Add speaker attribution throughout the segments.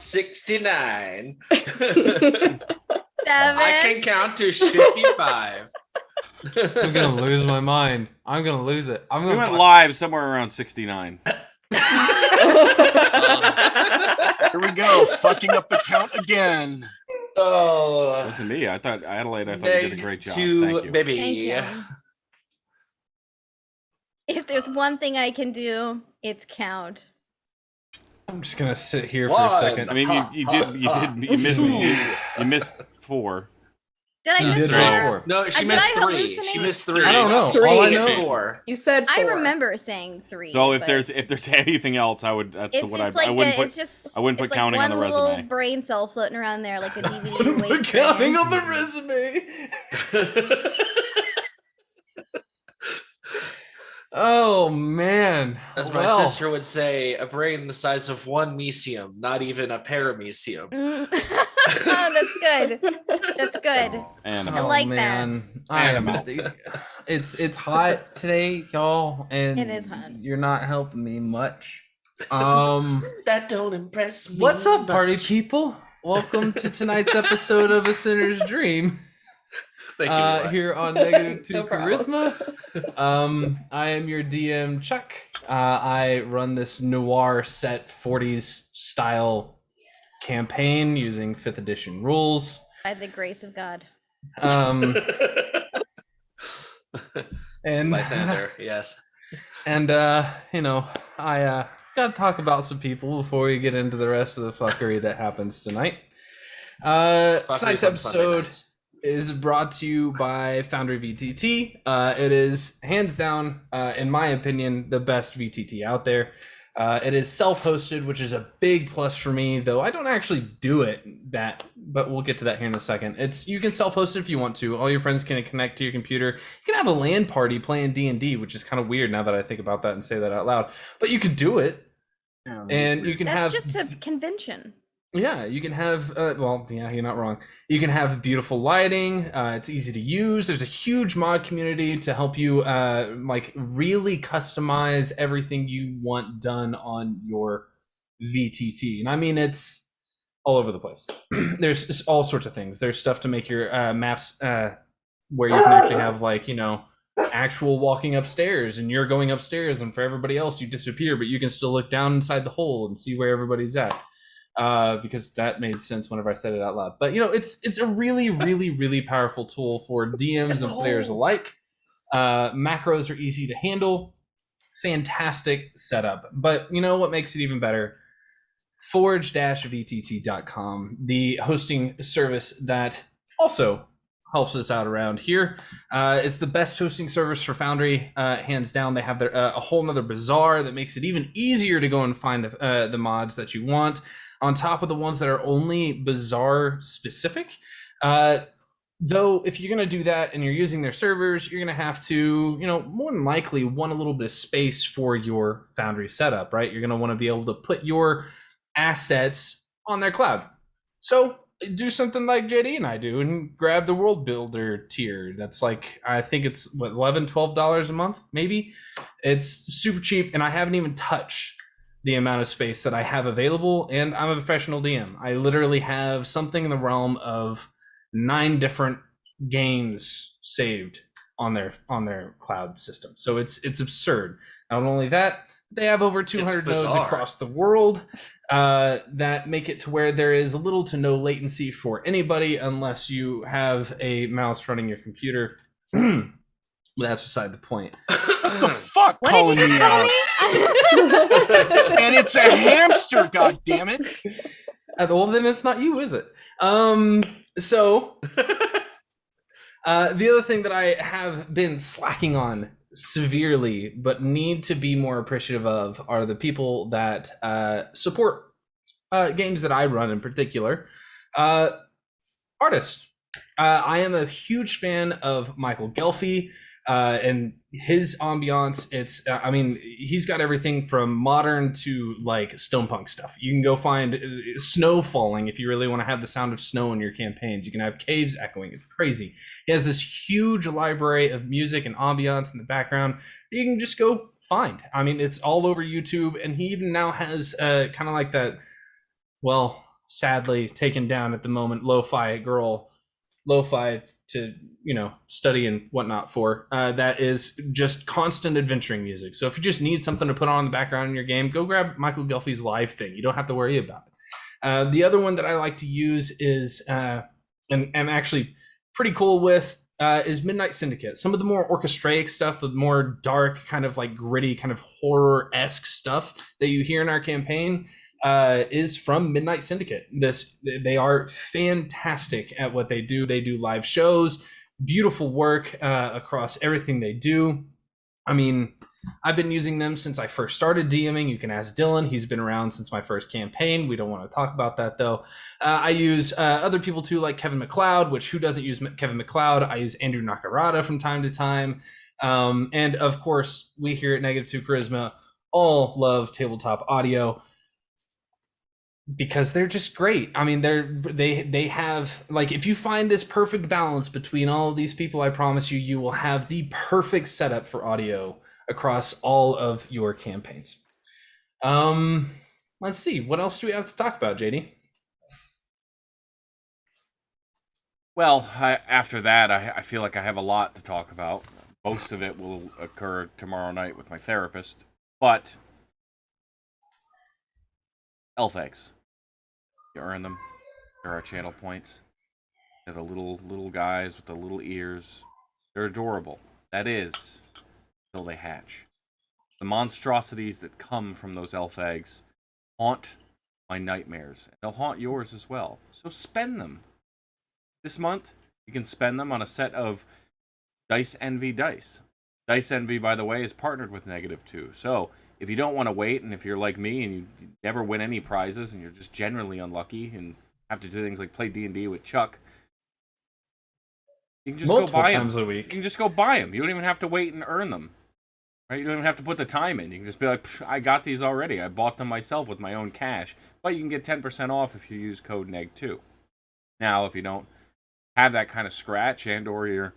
Speaker 1: 69.
Speaker 2: 7.
Speaker 1: I can count to 55.
Speaker 3: I'm gonna lose my mind. I'm gonna lose it.
Speaker 4: We went live somewhere around 69.
Speaker 5: Here we go, fucking up the count again.
Speaker 1: Oh,
Speaker 4: Listen to me. I thought you did a great job. Thank you.
Speaker 1: Baby.
Speaker 2: Thank you. If there's one thing I can do, it's count.
Speaker 3: I'm just gonna sit here for a second.
Speaker 4: I mean, you missed 4.
Speaker 2: Did I miss
Speaker 3: did
Speaker 2: 4?
Speaker 1: No, she
Speaker 2: Did
Speaker 1: missed
Speaker 2: I
Speaker 1: 3.
Speaker 2: hallucinate?
Speaker 1: She missed 3.
Speaker 3: I don't know.
Speaker 6: Three.
Speaker 3: All I know.
Speaker 1: 4.
Speaker 6: You said 4.
Speaker 2: I remember saying 3.
Speaker 4: So if
Speaker 2: but
Speaker 4: there's anything else, I would. That's
Speaker 2: it's,
Speaker 4: what
Speaker 2: it's
Speaker 4: I
Speaker 2: like
Speaker 4: wouldn't
Speaker 2: a,
Speaker 4: put.
Speaker 2: it's just
Speaker 4: I wouldn't put
Speaker 2: it's
Speaker 4: counting
Speaker 2: like
Speaker 4: on the
Speaker 2: one little
Speaker 4: resume.
Speaker 2: brain cell floating around there like a DVD
Speaker 3: We're
Speaker 2: waste
Speaker 3: counting
Speaker 2: man.
Speaker 3: on the resume. Oh man!
Speaker 1: As my sister would say, a brain the size of one mesium, not even a paramecium.
Speaker 2: That's good. That's good.
Speaker 4: And
Speaker 2: I like that.
Speaker 3: It's hot today, y'all, and
Speaker 2: It is hot.
Speaker 3: You're not helping me much.
Speaker 1: That don't impress me.
Speaker 3: What's up,
Speaker 1: much.
Speaker 3: party people? Welcome to tonight's episode of A Sinner's Dream.
Speaker 1: Thank you. Noir.
Speaker 3: Here on Negative 2
Speaker 6: No problem.
Speaker 3: Charisma. I am your DM, Chuck. I run this Noir set 40s style campaign using 5th edition rules.
Speaker 2: By the grace of God.
Speaker 3: And
Speaker 1: Lysander, yes.
Speaker 3: And I gotta talk about some people before we get into the rest of the fuckery that happens tonight. Tonight's episode is brought to you by Foundry VTT. It is hands down, in my opinion, the best VTT out there. It is self-hosted, which is a big plus for me, though I don't actually do it but we'll get to that here in a second. You can self-host it if you want to. All your friends can connect to your computer. You can have a LAN party playing D&D, which is kind of weird now that I think about that and say that out loud. But you can do it, and you can
Speaker 2: That's
Speaker 3: have
Speaker 2: just a convention.
Speaker 3: Yeah, you can have, you're not wrong. You can have beautiful lighting. It's easy to use. There's a huge mod community to help you, really customize everything you want done on your VTT. And I mean, it's all over the place. There's all sorts of things. There's stuff to make your maps where you can actually have, actual walking upstairs, and you're going upstairs, and for everybody else, you disappear, but you can still look down inside the hole and see where everybody's at. Because that made sense whenever I said it out loud. But it's a really, really, really powerful tool for DMs and players alike. Macros are easy to handle. Fantastic setup. But you know what makes it even better? Forge-VTT.com, the hosting service that also helps us out around here. It's the best hosting service for Foundry, hands down. They have a whole nother bazaar that makes it even easier to go and find the mods that you want, on top of the ones that are only Bazaar specific. Though, if you're going to do that and you're using their servers, you're going to have to, more than likely want a little bit of space for your Foundry setup, right? You're going to want to be able to put your assets on their cloud. So do something like JD and I do and grab the World Builder tier. That's I think it's $11, $12 a month, maybe. It's super cheap, and I haven't even touched the amount of space that I have available, and I'm a professional DM. I literally have something in the realm of 9 different games saved on their cloud system. So it's absurd. Not only that, they have over 200 nodes across the world that make it to where there is little to no latency for anybody unless you have a mouse running your computer. That's beside the point.
Speaker 5: What the fuck?
Speaker 2: What did you just call me?
Speaker 5: And it's a hamster, god damn it.
Speaker 3: Well, then it's not you, is it? So the other thing that I have been slacking on severely, but need to be more appreciative of, are the people that support games that I run in particular. Artists. I am a huge fan of Michael Gelfi. And his ambiance, he's got everything from modern to steampunk stuff. You can go find snow falling if you really want to have the sound of snow in your campaigns. You can have caves echoing. It's crazy. He has this huge library of music and ambiance in the background that you can just go find. I mean, it's all over YouTube, and he even now has kind of like that. Well, sadly taken down at the moment. Lo-fi to study and whatnot for. That is just constant adventuring music. So if you just need something to put on in the background in your game, go grab Michael Gelfie's live thing. You don't have to worry about it. The other one that I like to use is, and I'm actually pretty cool with, is Midnight Syndicate. Some of the more orchestraic stuff, the more dark, kind of like gritty, kind of horror-esque stuff that you hear in our campaign is from Midnight Syndicate. They are fantastic at what they do. They do live shows, beautiful work across everything they do. I mean, I've been using them since I first started DMing. You can ask Dylan. He's been around since my first campaign. We don't want to talk about that, though. I use other people, too, like Kevin MacLeod, which who doesn't use Kevin MacLeod? I use Andrew Nakarada from time to time. And, of course, we here at -2 Charisma all love tabletop audio because they're just great. I mean, they have, like, if you find this perfect balance between all of these people, I promise you will have the perfect setup for audio across all of your campaigns. Let's see. What else do we have to talk about, JD?
Speaker 4: Well, after that, I feel like I have a lot to talk about. Most of it will occur tomorrow night with my therapist. But elf eggs. You earn them. There are channel points. They're the little guys with the little ears. They're adorable. That is, until they hatch. The monstrosities that come from those elf eggs haunt my nightmares. They'll haunt yours as well. So spend them. This month, you can spend them on a set of Dice Envy dice. Dice Envy, by the way, is partnered with -2. So if you don't want to wait, and if you're like me and you never win any prizes and you're just generally unlucky and have to do things like play D&D with Chuck, you can just
Speaker 3: Multiple
Speaker 4: go buy
Speaker 3: times
Speaker 4: them.
Speaker 3: a week.
Speaker 4: You can just go buy them. You don't even have to wait and earn them. Right? You don't even have to put the time in. You can just be like, I got these already. I bought them myself with my own cash. But you can get 10% off if you use code NEG2. Now, if you don't have that kind of scratch, and or you're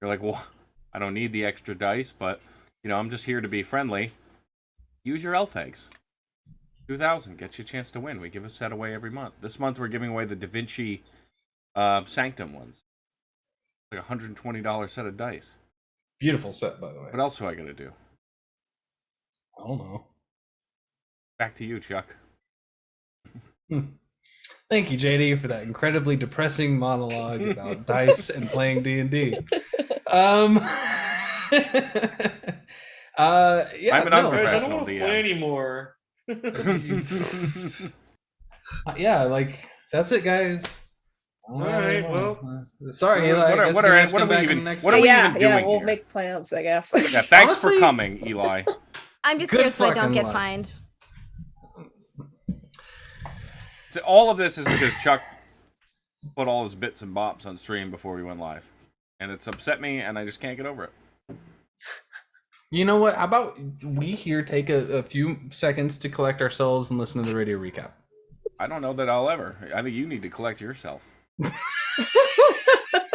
Speaker 4: like, well, I don't need the extra dice, but I'm just here to be friendly. Use your elf eggs. 2,000 gets you a chance to win. We give a set away every month. This month we're giving away the Da Vinci Sanctum ones. Like a $120 set of dice.
Speaker 3: Beautiful set, by the way.
Speaker 4: What else do I gotta do?
Speaker 3: I don't know.
Speaker 4: Back to you, Chuck.
Speaker 3: Thank you, JD, for that incredibly depressing monologue about dice and playing D&D. Yeah,
Speaker 4: I'm an unprofessional
Speaker 1: I don't want to
Speaker 4: DM.
Speaker 1: play anymore.
Speaker 3: Yeah, like that's it, guys.
Speaker 1: All right, well,
Speaker 3: sorry, Eli.
Speaker 4: What are we even doing
Speaker 6: we'll
Speaker 4: here?
Speaker 6: make plans, I guess.
Speaker 4: Yeah, thanks
Speaker 3: Honestly,
Speaker 4: for coming, Eli.
Speaker 2: I'm just
Speaker 3: Good
Speaker 2: here so I don't
Speaker 3: fucking
Speaker 2: get
Speaker 3: luck.
Speaker 2: fined.
Speaker 4: So all of this is because Chuck put all his bits and bops on stream before we went live, and it's upset me, and I just can't get over it.
Speaker 3: You know what? How about we here take a few seconds to collect ourselves and listen to the radio recap?
Speaker 4: I don't know that I'll ever. I think you need to collect yourself.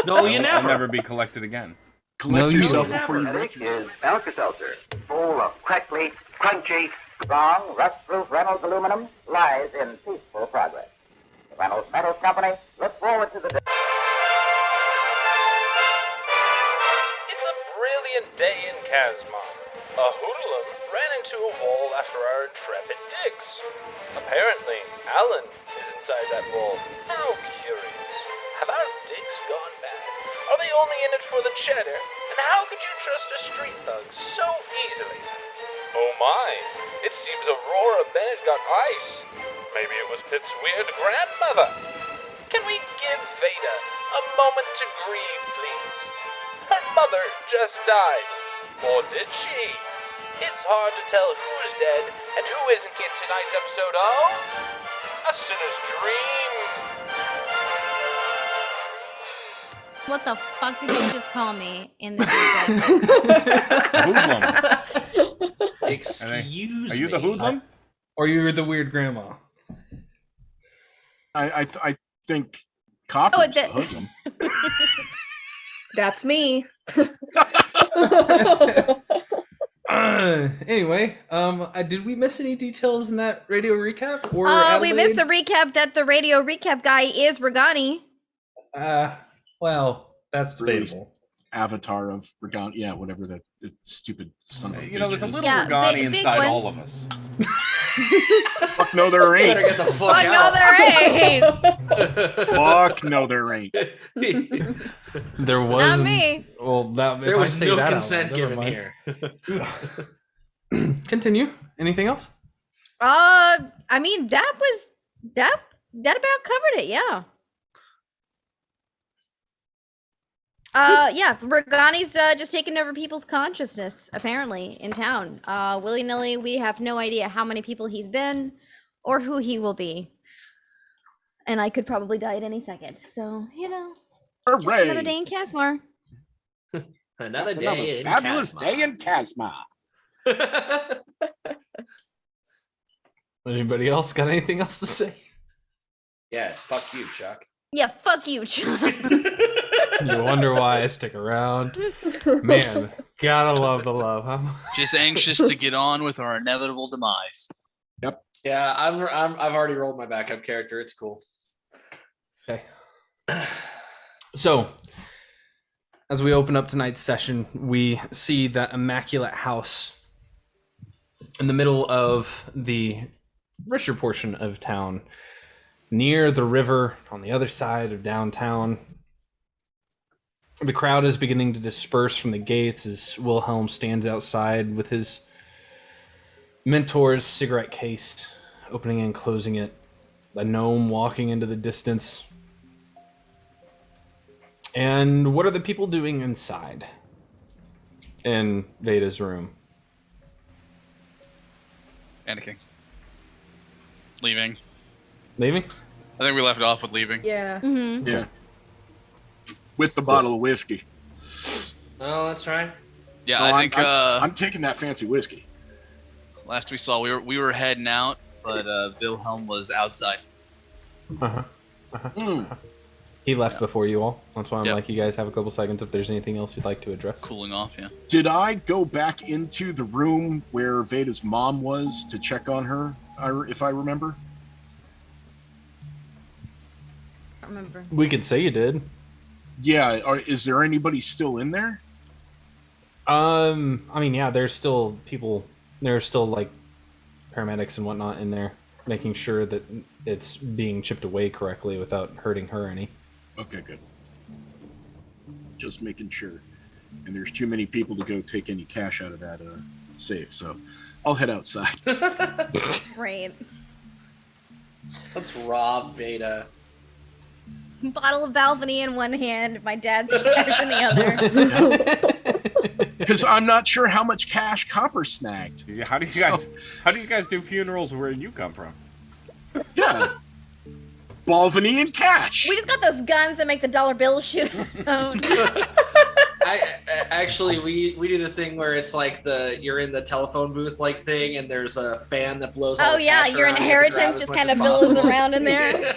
Speaker 1: No, you
Speaker 4: I'll
Speaker 1: never.
Speaker 4: never be collected again.
Speaker 5: Collect
Speaker 3: you
Speaker 5: yourself
Speaker 1: don't.
Speaker 5: before you
Speaker 7: This
Speaker 5: break yourself.
Speaker 7: is Alka-Seltzer, full of crackly, crunchy, strong, rust-proof Reynolds aluminum, lies in peaceful progress. The Reynolds Metals Company look forward to the day.
Speaker 8: It's a brilliant day in Kasmar. A hoodlum ran into a wall after our intrepid digs. Apparently, Alan is inside that wall. How curious. Have our digs gone bad? Are they only in it for the cheddar? And how could you trust a street thug so easily? Oh my, it seems Aurora Bennett got ice. Maybe it was Pitt's weird grandmother. Can we give Veda a moment to grieve, please? Her mother just died. Or did she? It's hard to tell who's dead and who isn't in tonight's episode of A Sinner's Dream.
Speaker 2: What the fuck did you just call me in this?
Speaker 4: Hoodlum.
Speaker 1: Excuse me.
Speaker 4: Are you the hoodlum?
Speaker 3: Or you're the weird grandma?
Speaker 5: I think Copper's the
Speaker 2: that-
Speaker 5: hoodlum.
Speaker 6: That's me.
Speaker 3: Anyway, did we miss any details in that radio recap? Or
Speaker 2: We missed the
Speaker 3: Adelaide?
Speaker 2: recap that the radio recap guy is Regani.
Speaker 3: Well, that's
Speaker 5: Really
Speaker 3: debatable.
Speaker 5: Avatar of Regan. Yeah, whatever the stupid son of a
Speaker 4: You know, there's a
Speaker 5: bitch
Speaker 4: little
Speaker 2: Yeah,
Speaker 4: Regani
Speaker 2: big
Speaker 4: inside
Speaker 2: one.
Speaker 4: all of us.
Speaker 5: is. Fuck no, there
Speaker 1: Better
Speaker 5: ain't.
Speaker 1: get the fuck
Speaker 2: Oh, no,
Speaker 1: out.
Speaker 2: there ain't.
Speaker 5: Fuck no, there ain't.
Speaker 3: There was
Speaker 2: Not me.
Speaker 3: Well, that
Speaker 1: There
Speaker 3: if I
Speaker 1: was
Speaker 3: say
Speaker 1: no
Speaker 3: that out
Speaker 1: consent
Speaker 3: loud, never
Speaker 1: given
Speaker 3: mind.
Speaker 1: here.
Speaker 3: Continue. Anything else?
Speaker 2: I mean, that about covered it, yeah. Yeah, Regani's just taking over people's consciousness, apparently, in town. Willy-nilly, we have no idea how many people he's been or who he will be. And I could probably die at any second. So, just another
Speaker 5: Hooray!
Speaker 2: day in Kasmar.
Speaker 1: Another
Speaker 5: That's
Speaker 1: day in
Speaker 5: fabulous
Speaker 1: Kasmar.
Speaker 5: day in Kasmar.
Speaker 3: Anybody else got anything else to say?
Speaker 1: Yeah, fuck you, Chuck.
Speaker 2: Yeah, fuck you, Chuck.
Speaker 3: You wonder why I stick around. Man, gotta love the love, huh?
Speaker 6: Just anxious to get on with our inevitable demise.
Speaker 1: Yeah, I've already rolled my backup character. It's cool.
Speaker 3: Okay. So, as we open up tonight's session, we see that immaculate house in the middle of the richer portion of town, near the river on the other side of downtown. The crowd is beginning to disperse from the gates as Wilhelm stands outside with his mentor's cigarette case, opening and closing it. The gnome walking into the distance. And what are the people doing inside? In Veda's room.
Speaker 6: Panicking. Leaving.
Speaker 3: Leaving?
Speaker 6: I think we left off with leaving.
Speaker 9: Yeah.
Speaker 2: Mm-hmm.
Speaker 5: Yeah. With the bottle of whiskey.
Speaker 1: Oh, that's right.
Speaker 6: Yeah,
Speaker 5: No,
Speaker 6: I think
Speaker 5: I'm taking that fancy whiskey.
Speaker 6: last we saw we were heading out, but Wilhelm was outside.
Speaker 3: He left before you all. That's why I'm
Speaker 6: Yep.
Speaker 3: like, you guys have a couple seconds if there's anything else you'd like to address.
Speaker 6: Cooling off, yeah.
Speaker 5: Did I go back into the room where Veda's mom was to check on her, if I remember?
Speaker 2: I remember.
Speaker 3: We could say you did.
Speaker 5: Yeah, is there anybody still in there?
Speaker 3: I mean, yeah, there's still people, there's still like paramedics and whatnot in there, making sure that it's being chipped away correctly without hurting her any.
Speaker 5: Okay, good. Just making sure. And there's too many people to go take any cash out of that safe, so I'll head outside.
Speaker 2: Great.
Speaker 1: Let's rob Veda.
Speaker 2: Bottle of Balvenie in one hand, my dad's cash in the other.
Speaker 5: Because I'm not sure how much cash Copper snagged.
Speaker 4: Yeah, how do you guys do funerals where you come from?
Speaker 5: Yeah. Balvenie and cash.
Speaker 2: We just got those guns that make the dollar bills shoot out.
Speaker 1: Actually, we do the thing where it's like you're in the telephone booth like thing, and there's a fan that blows. all
Speaker 2: Oh
Speaker 1: the
Speaker 2: yeah,
Speaker 1: cash
Speaker 2: your
Speaker 1: around, you have to grab
Speaker 2: inheritance
Speaker 1: as
Speaker 2: just
Speaker 1: much
Speaker 2: kind
Speaker 1: as
Speaker 2: of billows
Speaker 1: possible.
Speaker 2: around in there.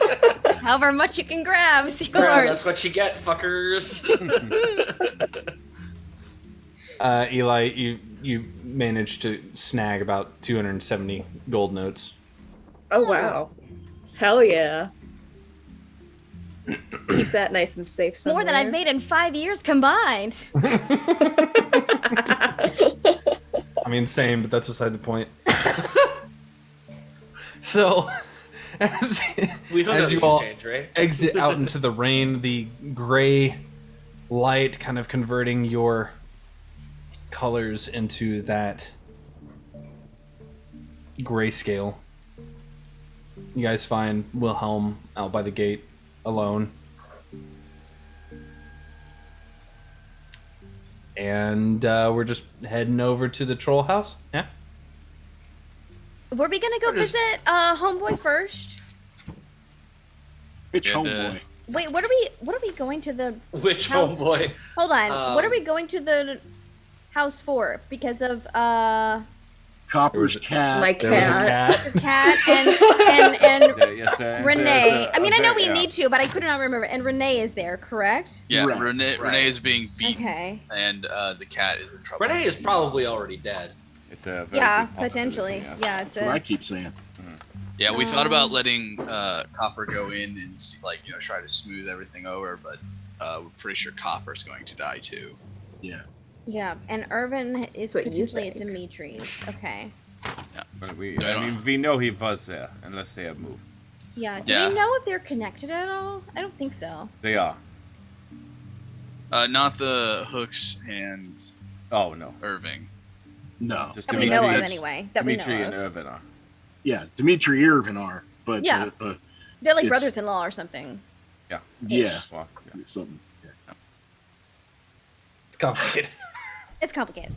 Speaker 2: However much you can grab is yours.
Speaker 1: Grab, that's what you get, fuckers.
Speaker 3: Eli, you managed to snag about 270 gold notes.
Speaker 9: Oh wow. Hell yeah. Keep that nice and safe somewhere.
Speaker 2: More than I've made in 5 years combined.
Speaker 3: I mean, same, but that's beside the point. So, as
Speaker 1: We don't
Speaker 3: as
Speaker 1: know
Speaker 3: you
Speaker 1: the
Speaker 3: all
Speaker 1: exchange, right?
Speaker 3: exit out into the rain, the gray light kind of converting your colors into that grayscale. You guys find Wilhelm out by the gate alone. And we're just heading over to the troll house. Yeah.
Speaker 2: Were we gonna go visit homeboy first?
Speaker 5: Bitch
Speaker 6: Yeah,
Speaker 5: homeboy.
Speaker 2: Wait, what are we going to the
Speaker 1: Which
Speaker 2: house?
Speaker 1: homeboy?
Speaker 2: Hold on. What are
Speaker 1: Um,
Speaker 2: we going to the house for? Because of
Speaker 5: Copper's cat.
Speaker 9: My
Speaker 3: There was a
Speaker 9: cat.
Speaker 3: cat.
Speaker 2: Cat and
Speaker 4: Yes,
Speaker 2: Renee. I mean, I know we
Speaker 4: yeah.
Speaker 2: need to, but I could not remember. And Renee is there, correct?
Speaker 6: Yeah,
Speaker 5: Right,
Speaker 6: Renee
Speaker 1: right.
Speaker 6: is being beaten,
Speaker 2: Okay.
Speaker 6: and the cat is in trouble.
Speaker 1: Renee is probably already dead.
Speaker 4: It's a very
Speaker 2: Yeah,
Speaker 4: big possibility,
Speaker 2: potentially.
Speaker 4: yes.
Speaker 2: Yeah, it's
Speaker 5: That's what I
Speaker 2: a.
Speaker 5: keep saying.
Speaker 6: Yeah, we thought about letting Copper go in and see, try to smooth everything over, but we're pretty sure Copper's going to die too.
Speaker 5: Yeah.
Speaker 2: Yeah, and Irvin is
Speaker 9: What you
Speaker 2: potentially at
Speaker 9: think.
Speaker 2: Dimitri's. Okay.
Speaker 4: But
Speaker 6: I don't-
Speaker 4: we know he was there, unless they have moved.
Speaker 2: Yeah. Do
Speaker 6: Yeah.
Speaker 2: we know if they're connected at all? I don't think so.
Speaker 4: They are.
Speaker 6: Not the Hooks and
Speaker 4: Oh no,
Speaker 6: Irving.
Speaker 5: No.
Speaker 4: just
Speaker 2: That we
Speaker 4: Dimitri.
Speaker 2: know of anyway. That we
Speaker 4: Dimitri
Speaker 2: know
Speaker 4: and
Speaker 2: of.
Speaker 4: Irvin are.
Speaker 5: Yeah, Dimitri Irvin are, but
Speaker 2: Yeah. They're like
Speaker 5: it's-
Speaker 2: brothers-in-law or something.
Speaker 5: yeah,
Speaker 4: Well, yeah.
Speaker 5: something. Yeah.
Speaker 3: It's complicated.
Speaker 2: It's complicated.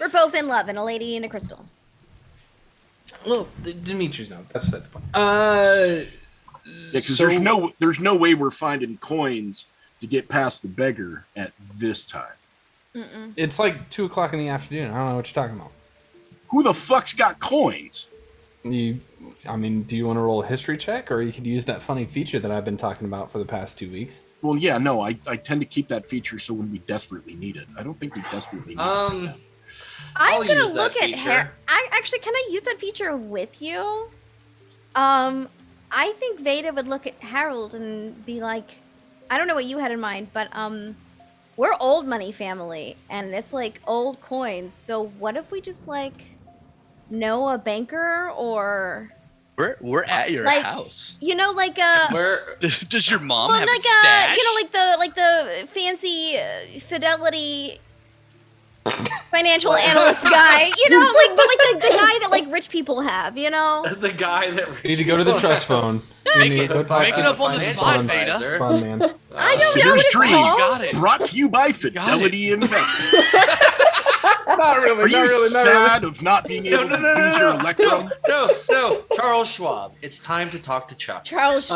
Speaker 2: We're both in love, and a lady and a crystal.
Speaker 3: Well, Dimitri's not. That's the point.
Speaker 5: Yeah, because there's no way we're finding coins to get past the beggar at this time.
Speaker 2: Mm-mm.
Speaker 3: It's like 2:00 in the afternoon. I don't know what you're talking about.
Speaker 5: Who the fuck's got coins?
Speaker 3: I mean, do you want to roll a history check, or you could use that funny feature that I've been talking about for the past 2 weeks?
Speaker 5: Well, yeah, no, I tend to keep that feature so when we desperately need it. I don't think we desperately need it. Right now.
Speaker 1: I'll
Speaker 2: I'm gonna
Speaker 1: use that
Speaker 2: look at
Speaker 1: feature.
Speaker 2: I actually, can I use that feature with you? I think Veda would look at Harold and be like, I don't know what you had in mind, but we're old money family, and it's like old coins. So what if we just like know a banker, or
Speaker 6: We're at your
Speaker 2: Like,
Speaker 6: house.
Speaker 2: like
Speaker 1: Where
Speaker 6: Does your mom
Speaker 2: well,
Speaker 6: have
Speaker 2: like
Speaker 6: a stash?
Speaker 2: like the fancy Fidelity financial analyst guy, but like the guy that like rich people have,
Speaker 1: the guy that
Speaker 3: You need to go to the trust phone. You
Speaker 6: Make
Speaker 3: need
Speaker 6: it-
Speaker 3: to go talk
Speaker 6: make
Speaker 3: to
Speaker 6: it
Speaker 3: the
Speaker 6: up on the
Speaker 3: financial
Speaker 6: spot,
Speaker 3: advisor.
Speaker 6: Veda.
Speaker 3: Come on, man.
Speaker 2: I don't know
Speaker 5: Sitter's
Speaker 2: what it's
Speaker 5: Dream,
Speaker 2: called.
Speaker 6: Got it.
Speaker 5: brought to you by Fidelity Investments.
Speaker 3: Not really.
Speaker 5: Are you
Speaker 3: not really.
Speaker 5: sad of not being able to use your Electrum?
Speaker 1: No, Charles Schwab. It's time to talk to Chuck.
Speaker 2: Charles.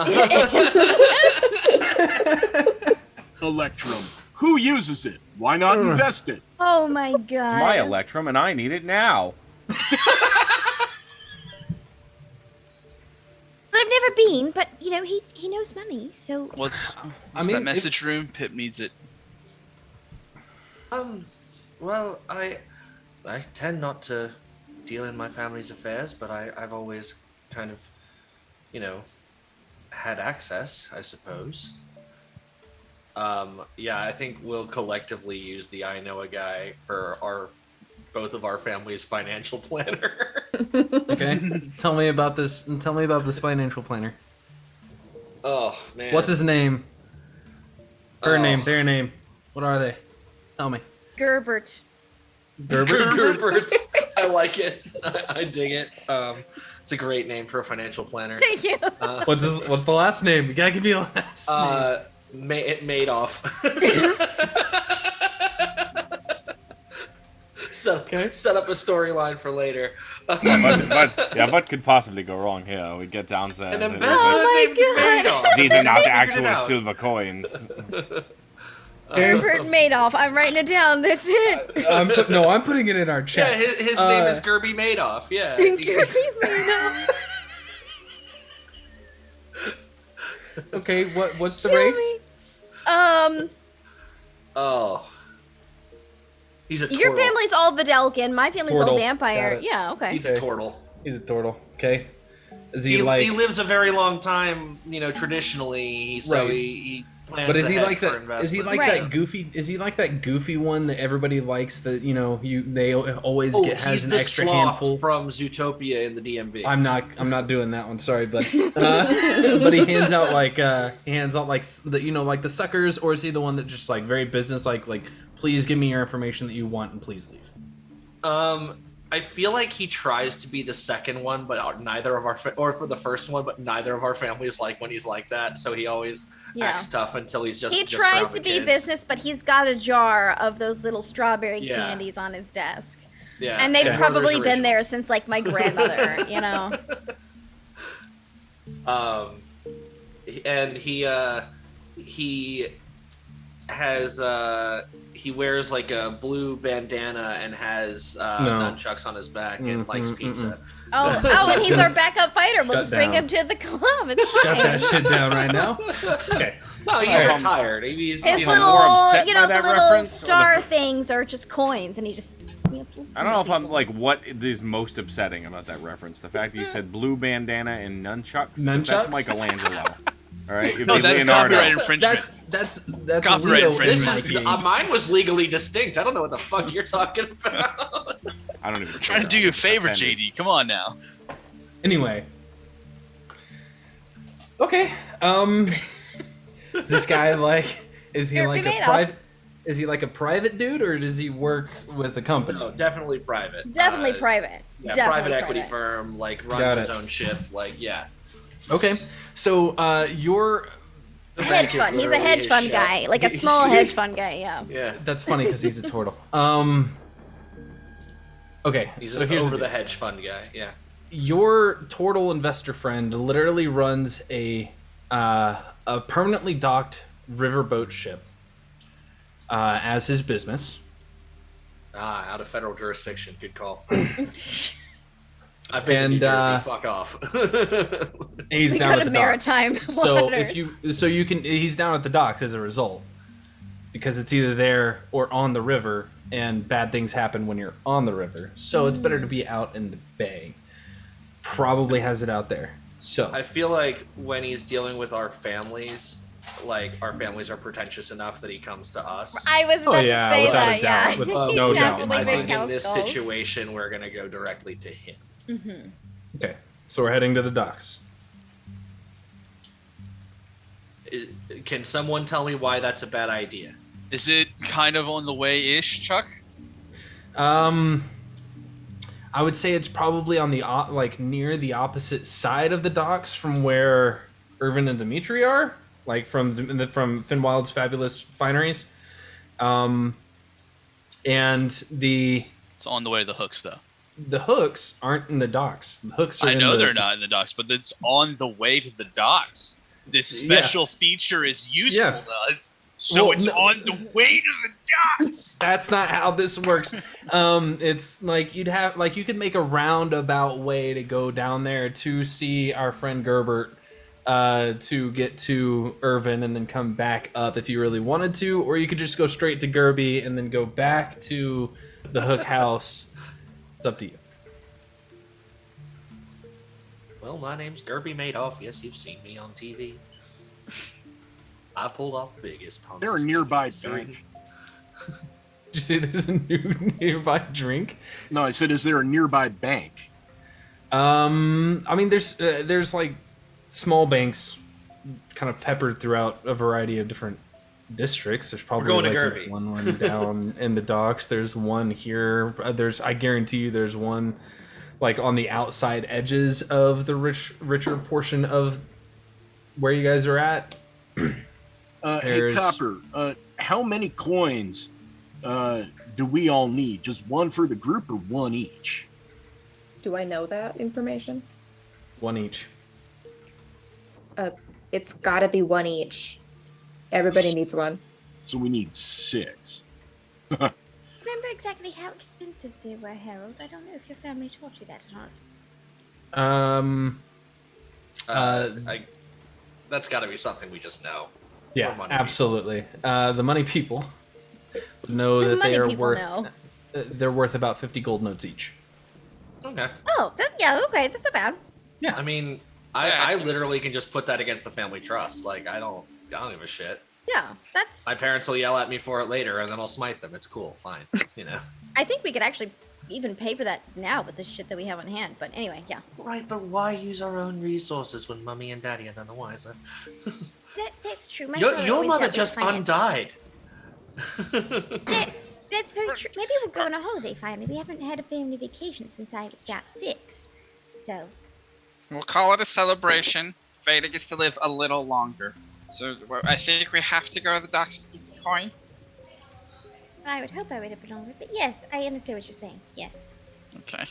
Speaker 5: Electrum. Who uses it? Why not invest it?
Speaker 2: Oh my god.
Speaker 4: It's my Electrum, and I need it now.
Speaker 2: I've never been, but he knows money, so
Speaker 6: What's
Speaker 3: mean,
Speaker 6: that
Speaker 3: if-
Speaker 6: message room? Pip needs it.
Speaker 1: Well, I tend not to deal in my family's affairs, but I've always kind of, had access, I suppose. Yeah, I think we'll collectively use the I know a guy for both of our family's financial planner.
Speaker 3: Okay. Tell me about this. Tell me about this financial planner.
Speaker 1: Oh man,
Speaker 3: What's his name? Her
Speaker 1: Oh.
Speaker 3: name. Their name. What are they? Tell me.
Speaker 2: Gerbert.
Speaker 3: Gerber.
Speaker 1: Gerbert. I like it. I dig it. It's a great name for a financial planner.
Speaker 2: Thank you.
Speaker 3: What's the last name? You gotta give me a last name.
Speaker 1: Madoff. So set up a storyline for later.
Speaker 4: What could possibly go wrong here? We get downstairs.
Speaker 1: An
Speaker 4: and
Speaker 1: ambassador
Speaker 2: Oh my
Speaker 1: named
Speaker 2: God.
Speaker 1: Madoff.
Speaker 4: these are not
Speaker 1: Figured it
Speaker 4: actual
Speaker 1: out.
Speaker 4: silver coins.
Speaker 2: Gerbert Madoff. I'm writing it down. That's it.
Speaker 3: I'm putting it in our
Speaker 1: Yeah,
Speaker 3: chat.
Speaker 1: his name is Gerby Madoff. Yeah.
Speaker 2: Gerbert Madoff.
Speaker 3: Okay, what's the
Speaker 2: Kill
Speaker 3: race?
Speaker 2: me.
Speaker 1: Oh. He's a
Speaker 2: Your
Speaker 1: turtle.
Speaker 2: family's all Vidalkin. My family's all
Speaker 3: Turtle.
Speaker 2: vampire.
Speaker 3: Got it.
Speaker 2: Yeah, okay.
Speaker 1: He's a turtle.
Speaker 3: He's a turtle. Okay. Is
Speaker 1: He
Speaker 3: he
Speaker 1: lives a very long time, traditionally. So
Speaker 3: Right.
Speaker 1: he plans.
Speaker 3: But is he
Speaker 1: ahead
Speaker 3: like
Speaker 1: for
Speaker 3: that? Is he
Speaker 1: investment.
Speaker 3: like
Speaker 2: Right.
Speaker 3: that goofy? Is he like that goofy one that everybody likes? That they always
Speaker 1: Oh,
Speaker 3: has
Speaker 1: he's
Speaker 3: an
Speaker 1: the
Speaker 3: extra
Speaker 1: sloth
Speaker 3: handful.
Speaker 1: from Zootopia in the DMV.
Speaker 3: I'm not doing that one. Sorry, but but he hands out like the suckers, or is he the one that just like very business like please give me your information that you want and please leave.
Speaker 1: I feel like he tries to be the second one, but neither of our or for the first one, but neither of our families like when he's like that. So he always
Speaker 2: Yeah.
Speaker 1: acts tough until he's just.
Speaker 2: He
Speaker 1: just
Speaker 2: tries
Speaker 1: around
Speaker 2: to
Speaker 1: the
Speaker 2: be
Speaker 1: kids.
Speaker 2: business, but he's got a jar of those little strawberry
Speaker 1: Yeah.
Speaker 2: candies on his desk.
Speaker 1: Yeah,
Speaker 2: And they've
Speaker 1: yeah.
Speaker 2: probably
Speaker 1: Werther's
Speaker 2: been there
Speaker 1: Originals.
Speaker 2: since like my grandmother,
Speaker 1: And he has he wears like a blue bandana and has nunchucks on his back and likes pizza.
Speaker 2: Oh, and he's our backup fighter. We'll
Speaker 3: Shut
Speaker 2: just bring
Speaker 3: down.
Speaker 2: him to the club. It's
Speaker 3: Shut
Speaker 2: fine.
Speaker 3: that shit down right now. Okay.
Speaker 1: No, he's retired. He's
Speaker 2: His
Speaker 4: more
Speaker 2: little,
Speaker 4: upset by
Speaker 2: the
Speaker 4: that
Speaker 2: little
Speaker 4: reference, or the
Speaker 2: star
Speaker 4: f-
Speaker 2: things are just coins, and he just
Speaker 4: I don't know if I'm like what is most upsetting about that reference. The fact that you said blue bandana and nunchucks. 'Cause
Speaker 3: Nunchucks?
Speaker 4: That's Michelangelo. All right. It'd
Speaker 6: No,
Speaker 4: be
Speaker 6: that's
Speaker 4: Leonardo.
Speaker 6: copyright infringement.
Speaker 3: That's
Speaker 6: Copyright
Speaker 3: Leo
Speaker 6: infringement.
Speaker 3: and Mikey.
Speaker 1: Mine was legally distinct. I don't know what the fuck you're talking about.
Speaker 4: I don't even.
Speaker 6: I'm trying to do you a favor, JD. Come on now.
Speaker 3: Anyway. Okay. Is this guy like? Is he
Speaker 2: Here,
Speaker 3: like
Speaker 2: we
Speaker 3: a
Speaker 2: made
Speaker 3: private? Is he like a private dude, or does he work with a company?
Speaker 1: No, definitely private.
Speaker 2: Definitely private.
Speaker 1: Yeah,
Speaker 2: Definitely
Speaker 1: private equity
Speaker 2: private.
Speaker 1: firm, like
Speaker 3: Got
Speaker 1: runs his
Speaker 3: it.
Speaker 1: own ship. Like, yeah.
Speaker 3: Okay. So you're.
Speaker 1: The
Speaker 2: Hedge
Speaker 1: bank is
Speaker 2: fund. He's a
Speaker 1: literally
Speaker 2: hedge
Speaker 1: his
Speaker 2: fund
Speaker 1: ship.
Speaker 2: guy, like a small hedge fund guy. Yeah.
Speaker 1: Yeah.
Speaker 3: That's funny because he's a turtle. Okay.
Speaker 1: He's
Speaker 3: so
Speaker 1: an
Speaker 3: here's
Speaker 1: over
Speaker 3: the
Speaker 1: the hedge fund guy. Yeah.
Speaker 3: Your turtle investor friend literally runs a permanently docked riverboat ship as his business.
Speaker 1: Ah, out of federal jurisdiction. Good call. I've
Speaker 3: And,
Speaker 1: been in New Jersey. Fuck off.
Speaker 3: He's
Speaker 2: We
Speaker 3: down
Speaker 2: got
Speaker 3: at
Speaker 2: a
Speaker 3: the
Speaker 2: maritime
Speaker 3: docks. So
Speaker 2: waters.
Speaker 3: he's down at the docks as a result, because it's either there or on the river, and bad things happen when you're on the river. So it's better to be out in the bay. Probably has it out there. So
Speaker 1: I feel like when he's dealing with our families, like our families are pretentious enough that he comes to us.
Speaker 2: I was about to say
Speaker 3: without
Speaker 2: that.
Speaker 3: a doubt.
Speaker 2: Yeah.
Speaker 3: With
Speaker 2: He
Speaker 3: no doubt.
Speaker 2: definitely
Speaker 1: I
Speaker 2: makes
Speaker 1: think in
Speaker 2: house
Speaker 1: this
Speaker 2: calls.
Speaker 1: situation, we're gonna go directly to him.
Speaker 3: Okay, so we're heading to the docks.
Speaker 1: Can someone tell me why that's a bad idea?
Speaker 6: Is it kind of on the way-ish, Chuck?
Speaker 3: I would say it's probably on the like near the opposite side of the docks from where Irvin and Dimitri are, like from Finwild's Fabulous Fineries. And
Speaker 6: It's on the way to the hooks, though.
Speaker 3: the hooks aren't in the docks. The hooks are
Speaker 6: I
Speaker 3: in
Speaker 6: know
Speaker 3: the,
Speaker 6: they're not in the docks, but it's on the way to the docks. This special feature is useful
Speaker 3: Yeah.
Speaker 6: to us, so
Speaker 3: Well,
Speaker 6: it's
Speaker 3: no-
Speaker 6: on the way to the docks.
Speaker 3: That's not how this works. It's like you could make a roundabout way to go down there to see our friend Gerbert, to get to Irvin and then come back up if you really wanted to, or you could just go straight to Gerby and then go back to the Hook House. It's up to you.
Speaker 1: Well, my name's Gerby Madoff. Yes, you've seen me on TV. I pulled off the biggest Ponzi
Speaker 5: They're a
Speaker 1: scheme
Speaker 5: nearby
Speaker 1: in history.
Speaker 5: bank.
Speaker 3: Did you say there's a new nearby drink?
Speaker 5: No, I said, is there a nearby bank?
Speaker 3: I mean, there's like small banks kind of peppered throughout a variety of different districts. There's probably
Speaker 1: going to
Speaker 3: like
Speaker 1: Gerby.
Speaker 3: one down in the docks. There's one here. I guarantee you there's one like on the outside edges of the richer portion of where you guys are at.
Speaker 5: Hey,
Speaker 3: There's-
Speaker 5: Copper, how many coins do we all need? Just one for the group or one each?
Speaker 9: Do I know that information?
Speaker 3: One each.
Speaker 9: It's gotta be one each. Everybody needs one.
Speaker 5: So we need 6.
Speaker 2: Remember exactly how expensive they were, Harold? I don't know if your family taught you that or not.
Speaker 1: That's got to be something we just know.
Speaker 3: Yeah,
Speaker 1: Or money
Speaker 3: absolutely. The money people know
Speaker 2: The
Speaker 3: that
Speaker 2: money
Speaker 3: they are
Speaker 2: people
Speaker 3: worth.
Speaker 2: know.
Speaker 3: They're worth about 50 gold notes each.
Speaker 1: Okay.
Speaker 2: Oh, yeah, okay, that's not bad.
Speaker 1: I mean,
Speaker 6: Yeah,
Speaker 1: I
Speaker 6: it's-
Speaker 1: literally can just put that against the family trust. Like, I don't give a shit.
Speaker 2: Yeah, that's.
Speaker 1: My parents will yell at me for it later, and then I'll smite them. It's cool, fine. You know.
Speaker 2: I think we could actually even pay for that now with the shit that we have on hand. But anyway, yeah.
Speaker 1: Right, but why use our own resources when Mummy and Daddy are none the wiser?
Speaker 2: That's true. My
Speaker 1: Your,
Speaker 2: father
Speaker 1: your
Speaker 2: always
Speaker 1: mother
Speaker 2: dealt with
Speaker 1: just
Speaker 2: finances.
Speaker 1: undied.
Speaker 2: That's very true. Maybe we'll go on a holiday finally. We haven't had a family vacation since I was about 6. So,
Speaker 10: We'll call it a celebration. Veda gets to live a little longer. So I think we have to go to the docks to get the coin.
Speaker 2: I would hope I would have it longer. But yes, I understand what you're saying. Yes.
Speaker 10: Okay.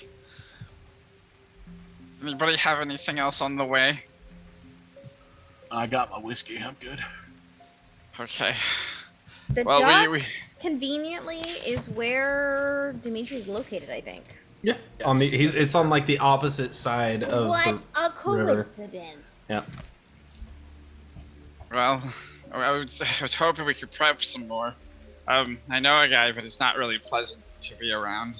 Speaker 10: Anybody have anything else on the way?
Speaker 5: I got my whiskey. I'm good.
Speaker 10: Okay.
Speaker 2: The
Speaker 10: Well,
Speaker 2: docks,
Speaker 10: we-
Speaker 2: conveniently, is where Dimitri's located, I think.
Speaker 3: Yeah. On the it's on like the opposite side of
Speaker 2: What
Speaker 3: the
Speaker 2: a
Speaker 3: river.
Speaker 2: coincidence.
Speaker 3: Yeah.
Speaker 10: Well, I was hoping we could prep some more. I know a guy, but it's not really pleasant. to be around.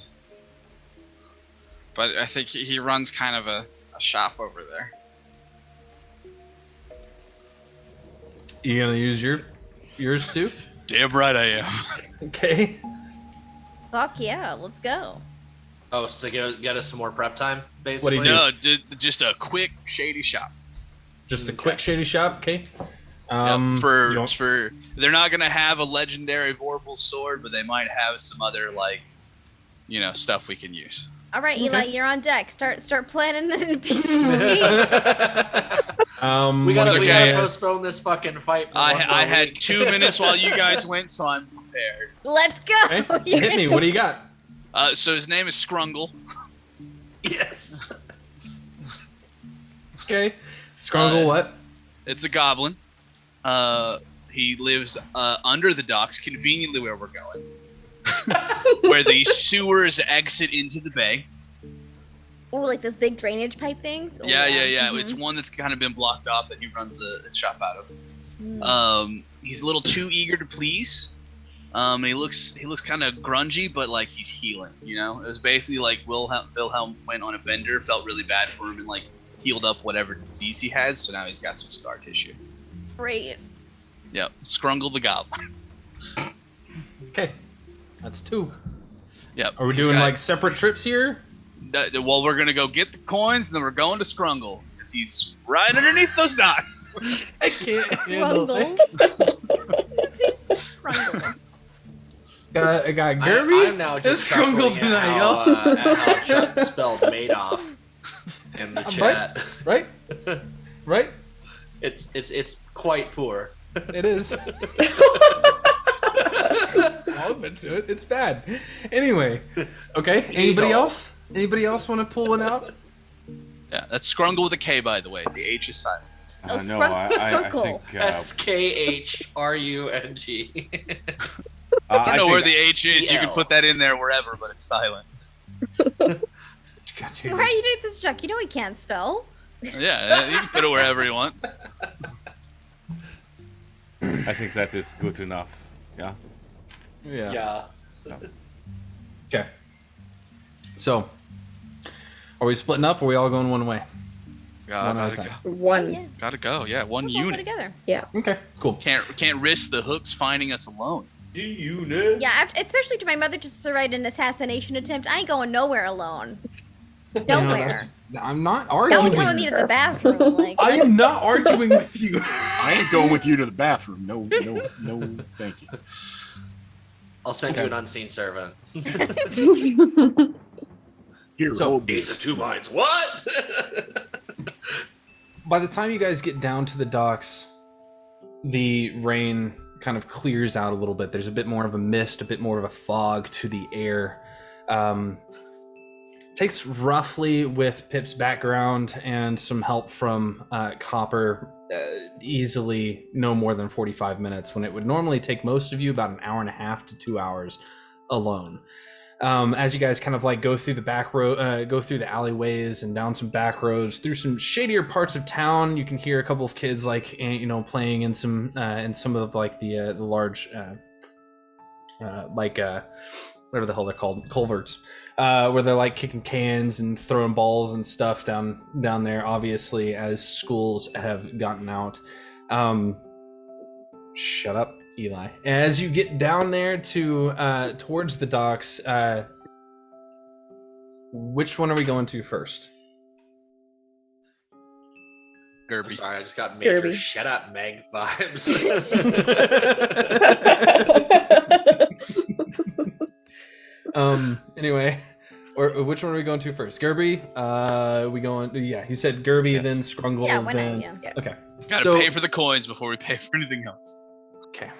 Speaker 10: But I think he runs kind of a shop over there.
Speaker 3: You gonna use yours too?
Speaker 6: Damn right I am.
Speaker 3: Okay.
Speaker 2: Fuck yeah, let's go.
Speaker 1: Oh, so to get us some more prep time, basically.
Speaker 3: What do you do?
Speaker 6: No, just a quick shady shop.
Speaker 3: Just a quick shady shop, okay?
Speaker 6: Yep,
Speaker 3: you don't-
Speaker 6: for they're not gonna have a legendary Vorpal sword, but they might have some other stuff we can use.
Speaker 2: All right, Eli,
Speaker 3: Okay.
Speaker 2: you're on deck. Start planning a piece of meat.
Speaker 1: We gotta
Speaker 3: okay.
Speaker 1: postpone this fucking fight. For one more
Speaker 6: I had
Speaker 1: week.
Speaker 6: 2 minutes while you guys went, so I'm prepared.
Speaker 2: Let's go.
Speaker 3: Okay,
Speaker 2: You're
Speaker 3: hit me.
Speaker 2: gonna-
Speaker 3: What do you got?
Speaker 6: So his name is Scrungle.
Speaker 1: Yes.
Speaker 3: Okay. Scrungle, what?
Speaker 6: It's a goblin. He lives under the docks, conveniently where we're going, where the sewers exit into the bay.
Speaker 2: Oh, like those big drainage pipe things? Oh,
Speaker 6: Yeah.
Speaker 2: Mhm.
Speaker 6: It's one that's kind of been blocked off that he runs the shop out of.
Speaker 2: Mm.
Speaker 6: He's a little too eager to please. And he looks kind of grungy, but like he's healing. You know, it was basically like Wilhelm went on a bender, felt really bad for him, and like healed up whatever disease he has. So now he's got some scar tissue.
Speaker 2: Great.
Speaker 6: Yep, Scrungle the goblin.
Speaker 3: Okay. That's 2.
Speaker 6: Yep.
Speaker 3: Are we
Speaker 6: he's
Speaker 3: doing
Speaker 6: got-
Speaker 3: like separate trips here?
Speaker 6: Well, we're gonna go get the coins, and then we're going to Scrungle because he's right underneath those dots.
Speaker 3: I can't handle
Speaker 2: Scrungle.
Speaker 3: it.
Speaker 2: Seems Scrungle.
Speaker 3: I got Gerby.
Speaker 1: I'm now
Speaker 3: and
Speaker 1: just
Speaker 3: Scrungle
Speaker 1: chuckling
Speaker 3: tonight,
Speaker 1: at
Speaker 3: y'all.
Speaker 1: how Chuck spelled Madoff in the chat.
Speaker 3: Right? Right?
Speaker 1: It's quite poor.
Speaker 3: It is. I'll admit to it. It's bad. Anyway, okay. Anybody else? Anybody else want to pull one out?
Speaker 6: Yeah, that's Scrungle with a K, by the way. The H is silent.
Speaker 2: Oh,
Speaker 4: No, I
Speaker 2: Scrunkle.
Speaker 4: think
Speaker 1: SKHRUNG.
Speaker 6: I don't know where the
Speaker 4: think-
Speaker 6: H is. You can
Speaker 1: EL.
Speaker 6: put that in there wherever, but it's silent.
Speaker 3: Got
Speaker 2: Why are you doing this, Chuck? You know he can't spell.
Speaker 6: Yeah, you can put it wherever he wants.
Speaker 4: I think that is good enough. Yeah.
Speaker 3: Yeah.
Speaker 1: Yeah.
Speaker 3: Okay. So, are we splitting up, or are we all going one way? One at a
Speaker 6: Gotta
Speaker 3: time.
Speaker 6: go.
Speaker 9: One.
Speaker 2: Yeah.
Speaker 6: Gotta go. Yeah, one
Speaker 2: Let's all go
Speaker 6: unit.
Speaker 2: together.
Speaker 3: Okay. Cool.
Speaker 6: Can't risk the hooks finding us alone.
Speaker 1: Do you know?
Speaker 2: Yeah, especially to my mother just survived an assassination attempt. I ain't going nowhere alone.
Speaker 3: You know,
Speaker 2: Nowhere.
Speaker 3: I'm not
Speaker 2: Y'all
Speaker 3: arguing.
Speaker 2: come with me to the bathroom. Like,
Speaker 3: I am not arguing with you.
Speaker 5: I ain't going with you to the bathroom. No, thank you.
Speaker 1: I'll send
Speaker 3: Okay.
Speaker 1: you an unseen servant.
Speaker 5: Here,
Speaker 3: So-
Speaker 5: hold
Speaker 1: He's
Speaker 5: this.
Speaker 1: of 2 minds. What?
Speaker 3: By the time you guys get down to the docks, the rain kind of clears out a little bit. There's a bit more of a mist, a bit more of a fog to the air. Takes roughly, with Pip's background and some help from Copper, easily no more than 45 minutes, when it would normally take most of you about an hour and a half to 2 hours alone. As you guys kind of like go through the back road, go through the alleyways and down some back roads, through some shadier parts of town, you can hear a couple of kids like playing in some of like the large whatever the hell they're called, culverts, where they're like kicking cans and throwing balls and stuff down there. Obviously, as schools have gotten out. Shut up, Eli. As you get down there to towards the docks, which one are we going to first?
Speaker 1: I'm
Speaker 6: Gerby.
Speaker 1: sorry, I just got major
Speaker 9: Kirby.
Speaker 1: shut up Meg vibes.
Speaker 3: Anyway, or which one are we going to first? Gerby? We going? Yeah, you said Gerby,
Speaker 4: Yes.
Speaker 3: then Scrungle,
Speaker 2: Yeah, why not?
Speaker 3: then
Speaker 2: Yeah.
Speaker 3: okay.
Speaker 6: Gotta
Speaker 3: So-
Speaker 6: pay for the coins before we pay for anything else.
Speaker 3: Okay,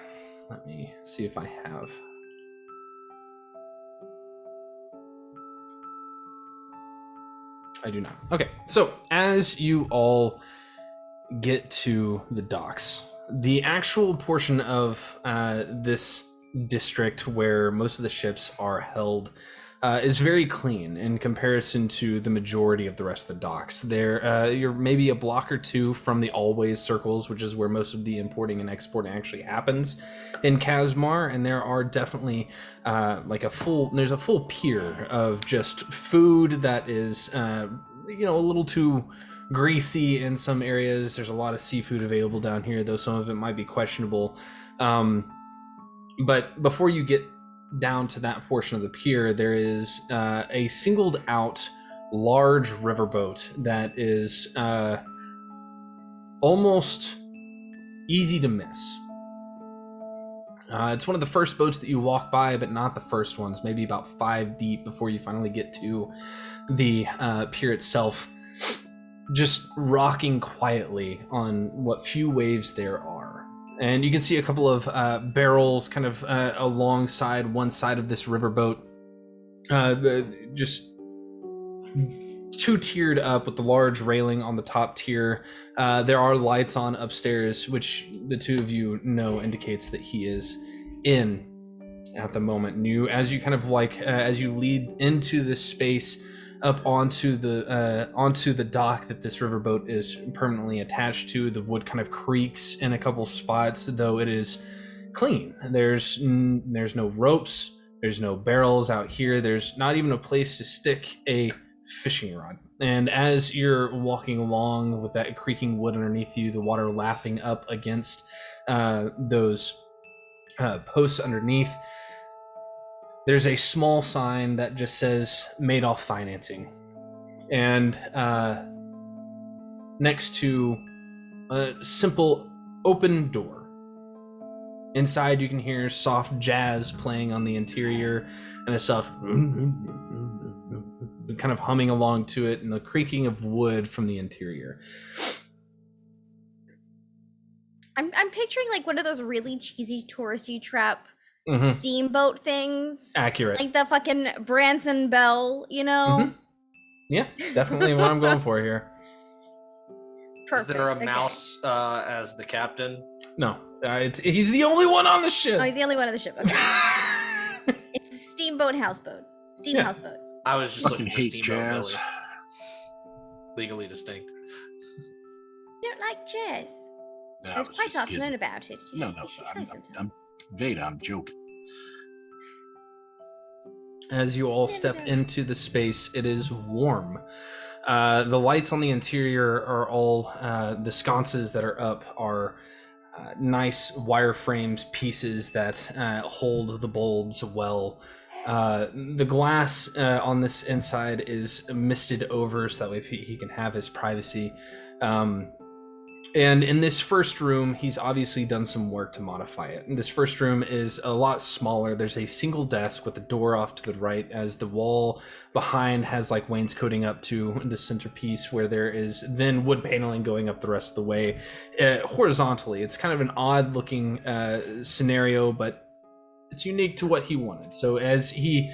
Speaker 3: let me see if I have. I do not. Okay, so as you all get to the docks, the actual portion of this district where most of the ships are held is very clean in comparison to the majority of the rest of the docks. You're maybe a block or two from the always circles, which is where most of the importing and exporting actually happens in Kasmar, and there are definitely there's a full pier of just food that is a little too greasy in some areas. There's a lot of seafood available down here, though some of it might be questionable. But before you get down to that portion of the pier, there is a singled out large riverboat that is almost easy to miss. It's one of the first boats that you walk by, but not the first ones, maybe about 5 deep before you finally get to the pier itself, just rocking quietly on what few waves there are. And you can see a couple of barrels kind of alongside one side of this riverboat, just two-tiered up with the large railing on the top tier. There are lights on upstairs, which the two of you know indicates that he is in at the moment. As you lead into this space up onto the dock that this riverboat is permanently attached to, the wood kind of creaks in a couple spots, though it is clean. There's no ropes, there's no barrels out here, there's not even a place to stick a fishing rod. And as you're walking along with that creaking wood underneath you, the water lapping up against those posts underneath, there's a small sign that just says Madoff Financing. And next to a simple open door. Inside you can hear soft jazz playing on the interior and a soft kind of humming along to it, and the creaking of wood from the interior.
Speaker 2: I'm picturing like one of those really cheesy touristy trap
Speaker 3: Mhm.
Speaker 2: steamboat things.
Speaker 3: Accurate.
Speaker 2: Like the fucking Branson Bell, you know?
Speaker 3: Mhm. Yeah, definitely what I'm going for here.
Speaker 2: Perfect.
Speaker 1: Is there a
Speaker 2: okay.
Speaker 1: mouse as the captain?
Speaker 3: No, he's the only one on the ship.
Speaker 2: Oh, he's the only one on the ship. Okay. It's a steamboat houseboat. Steam houseboat.
Speaker 1: I was just
Speaker 5: Fucking
Speaker 1: looking for
Speaker 5: hate
Speaker 1: Steamboat
Speaker 5: jazz.
Speaker 1: Billy. Legally distinct.
Speaker 2: Don't like jazz.
Speaker 5: No, I
Speaker 2: There's
Speaker 5: was
Speaker 2: quite
Speaker 5: just
Speaker 2: often
Speaker 5: kidding.
Speaker 2: about it. You
Speaker 5: No,
Speaker 2: should-
Speaker 5: no,
Speaker 2: you should try sometime.
Speaker 5: I'm Veda, I'm joking.
Speaker 3: As you all step into the space, it is warm. The lights on the interior are all, the sconces that are up are nice wireframes pieces that hold the bulbs well. The glass on this inside is misted over so that way he can have his privacy. And in this first room, he's obviously done some work to modify it. And this first room is a lot smaller. There's a single desk with the door off to the right, as the wall behind has like wainscoting up to the centerpiece, where there is then wood paneling going up the rest of the way horizontally. It's kind of an odd looking scenario, but it's unique to what he wanted. So as you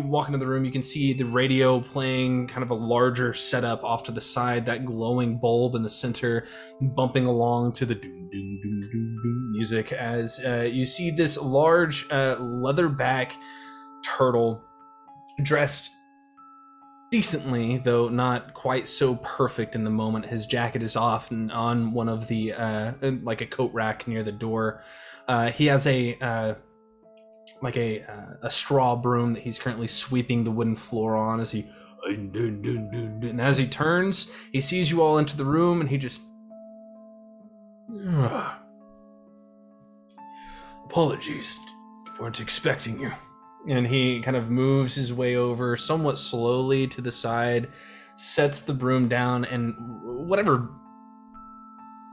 Speaker 3: walk into the room, you can see the radio playing kind of a larger setup off to the side, that glowing bulb in the center bumping along to the doom doom doom doom doom music, as you see this large leatherback turtle dressed decently, though not quite so perfect in the moment. His jacket is off and on one of the like a coat rack near the door. He has a straw broom that he's currently sweeping the wooden floor on as he and as he turns, he sees you all into the room and he just apologies, weren't expecting you. And he kind of moves his way over somewhat slowly to the side, sets the broom down, and whatever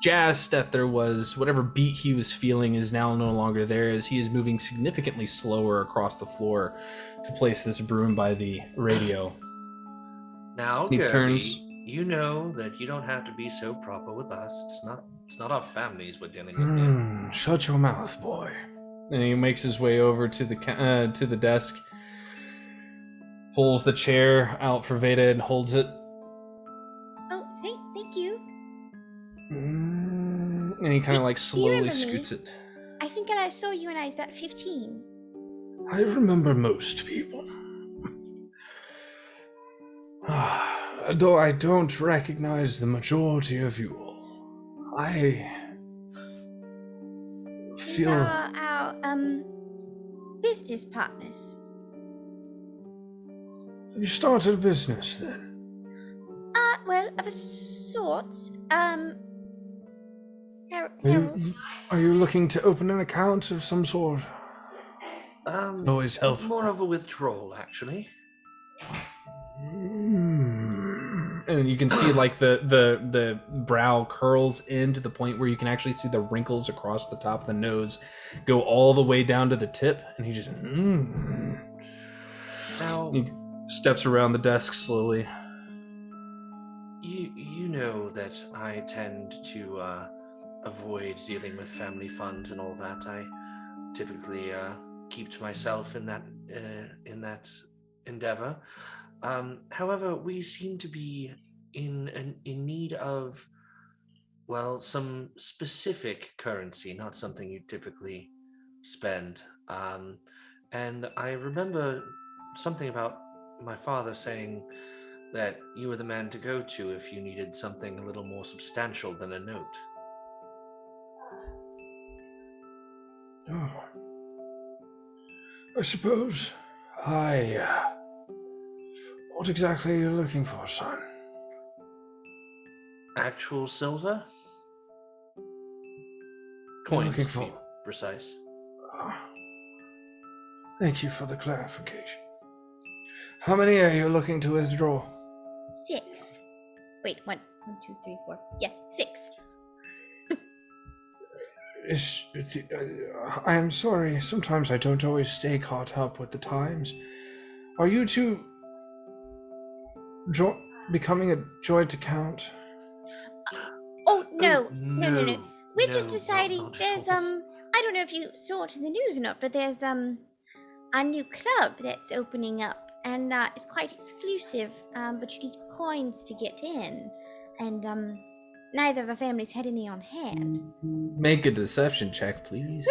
Speaker 3: jazz stuff there was, whatever beat he was feeling is now no longer there, as he is moving significantly slower across the floor to place this broom by the radio.
Speaker 1: Now,
Speaker 3: He
Speaker 1: Gerby,
Speaker 3: turns.
Speaker 1: you know that you don't have to be so proper with us. It's not our families we're dealing with here.
Speaker 3: Shut your mouth, boy. And he makes his way over to the desk, pulls the chair out for Veda and holds it.
Speaker 2: Oh, thank you.
Speaker 3: And he kind of like
Speaker 2: Do you
Speaker 3: slowly
Speaker 2: remember me?
Speaker 3: scoots it.
Speaker 2: I think that I saw you when I was about 15.
Speaker 3: I remember most people. Though I don't recognize the majority of you all, I
Speaker 2: These
Speaker 3: feel...
Speaker 2: are our business partners.
Speaker 3: You started a business then?
Speaker 2: Well, of a sort. Harold.
Speaker 3: Are you looking to open an account of some sort? Always help.
Speaker 1: More of a withdrawal, actually.
Speaker 3: And you can see like the brow curls in to the point where you can actually see the wrinkles across the top of the nose go all the way down to the tip, and he just
Speaker 1: Now,
Speaker 3: he steps around the desk slowly.
Speaker 1: you know that I tend to avoid dealing with family funds and all that. I typically keep to myself in that endeavor. However, we seem to be in need of, well, some specific currency, not something you typically spend. And I remember something about my father saying that you were the man to go to if you needed something a little more substantial than a note.
Speaker 3: Oh. I suppose what exactly are you looking for, son?
Speaker 1: Actual silver? Coins,
Speaker 3: looking
Speaker 1: to
Speaker 3: for...
Speaker 1: be precise.
Speaker 3: Thank you for the clarification. How many are you looking to withdraw?
Speaker 2: 6. Wait, 1, 2, 3, 4. Yeah, 6.
Speaker 3: I am sorry, sometimes I don't always stay caught up with the times. Are you two becoming a joint account?
Speaker 2: Oh, no. No. We're just
Speaker 1: No,
Speaker 2: deciding
Speaker 1: not at
Speaker 2: there's,
Speaker 1: all.
Speaker 2: I don't know if you saw it in the news or not, but there's, a new club that's opening up, and, it's quite exclusive, but you need coins to get in, and, neither of our families had any on hand.
Speaker 3: Make a deception check, please.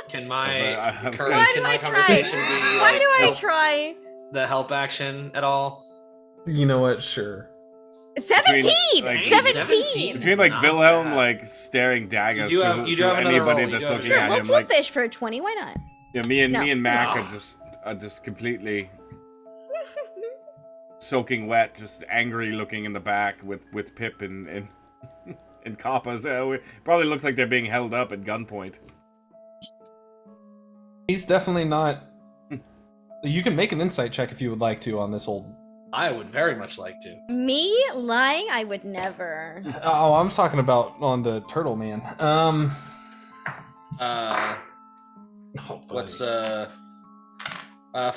Speaker 1: Can my
Speaker 4: I was
Speaker 1: current
Speaker 4: gonna
Speaker 1: in my
Speaker 2: Why do I
Speaker 1: conversation
Speaker 2: try?
Speaker 1: be
Speaker 2: Why
Speaker 1: like,
Speaker 2: do I
Speaker 1: help-
Speaker 2: try?
Speaker 1: the help action at all?
Speaker 3: You know what? Sure.
Speaker 2: 17!
Speaker 4: like,
Speaker 2: 17!
Speaker 4: Between like
Speaker 1: Not
Speaker 4: Wilhelm
Speaker 1: bad.
Speaker 4: like staring daggers
Speaker 1: You do
Speaker 4: to,
Speaker 1: have- you do
Speaker 4: to
Speaker 1: have another
Speaker 4: anybody
Speaker 1: roll, you
Speaker 4: that's
Speaker 1: do have
Speaker 4: looking
Speaker 2: Sure,
Speaker 4: at
Speaker 2: we'll
Speaker 4: him, like
Speaker 2: fish for a 20, why not?
Speaker 4: yeah, me and
Speaker 2: No,
Speaker 4: Mac
Speaker 1: oh.
Speaker 4: are just completely soaking wet, just angry looking in the back with Pip and Kappa's. It probably looks like they're being held up at gunpoint.
Speaker 3: He's definitely not... You can make an insight check if you would like to on this old...
Speaker 1: I would very much like to.
Speaker 2: Me lying? I would never.
Speaker 3: Oh, I'm talking about on the turtle man.
Speaker 1: What's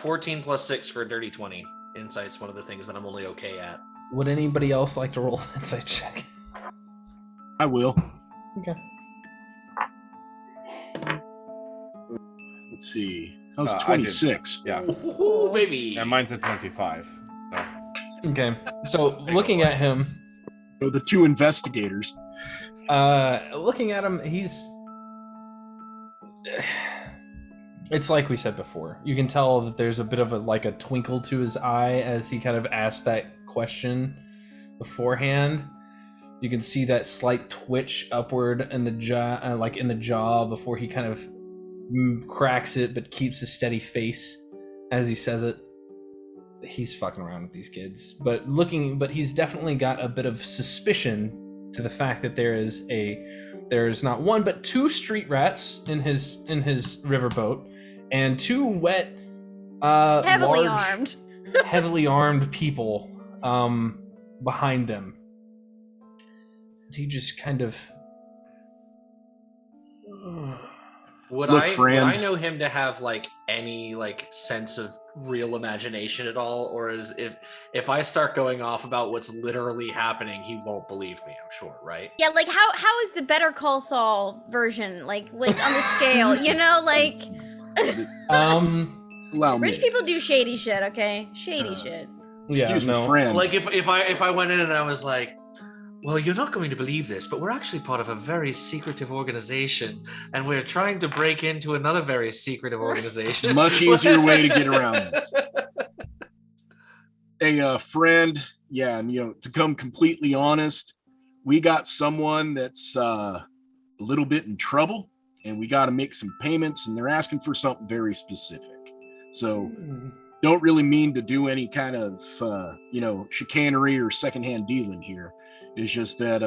Speaker 1: 14 plus 6 for a dirty 20. Insight's one of the things that I'm only okay at.
Speaker 3: Would anybody else like to roll an insight check?
Speaker 5: I will.
Speaker 3: Okay.
Speaker 5: Let's see. That was
Speaker 4: I did.
Speaker 5: 26.
Speaker 4: Yeah,
Speaker 1: Ooh, baby.
Speaker 4: and mine's at 25. So.
Speaker 3: Okay. So looking at him,
Speaker 5: So the two investigators.
Speaker 3: looking at him, he's... It's like we said before. You can tell that there's a bit of a twinkle to his eye as he kind of asked that question beforehand. You can see that slight twitch upward in the jaw, before he kind of cracks it, but keeps a steady face as he says it. He's fucking around with these kids, but he's definitely got a bit of suspicion to the fact that there is not one but 2 street rats in his riverboat, and 2 wet,
Speaker 2: Heavily
Speaker 3: large,
Speaker 2: armed.
Speaker 3: heavily armed people behind them. He just kind of
Speaker 1: Would
Speaker 5: Look,
Speaker 1: I know him to have like any like sense of real imagination at all, or is if I start going off about what's literally happening, he won't believe me? I'm sure, right?
Speaker 2: Yeah, like how is the Better Call Saul version like on the scale? You know, like
Speaker 5: Allow me.
Speaker 2: rich people do shady shit. Okay, shady shit.
Speaker 5: Excuse me, friend.
Speaker 1: Like if I went in and I was like, well, you're not going to believe this, but we're actually part of a very secretive organization, and we're trying to break into another very secretive organization.
Speaker 5: Much easier way to get around this. A friend, Yeah, and to come completely honest, we got someone that's a little bit in trouble, and we got to make some payments, and they're asking for something very specific. So don't really mean to do any kind of chicanery or secondhand dealing here. It's just that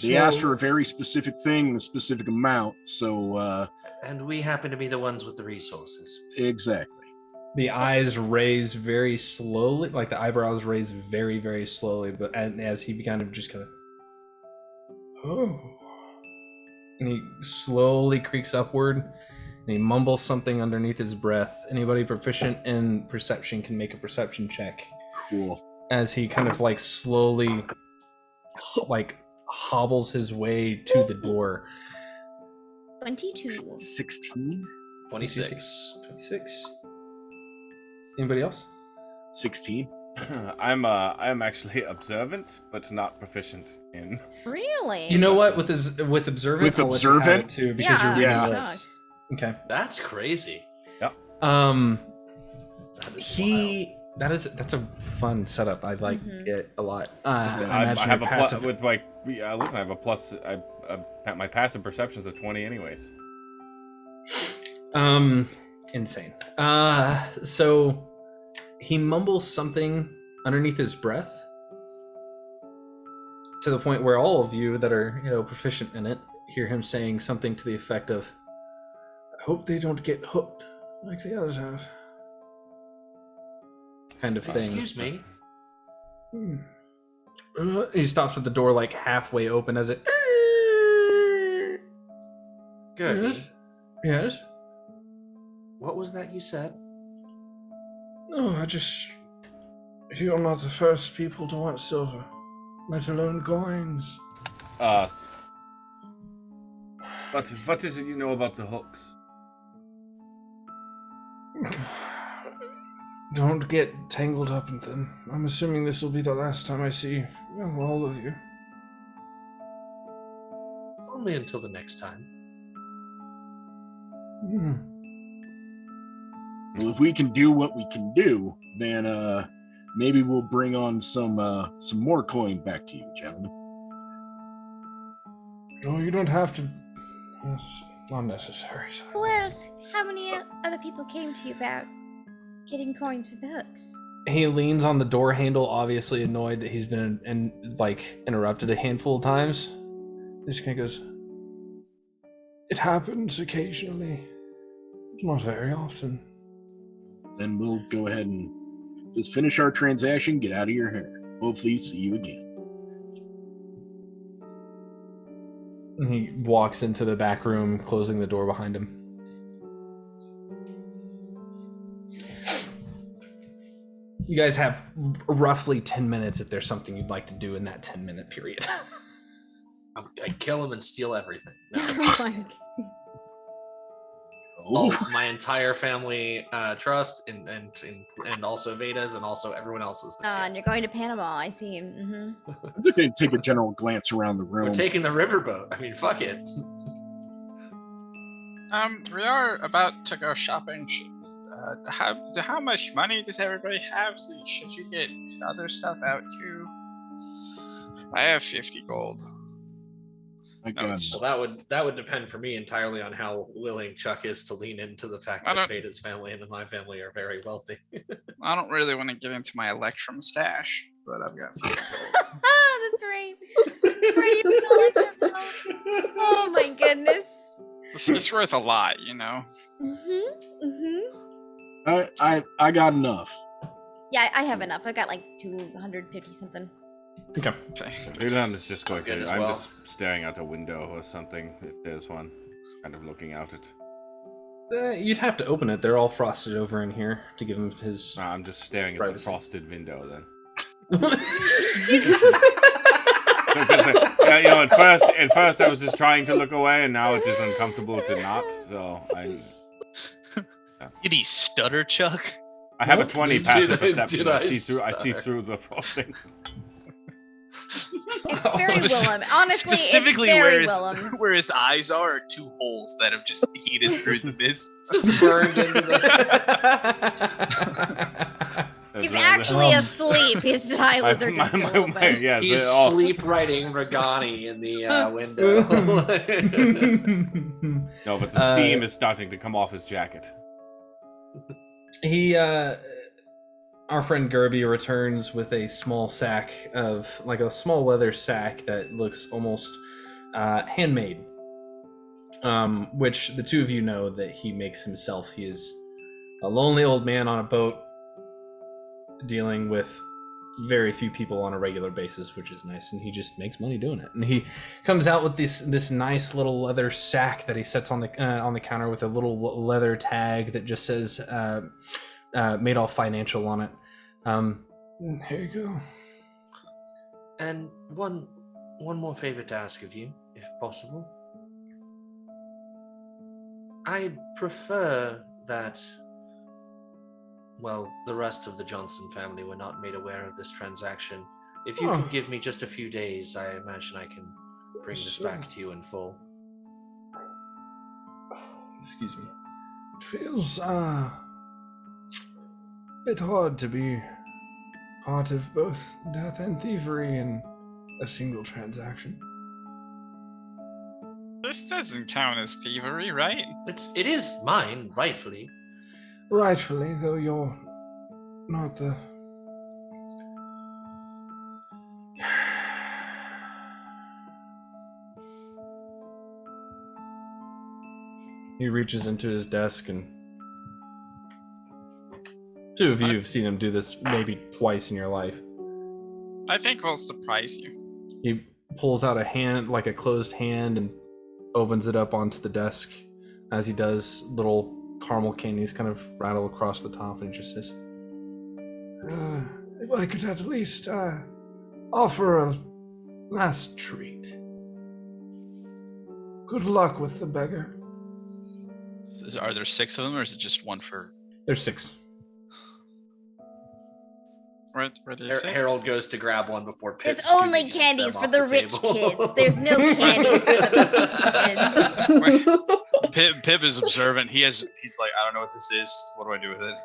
Speaker 5: they asked for a very specific thing and a specific amount. So
Speaker 1: and we happen to be the ones with the resources.
Speaker 5: Exactly.
Speaker 3: The eyes raise very slowly, like the eyebrows raise very, very slowly, but as he kind of just kind of, oh, and he slowly creaks upward, and he mumbles something underneath his breath. Anybody proficient in perception can make a perception check.
Speaker 5: Cool.
Speaker 3: As he kind of like slowly, like hobbles his way to the door.
Speaker 2: 22.
Speaker 5: 16.
Speaker 1: 26.
Speaker 3: 26. Anybody else?
Speaker 5: 16.
Speaker 4: I'm actually observant, but not proficient in.
Speaker 2: Really?
Speaker 3: You know what? With observant,
Speaker 5: With
Speaker 3: I'll let you have
Speaker 5: observant?
Speaker 3: it too, because you're reading lips. Okay.
Speaker 1: That's crazy.
Speaker 4: Yep.
Speaker 3: That's a fun setup. I like it a lot.
Speaker 4: I have a plus with like. Listen, I have a plus. My passive perception's a 20, anyways.
Speaker 3: Insane. So he mumbles something underneath his breath to the point where all of you that are, proficient in it hear him saying something to the effect of, "I hope they don't get hooked like the others have." Kind of thing.
Speaker 1: Excuse me.
Speaker 3: He stops at the door, like halfway open as it.
Speaker 1: Good.
Speaker 3: Yes. Yes.
Speaker 1: What was that you said?
Speaker 3: No, you're not the first people to want silver, let alone coins.
Speaker 4: What is it you know about the hooks?
Speaker 3: Don't get tangled up in them. I'm assuming this will be the last time I see all of you.
Speaker 1: Only until the next time.
Speaker 5: Well, if we can do what we can do, then maybe we'll bring on some more coin back to you, gentlemen.
Speaker 3: No, you don't have to. It's not necessary. Sorry.
Speaker 2: Who else? How many other people came to you about getting coins with the hooks?
Speaker 3: He leans on the door handle, obviously annoyed that he's been interrupted a handful of times. He just kind of goes, "It happens occasionally, not very often."
Speaker 5: Then we'll go ahead and just finish our transaction, get out of your hair. Hopefully see you again.
Speaker 3: And he walks into the back room, closing the door behind him. You guys have roughly 10 minutes if there's something you'd like to do in that 10-minute period.
Speaker 1: I kill him and steal everything. No.
Speaker 2: Oh my.
Speaker 1: My entire family trust and also Veda's and also everyone else's.
Speaker 2: And you're going to Panama, I see.
Speaker 5: I'm just going to take a general glance around the room.
Speaker 1: We're taking the riverboat. I mean, fuck it.
Speaker 10: We are about to go shopping. How much money does everybody have? Should you get other stuff out too? I have 50 gold.
Speaker 5: My God.
Speaker 1: Well, that would depend for me entirely on how willing Chuck is to lean into the fact that Veda's family and my family are very wealthy.
Speaker 10: I don't really want to get into my Electrum stash, but I've got 50 gold.
Speaker 2: That's right. Oh my goodness.
Speaker 10: It's worth a lot,
Speaker 5: I got enough.
Speaker 2: Yeah, I have enough. I got like 250 something.
Speaker 3: Okay.
Speaker 4: I'm just going
Speaker 1: Good
Speaker 4: to.
Speaker 1: as
Speaker 4: I'm
Speaker 1: well.
Speaker 4: just staring out a window or something, if there's one. Kind of looking out it.
Speaker 3: You'd have to open it. They're all frosted over in here to give him his.
Speaker 4: I'm just staring at the frosted window then. At first I was just trying to look away, and now it is uncomfortable to not. So
Speaker 6: Did he stutter, Chuck?
Speaker 4: I have a 20 passive perception. I see
Speaker 1: stutter?
Speaker 4: through the frosting.
Speaker 2: It's very Willem. Honestly,
Speaker 6: Specifically,
Speaker 2: it's very Willem.
Speaker 6: where his eyes are two holes that have just heated through the mist.
Speaker 1: Just burned into the.
Speaker 2: He's actually asleep. His eyelids are just still open.
Speaker 4: Yes,
Speaker 1: He's sleep writing Regani in the window.
Speaker 4: No, but the steam is starting to come off his jacket.
Speaker 3: He, our friend Gerby returns with a small sack of, like a small leather sack that looks almost handmade. Which the two of you know that he makes himself. He is a lonely old man on a boat, dealing with very few people on a regular basis, which is nice, and he just makes money doing it. And he comes out with this nice little leather sack that he sets on the counter with a little leather tag that just says Madoff Financial on it. Here you go.
Speaker 1: And one more favor to ask of you, if possible. I'd prefer that, well, the rest of the Johnson family were not made aware of this transaction. If you can give me just a few days, I imagine I can bring this back to you in full.
Speaker 3: Excuse me. It feels a bit hard to be part of both death and thievery in a single transaction.
Speaker 10: This doesn't count as thievery, right?
Speaker 1: It is mine, rightfully.
Speaker 3: Rightfully, though you're not the... He reaches into his desk, and two of you have seen him do this maybe twice in your life.
Speaker 10: I think we'll surprise you.
Speaker 3: He pulls out a hand, like a closed hand, and opens it up onto the desk. As he does, little caramel candies kind of rattle across the top, and he just says, if I could at least offer a last treat. Good luck with the beggar.
Speaker 6: Are there 6 of them, or is it just one for?
Speaker 3: There's 6.
Speaker 10: What do you say?
Speaker 1: Harold goes to grab one before Pip.
Speaker 2: It's only candies for the rich kids. There's no candies for the kids.
Speaker 6: Pip is observant. He's like, I don't know what this is. What do I do with it?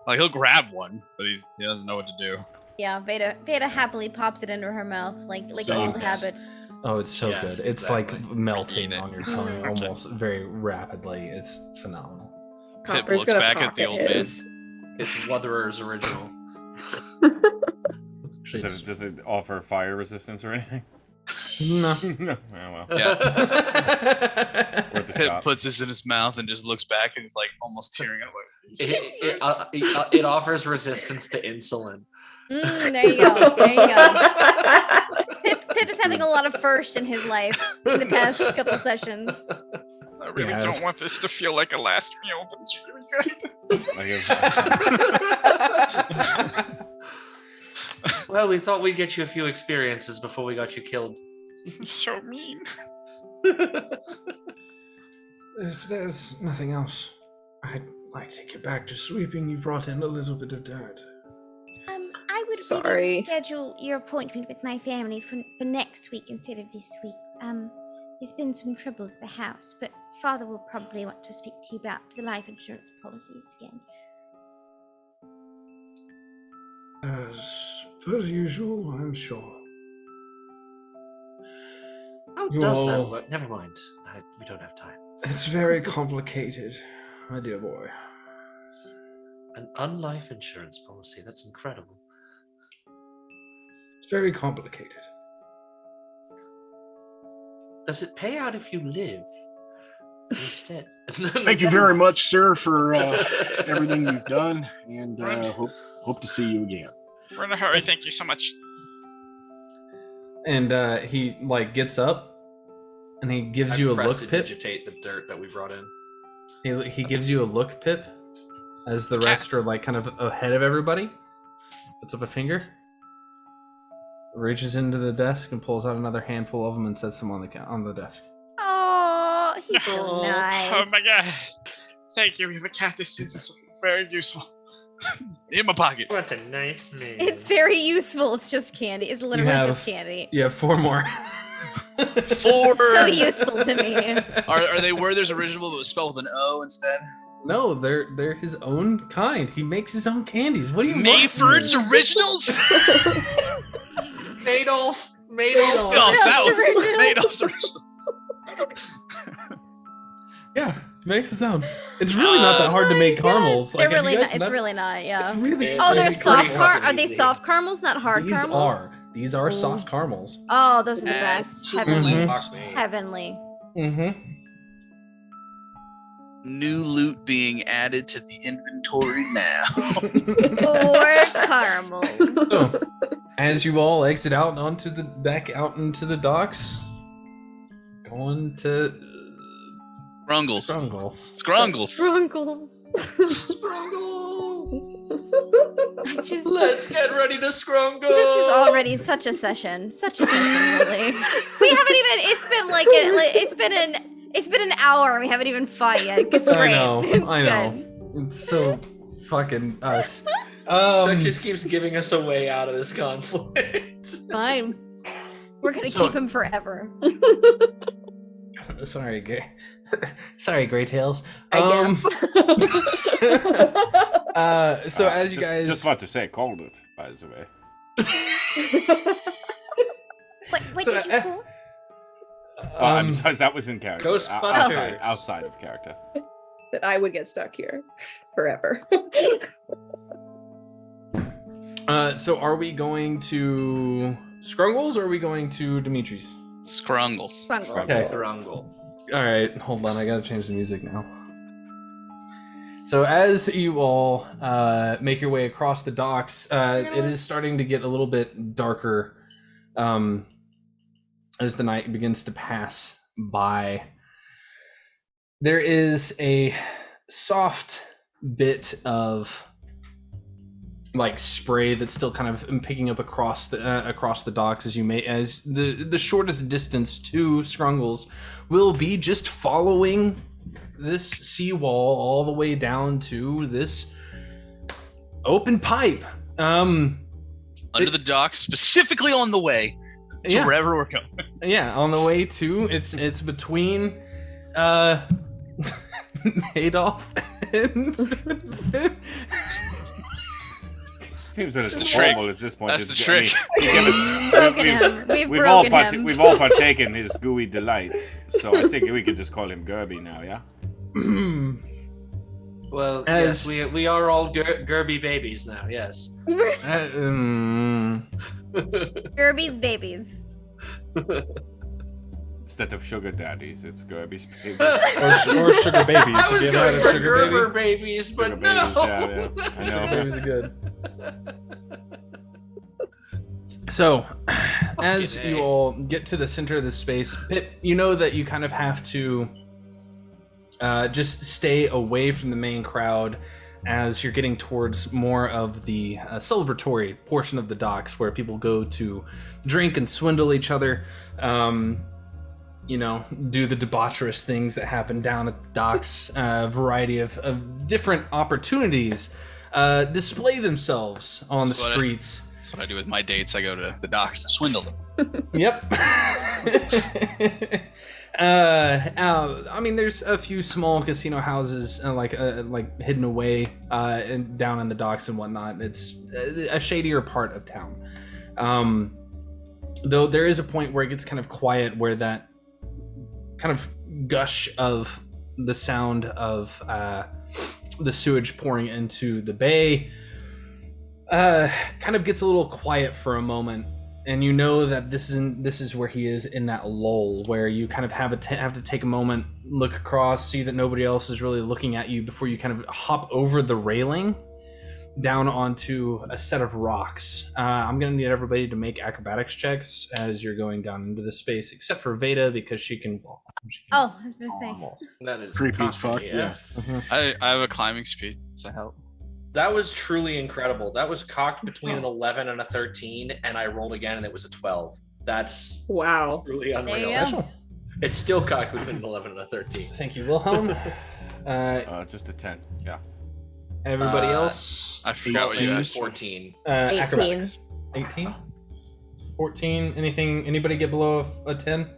Speaker 6: Like, he'll grab one, but he doesn't know what to do.
Speaker 2: Yeah, Veda happily pops it into her mouth, like
Speaker 3: So
Speaker 2: old
Speaker 3: good.
Speaker 2: habits.
Speaker 3: Oh, it's so good. It's
Speaker 6: exactly.
Speaker 3: like melting on your tongue almost very rapidly. It's phenomenal.
Speaker 6: Pip
Speaker 9: Copper's
Speaker 6: looks
Speaker 9: gonna
Speaker 6: back at the
Speaker 9: pocket
Speaker 6: old man.
Speaker 9: his.
Speaker 1: It's Wutherer's original.
Speaker 4: Does it offer fire resistance or anything?
Speaker 3: No.
Speaker 4: No. Oh, well.
Speaker 6: Yeah.
Speaker 4: Worth a
Speaker 6: Pip
Speaker 4: shot.
Speaker 6: puts this in his mouth and just looks back and is like almost tearing up.
Speaker 1: It offers resistance to insulin.
Speaker 2: There you go. There you go. Pip is having a lot of firsts in his life in the past couple sessions.
Speaker 10: I really
Speaker 3: Yes.
Speaker 10: don't want this to feel like a last meal, but it's really good.
Speaker 1: Well, we thought we'd get you a few experiences before we got you killed.
Speaker 10: So mean.
Speaker 3: If there's nothing else, I'd like to get back to sweeping. You brought in a little bit of dirt.
Speaker 2: I would
Speaker 9: Sorry.
Speaker 2: maybe schedule your appointment with my family for next week instead of this week. There's been some trouble at the house, but Father will probably want to speak to you about the life insurance policies again.
Speaker 3: As per usual, I'm sure.
Speaker 1: How
Speaker 3: You
Speaker 1: does that
Speaker 3: all-
Speaker 1: work? Never mind. We don't have time.
Speaker 3: It's very complicated, my dear boy.
Speaker 1: An unlife insurance policy. That's incredible.
Speaker 3: It's very complicated.
Speaker 1: Does it pay out if you live instead?
Speaker 5: Thank you very much, sir, for everything you've done, and hope to see you again.
Speaker 10: We're in a hurry. Thank you so much.
Speaker 3: And he like gets up, and he gives you a look, Pip.
Speaker 1: Prestidigitate the dirt that we brought in.
Speaker 3: He gives you a look, Pip, as the rest are like kind of ahead of everybody. Puts up a finger, reaches into the desk, and pulls out another handful of them and sets them on the desk.
Speaker 2: Oh, he's so nice.
Speaker 10: Oh my god. Thank you. We have a cat. This is very useful.
Speaker 6: In my pocket.
Speaker 1: What a nice man.
Speaker 2: It's very useful. It's just candy. It's literally just candy.
Speaker 3: You have 4 more.
Speaker 6: 4.
Speaker 2: So useful to me.
Speaker 6: Are they Werther's original but spelled with an O instead?
Speaker 3: No, they're his own kind. He makes his own candies. What do you want?
Speaker 6: Mayford's Originals?
Speaker 1: Madoff.
Speaker 6: No, that was Madoff's Originals.
Speaker 3: Yeah, he makes his own. It's really not that hard to make caramels.
Speaker 2: They're
Speaker 3: Like, have
Speaker 2: really
Speaker 3: you
Speaker 2: not,
Speaker 3: guys
Speaker 2: it's
Speaker 3: done-
Speaker 2: really not, yeah.
Speaker 3: It's really.
Speaker 2: Oh, they're
Speaker 1: It's
Speaker 2: soft
Speaker 1: pretty
Speaker 2: Are they
Speaker 1: easy.
Speaker 2: soft caramels, not hard caramels?
Speaker 3: These are soft caramels.
Speaker 2: Oh, those are the best. Heavenly.
Speaker 3: Mhm.
Speaker 1: Fuck me.
Speaker 2: Heavenly.
Speaker 3: Mm-hmm.
Speaker 6: New loot being added to the inventory now.
Speaker 2: Or caramels.
Speaker 3: So, as you all exit out back out into the docks, going to
Speaker 6: Scrungles.
Speaker 3: Scrungles.
Speaker 6: Scrungles.
Speaker 2: I just,
Speaker 1: Let's get ready to scrungle.
Speaker 2: this is already such a session, really. We haven't even. It's been an hour and we haven't even fought yet. It's great.
Speaker 3: I know.
Speaker 2: It's
Speaker 3: I know.
Speaker 2: good.
Speaker 3: It's so fucking us.
Speaker 1: That just keeps giving us a way out of this conflict.
Speaker 2: Fine. We're gonna
Speaker 3: So-
Speaker 2: keep him forever.
Speaker 3: Sorry, Gray. Sorry, Gray Tails.
Speaker 9: I guess.
Speaker 3: So as you guys
Speaker 4: just want to say, called it, by the way.
Speaker 2: Wait,
Speaker 3: So,
Speaker 2: did you cool?
Speaker 4: I'm sorry, that was in character.
Speaker 1: Ghostbusters.
Speaker 4: Outside of character.
Speaker 9: That I would get stuck here forever.
Speaker 3: So are we going to Scrungles or are we going to Dimitri's?
Speaker 6: Scrungles.
Speaker 2: Scrungles.
Speaker 3: Okay.
Speaker 1: Scrungle.
Speaker 3: All right, hold on. I gotta change the music now. So as you all make your way across the docks, it is starting to get a little bit darker as the night begins to pass by. There is a soft bit of like spray that's still kind of picking up across the docks as the shortest distance to Scrungles will be just following this seawall all the way down to this open pipe.
Speaker 6: Under the docks, specifically on the way to
Speaker 3: Yeah.
Speaker 6: wherever we're going.
Speaker 3: Yeah, on the way to it's between Adolf and
Speaker 4: Seems that it's
Speaker 6: That's the trick.
Speaker 4: normal at this point.
Speaker 6: That's the
Speaker 4: It's-
Speaker 6: trick.
Speaker 2: Broken him.
Speaker 3: We've
Speaker 4: We've all partaken his gooey delights, so I think we could just call him Gerby now, yeah?
Speaker 1: Well,
Speaker 3: As-
Speaker 1: yes, we are all Gerby babies now. Yes.
Speaker 2: Gerby's babies.
Speaker 4: Instead of sugar daddies, it's Gerby's babies.
Speaker 3: or sugar babies.
Speaker 1: I
Speaker 3: Have
Speaker 1: was
Speaker 3: you ever had
Speaker 1: going
Speaker 3: a
Speaker 1: for
Speaker 3: sugar
Speaker 1: Gerber
Speaker 3: baby?
Speaker 1: babies, but
Speaker 4: Sugar
Speaker 1: no.
Speaker 4: babies, yeah. I know.
Speaker 3: Sugar babies are good. So, as
Speaker 1: Fucking
Speaker 3: you
Speaker 1: A.
Speaker 3: all get to the center of the space, Pip, you know that you kind of have to just stay away from the main crowd as you're getting towards more of the celebratory portion of the docks where people go to drink and swindle each other. You know, do the debaucherous things that happen down at the docks, a variety of different opportunities display themselves on the
Speaker 6: That's what I-
Speaker 3: streets.
Speaker 6: That's what I do with my dates. I go to the docks to swindle them.
Speaker 3: Yep. I mean, there's a few small casino houses like hidden away and down in the docks and whatnot. It's a shadier part of town. Though there is a point where it gets kind of quiet, where that kind of gush of the sound of the sewage pouring into the bay kind of gets a little quiet for a moment, and you know that this is where he is in that lull where you kind of have to take a moment, look across, see that nobody else is really looking at you before you kind of hop over the railing down onto a set of rocks. I'm gonna need everybody to make acrobatics checks as you're going down into the space, except for Veda because she can.
Speaker 2: Oh, I was gonna say.
Speaker 1: That is
Speaker 5: Creepy as
Speaker 1: cocky
Speaker 5: fuck, yeah.
Speaker 1: AF.
Speaker 10: I have a climbing speed. Does that help?
Speaker 1: That was truly incredible. That was cocked between an 11 and a 13, and I rolled again, and it was a 12. That's
Speaker 9: Wow.
Speaker 1: truly
Speaker 2: There you
Speaker 1: unreal.
Speaker 2: go.
Speaker 1: It's still cocked between an 11 and a 13.
Speaker 3: Thank you, Wilhelm.
Speaker 4: Just a 10, yeah.
Speaker 3: Everybody else.
Speaker 10: I forgot what you
Speaker 1: 18,
Speaker 10: asked.
Speaker 1: 14.
Speaker 9: 18.
Speaker 3: Acrobatics. 18? 14? Anything? Anybody get below a 10?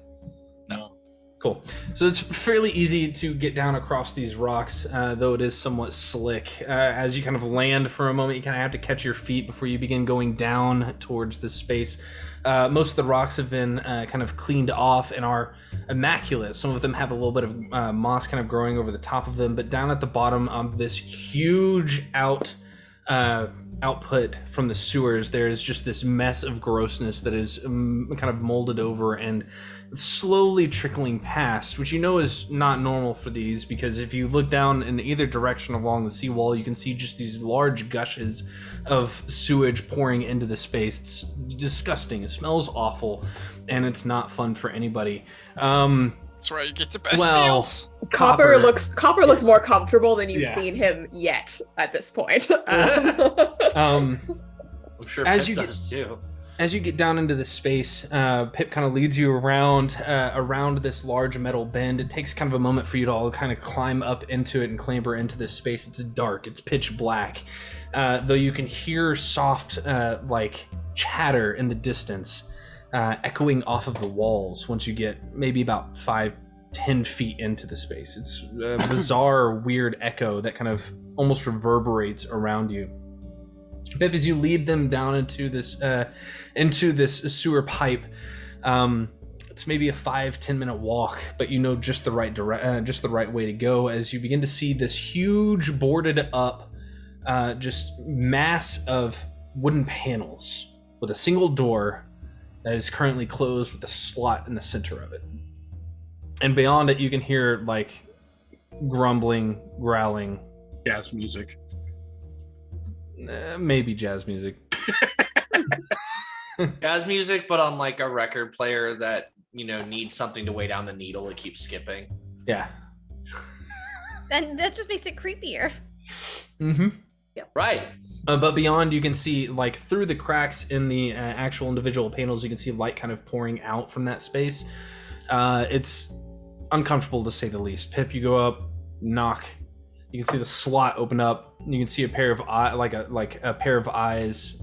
Speaker 6: No.
Speaker 3: Cool. So it's fairly easy to get down across these rocks, though it is somewhat slick. As you kind of land for a moment, you kind of have to catch your feet before you begin going down towards this space. Most of the rocks have been kind of cleaned off and are immaculate. Some of them have a little bit of moss kind of growing over the top of them, but down at the bottom of this huge output from the sewers, there's just this mess of grossness that is kind of molded over and slowly trickling past, which you know is not normal for these, because if you look down in either direction along the seawall, you can see just these large gushes of sewage pouring into the space. It's disgusting. It smells awful, and it's not fun for anybody.
Speaker 10: That's where you get the best deals.
Speaker 9: Copper looks more comfortable than you've seen him yet at this point.
Speaker 1: I'm sure Pip does too.
Speaker 3: As you get down into this space, Pip kind of leads you around this large metal bend. It takes kind of a moment for you to all kind of climb up into it and clamber into this space. It's dark. It's pitch black. Though you can hear soft, like, chatter in the distance, echoing off of the walls once you get maybe about 5-10 feet into the space. It's a bizarre, weird echo that kind of almost reverberates around you. Pip, as you lead them down into this sewer pipe, it's maybe a 5-10 minute walk, but you know just the right way to go. As you begin to see this huge boarded up, just mass of wooden panels with a single door that is currently closed with a slot in the center of it. And beyond it, you can hear like grumbling, growling,
Speaker 5: jazz music.
Speaker 3: Maybe jazz music.
Speaker 1: Jazz music, but on like a record player that, you know, needs something to weigh down the needle. It keeps skipping.
Speaker 3: Yeah.
Speaker 2: And that just makes it creepier.
Speaker 3: Mm-hmm.
Speaker 2: Yep.
Speaker 1: Right.
Speaker 3: But beyond, you can see, like, through the cracks in the actual individual panels, you can see light kind of pouring out from that space. It's uncomfortable to say the least. Pip, you go up, knock. You can see the slot open up. You can see a pair of a pair of eyes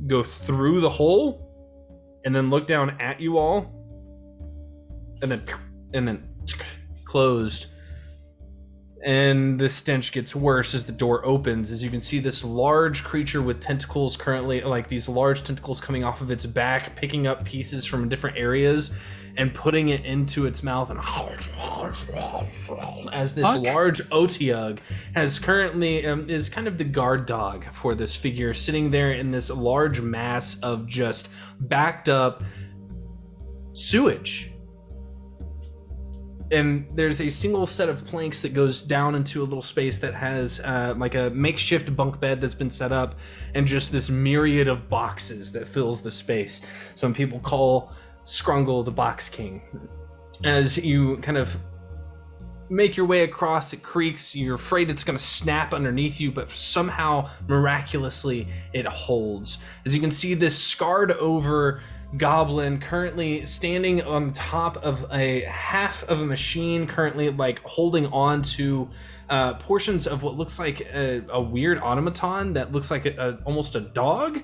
Speaker 3: go through the hole, and then look down at you all, and then closed. And the stench gets worse as the door opens, as you can see this large creature with tentacles, currently like these large tentacles coming off of its back, picking up pieces from different areas and putting it into its mouth, and as this large Otyugh has currently is kind of the guard dog for this figure, sitting there in this large mass of just backed up sewage. And there's a single set of planks that goes down into a little space that has like a makeshift bunk bed that's been set up, and just this myriad of boxes that fills the space. Some people call Scrungle the Box King. As you kind of make your way across, it creaks. You're afraid it's going to snap underneath you, but somehow, miraculously, it holds. As you can see, this scarred over goblin currently standing on top of a half of a machine, currently like holding on to portions of what looks like a weird automaton that looks like almost a dog,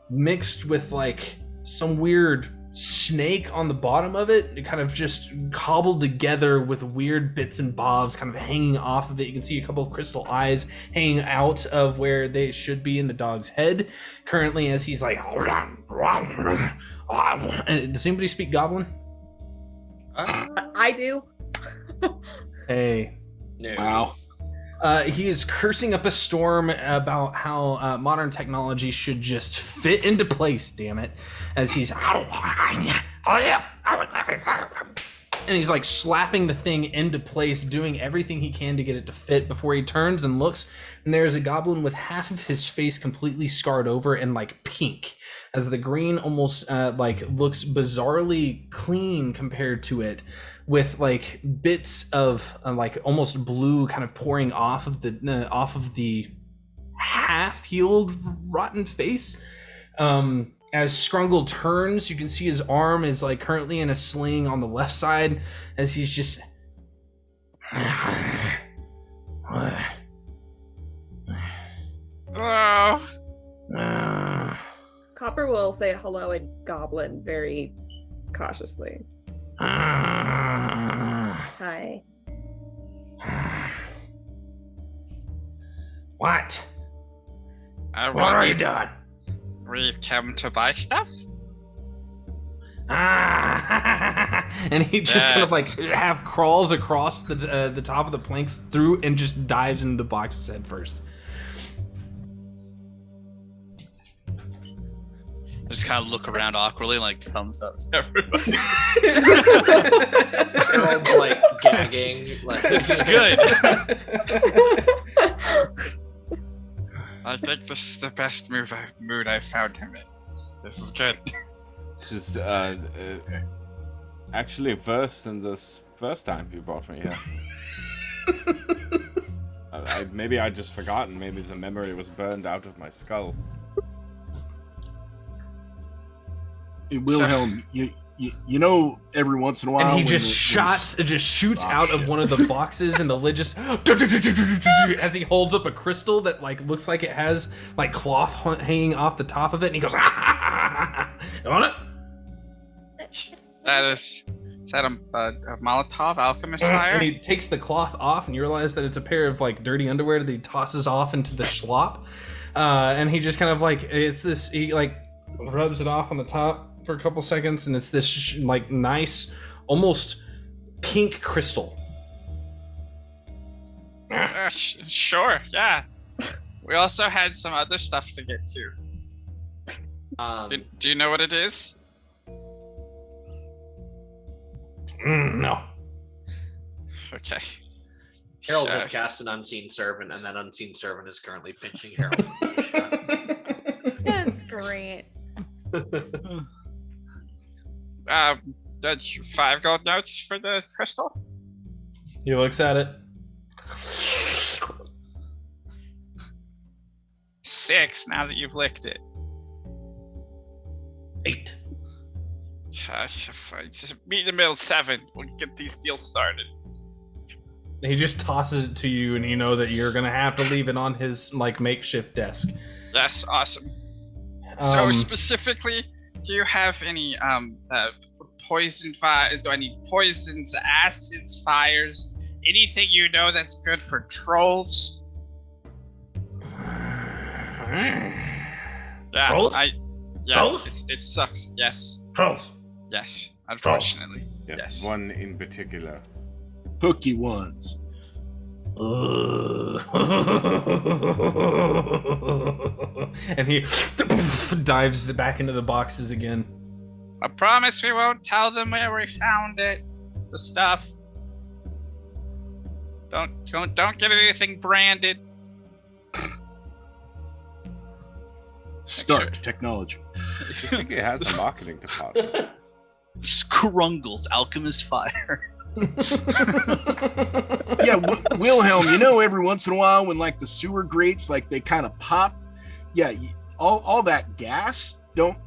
Speaker 3: mixed with like some weird snake on the bottom of it, kind of just cobbled together with weird bits and bobs kind of hanging off of it. You can see a couple of crystal eyes hanging out of where they should be in the dog's head currently, as he's like, does anybody speak Goblin?
Speaker 9: I do.
Speaker 3: Hey.
Speaker 1: No.
Speaker 5: Wow.
Speaker 3: He is cursing up a storm about how modern technology should just fit into place, damn it, as he's and he's like slapping the thing into place, doing everything he can to get it to fit before he turns and looks, and there's a goblin with half of his face completely scarred over and like pink, as the green almost like looks bizarrely clean compared to it, with like bits of like almost blue kind of pouring off of the half-healed rotten face. As Scrungle turns, you can see his arm is like currently in a sling on the left side, as he's just
Speaker 9: Copper will say hello in Goblin very cautiously.
Speaker 3: What?
Speaker 10: Uh,
Speaker 3: What are you
Speaker 10: we-
Speaker 3: doing?
Speaker 10: We come to buy stuff.
Speaker 3: Ah! And he just kind of like half crawls across the top of the planks through and just dives into the boxes head first.
Speaker 6: I just kind of look around awkwardly, like thumbs up to everybody.
Speaker 1: Harold's like gagging. Like,
Speaker 6: This is good.
Speaker 10: I think this is the best mood I've found him in. This is good.
Speaker 4: This is actually worse than this first time you brought me here. Maybe I'd just forgotten. Maybe the memory was burned out of my skull.
Speaker 5: Hey, Wilhelm, you know, every once in a while,
Speaker 3: And he
Speaker 5: when
Speaker 3: just shoots out of one of the boxes, and the lid just as he holds up a crystal that like looks like it has like cloth hanging off the top of it, and he goes, you want it?
Speaker 10: Is that a Molotov alchemist fire?
Speaker 3: And he takes the cloth off, and you realize that it's a pair of like dirty underwear that he tosses off into the schlop, and he just kind of like he like rubs it off on the top for a couple seconds, and it's this like nice, almost pink crystal.
Speaker 10: Sure, yeah. We also had some other stuff to get to. Do you know what it is?
Speaker 3: No.
Speaker 10: Okay.
Speaker 1: Harold has cast an unseen servant, and that unseen servant is currently pinching Harold's nose shut.
Speaker 2: That's great.
Speaker 10: That's 5 gold notes for the crystal.
Speaker 3: He looks at it.
Speaker 10: 6 now that you've licked it.
Speaker 3: 8.
Speaker 10: Meet in the middle 7. We'll get these deals started.
Speaker 3: He just tosses it to you, and you know that you're gonna have to leave it on his like makeshift desk.
Speaker 10: That's awesome. So specifically, do you have any poisoned fire? Do I need poisons, acids, fires? Anything you know that's good for trolls? Yeah,
Speaker 3: Trolls? Trolls?
Speaker 10: It sucks. Yes.
Speaker 3: Trolls.
Speaker 10: Yes. Unfortunately.
Speaker 4: Yes, one in particular.
Speaker 5: hooky ones.
Speaker 3: And he dives back into the boxes again.
Speaker 10: I promise we won't tell them where we found it. The stuff. Don't get anything branded.
Speaker 5: Stark technology.
Speaker 4: I think it has a marketing department.
Speaker 6: Scrungles, alchemist fire.
Speaker 5: Yeah, Wilhelm, you know, every once in a while when like the sewer grates, like they kind of pop. Yeah, all that gas. Don't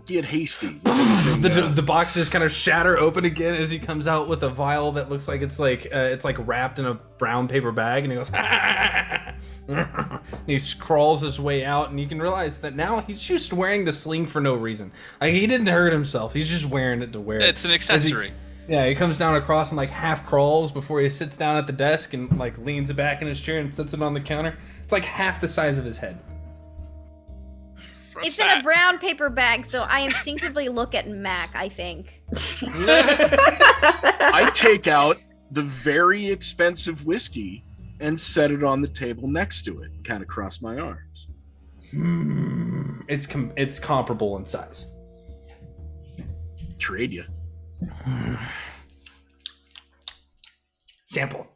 Speaker 5: get hasty.
Speaker 3: The boxes kind of shatter open again as he comes out with a vial that looks like it's like wrapped in a brown paper bag, and he goes. And he crawls his way out, and you can realize that now he's just wearing the sling for no reason. Like, he didn't hurt himself; he's just wearing it to wear.
Speaker 6: It's an accessory.
Speaker 3: He comes down across and like half crawls before he sits down at the desk and like leans back in his chair and sits it on the counter. It's like half the size of his head.
Speaker 2: It's in a brown paper bag, so I instinctively look at Mac, I think.
Speaker 5: I take out the very expensive whiskey and set it on the table next to it, kind of cross my arms.
Speaker 3: It's comparable in size.
Speaker 5: Trade you.
Speaker 3: Sample.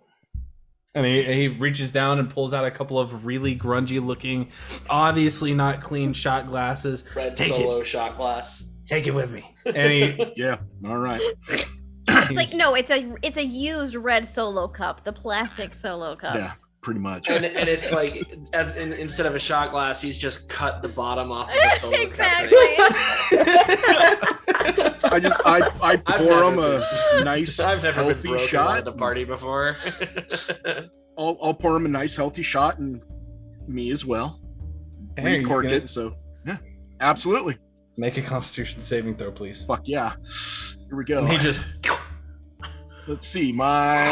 Speaker 3: And he reaches down and pulls out a couple of really grungy looking, obviously not clean shot glasses.
Speaker 1: Red Solo shot glass.
Speaker 3: Take it with me. And he
Speaker 5: Yeah, all right.
Speaker 2: It's like, no, it's a used red Solo cup, the plastic Solo cups.
Speaker 5: Yeah, pretty much.
Speaker 1: And it's like, instead of a shot glass, he's just cut the bottom off of the Solo
Speaker 2: Exactly.
Speaker 5: I pour him a nice,
Speaker 1: I've never been
Speaker 5: healthy
Speaker 1: broken
Speaker 5: shot.
Speaker 1: at a party before.
Speaker 5: I'll pour him a nice, healthy shot, and me as well.
Speaker 3: Hey, you
Speaker 5: Recork
Speaker 3: gonna
Speaker 5: it, so yeah, absolutely.
Speaker 3: make a Constitution saving throw, please.
Speaker 5: Fuck yeah. Here we go.
Speaker 3: And he just
Speaker 5: Let's see, my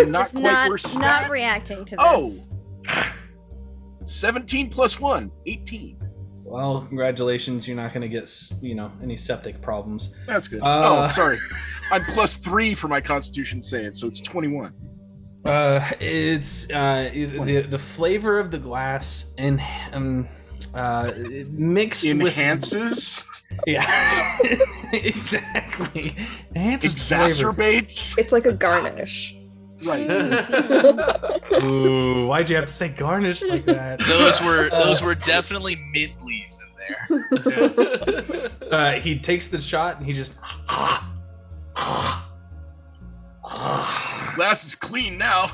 Speaker 5: not
Speaker 2: Just
Speaker 5: quite worse.
Speaker 2: not reacting to this.
Speaker 5: Oh! 17 plus 1, 18.
Speaker 3: Well, congratulations. You're not going to get, any septic problems.
Speaker 5: That's good. Sorry. I'm plus 3 for my Constitution save, so it's 21.
Speaker 3: It's the flavor of the glass and mixed
Speaker 5: enhances.
Speaker 3: Yeah, exactly. Enhances
Speaker 5: exacerbates.
Speaker 9: It's like a garnish.
Speaker 5: Right.
Speaker 3: Ooh, why'd you have to say garnish like that?
Speaker 6: Those were definitely mint leaves in there.
Speaker 3: He takes the shot and he just.
Speaker 5: Glass is clean now.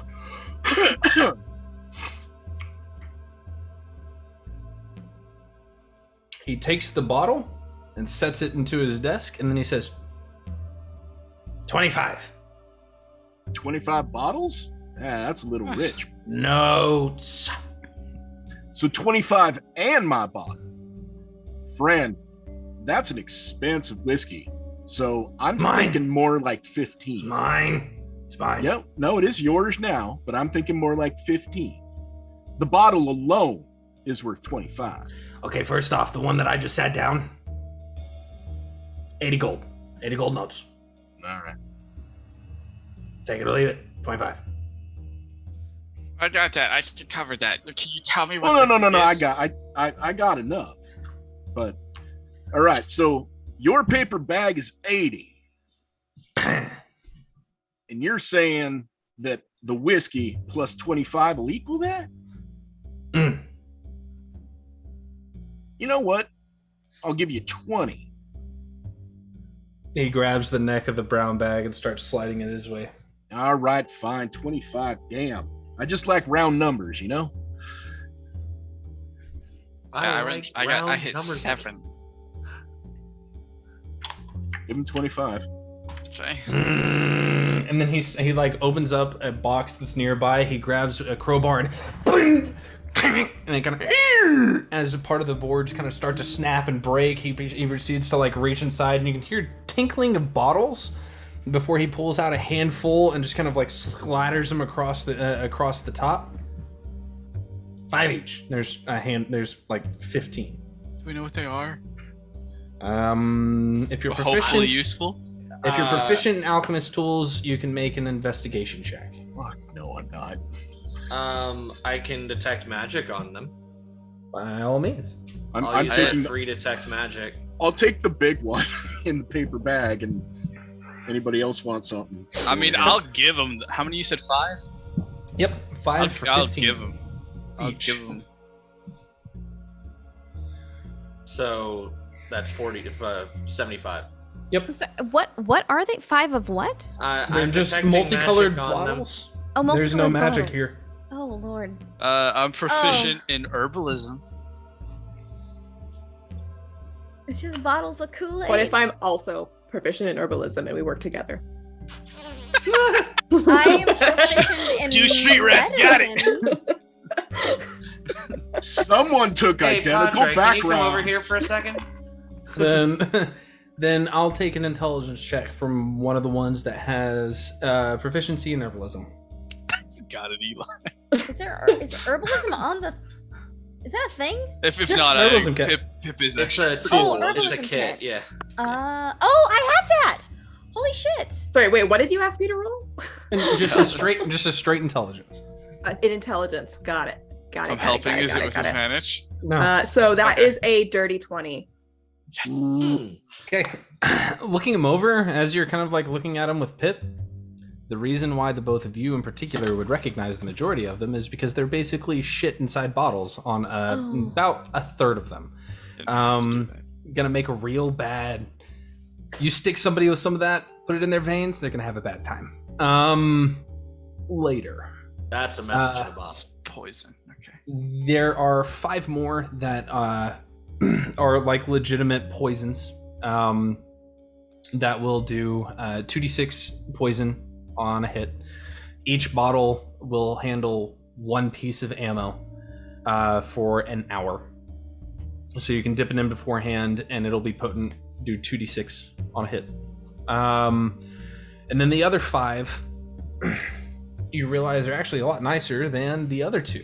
Speaker 3: He takes the bottle and sets it into his desk, and then he says, 25.
Speaker 5: 25 bottles? Yeah, that's a little rich.
Speaker 3: Notes.
Speaker 5: So 25 and my bottle. Friend, that's an expensive whiskey. So I'm thinking more like 15.
Speaker 3: It's mine. It's mine.
Speaker 5: Yep. No, it is yours now, but I'm thinking more like 15. The bottle alone is worth 25.
Speaker 3: Okay, first off, the one that I just sat down, 80 gold. 80 gold notes.
Speaker 5: All right.
Speaker 3: Take it or leave it. 25.
Speaker 10: I got that. I can cover that. Can you tell me what?
Speaker 5: Oh, no. I got enough. But all right. So your paper bag is 80, and you're saying that the whiskey plus 25 will equal that?
Speaker 3: Mm.
Speaker 5: You know what? I'll give you 20.
Speaker 3: He grabs the neck of the brown bag and starts sliding it his way.
Speaker 5: All right, fine. 25. Damn. I just like round numbers, you know?
Speaker 10: I hit 7.
Speaker 5: Give him 25.
Speaker 10: Okay.
Speaker 3: And then he like opens up a box that's nearby. He grabs a crowbar and boing, and it kind of, as a part of the boards kind of start to snap and break, he proceeds to like reach inside, and you can hear tinkling of bottles before he pulls out a handful and just kind of like splatters them across the top. 5 each. There's like 15.
Speaker 10: Do we know what they are?
Speaker 3: If you're proficient,
Speaker 6: Hopefully useful.
Speaker 3: If you're proficient in alchemist tools, you can make an investigation check.
Speaker 5: Fuck, no, I'm not.
Speaker 1: I can detect magic on them.
Speaker 3: By all means.
Speaker 1: I'll use that free detect magic.
Speaker 5: I'll take the big one in the paper bag, and anybody else wants something?
Speaker 6: I mean, I'll give them. How many you said? 5?
Speaker 3: Yep, 5 for 15.
Speaker 6: I'll give them. I'll give them.
Speaker 1: So that's 75.
Speaker 3: Yep.
Speaker 2: So, what are they? 5 of what?
Speaker 3: They're
Speaker 1: I'm
Speaker 3: just
Speaker 1: detecting
Speaker 3: multicolored
Speaker 1: magic on them.
Speaker 3: bottles.
Speaker 2: Oh, multicolored
Speaker 3: There's no magic
Speaker 2: bottles.
Speaker 3: here.
Speaker 2: Oh Lord.
Speaker 6: I'm proficient in herbalism.
Speaker 2: It's just bottles of Kool-Aid.
Speaker 9: What if I'm also proficient in herbalism and we work together?
Speaker 2: I am proficient in
Speaker 6: Two street rats got
Speaker 2: it.
Speaker 5: Someone took
Speaker 1: Hey,
Speaker 5: identical
Speaker 1: Padre, can you come
Speaker 5: backgrounds.
Speaker 1: over here for a second?
Speaker 3: Then I'll take an intelligence check from one of the ones that has proficiency in herbalism.
Speaker 6: You got it, Eli.
Speaker 2: Is herbalism on the? Is that a thing?
Speaker 6: If not,
Speaker 3: Herbalism kit.
Speaker 6: Pip is
Speaker 1: It's
Speaker 6: a
Speaker 1: a tool.
Speaker 2: herbalism
Speaker 1: It's a kit.
Speaker 2: kit.
Speaker 1: Yeah.
Speaker 2: Oh, I have that. Holy shit.
Speaker 9: Sorry, wait, what did you ask me to roll?
Speaker 3: And just a straight intelligence.
Speaker 9: In intelligence. Got it.
Speaker 6: I'm helping. Is it with advantage?
Speaker 3: No.
Speaker 9: So that is a dirty 20.
Speaker 3: Okay. Looking him over, as you're kind of like looking at him with Pip, the reason why the both of you in particular would recognize the majority of them is because they're basically shit inside bottles on about a third of them. Gonna make a real bad. You stick somebody with some of that, put it in their veins, they're gonna have a bad time. Later.
Speaker 1: That's a message in a bottle.
Speaker 6: Poison. Okay.
Speaker 3: There are 5 more that are like legitimate poisons that will do 2d6 poison on a hit. Each bottle will handle 1 piece of ammo for an hour. So you can dip it in beforehand and it'll be potent, do 2d6 on a hit. And then the other 5, you realize they're actually a lot nicer than the other 2.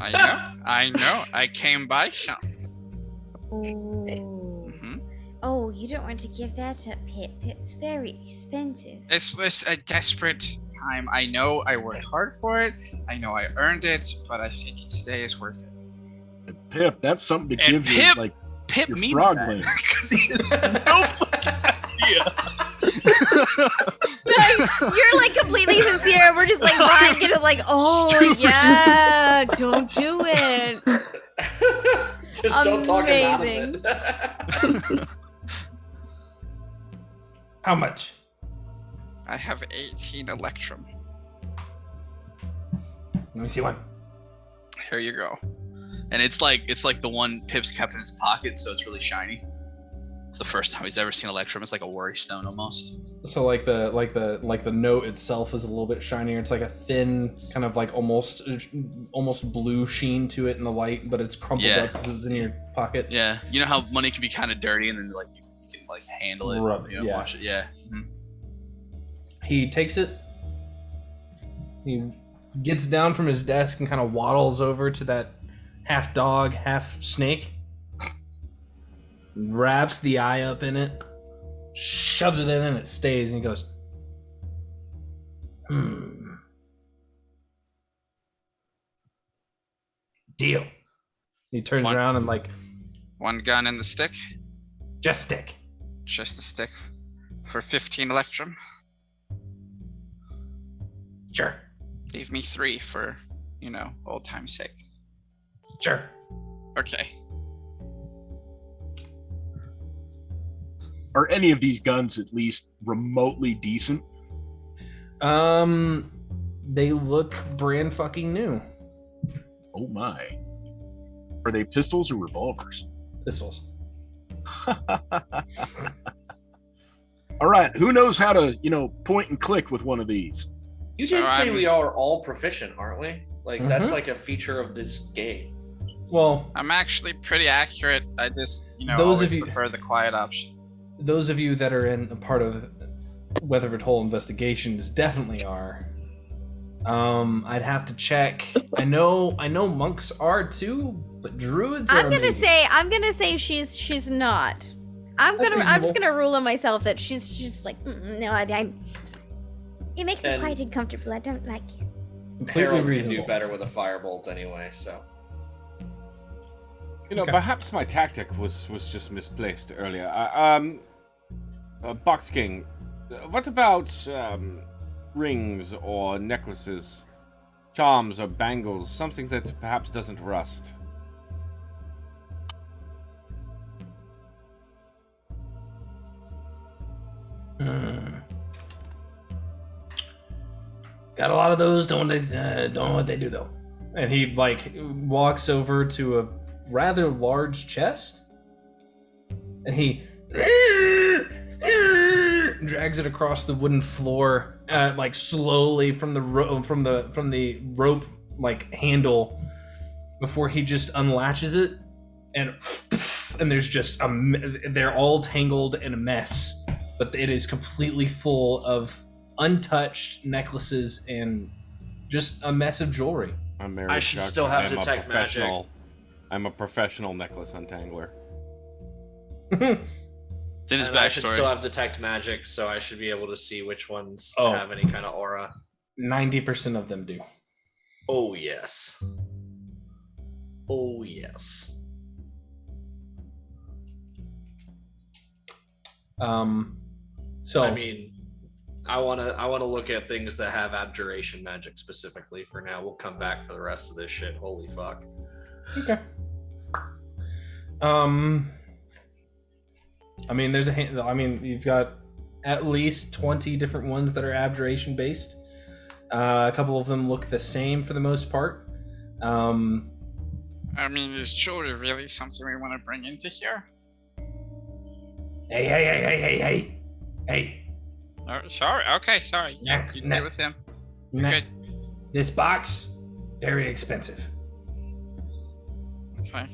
Speaker 10: I know. I came by some.
Speaker 2: Oh.
Speaker 10: Mhm.
Speaker 2: Oh, you don't want to give that up, Pip. It's very expensive.
Speaker 10: This was a desperate time. I know I worked hard for it. I know I earned it, but I think today is worth it.
Speaker 5: And Pip, that's something to
Speaker 6: And
Speaker 5: give you, like,
Speaker 6: Pip
Speaker 5: your
Speaker 6: means
Speaker 5: frog
Speaker 6: that
Speaker 5: wings.
Speaker 6: because he has no fucking idea.
Speaker 2: You're like completely sincere. We're just like lying into like, oh
Speaker 5: Super
Speaker 2: yeah, don't do it.
Speaker 1: Just don't talk about
Speaker 2: Amazing.
Speaker 1: it.
Speaker 3: How much?
Speaker 10: I have 18 Electrum.
Speaker 3: Let me see one.
Speaker 10: Here you go.
Speaker 6: And it's like the one Pip's kept in his pocket, so it's really shiny. It's the first time he's ever seen Electrum. It's like a worry stone almost.
Speaker 3: So like the note itself is a little bit shinier. It's like a thin kind of like almost blue sheen to it in the light, but it's crumpled
Speaker 6: Yeah.
Speaker 3: up because it was in your pocket.
Speaker 6: Yeah, you know how money can be kind of dirty, and then like you can like handle it,
Speaker 3: Rub it,
Speaker 6: you know,
Speaker 3: yeah.
Speaker 6: wash it. Yeah. Mhm.
Speaker 3: He takes it. He gets down from his desk and kind of waddles over to that half dog, half snake. Wraps the eye up in it, shoves it in, and it stays. And he goes, deal. He turns
Speaker 10: One-
Speaker 3: around and like,
Speaker 10: One gun in the stick.
Speaker 3: just stick.
Speaker 10: Just a stick. For 15 Electrum.
Speaker 3: Sure.
Speaker 10: Leave me 3 for, old time's sake.
Speaker 3: Sure.
Speaker 10: Okay.
Speaker 5: Are any of these guns at least remotely decent?
Speaker 3: They look brand fucking new.
Speaker 5: Oh my. Are they pistols or revolvers?
Speaker 3: Pistols.
Speaker 5: All right, who knows how to, point and click with one of these?
Speaker 1: You
Speaker 10: So
Speaker 1: did say
Speaker 10: I'm-
Speaker 1: we are all proficient, aren't we? Like that's
Speaker 3: Mhm.
Speaker 1: like a feature of this game.
Speaker 3: Well,
Speaker 10: I'm actually pretty accurate. I just,
Speaker 3: Those
Speaker 10: always
Speaker 3: of you-
Speaker 10: prefer the quiet option.
Speaker 3: those of you that are in a part of Weathford Hole investigations definitely are. I'd have to check. I know monks are too, but druids are
Speaker 2: I'm gonna
Speaker 3: maybe.
Speaker 2: say she's not. I'm
Speaker 3: That's
Speaker 2: just
Speaker 3: reasonable.
Speaker 2: gonna rule on myself that she's like no. It makes me
Speaker 1: And-
Speaker 2: quite uncomfortable. I don't like it.
Speaker 3: Completely
Speaker 1: Harold could
Speaker 3: reasonable.
Speaker 1: do better with a firebolt anyway, so.
Speaker 3: Okay.
Speaker 4: Perhaps my tactic was just misplaced earlier. Box King, what about rings or necklaces, charms or bangles, something that perhaps doesn't rust?
Speaker 3: Got a lot of those. Don't know what they do though. And he like walks over to a rather large chest, and he drags it across the wooden floor, like slowly from the rope like handle, before he just unlatches it, and there's just they're all tangled in a mess, but it is completely full of untouched necklaces and just a mess of jewelry.
Speaker 4: I'm married,
Speaker 1: I should
Speaker 4: Chuck.
Speaker 1: still have
Speaker 4: I'm a
Speaker 1: detect magic.
Speaker 4: professional. I'm a professional necklace untangler.
Speaker 6: It's in his
Speaker 1: And I should
Speaker 6: backstory.
Speaker 1: still have detect magic, so I should be able to see which ones
Speaker 3: Oh.
Speaker 1: have any kind of aura.
Speaker 3: 90% of them do.
Speaker 1: Oh yes. Oh yes.
Speaker 3: So
Speaker 1: I mean, I wanna look at things that have abjuration magic specifically for now. We'll come back for the rest of this shit. Holy fuck.
Speaker 3: okay. I mean, there's you've got at least 20 different ones that are abjuration based. A couple of them look the same for the most part.
Speaker 10: I mean, is jewelry really something we want to bring into here?
Speaker 3: Hey.
Speaker 10: Oh, sorry. Okay, sorry.
Speaker 3: Nah,
Speaker 10: You
Speaker 3: nah.
Speaker 10: deal with him.
Speaker 3: Nah.
Speaker 10: Good.
Speaker 3: This box, very expensive.
Speaker 10: Okay.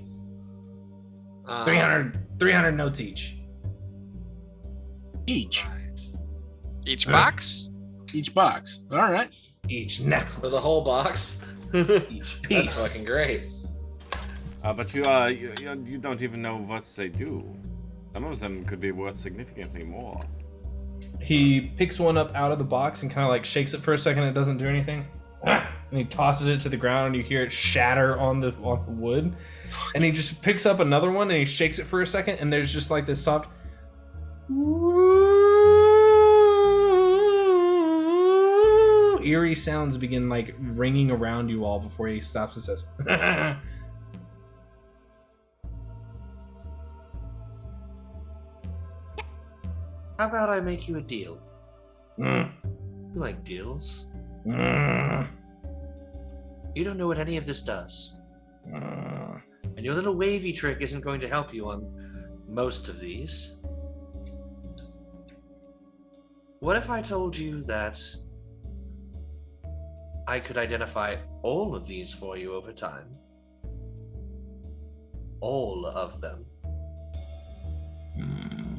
Speaker 3: 300 notes each.
Speaker 5: Each.
Speaker 1: Right.
Speaker 10: Each box?
Speaker 5: Each box. All right.
Speaker 3: Each necklace.
Speaker 1: For the whole box.
Speaker 3: Each
Speaker 1: That's
Speaker 3: piece.
Speaker 1: fucking great.
Speaker 4: But you don't even know what they do. Some of them could be worth significantly more.
Speaker 3: He picks one up out of the box and kind of like shakes it for a second. It doesn't do anything. And he tosses it to the ground, and you hear it shatter on the wood. And he just picks up another one, and he shakes it for a second, and there's just like this soft eerie sounds begin like ringing around you all before he stops and says,
Speaker 1: How about I make you a deal?
Speaker 3: mm,
Speaker 1: You like deals?
Speaker 3: mm,
Speaker 1: You don't know what any of this does. And your little wavy trick isn't going to help you on most of these. What if I told you that I could identify all of these for you over time? All of them.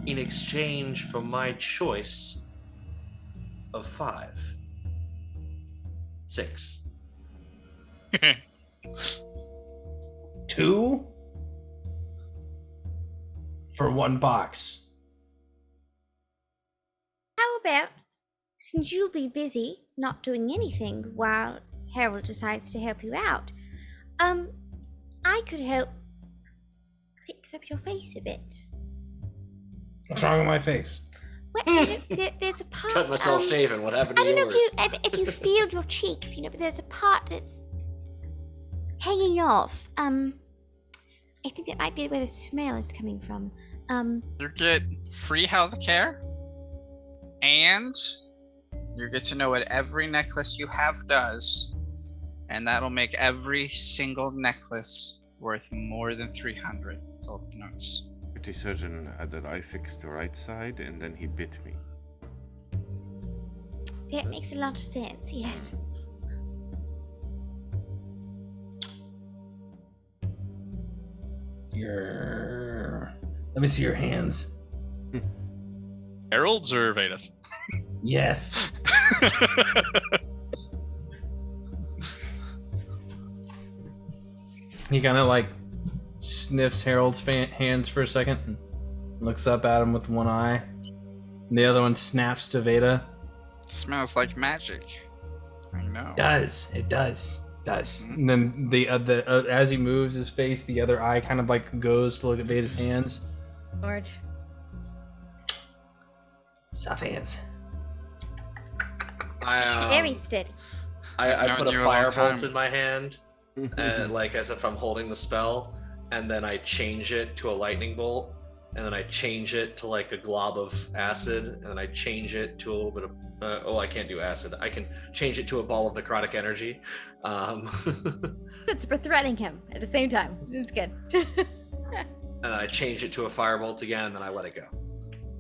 Speaker 1: In exchange for my choice of 5. 6.
Speaker 3: 2 for 1 box.
Speaker 2: How about, since you'll be busy not doing anything while Harold decides to help you out, I could help fix up your face a bit.
Speaker 3: What's wrong with my face?
Speaker 2: Well, there's a part.
Speaker 1: Cut myself shaving. What happened to
Speaker 2: I don't know
Speaker 1: yours?
Speaker 2: if you feel your cheeks, but there's a part that's hanging off. I think that might be where the smell is coming from.
Speaker 10: You get free healthcare, and you get to know what every necklace you have does, and that'll make every single necklace worth more than 300 gold notes.
Speaker 4: Pretty certain that I fixed the right side, and then he bit me.
Speaker 2: That makes a lot of sense, yes.
Speaker 3: Let me see your hands.
Speaker 8: Harold's or Vedas?
Speaker 3: Yes. He kind of like sniffs Harold's hands for a second and looks up at him with one eye. And the other one snaps to Veda.
Speaker 10: Smells like magic. I know.
Speaker 3: It does. And then the as he moves his face, the other eye kind of like goes to look at Veda's hands.
Speaker 2: Lord.
Speaker 3: Soft hands.
Speaker 2: Very steady.
Speaker 1: I put a
Speaker 10: known you a long
Speaker 1: firebolt
Speaker 10: time.
Speaker 1: in my hand, and like as if I'm holding the spell, and then I change it to a lightning bolt, and then I change it to like a glob of acid, and then I change it to a little bit of I can't do acid. I can change it to a ball of necrotic energy.
Speaker 2: Good, we're threatening him at the same time. It's good.
Speaker 1: And I change it to a firebolt again, and then I let it go.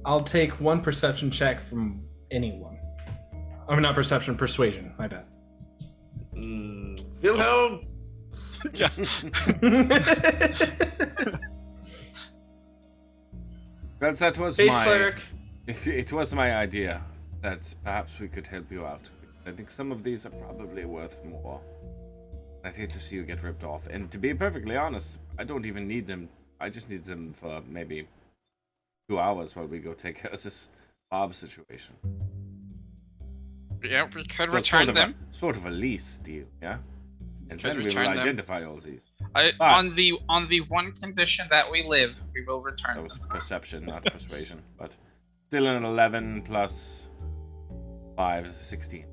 Speaker 3: I'll take one perception check from anyone. I mean, not perception, persuasion. My bad.
Speaker 1: Wilhelm!
Speaker 8: Yeah.
Speaker 4: That was
Speaker 1: Base
Speaker 4: my.
Speaker 1: cleric.
Speaker 4: It was my idea that perhaps we could help you out. I think some of these are probably worth more. I'd hate to see you get ripped off. And to be perfectly honest, I don't even need them. I just need them for maybe 2 hours while we go take care of this Bob situation.
Speaker 10: Yeah, we could
Speaker 4: But
Speaker 10: return them.
Speaker 4: Sort of a lease deal, yeah? And
Speaker 10: Could
Speaker 4: then we will
Speaker 10: return them.
Speaker 4: identify all these. But-
Speaker 10: On the one condition that we live, we will return
Speaker 4: That
Speaker 10: them.
Speaker 4: was perception, not persuasion. But still an 11 plus 5 is 16.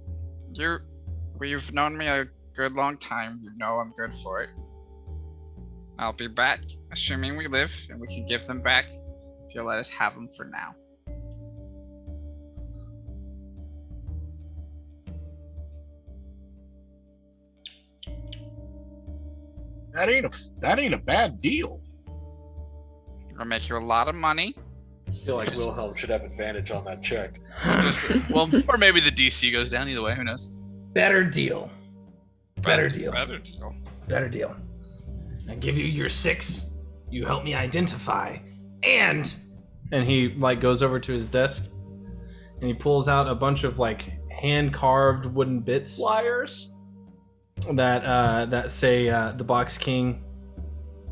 Speaker 10: We've known me a good long time. You know I'm good for it. I'll be back, assuming we live, and we can give them back if you'll let us have them for now.
Speaker 5: That ain't a bad deal.
Speaker 10: It'll make you a lot of money.
Speaker 1: I feel like Wilhelm should have advantage on that check.
Speaker 6: Or maybe the DC goes down. Either way, who knows?
Speaker 3: Better deal. Better deal.
Speaker 10: Better deal.
Speaker 3: Better deal. I give you your 6. You help me identify. And he like goes over to his desk and he pulls out a bunch of like hand carved wooden bits.
Speaker 1: Flyers.
Speaker 3: that say the Box King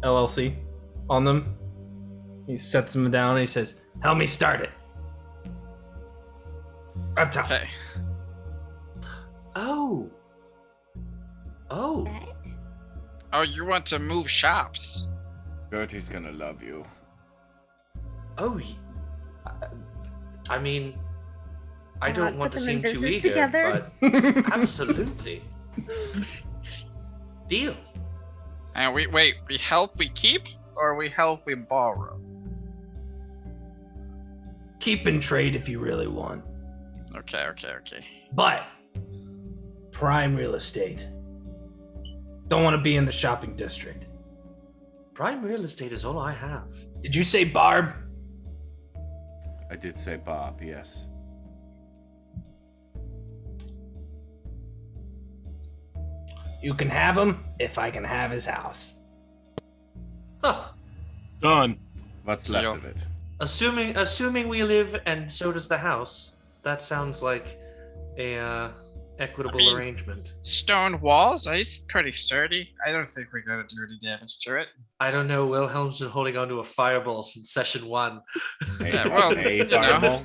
Speaker 3: LLC on them. He sets them down and he says, "Help me start it." Up top.
Speaker 10: Okay.
Speaker 1: Oh.
Speaker 10: Oh, you want to move shops?
Speaker 4: Gertie's gonna love you.
Speaker 1: Oh. I mean, I don't want to
Speaker 2: put them in
Speaker 1: seem too
Speaker 2: business
Speaker 1: eager,
Speaker 2: together.
Speaker 1: but absolutely. Deal.
Speaker 10: And we help, we keep, or we help, we borrow?
Speaker 3: Keep and trade if you really want.
Speaker 10: Okay.
Speaker 3: But prime real estate. Don't want to be in the shopping district.
Speaker 1: Prime real estate is all I have.
Speaker 3: Did you say Barb?
Speaker 4: I did say Bob, yes.
Speaker 3: You can have him if I can have his house.
Speaker 1: Huh.
Speaker 5: Done.
Speaker 4: What's left
Speaker 10: Yo.
Speaker 4: of it?
Speaker 1: Assuming we live and so does the house, that sounds like a equitable arrangement.
Speaker 10: Stone walls? It's pretty sturdy. I don't think we're gonna do any damage to it.
Speaker 1: I don't know. Wilhelm's been holding onto a fireball since session 1.
Speaker 10: Yeah, well,
Speaker 4: a
Speaker 10: you know.
Speaker 4: fireball.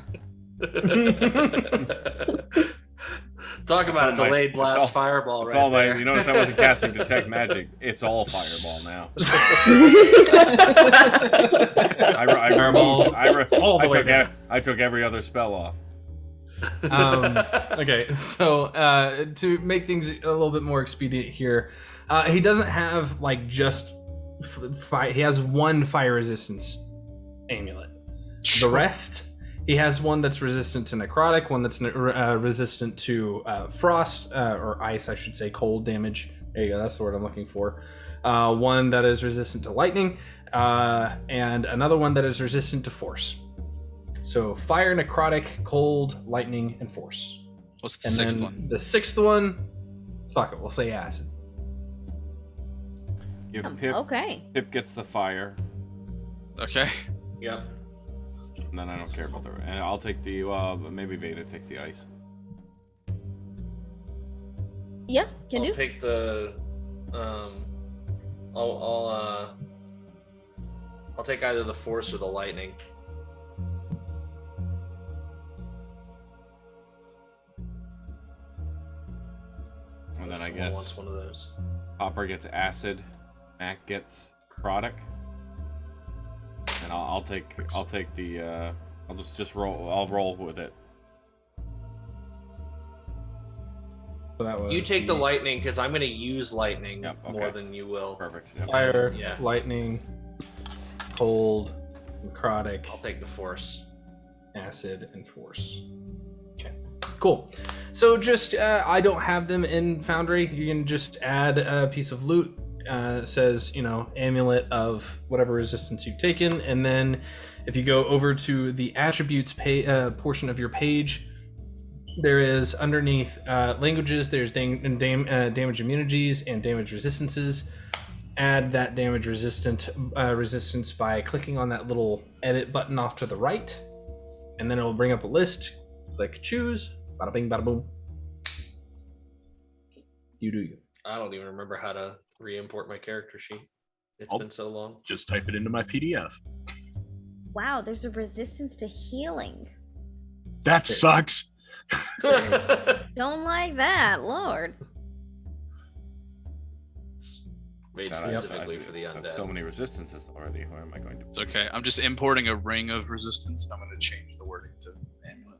Speaker 1: Talk about a
Speaker 4: all my-
Speaker 1: delayed
Speaker 4: it's
Speaker 1: blast
Speaker 4: all-
Speaker 1: fireball
Speaker 4: It's
Speaker 1: right
Speaker 4: all my.
Speaker 1: there.
Speaker 4: You notice I wasn't casting detect magic. It's all fireball now. I took every other spell off.
Speaker 3: Okay, so to make things a little bit more expedient here, he doesn't have like just fire. He has one fire resistance amulet. The rest, he has one that's resistant to necrotic, one that's resistant to frost or ice, I should say, cold damage. There you go. That's the word I'm looking for. One that is resistant to lightning, and another one that is resistant to force. So fire, necrotic, cold, lightning, and force.
Speaker 10: What's the
Speaker 3: And
Speaker 10: sixth
Speaker 3: then
Speaker 10: one?
Speaker 3: the sixth one, fuck it, we'll say acid.
Speaker 4: Give Pip.
Speaker 2: Okay.
Speaker 4: Pip gets the fire,
Speaker 10: Okay.
Speaker 1: Yep.
Speaker 4: and then I don't care about the. And I'll take the. Maybe Veda takes the ice.
Speaker 2: Yeah, can
Speaker 1: I'll
Speaker 2: do.
Speaker 1: take the. I'll take either the force or the lightning.
Speaker 4: And then I
Speaker 1: Someone wants
Speaker 4: guess
Speaker 1: one of those.
Speaker 4: Hopper gets acid, Mac gets necrotic, and I'll take the. I'll just roll. I'll roll with it.
Speaker 3: So that was
Speaker 1: You take the lightning because I'm going to use lightning
Speaker 4: Yep, okay.
Speaker 1: more than you will.
Speaker 4: Perfect. Yep.
Speaker 3: fire,
Speaker 1: Yeah.
Speaker 3: lightning, cold, necrotic,
Speaker 1: I'll take the force.
Speaker 3: acid, and force. Okay, cool. So just I don't have them in Foundry. You can just add a piece of loot that says, amulet of whatever resistance you've taken, and then if you go over to the attributes portion of your page, there is underneath languages. There's damage immunities and damage resistances. Add that damage resistance by clicking on that little edit button off to the right, and then it will bring up a list. Click choose. Bada bing, bada boom. You do you.
Speaker 1: I don't even remember how to re-import my character sheet. It's
Speaker 5: Oh.
Speaker 1: been so long.
Speaker 5: Just type it into my PDF.
Speaker 2: Wow, there's a resistance to healing.
Speaker 5: That sucks.
Speaker 2: Don't like that, Lord.
Speaker 1: Made
Speaker 4: God,
Speaker 1: specifically for the
Speaker 4: I have
Speaker 1: undead.
Speaker 4: so many resistances already. Where am I going to?
Speaker 6: It's okay. I'm just importing a ring of resistance. I'm going to change the wording to amulet.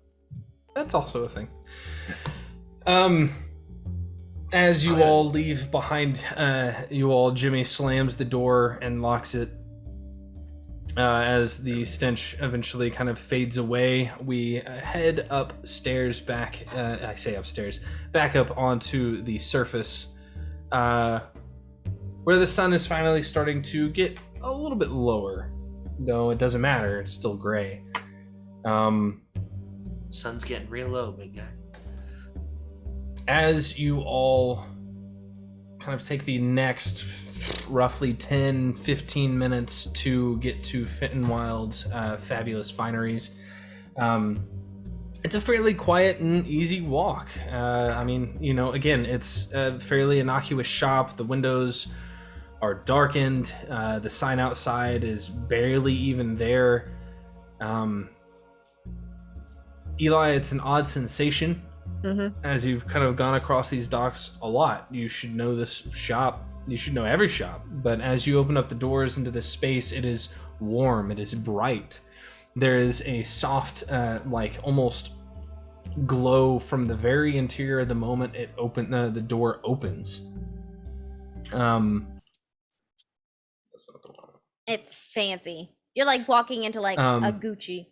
Speaker 3: That's also a thing. As you all leave behind Jimmy slams the door and locks it. As the stench eventually kind of fades away, we head upstairs back. I say upstairs, back up onto the surface, where the sun is finally starting to get a little bit lower. Though it doesn't matter; it's still gray.
Speaker 1: Sun's getting real low, big guy.
Speaker 3: As you all kind of take the next roughly 10-15 minutes to get to Fittenwild's fabulous fineries, It's a fairly quiet and easy walk. I mean, again, it's a fairly innocuous shop. The windows are darkened. The sign outside is barely even there. Eli, it's an odd sensation. As you've kind of gone across these docks a lot. You should know this shop. You should know every shop. But as you open up the doors into this space, it is warm. It is bright. There is a soft, almost glow from the very interior the moment the door opens. That's not the one.
Speaker 2: It's fancy. You're like walking into like a Gucci.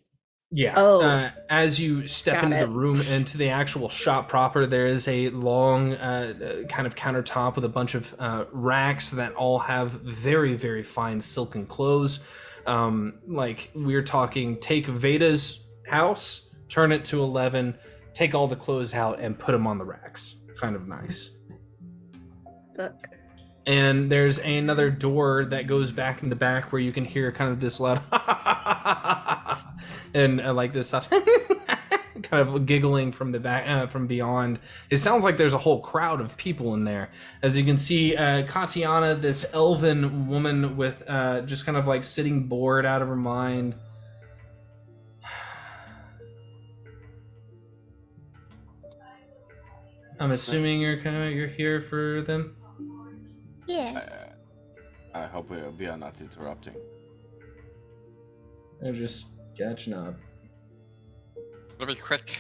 Speaker 3: Yeah.
Speaker 9: Oh.
Speaker 3: As you step into the room, into the actual shop proper, there is a long kind of countertop with a bunch of racks that all have very, very fine silken clothes. We're talking, take Veda's house, turn it to 11, take all the clothes out and put them on the racks. Kind of nice.
Speaker 9: Fuck.
Speaker 3: And there's another door that goes back in the back where you can hear kind of this loud and like this kind of giggling from the back, from beyond. It sounds like there's a whole crowd of people in there. As you can see, Katiana, this elven woman with just kind of like sitting bored out of her mind. I'm assuming you're here for them.
Speaker 2: Yes.
Speaker 4: I hope we are not interrupting.
Speaker 3: They're just catching up.
Speaker 10: It'll be quick.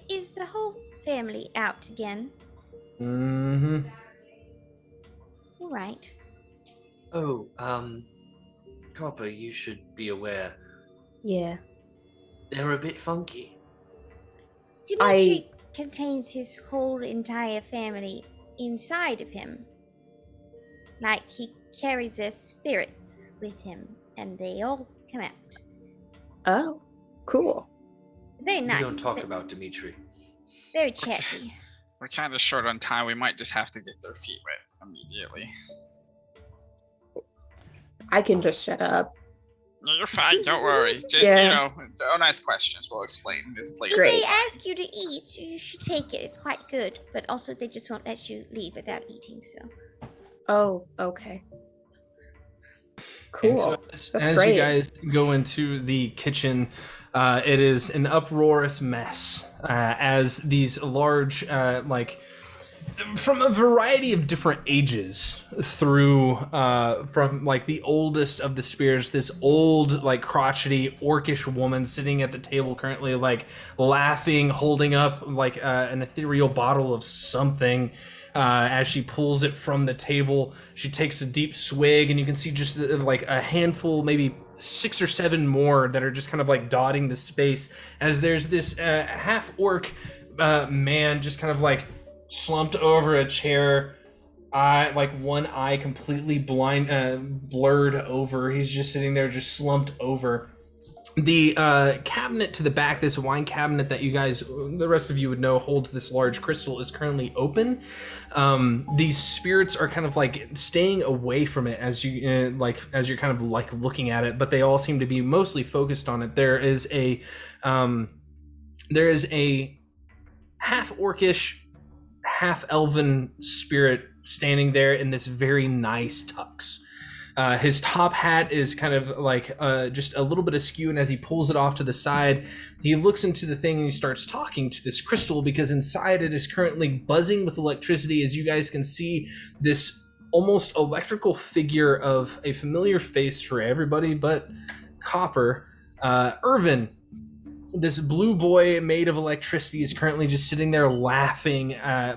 Speaker 2: Is the whole family out again?
Speaker 3: Mm-hmm.
Speaker 2: All right.
Speaker 1: Oh, Copper, you should be aware.
Speaker 9: Yeah.
Speaker 1: They're a bit funky.
Speaker 2: Dimitri contains his whole entire family inside of him. Like he carries their spirits with him, and they all come out.
Speaker 9: Oh, cool.
Speaker 2: Very nice.
Speaker 1: We don't talk
Speaker 2: but
Speaker 1: about Dimitri.
Speaker 2: very chatty.
Speaker 10: We're kind of short on time. We might just have to get their feet wet immediately.
Speaker 9: I can just shut up.
Speaker 10: No, you're fine. Don't worry. Just, don't ask questions. We'll explain this later.
Speaker 9: Great.
Speaker 2: If they ask you to eat, you should take it. It's quite good. But also, they just won't let you leave without eating, so.
Speaker 9: Oh, okay. Cool.
Speaker 3: So
Speaker 9: That's
Speaker 3: as
Speaker 9: great.
Speaker 3: you guys go into the kitchen, it is an uproarious mess as these large, from a variety of different ages through, from like the oldest of the spirits, this old, like crotchety, orcish woman sitting at the table currently, like laughing, holding up like an ethereal bottle of something. As she pulls it from the table, she takes a deep swig, and you can see just like a handful, maybe 6 or 7 more that are just kind of like dotting the space. As there's this half-orc man just kind of like slumped over a chair, like one eye completely blurred over. He's just sitting there, just slumped over. The cabinet to the back, this wine cabinet that you guys, the rest of you would know, holds this large crystal, is currently open. These spirits are kind of like staying away from it as you as you're kind of like looking at it, but they all seem to be mostly focused on it. There is a half orcish, half elven spirit standing there in this very nice tux. His top hat is kind of like just a little bit askew, and as he pulls it off to the side, he looks into the thing and he starts talking to this crystal, because inside it is currently buzzing with electricity. As you guys can see, this almost electrical figure of a familiar face for everybody but Copper, Irvin, this blue boy made of electricity, is currently just sitting there laughing,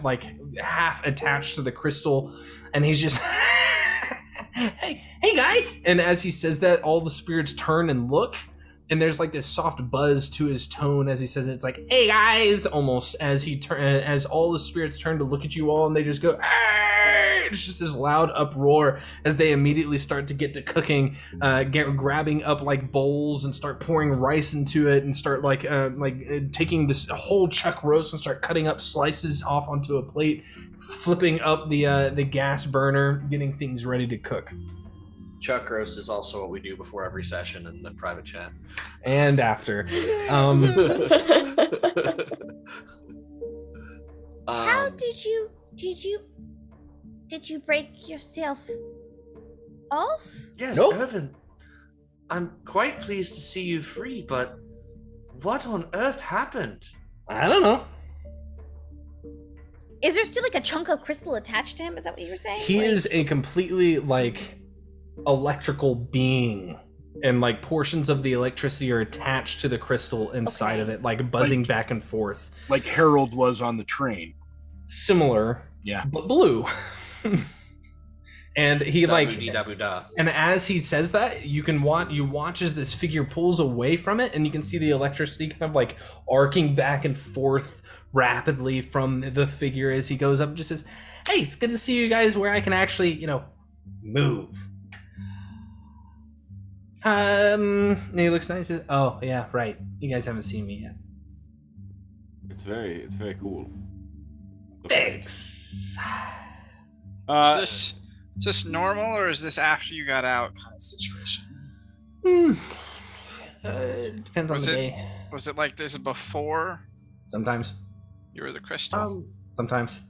Speaker 3: like half attached to the crystal, and he's just hey guys, and as he says that, all the spirits turn and look, and there's like this soft buzz to his tone as he says it. It's like, hey guys, almost, as as all the spirits turn to look at you all, and they just go, hey! It's just this loud uproar as they immediately start to get to cooking, grabbing up like bowls and start pouring rice into it, and start taking this whole chuck roast and start cutting up slices off onto a plate, flipping up the gas burner, getting things ready to cook.
Speaker 1: Chuck roast is also what we do before every session in the private chat.
Speaker 3: And after.
Speaker 2: How did you break yourself off?
Speaker 1: Yes,
Speaker 3: Nope.
Speaker 1: Irvin. I'm quite pleased to see you free, but what on earth happened?
Speaker 3: I don't know.
Speaker 2: Is there still like a chunk of crystal attached to him? Is that what you were saying?
Speaker 3: He
Speaker 2: Like-
Speaker 3: is a completely like electrical being, and like portions of the electricity are attached to the crystal inside of it, like buzzing back and forth.
Speaker 5: Like Harold was on the train.
Speaker 3: Similar,
Speaker 5: Yeah.
Speaker 3: but blue. And he
Speaker 1: Da-boo-dee-da-boo-da.
Speaker 3: and as he says that, you watch as this figure pulls away from it, and you can see the electricity kind of like arcing back and forth rapidly from the figure as he goes up and just says, "Hey, it's good to see you guys where I can actually, move." And he looks nice. Says, "Oh yeah, right. You guys haven't seen me yet."
Speaker 4: It's very cool.
Speaker 3: Thanks.
Speaker 10: Is this normal, or is this after you got out kind of situation?
Speaker 3: Depends on the day.
Speaker 10: Was it like this before
Speaker 3: Sometimes.
Speaker 10: you were the crystal?
Speaker 3: Sometimes.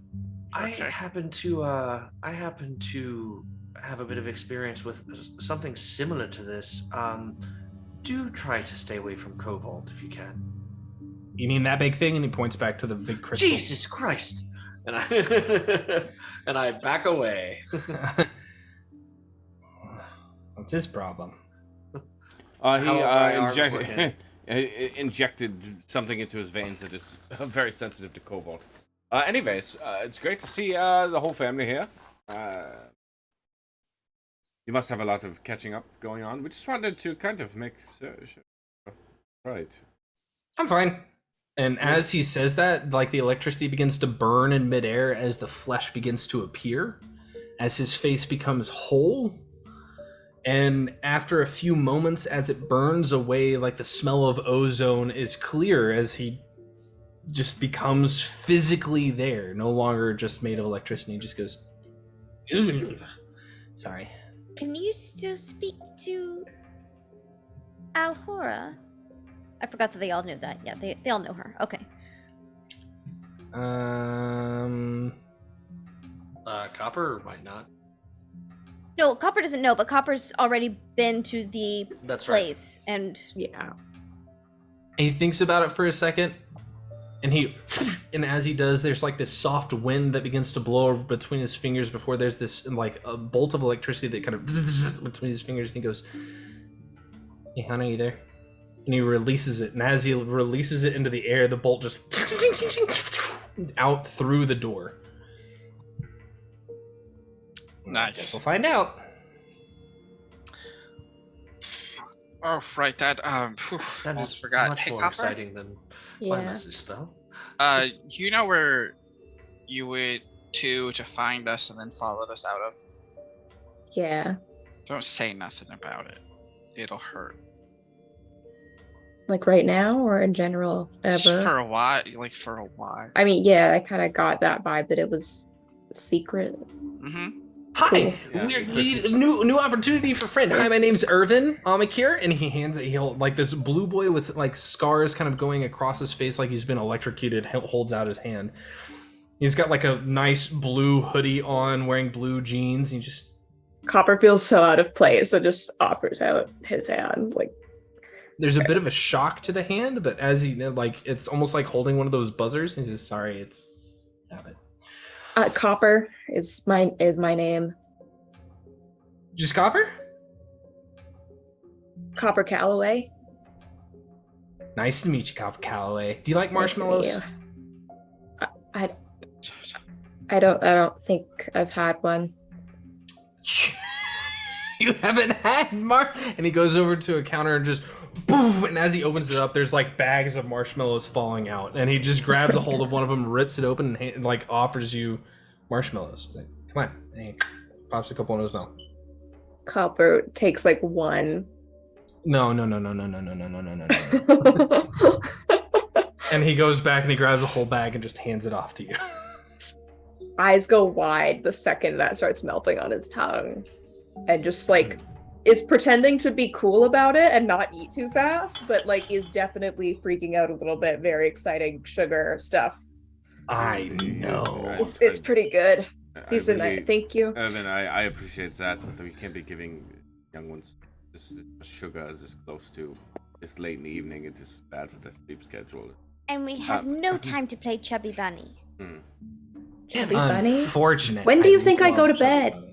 Speaker 1: I happen to have a bit of experience with something similar to this. Do try to stay away from Cobalt if you can.
Speaker 3: You mean that big thing? And he points back to the big crystal.
Speaker 1: Jesus Christ! And I back away.
Speaker 3: What's his problem?
Speaker 4: He injected something into his veins that is very sensitive to cobalt. Anyways, it's great to see the whole family here. You must have a lot of catching up going on. We just wanted to kind of make sure. Right.
Speaker 3: I'm fine. And as he says that, like the electricity begins to burn in midair as the flesh begins to appear, as his face becomes whole. And after a few moments, as it burns away, like the smell of ozone is clear as he just becomes physically there, no longer just made of electricity. He just goes, "Ugh." Sorry.
Speaker 2: Can you still speak to Alhora? I forgot that they all knew that. Yeah, they all know her. Okay.
Speaker 1: Copper might not.
Speaker 2: No, Copper doesn't know, but Copper's already been to the
Speaker 1: That's right.
Speaker 2: place, and
Speaker 9: Yeah.
Speaker 3: He thinks about it for a second, and and as he does, there's like this soft wind that begins to blow between his fingers before there's this like a bolt of electricity that kind of between his fingers, and he goes, "Hey, honey, you there?" And he releases it, and as he releases it into the air, the bolt just out through the door.
Speaker 10: Nice.
Speaker 3: Guess we'll find out.
Speaker 10: Oh, right. That
Speaker 1: That
Speaker 10: almost
Speaker 1: is
Speaker 10: forgot.
Speaker 1: much
Speaker 10: Hey,
Speaker 1: more
Speaker 10: Copper?
Speaker 1: exciting than my message spell.
Speaker 10: You know where you went to find us and then followed us out of?
Speaker 9: Yeah.
Speaker 10: Don't say nothing about it. It'll hurt.
Speaker 9: Like right now or in general
Speaker 10: Just
Speaker 9: ever?
Speaker 10: for a while. Like for a while.
Speaker 9: I mean, yeah, I kind of got that vibe that it was secret.
Speaker 10: Mm-hmm.
Speaker 3: Hi,
Speaker 4: Yeah.
Speaker 3: we new opportunity for friend. Hi, my name's Irvin Amakir, and he'll like this blue boy with like scars kind of going across his face like he's been electrocuted. Holds out his hand. He's got like a nice blue hoodie on, wearing blue jeans. And he just
Speaker 9: Copper feels so out of place, so just offers out his hand. Like,
Speaker 3: there's a bit of a shock to the hand, but as he like it's almost like holding one of those buzzers. He says, "Sorry, it's habit."
Speaker 9: Copper is my name.
Speaker 3: Just Copper?
Speaker 9: Copper Calloway.
Speaker 3: Nice to meet you, Copper Calloway. Do you like
Speaker 9: Nice to meet
Speaker 3: marshmallows?
Speaker 9: you. I don't think I've had one.
Speaker 3: You haven't had and he goes over to a counter and just poof, and as he opens it up, there's like bags of marshmallows falling out, and he just grabs a hold of one of them, rips it open, and like offers you marshmallows. He's like, "Come on," and he pops a couple in his mouth.
Speaker 9: Copper takes like one.
Speaker 3: No. And he goes back and he grabs a whole bag and just hands it off to you.
Speaker 9: Eyes go wide the second that starts melting on his tongue, and just like is pretending to be cool about it and not eat too fast, but like is definitely freaking out a little bit. Very exciting sugar stuff.
Speaker 3: I know.
Speaker 9: It's pretty good. He's
Speaker 4: really,
Speaker 9: thank you.
Speaker 4: Evan, I appreciate that, but we can't be giving young ones this sugar as this close to this late in the evening. It is bad for their sleep schedule.
Speaker 2: And we have no time to play Chubby Bunny.
Speaker 9: Chubby Bunny?
Speaker 3: Unfortunate.
Speaker 9: When do you think I go to bed?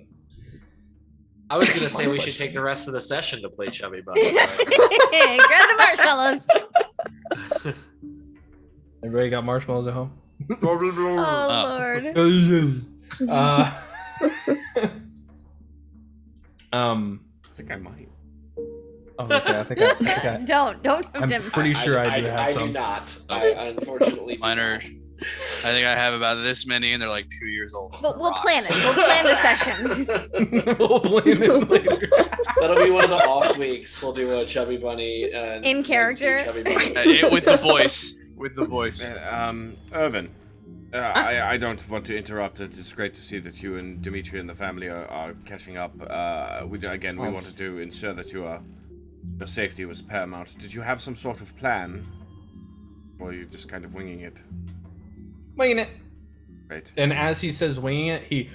Speaker 1: I was gonna say we should take the rest of the session to play Chubby Bunny.
Speaker 2: Grab the marshmallows.
Speaker 3: Everybody got marshmallows at home?
Speaker 2: Oh Lord.
Speaker 4: I think I might.
Speaker 3: I think I
Speaker 2: Don't tempt
Speaker 3: I'm
Speaker 2: him.
Speaker 3: pretty sure I do have some.
Speaker 1: I do not. I unfortunately.
Speaker 6: Mine are. I think I have about this many, and they're like 2 years old.
Speaker 2: But we'll plan it. We'll plan the session.
Speaker 3: We'll plan it later.
Speaker 1: That'll be one of the off weeks. We'll do a Chubby Bunny
Speaker 2: In character?
Speaker 1: Chubby Bunny.
Speaker 6: With the voice. With the voice.
Speaker 4: Irvin, I don't want to interrupt. It's great to see that you and Dimitri and the family are catching up. We wanted to ensure that your safety was paramount. Did you have some sort of plan? Or are you just kind of winging it?
Speaker 3: Winging it.
Speaker 4: Right.
Speaker 3: And as he says winging it, he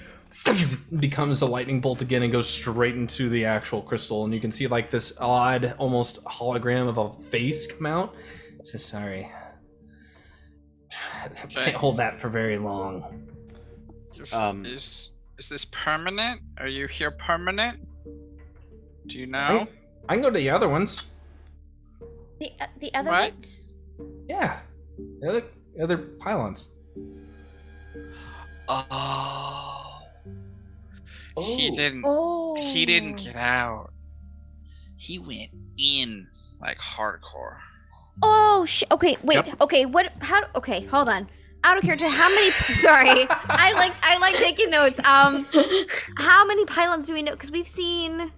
Speaker 3: becomes a lightning bolt again and goes straight into the actual crystal. And you can see like this odd, almost hologram of a face come out. So sorry. Can't hold that for very long.
Speaker 10: Is this permanent? Are you here permanent? Do you know?
Speaker 3: I can go to the other ones.
Speaker 2: The other
Speaker 10: What?
Speaker 2: ones?
Speaker 3: Yeah. The other pylons.
Speaker 10: Oh. He
Speaker 1: Oh.
Speaker 10: didn't.
Speaker 2: Oh.
Speaker 10: He didn't get out. He went in like hardcore.
Speaker 2: Oh okay, wait.
Speaker 3: Yep.
Speaker 2: Okay, what okay, hold on. Out of character, how many sorry. I like taking notes. How many pylons do we know? Because we've seen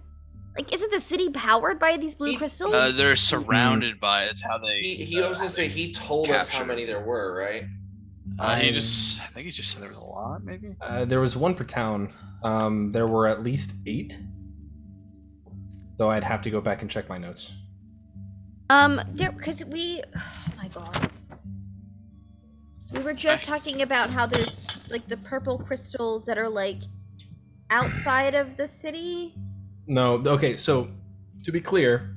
Speaker 2: like isn't the city powered by these blue crystals?
Speaker 6: They're surrounded by it. It's how they.
Speaker 1: He I was gonna say he told us how
Speaker 6: captured.
Speaker 1: many there were, right?
Speaker 6: I think he just said there was a lot, maybe.
Speaker 3: There was one per town. There were at least 8. Though I'd have to go back and check my notes.
Speaker 2: Because oh my god. We were just talking about how there's like the purple crystals that are like outside of the city.
Speaker 3: No, okay, so to be clear,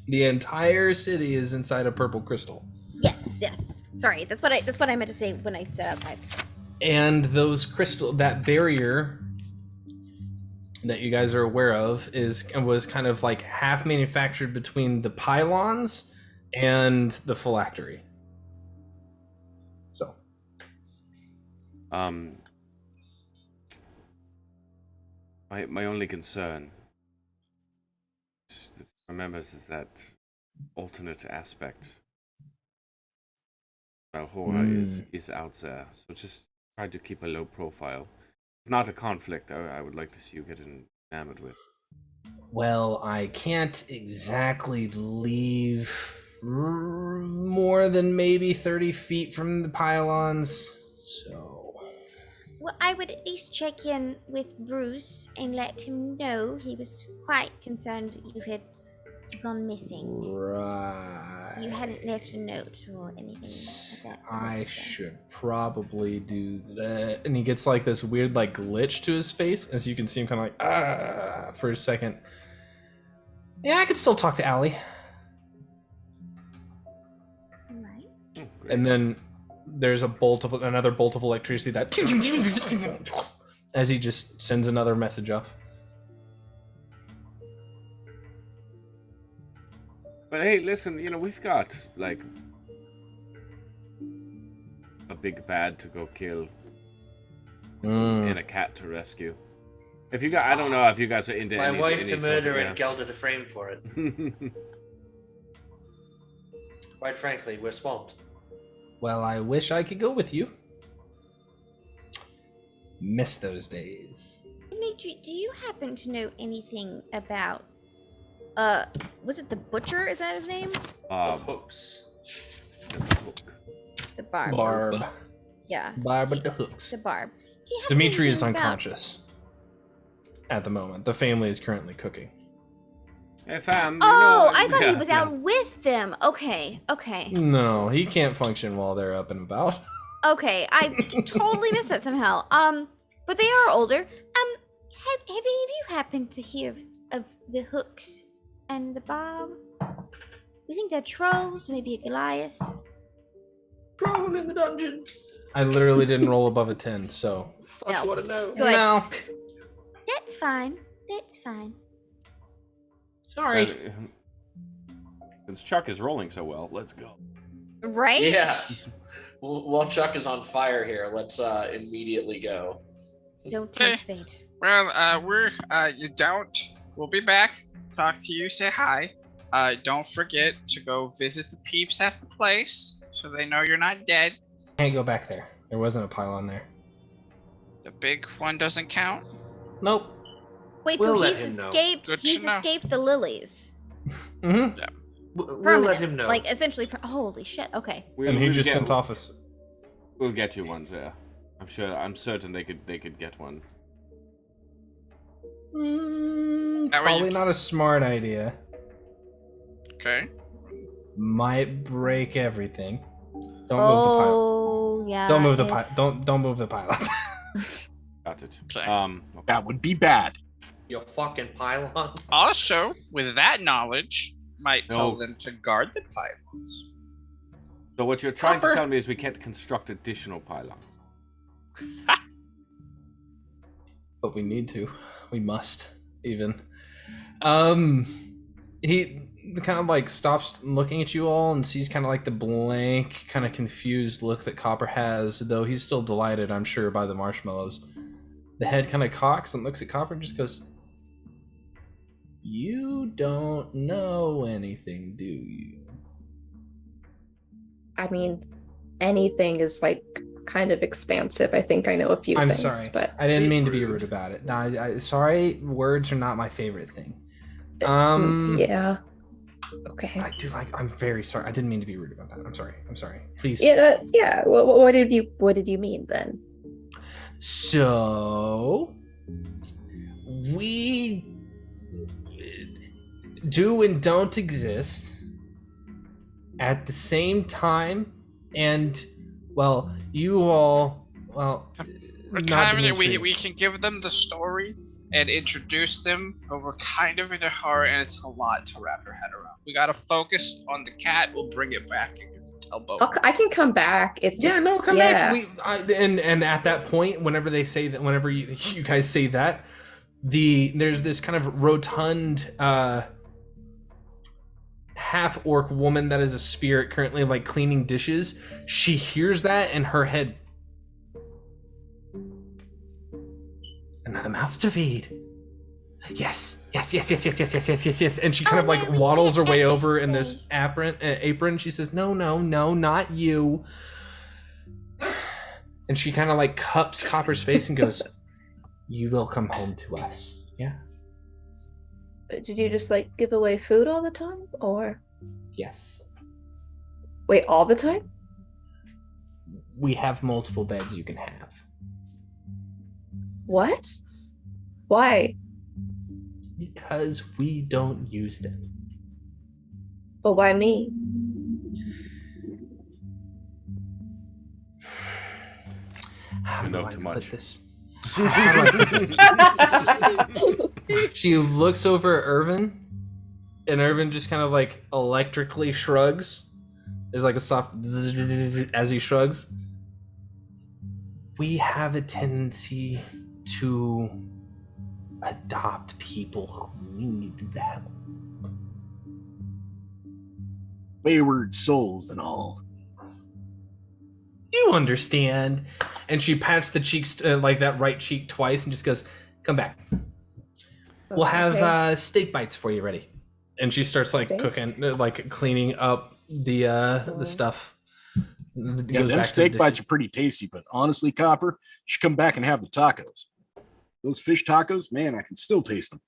Speaker 3: the entire city is inside a purple crystal.
Speaker 2: Yes. Sorry, that's what I meant to say when I said outside.
Speaker 3: And those that barrier that you guys are aware of was kind of like half manufactured between the pylons and the phylactery. So
Speaker 4: my only concern is that alternate aspect. Valhora is out there, so just try to keep a low profile. It's not a conflict I would like to see you get enamored with.
Speaker 3: well, I can't exactly leave more than maybe 30 feet from the pylons, so...
Speaker 2: Well, I would at least check in with Bruce and let him know he was quite concerned you had gone missing.
Speaker 3: Right.
Speaker 2: You hadn't left a note or anything like that.
Speaker 3: I should probably do that. And he gets like this weird like glitch to his face, as you can see him kind of like for a second. Yeah, I could still talk to Allie.
Speaker 2: Right.
Speaker 3: And then there's another bolt of electricity that as he just sends another message off.
Speaker 4: But hey, listen, we've got like a big bad to go kill and a cat to rescue. If you guys, I don't know if you guys are into
Speaker 1: My wife
Speaker 4: any
Speaker 1: to
Speaker 4: sort
Speaker 1: murder
Speaker 4: of,
Speaker 1: and Gelda to frame for it. Quite frankly, we're swamped.
Speaker 3: Well, I wish I could go with you. Miss those days.
Speaker 2: Dimitri, do you happen to know anything about was it the butcher? Is that his name?
Speaker 1: Hooks.
Speaker 2: The Barb.
Speaker 3: Barb.
Speaker 2: Yeah.
Speaker 3: Barb with the hooks.
Speaker 2: The Barb. Do you have
Speaker 3: Dimitri is
Speaker 2: anything about-
Speaker 3: unconscious at the moment. The family is currently cooking.
Speaker 4: Ethan,
Speaker 2: Oh, I thought he was out with them. Okay.
Speaker 3: No, he can't function while they're up and about.
Speaker 2: Okay, I totally missed that somehow. But they are older. Have any of you happened to hear of the Hooks and the Bob? You think they're trolls? Maybe a Goliath?
Speaker 1: Troll in the dungeon.
Speaker 3: I literally didn't roll above a 10, so.
Speaker 1: Fuck, you want to know?
Speaker 2: Good.
Speaker 3: No.
Speaker 2: That's fine.
Speaker 3: Sorry.
Speaker 4: Since Chuck is rolling so well, let's go.
Speaker 2: Right?
Speaker 1: Yeah. While Chuck is on fire here, let's immediately go.
Speaker 2: Don't tempt fate.
Speaker 10: Well, we'll be back. Talk to you, say hi. Don't forget to go visit the peeps at the place so they know you're not dead.
Speaker 3: Can't go back there. There wasn't a pylon there.
Speaker 10: The big one doesn't count?
Speaker 3: Nope.
Speaker 2: Wait,
Speaker 1: We'll
Speaker 2: so
Speaker 1: let
Speaker 2: he's
Speaker 1: him know.
Speaker 2: escaped.
Speaker 10: Good to
Speaker 2: He's
Speaker 10: know.
Speaker 2: escaped the lilies.
Speaker 3: Mm-hmm.
Speaker 10: Yeah.
Speaker 1: We'll let him know.
Speaker 2: Like essentially. Holy shit. Okay.
Speaker 3: And he just sent off us.
Speaker 4: We'll get you ones there. I'm certain they could get one.
Speaker 3: Probably not a smart idea.
Speaker 10: Okay.
Speaker 3: Might break everything. Don't
Speaker 2: Oh yeah.
Speaker 3: Don't move the don't move the pilots.
Speaker 4: Got it.
Speaker 10: Okay.
Speaker 5: That would be bad.
Speaker 1: You fucking pylon.
Speaker 10: Also, with that knowledge, might tell
Speaker 4: No.
Speaker 10: them to guard the pylons.
Speaker 4: So what you're trying
Speaker 3: Copper.
Speaker 4: to tell me is we can't construct additional pylons.
Speaker 3: But we need to. We must, even. He kind of like stops looking at you all and sees kind of like the blank, kind of confused look that Copper has, though he's still delighted, I'm sure, by the marshmallows. The head kind of cocks and looks at Copper and just goes, "You don't know anything, do you?"
Speaker 9: I mean, anything is like kind of expansive. I think I know a few
Speaker 3: I'm
Speaker 9: things,
Speaker 3: sorry.
Speaker 9: but
Speaker 3: I didn't mean to be rude about it. Sorry, words are not my favorite thing.
Speaker 9: yeah. Okay.
Speaker 3: I'm very sorry. I didn't mean to be rude about that. I'm sorry. Please.
Speaker 9: Yeah. What did you mean then?
Speaker 3: So we do and don't exist at the same time, and well, you all, well, not
Speaker 10: Kind of,
Speaker 3: Dimitri.
Speaker 10: we can give them the story and introduce them, but we're kind of in a hurry, and it's a lot to wrap our head around. We gotta focus on the cat. We'll bring it back and tell both.
Speaker 9: I can come back if.
Speaker 3: Yeah, no, come
Speaker 9: Yeah.
Speaker 3: back. And at that point, whenever they say that, whenever you guys say that, there's this kind of rotund half orc woman that is a spirit currently like cleaning dishes. She hears that and her head. Another mouth to feed. Yes. And she kind of like waddles her way over in this apron. She says, no, not you. And she kind of like cups Copper's face and goes, "You will come home to us." Yeah.
Speaker 9: Did you just like give away food all the time, or?
Speaker 3: Yes.
Speaker 9: Wait, all the time?
Speaker 3: We have multiple beds you can have.
Speaker 9: What? Why?
Speaker 3: Because we don't use them.
Speaker 9: But why me?
Speaker 4: You know too much.
Speaker 3: She looks over at Irvin, and Irvin just kind of like electrically shrugs. There's like a soft zzz as he shrugs. We have a tendency to adopt people who need that.
Speaker 5: Wayward souls and all.
Speaker 3: You understand. And she pats the cheeks, like that right cheek twice, and just goes, "Come back. We'll have steak bites for you ready." And she starts like cooking, like cleaning up the stuff.
Speaker 5: Yeah, them steak bites are pretty tasty, but honestly, Copper, you should come back and have the tacos. Those fish tacos, man, I can still taste them.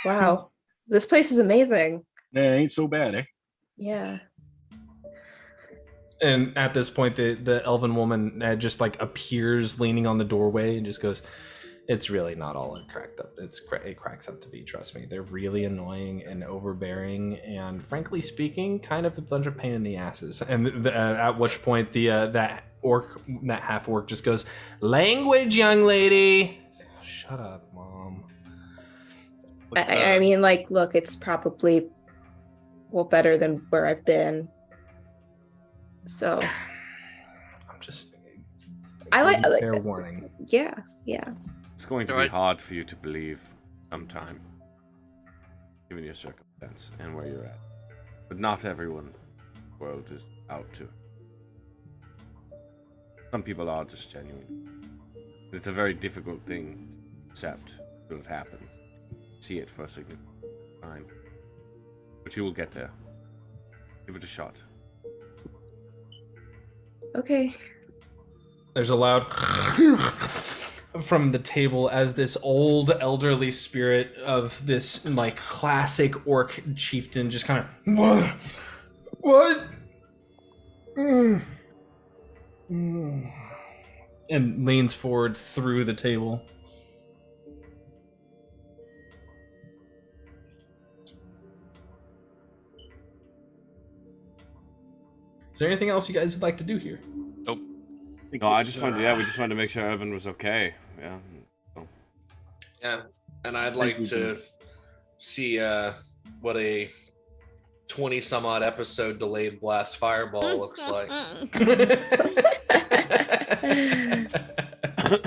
Speaker 9: Wow, this place is amazing.
Speaker 5: Nah, ain't so bad, eh?
Speaker 9: Yeah.
Speaker 3: And at this point, the elven woman just like appears leaning on the doorway and just goes, It's really not all it cracked up. It cracks up to be. Trust me, they're really annoying and overbearing, and frankly speaking, kind of a bunch of pain in the asses. And at which point that half orc just goes, "Language, young lady." Shut up, mom.
Speaker 9: I mean, like, look, it's probably better than where I've been. So
Speaker 3: I'm just.
Speaker 9: I like
Speaker 3: fair warning.
Speaker 9: Yeah.
Speaker 4: It's going to be hard for you to believe sometime, given your circumstance and where you're at. But not everyone in the world is out to. Some people are just genuine. It's a very difficult thing to accept when it happens. See it for a significant time. But you will get there. Give it a shot.
Speaker 9: Okay.
Speaker 3: There's a loud from the table as this old elderly spirit of this like classic orc chieftain just kind of what and leans forward through the table. Is there anything else you guys would like to do here?
Speaker 4: Nope. No, I just wanted. Yeah, we just wanted to make sure Evan was okay. Yeah. So.
Speaker 1: Yeah, and I'd like to see what a 20-some-odd episode delayed blast fireball looks like.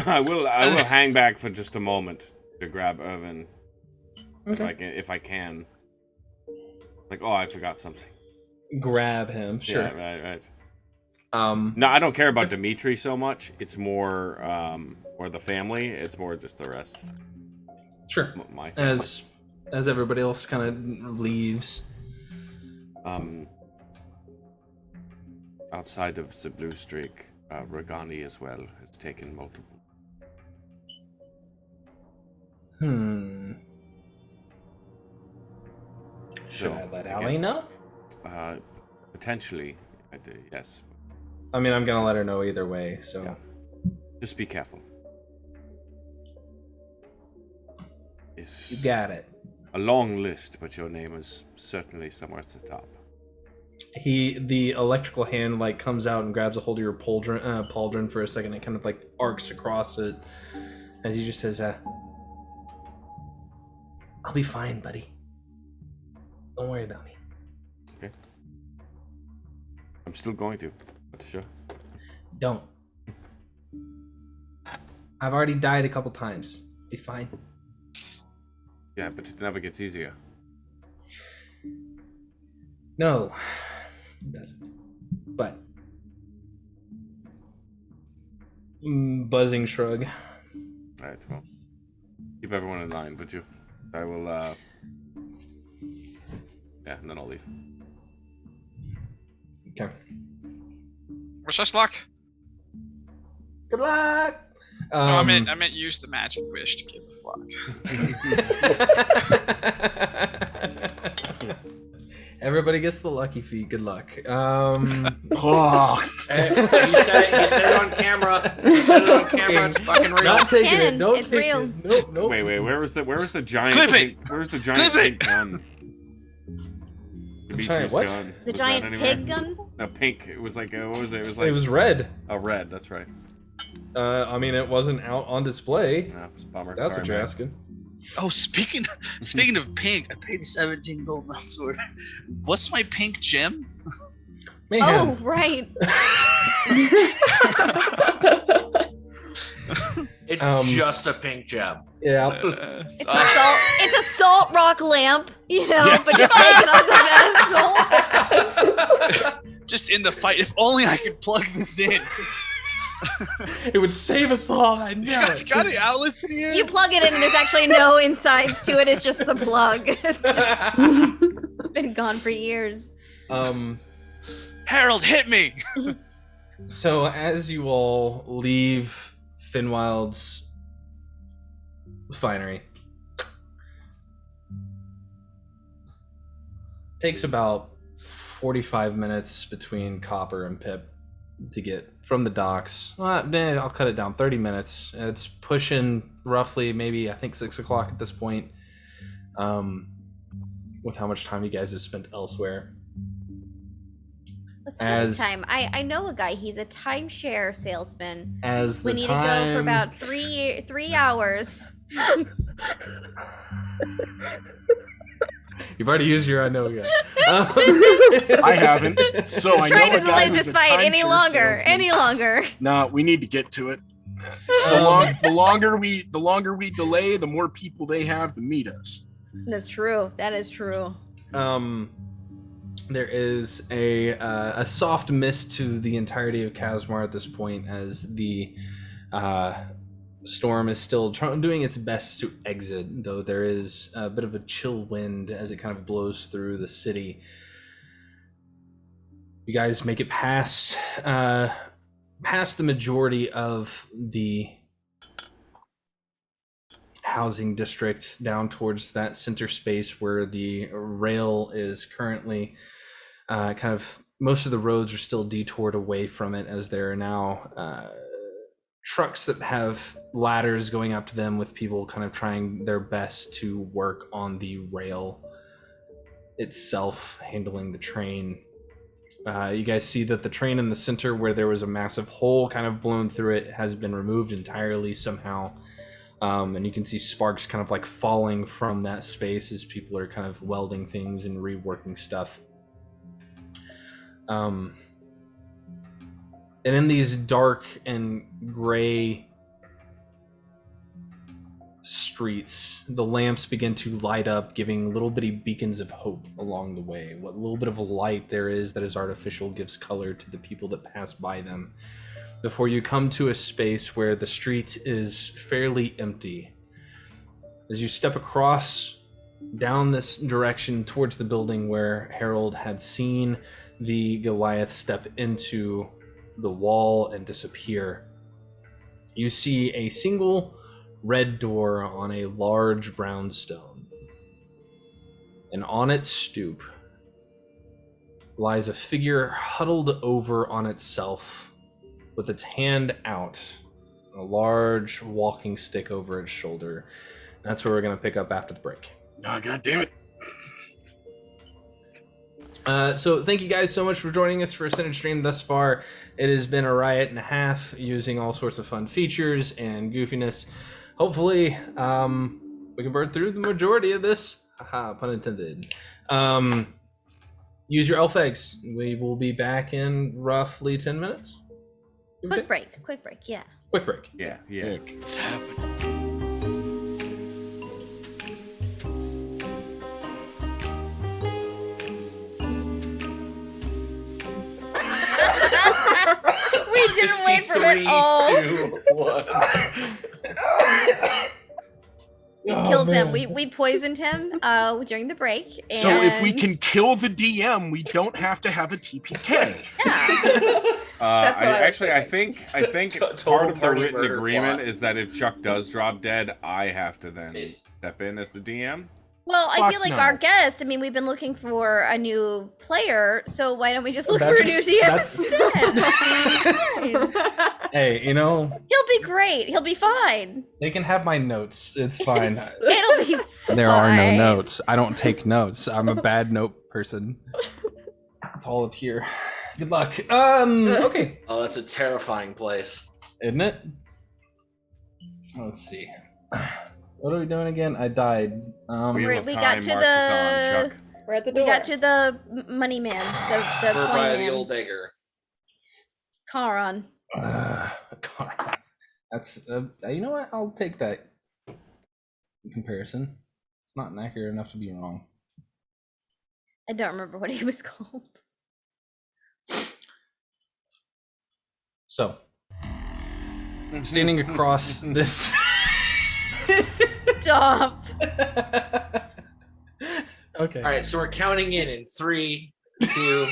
Speaker 4: I will hang back for just a moment to grab Evan, if I can. Like, oh, I forgot something.
Speaker 3: Grab him, sure.
Speaker 4: Yeah, right. No, I don't care about Dimitri so much. It's more, or the family. It's more just the rest.
Speaker 3: Sure.
Speaker 4: My family.
Speaker 3: As everybody else kind of leaves.
Speaker 4: Outside of the Blue Streak, Ragani as well has taken multiple.
Speaker 3: Should I let Allie know?
Speaker 4: Potentially, I do. Yes.
Speaker 3: I mean, I'm gonna let her know either way. So,
Speaker 4: yeah. Just be careful.
Speaker 3: You got it.
Speaker 4: A long list, but your name is certainly somewhere at the top.
Speaker 3: The electrical hand like comes out and grabs a hold of your pauldron for a second. It kind of like arcs across it as he just says, "I'll be fine, buddy. Don't worry about me."
Speaker 4: Okay. I'm still going to, but sure.
Speaker 3: Don't. I've already died a couple times. Be fine.
Speaker 4: Yeah, but it never gets easier.
Speaker 3: No, it doesn't. But buzzing shrug.
Speaker 4: All right, well, keep everyone in line, would you? I will. Yeah, and then I'll leave.
Speaker 3: Okay.
Speaker 10: Wish us luck.
Speaker 3: Good luck.
Speaker 10: No, I meant use the magic wish to give us luck.
Speaker 3: Everybody gets the lucky feet. Good luck.
Speaker 1: Hey, you said it on camera. You said it on camera. It's fucking real.
Speaker 3: Not taking
Speaker 2: Canon.
Speaker 3: it. Don't
Speaker 2: It's
Speaker 3: take
Speaker 2: real.
Speaker 3: it. Nope.
Speaker 4: Wait. Where was the giant?
Speaker 10: Clip it!
Speaker 4: Pink, where's the giant
Speaker 10: Clip
Speaker 4: pink gun?
Speaker 3: Giant what?
Speaker 4: Gun.
Speaker 2: The
Speaker 4: Was
Speaker 2: giant
Speaker 4: that anywhere?
Speaker 2: pig gun?
Speaker 4: No, pink. It was like what was it? It was like
Speaker 3: It was red.
Speaker 4: Oh, red. That's right.
Speaker 3: I mean, it wasn't out on display.
Speaker 4: No, it's a bummer.
Speaker 3: That's
Speaker 4: Sorry,
Speaker 3: what you're
Speaker 4: man.
Speaker 3: asking.
Speaker 6: Oh, speaking of pink, I paid 17 gold nuts for it. What's my pink gem?
Speaker 2: Oh, right.
Speaker 1: It's just a pink gem.
Speaker 3: Yeah.
Speaker 2: It's a salt rock lamp, but just taken off the vessel.
Speaker 6: Just in the fight. If only I could plug this in.
Speaker 3: It would save us all. I know.
Speaker 6: You guys got any outlets in here?
Speaker 2: You plug it in and there's actually no insides to it. It's just the plug. It's been gone for years.
Speaker 6: Harold, hit me!
Speaker 3: So as you all leave Finwild's finery, takes about 45 minutes between Copper and Pip to get from the docks. I'll cut it down 30 minutes. It's pushing roughly maybe I think 6 o'clock at this point. With how much time you guys have spent elsewhere.
Speaker 2: Let's call it time. I know a guy. He's a timeshare salesman.
Speaker 3: As the
Speaker 2: we need to go for about 3 hours.
Speaker 3: You've already used your I know guy.
Speaker 5: I haven't. So I know
Speaker 2: trying to
Speaker 5: a guy
Speaker 2: delay
Speaker 5: who's
Speaker 2: this
Speaker 5: a
Speaker 2: fight any
Speaker 5: timeshare
Speaker 2: longer.
Speaker 5: salesman.
Speaker 2: Any longer.
Speaker 5: No, we need to get to it. The longer we delay, the more people they have to meet us.
Speaker 2: That's true. That is true.
Speaker 3: There is a soft mist to the entirety of Kasmar at this point, as the storm is still doing its best to exit, though there is a bit of a chill wind as it kind of blows through the city. You guys make it past the majority of the housing district down towards that center space where the rail is currently most of the roads are still detoured away from it, as there are now trucks that have ladders going up to them with people kind of trying their best to work on the rail itself, handling the train. You guys see that the train in the center, where there was a massive hole kind of blown through it, has been removed entirely somehow. And you can see sparks kind of like falling from that space as people are kind of welding things and reworking stuff. And in these dark and gray streets, the lamps begin to light up, giving little bitty beacons of hope along the way. What little bit of light there is that is artificial gives color to the people that pass by them, before you come to a space where the street is fairly empty. As you step across down this direction towards the building where Harold had seen the Goliath step into the wall and disappear, you see a single red door on a large brownstone. And on its stoop lies a figure huddled over on itself with its hand out, a large walking stick over its shoulder. That's where we're going to pick up after the break.
Speaker 5: Oh, God damn it.
Speaker 3: So thank you guys so much for joining us for a Synod stream thus far. It has been a riot and a half, using all sorts of fun features and goofiness. Hopefully, we can burn through the majority of this. Haha, pun intended. Use your elf eggs. We will be back in roughly 10 minutes.
Speaker 2: Quick break, yeah.
Speaker 3: Quick break.
Speaker 4: Yeah.
Speaker 6: It's happening.
Speaker 2: We didn't wait for it all.
Speaker 1: 3, 2, 1.
Speaker 2: We killed him. We poisoned him during the break. And...
Speaker 5: So if we can kill the DM, we don't have to have a TPK.
Speaker 2: Yeah.
Speaker 4: I think part of the
Speaker 1: party
Speaker 4: written
Speaker 1: murder
Speaker 4: agreement
Speaker 1: plot.
Speaker 4: is that if Chuck does drop dead, I have to then step in as the DM.
Speaker 2: Well, I
Speaker 5: Fuck
Speaker 2: feel like
Speaker 5: no.
Speaker 2: our guest, I mean, we've been looking for a new player, so why don't we just look
Speaker 3: That
Speaker 2: for a
Speaker 3: just-
Speaker 2: new DM
Speaker 3: that's-
Speaker 2: instead?
Speaker 3: Hey, you know,
Speaker 2: He'll be great. He'll be fine.
Speaker 3: they can have my notes. It's fine.
Speaker 2: It'll be
Speaker 3: There are no
Speaker 2: fine.
Speaker 3: notes. I don't take notes. I'm a bad note person. It's all up here. Good luck. Okay.
Speaker 1: Oh, that's a terrifying place.
Speaker 3: Isn't it? Let's see. What are we doing again? I died.
Speaker 4: Wheel
Speaker 2: Right,
Speaker 4: of
Speaker 2: we
Speaker 4: Time
Speaker 2: got to
Speaker 4: marches on,
Speaker 2: the-
Speaker 4: Chuck.
Speaker 9: We're at the
Speaker 2: We
Speaker 9: door.
Speaker 2: got to the money man, the
Speaker 1: We're
Speaker 2: coin
Speaker 1: by
Speaker 2: man.
Speaker 1: the old beggar.
Speaker 2: Charon.
Speaker 3: God. That's you know what? I'll take that in comparison. It's not inaccurate enough to be wrong.
Speaker 2: I don't remember what he was called.
Speaker 3: So, standing across this.
Speaker 2: Stop.
Speaker 3: Okay.
Speaker 1: All right, so we're counting in 3, 2.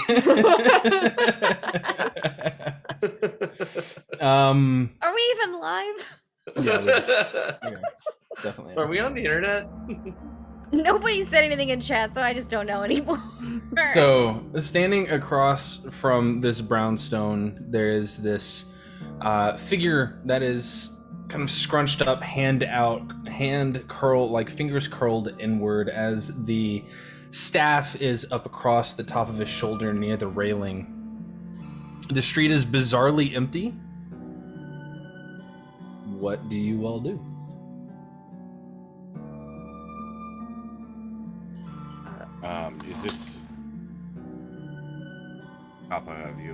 Speaker 2: Are we even live?
Speaker 3: Yeah, we are. Definitely.
Speaker 1: Are we on the internet?
Speaker 2: Nobody said anything in chat, so I just don't know anymore.
Speaker 3: So, standing across from this brownstone, there is this figure that is kind of scrunched up, hand curled, like fingers curled inward, as the staff is up across the top of his shoulder near the railing. The street is bizarrely empty. What do you all do?
Speaker 4: Is this Papa? Have you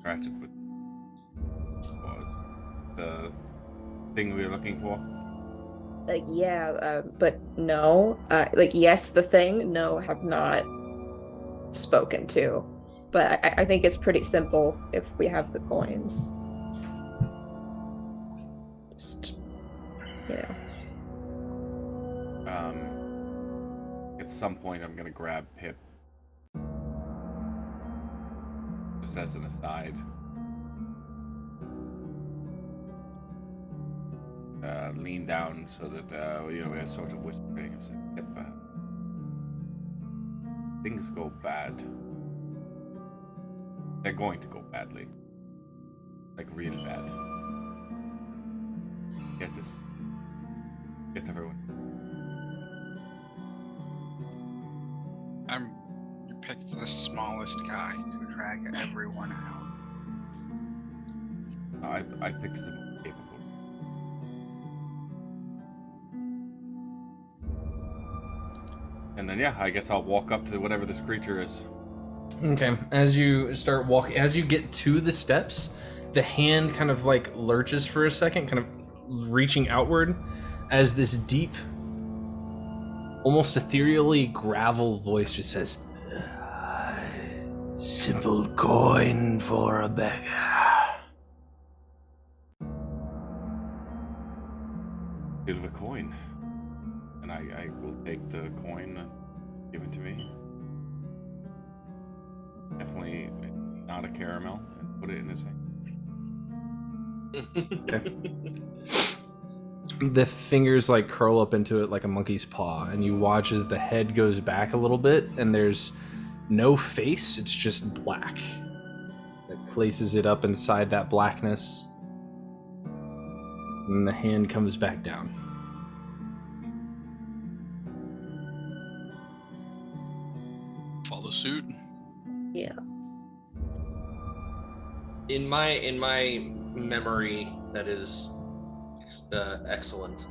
Speaker 4: interacted with what was the thing we were looking for?
Speaker 9: Yeah, but no. Yes, the thing. No, have not spoken to. But I think it's pretty simple if we have the coins. Just,
Speaker 4: At some point, I'm gonna grab Pip, just as an aside. Lean down so that we're sort of whispering and say, Pip, things go bad. They're going to go badly, like really bad. Get everyone.
Speaker 10: You picked the smallest guy to drag everyone out.
Speaker 4: I picked the most capable. And then I guess I'll walk up to whatever this creature is.
Speaker 3: Okay, as you start walking, as you get to the steps, the hand kind of like lurches for a second, kind of reaching outward, as this deep, almost ethereally gravel voice just says, "Simple coin for a beggar."
Speaker 4: Here's a coin. And I will take the coin and give it to me. Definitely not a caramel, and put it in his hand.
Speaker 3: The fingers like curl up into it like a monkey's paw, and you watch as the head goes back a little bit, and there's no face, it's just black. It places it up inside that blackness, and the hand comes back down.
Speaker 10: Follow suit.
Speaker 9: Yeah.
Speaker 1: In my memory, that is excellent.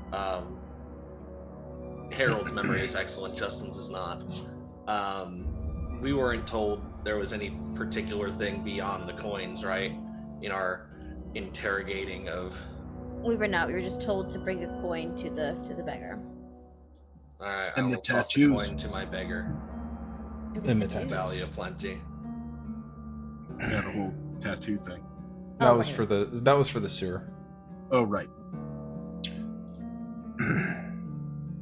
Speaker 1: Harold's memory is excellent. Justin's is not. We weren't told there was any particular thing beyond the coins, right? In our interrogating of.
Speaker 2: We were not. We were just told to bring a coin to the beggar.
Speaker 1: All right,
Speaker 5: And
Speaker 1: I
Speaker 5: the
Speaker 1: will toss the
Speaker 5: tattoos.
Speaker 1: coin to my beggar.
Speaker 3: And the tattoos.
Speaker 1: Value of plenty.
Speaker 5: Yeah, the whole tattoo thing.
Speaker 3: That
Speaker 2: Oh,
Speaker 3: was
Speaker 2: right.
Speaker 3: for the sewer.
Speaker 5: Oh, right.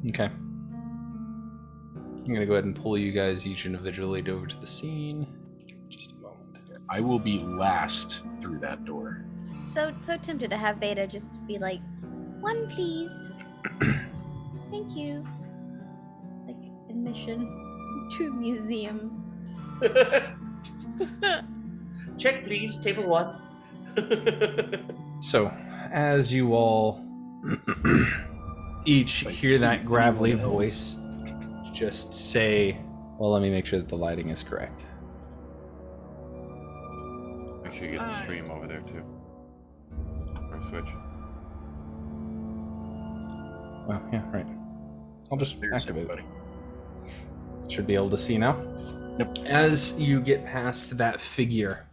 Speaker 3: Okay. I'm gonna go ahead and pull you guys each individually over to the scene. Just a moment.
Speaker 5: I will be last through that door.
Speaker 2: So tempted to have Veda just be like, "One, please. Thank you." Like admission to a museum.
Speaker 1: Check, please. Table 1.
Speaker 3: So, as you all each
Speaker 5: Like,
Speaker 3: hear that
Speaker 5: see
Speaker 3: gravelly
Speaker 5: anyone else?
Speaker 3: voice, just say, well, let me make sure that the lighting is correct.
Speaker 4: Make sure you get the stream over there too. Or switch.
Speaker 3: Oh, yeah, right. I'll just
Speaker 5: There's
Speaker 3: activate it.
Speaker 5: everybody.
Speaker 3: Should be able to see now.
Speaker 5: Yep.
Speaker 3: As you get past that figure,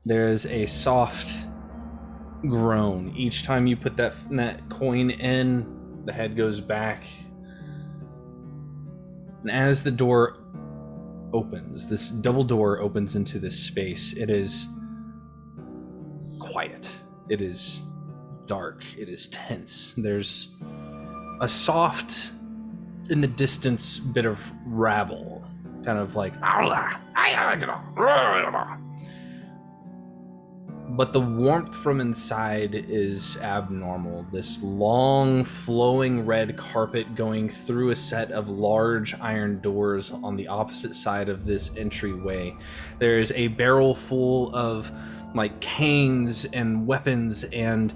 Speaker 3: there's a soft groan. Each time you put that coin in, the head goes back. And as the door opens, this double door opens into this space, it is quiet. It is dark. It is tense. There's a soft, in the distance, bit of rabble. Kind of like... but the warmth from inside is abnormal. This long, flowing red carpet going through a set of large iron doors on the opposite side of this entryway. There's a barrel full of like canes and weapons and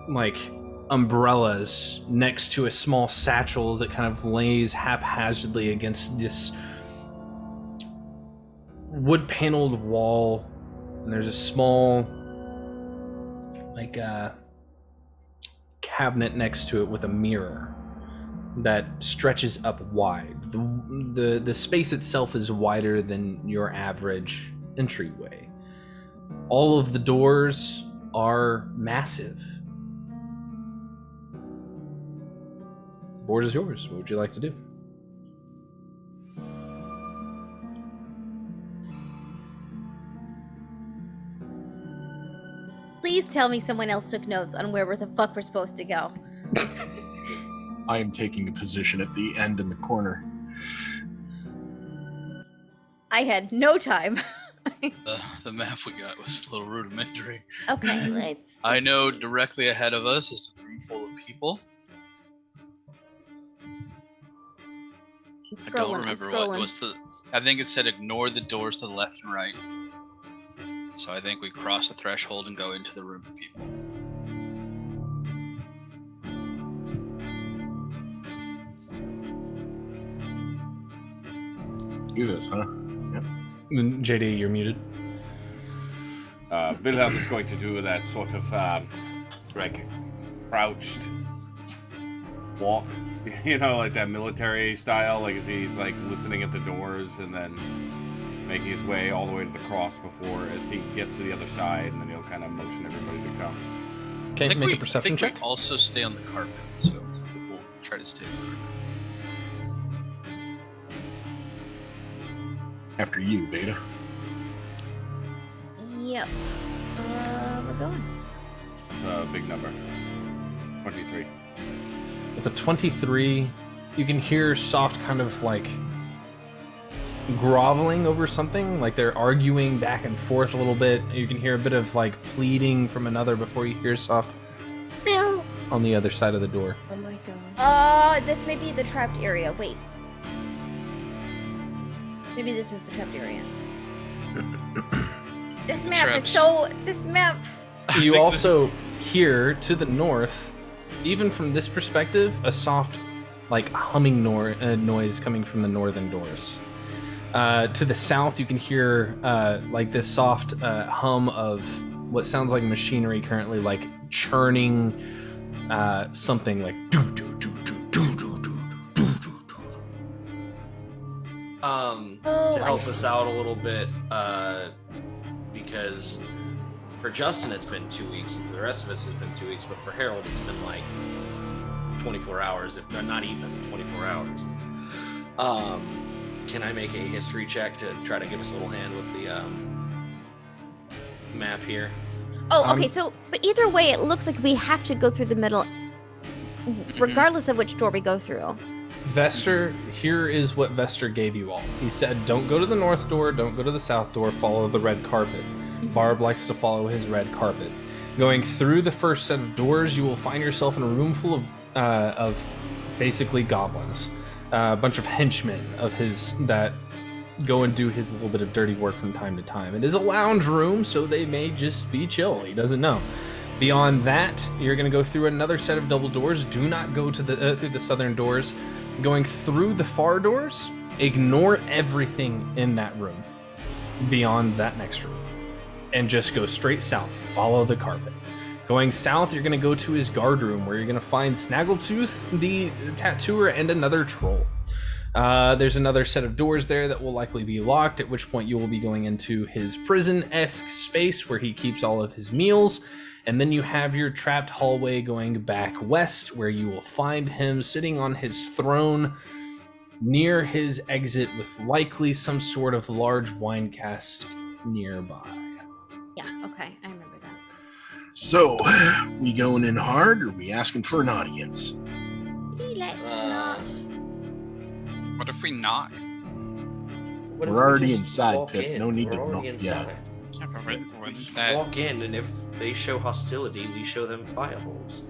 Speaker 3: like umbrellas next to a small satchel that kind of lays haphazardly against this wood-paneled wall, and there's a small like cabinet next to it with a mirror that stretches up wide. The space itself is wider than your average entryway. All of the doors are massive. The board is yours. What would you like to do?
Speaker 2: Please tell me someone else took notes on where the fuck we're supposed to go.
Speaker 5: I am taking a position at the end in the corner.
Speaker 2: I had no time.
Speaker 6: The map we got was a little rudimentary.
Speaker 2: Okay, let's.
Speaker 6: I know directly ahead of us is a room full of people. I don't remember what was the. I think it said ignore the doors to the left and right. So I think we cross the threshold and go into the room of people.
Speaker 5: Do this, huh? Yep.
Speaker 3: JD, you're muted.
Speaker 4: Wilhelm is going to do that sort of like crouched walk, you know, like that military style, like as he's like listening at the doors and then making his way all the way to the cross before as he gets to the other side, and then he'll kind of motion everybody to come.
Speaker 3: Okay, make a perception check.
Speaker 6: We also stay on the carpet, so we'll try to stay on the carpet.
Speaker 5: After you, Veda.
Speaker 2: Yep. We're going.
Speaker 4: It's a big number. 23.
Speaker 3: With a 23, you can hear soft kind of like groveling over something, like they're arguing back and forth a little bit. You can hear a bit of like pleading from another before you hear soft meow on the other side of the door.
Speaker 9: Oh my god.
Speaker 2: This may be the trapped area. Wait. Maybe this is the trapped area. This map is so... This map...
Speaker 3: You also hear to the north, even from this perspective, a soft, like, humming noise coming from the northern doors. To the south, you can hear, like, this soft hum of what sounds like machinery currently, like, churning something, like,
Speaker 1: to help us out a little bit, because for Justin it's been 2 weeks, and for the rest of us it's been 2 weeks, but for Harold it's been like 24 hours, if not even 24 hours. Can I make a history check to try to give us a little hand with the map here?
Speaker 2: Oh, okay, so, but either way, it looks like we have to go through the middle, regardless of which door we go through.
Speaker 3: Vester, here is what Vester gave you all. He said, don't go to the north door, don't go to the south door, follow the red carpet. Barb likes to follow his red carpet. Going through the first set of doors, you will find yourself in a room full of basically goblins. A bunch of henchmen of his that go and do his little bit of dirty work from time to time. It is a lounge room, so they may just be chill. He doesn't know. Beyond that, you're going to go through another set of double doors. Do not go to the through the southern doors. Going through the far doors, ignore everything in that room beyond that next room and just go straight south. Follow the carpet. Going south, you're going to go to his guard room where you're going to find Snaggletooth, the tattooer, and another troll. There's another set of doors there that will likely be locked, at which point you will be going into his prison-esque space where he keeps all of his meals. And then you have your trapped hallway going back west, where you will find him sitting on his throne near his exit with likely some sort of large wine cask nearby.
Speaker 2: Yeah, okay, I remember that.
Speaker 5: So, we going in hard, or we asking for an audience?
Speaker 2: Let's not.
Speaker 10: What if we knock?
Speaker 1: What if
Speaker 5: We're
Speaker 1: we
Speaker 5: already
Speaker 1: just
Speaker 5: inside,
Speaker 1: walk
Speaker 5: Pip.
Speaker 1: in?
Speaker 5: No need
Speaker 1: We're
Speaker 5: to
Speaker 1: already
Speaker 5: knock.
Speaker 1: inside.
Speaker 5: Yeah.
Speaker 1: We just walk in, and if they show hostility, we show them fireballs.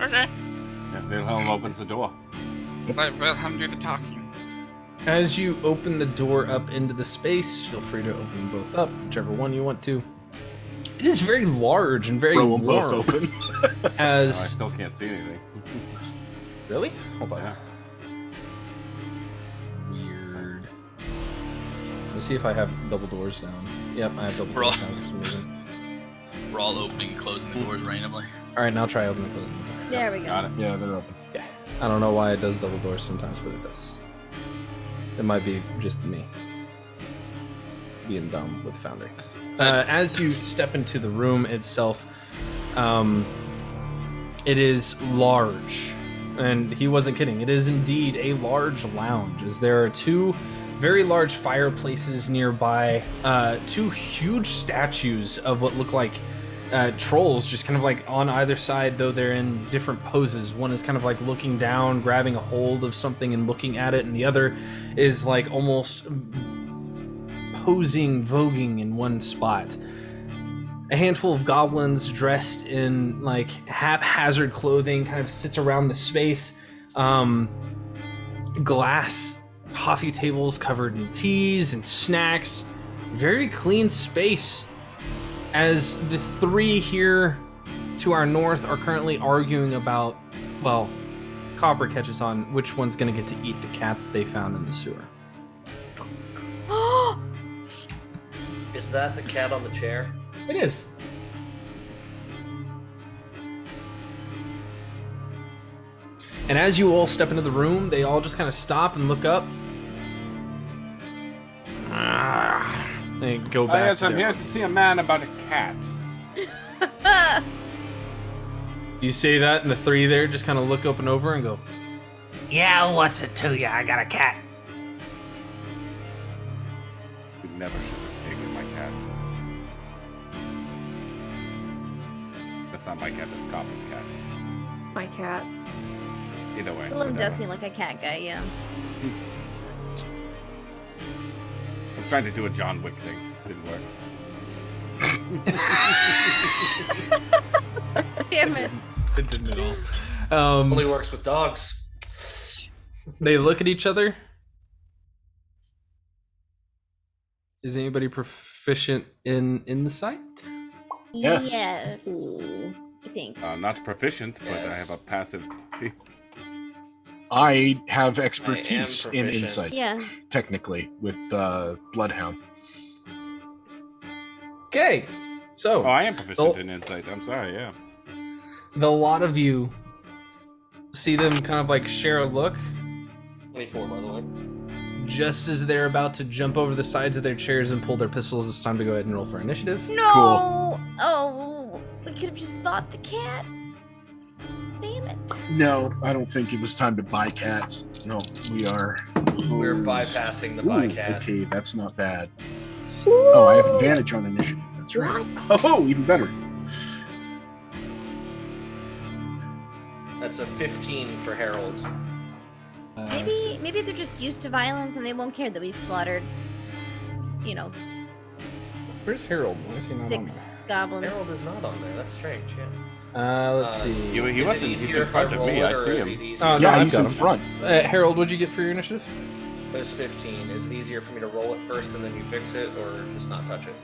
Speaker 10: Okay.
Speaker 4: Yeah, Wilhelm opens the door.
Speaker 10: Let Wilhelm do the talking.
Speaker 3: As you open the door up into the space, feel free to open them both up, whichever one you want to. It is very large and very
Speaker 5: Throw them
Speaker 3: warm.
Speaker 5: both open.
Speaker 4: No, I
Speaker 3: As
Speaker 4: still can't see anything.
Speaker 3: really? Hold on.
Speaker 4: Yeah.
Speaker 3: Weird. Let's see if I have double doors down. Yep, I have double
Speaker 6: Bro.
Speaker 3: doors down for some reason.
Speaker 6: We're all opening and closing the doors randomly.
Speaker 3: All right, now try opening and closing the door.
Speaker 2: There we go.
Speaker 4: Got it.
Speaker 5: Yeah, they're open.
Speaker 3: Yeah. I don't know why it does double doors sometimes, but it does. It might be just me being dumb with Foundry. As you step into the room itself, it is large. And he wasn't kidding. It is indeed a large lounge, as there are two very large fireplaces nearby, two huge statues of what look like trolls, just kind of like on either side, though they're in different poses. One is kind of like looking down, grabbing a hold of something and looking at it, and the other is like almost posing, voguing in one spot. A handful of goblins dressed in like haphazard clothing kind of sits around the space. Glass coffee tables covered in teas and snacks. Very clean space. As the three here to our north are currently arguing about, well, Copper catches on which one's going to get to eat the cat that they found in the sewer.
Speaker 1: Is that the cat on the chair?
Speaker 3: It is. And as you all step into the room, they all just kind of stop and look up. They go back.
Speaker 4: Yes,
Speaker 3: to
Speaker 4: I'm
Speaker 3: their-
Speaker 4: here to see a man about a cat.
Speaker 3: You say that, and the three there just kind of look up and over and go,
Speaker 1: Yeah, what's it to you? I got a cat.
Speaker 4: You never should have taken my cat. That's not my cat, that's Copper's cat.
Speaker 9: It's my cat.
Speaker 4: Either way.
Speaker 2: Willem does
Speaker 4: whatever.
Speaker 2: seem like a cat guy, yeah.
Speaker 4: I was trying to do a John Wick thing. Didn't work.
Speaker 2: Damn it.
Speaker 3: it didn't at all.
Speaker 1: Only works with dogs.
Speaker 3: They look at each other. Is anybody proficient in insight?
Speaker 5: Yes.
Speaker 2: Yes.
Speaker 9: Ooh.
Speaker 2: I think.
Speaker 4: Not proficient, but I
Speaker 1: Yes.
Speaker 4: have a passive.
Speaker 5: I have expertise in
Speaker 1: proficient.
Speaker 5: insight,
Speaker 2: Yeah.
Speaker 5: technically, with Bloodhound.
Speaker 3: Okay, so
Speaker 4: Oh, I am proficient in insight. I'm sorry, yeah.
Speaker 3: the lot of you see them kind of like share a look
Speaker 1: 24, by the way.
Speaker 3: just as they're about to jump over the sides of their chairs and pull their pistols. It's time to go ahead and roll for initiative.
Speaker 2: No! Oh, we could have just bought the cat. Damn it.
Speaker 5: No, I don't think it was time to buy cats. No, we are.
Speaker 1: We're
Speaker 5: closed.
Speaker 1: bypassing the
Speaker 5: Ooh,
Speaker 1: bycat.
Speaker 5: Okay, that's not bad. Oh, I have advantage on initiative. That's right. Oh, even better.
Speaker 1: That's a 15 for Harold.
Speaker 2: Maybe they're just used to violence and they won't care that we've slaughtered, you know,
Speaker 3: Where's Harold? Why is he not on
Speaker 2: 6 goblins.
Speaker 1: Harold is not on there. That's strange, yeah.
Speaker 3: there? Let's see.
Speaker 4: He
Speaker 1: Is it
Speaker 4: wasn't. He's
Speaker 1: easier
Speaker 4: in
Speaker 1: if
Speaker 4: front of
Speaker 1: roll
Speaker 4: me.
Speaker 1: it,
Speaker 4: I
Speaker 1: or
Speaker 4: see
Speaker 1: is
Speaker 4: him.
Speaker 1: it easier?
Speaker 3: Oh, no,
Speaker 5: Yeah,
Speaker 3: I've
Speaker 5: he's
Speaker 3: got
Speaker 5: in
Speaker 3: him.
Speaker 5: front.
Speaker 3: Harold, what'd you get for your initiative?
Speaker 1: It was 15. Is it easier for me to roll it first and then you fix it, or just not touch it?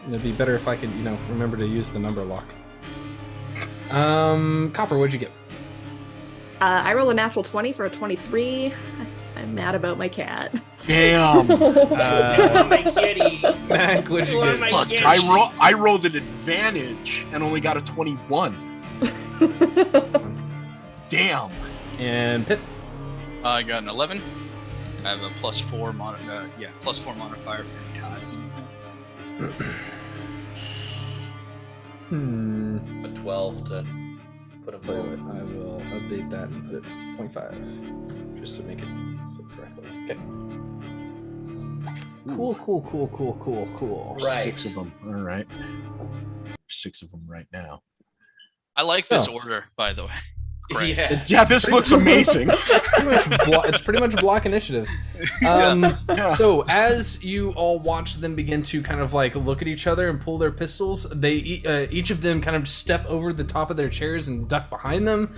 Speaker 3: It'd be better if I could, remember to use the number lock. Copper, what'd you get?
Speaker 9: I rolled a natural 20 for a 23. I'm mad about my cat.
Speaker 5: Damn.
Speaker 1: my kitty.
Speaker 3: Mac, what'd you get?
Speaker 6: Look,
Speaker 5: I rolled an advantage and only got a 21. Damn.
Speaker 3: And Pip.
Speaker 6: I got an 11. I have a +4 +4 modifier for tides.
Speaker 3: Hmm.
Speaker 1: A 12 to put him
Speaker 3: Tell you
Speaker 1: forward.
Speaker 3: what, I will update that and put it 0.5 just to make it fit correctly. Okay. Cool.
Speaker 1: Right.
Speaker 5: 6 of them. All right. 6 of them right now.
Speaker 6: I like this
Speaker 3: Oh.
Speaker 6: order, by the way. Great.
Speaker 1: Yeah.
Speaker 5: Yeah, this looks amazing.
Speaker 3: It's pretty much block initiative.
Speaker 5: Yeah.
Speaker 3: So as you all watch them begin to kind of like look at each other and pull their pistols, they each of them kind of step over the top of their chairs and duck behind them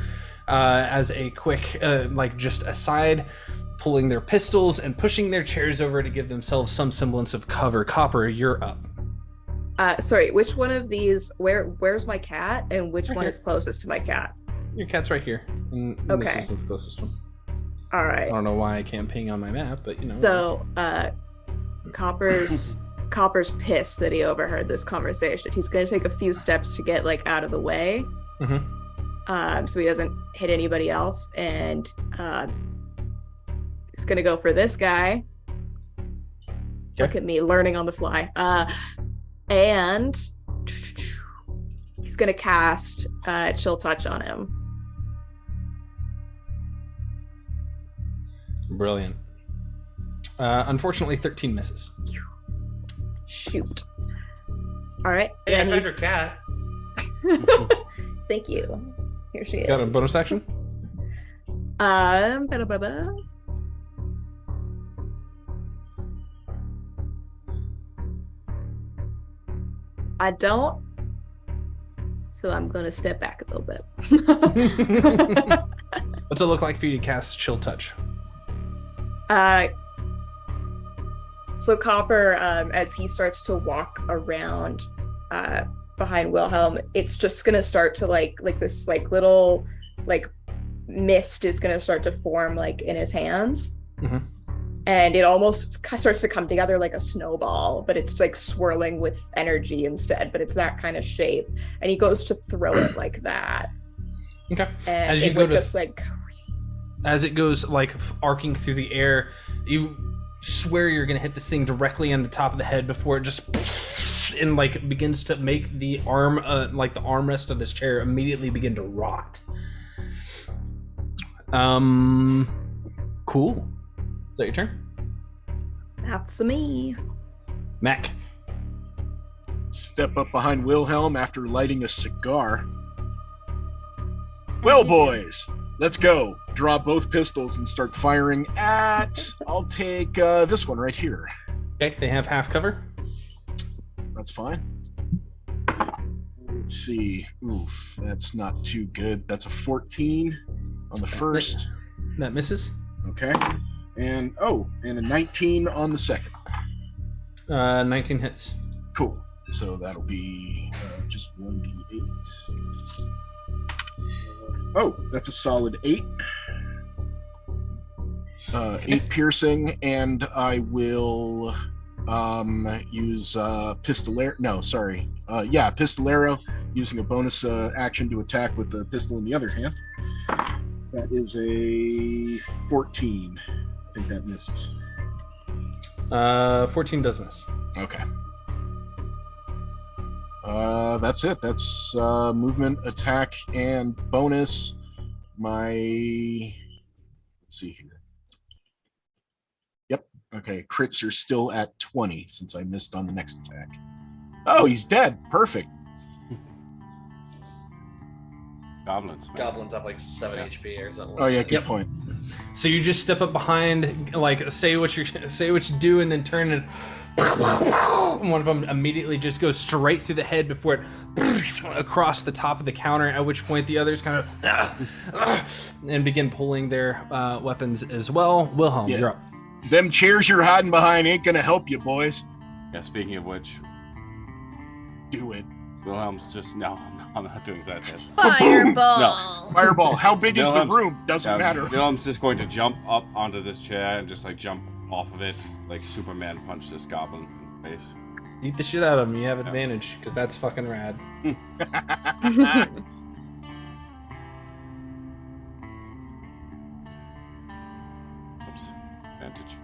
Speaker 3: as a quick like just aside, pulling their pistols and pushing their chairs over to give themselves some semblance of cover. Copper, you're up.
Speaker 9: Sorry, which one of these? Where's my cat, and which
Speaker 3: Right
Speaker 9: one
Speaker 3: here.
Speaker 9: is closest to my cat?
Speaker 3: Your cat's right here. And
Speaker 9: Okay.
Speaker 3: This is the closest one.
Speaker 9: All
Speaker 3: I
Speaker 9: right.
Speaker 3: don't know why I can't ping on my map, but you know.
Speaker 9: So, Copper's pissed that he overheard this conversation. He's gonna take a few steps to get like out of the way, so he doesn't hit anybody else, and he's gonna go for this guy. Look at me learning on the fly. And he's gonna cast Chill Touch on him.
Speaker 3: Brilliant. Unfortunately, 13 misses.
Speaker 9: Shoot. All right.
Speaker 1: Hey, I
Speaker 9: and
Speaker 1: found
Speaker 9: he's-
Speaker 1: your cat.
Speaker 9: Thank you. Here she is.
Speaker 3: Got a bonus action?
Speaker 9: Ba-da-ba-ba. I don't. So I'm gonna step back a little bit.
Speaker 3: What's it look like for you to cast Chill Touch?
Speaker 9: So Copper, as he starts to walk around behind Wilhelm, it's just gonna start to like this like little like mist is gonna start to form like in his hands.
Speaker 3: Mhm.
Speaker 9: And it almost starts to come together like a snowball, but it's like swirling with energy instead, but it's that kind of shape. And he goes to throw it like that.
Speaker 3: Okay.
Speaker 9: And
Speaker 3: As you
Speaker 9: it
Speaker 3: go
Speaker 9: would
Speaker 3: to
Speaker 9: just like
Speaker 3: As it goes like arcing through the air, you swear you're gonna hit this thing directly on the top of the head before it just and like begins to make the arm, like the armrest of this chair, immediately begin to rot. Cool. Is that your turn?
Speaker 9: that's me.
Speaker 3: Mac.
Speaker 5: Step up behind Wilhelm after lighting a cigar. Well, boys, let's go. Draw both pistols and start firing at. I'll take this one right here.
Speaker 3: Okay, they have half cover.
Speaker 5: That's fine. Let's see. Oof, that's not too good. That's a 14 on the first.
Speaker 3: That misses.
Speaker 5: Okay. And a 19 on the second.
Speaker 3: 19 hits.
Speaker 5: Cool. So that'll be just 1d8. Oh, that's a solid 8. 8 piercing, and I will use pistolero. No, sorry. Pistolero, using a bonus action to attack with a pistol in the other hand. That is a 14. I think that misses.
Speaker 3: 14 does miss.
Speaker 5: Okay. That's it. That's movement, attack, and bonus. Let's see here. Yep. Okay. Crits are still at 20 since I missed on the next attack. Oh, he's dead. Perfect.
Speaker 4: Goblins. Man.
Speaker 1: Goblins have like 7 HP or something.
Speaker 5: Oh yeah,
Speaker 1: like
Speaker 5: good
Speaker 1: that.
Speaker 5: point.
Speaker 3: So you just step up behind, like say what you do, and then turn and one of them immediately just goes straight through the head before it across the top of the counter. At which point the others kind of and begin pulling their weapons as well. Wilhelm,
Speaker 5: Yeah.
Speaker 3: you're up.
Speaker 5: Them chairs you're hiding behind ain't gonna help you, boys.
Speaker 4: Yeah, speaking of which,
Speaker 5: Do it.
Speaker 4: Wilhelm's just no, I'm not doing that.
Speaker 2: Fireball.
Speaker 5: Fireball. How big is the
Speaker 4: Wilhelm's-
Speaker 5: room? Doesn't matter.
Speaker 4: Wilhelm's just going to jump up onto this chair and just like jump off of it, like Superman punch this goblin in the face.
Speaker 3: Eat the shit out of them. You have advantage because that's fucking rad.
Speaker 4: Oops, advantage.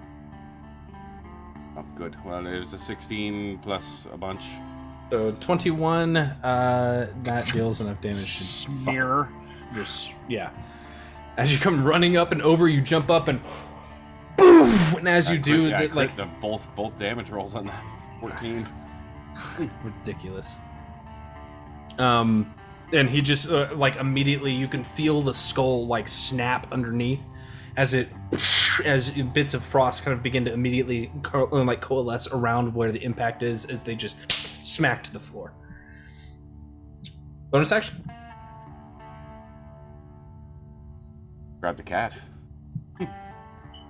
Speaker 4: Oh, good. Well, it was a 16 plus a bunch.
Speaker 3: So 21. That deals enough damage. To
Speaker 5: Smear.
Speaker 3: Just yeah. As you come running up and over, you jump up and boof. And as you do,
Speaker 4: I
Speaker 3: that, like
Speaker 4: the both damage rolls on that 14.
Speaker 3: ridiculous. and he just like immediately you can feel the skull like snap underneath as bits of frost kind of begin to immediately like coalesce around where the impact is as they just smack to the floor. Bonus action.
Speaker 4: Grab the cat.
Speaker 3: All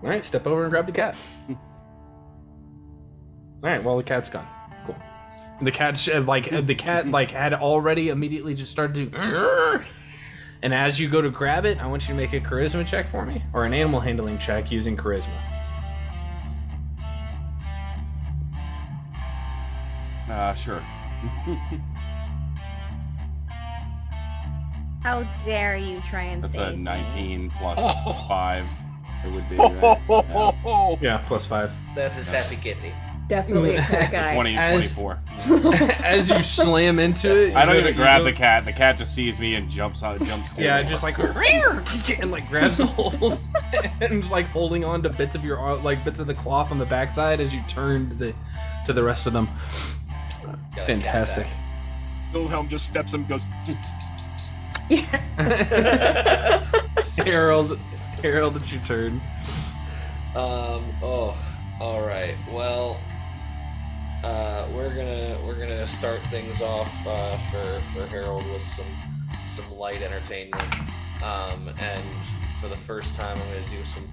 Speaker 3: right, step over and grab the cat. All right, well the cat's gone. Cool. The cat had already immediately just started to. And as you go to grab it, I want you to make a charisma check for me, or an animal handling check using charisma.
Speaker 4: Sure.
Speaker 2: How dare you try and
Speaker 4: That's
Speaker 2: save
Speaker 4: a
Speaker 2: me.
Speaker 4: 19 plus 5. It would be. Right?
Speaker 3: Yeah, plus 5.
Speaker 1: That is happy kitty.
Speaker 9: Definitely a cat guy.
Speaker 4: 20,
Speaker 3: As-
Speaker 4: 24.
Speaker 3: As you slam into it,
Speaker 4: I don't
Speaker 3: you
Speaker 4: even
Speaker 3: go-
Speaker 4: grab
Speaker 3: you
Speaker 4: the
Speaker 3: go-
Speaker 4: cat. The cat just sees me and jumps to
Speaker 3: Yeah,
Speaker 4: me.
Speaker 3: just like and like grabs a hold and is like holding on to bits of your bits of the cloth on the backside as you turn to the rest of them.
Speaker 1: Gotta
Speaker 3: Fantastic.
Speaker 5: Wilhelm just steps him, goes.
Speaker 9: Yeah.
Speaker 3: Harold, it's your turn.
Speaker 1: Oh, all right. Well, we're gonna start things off for Harold with some light entertainment. And for the first time, I'm gonna do some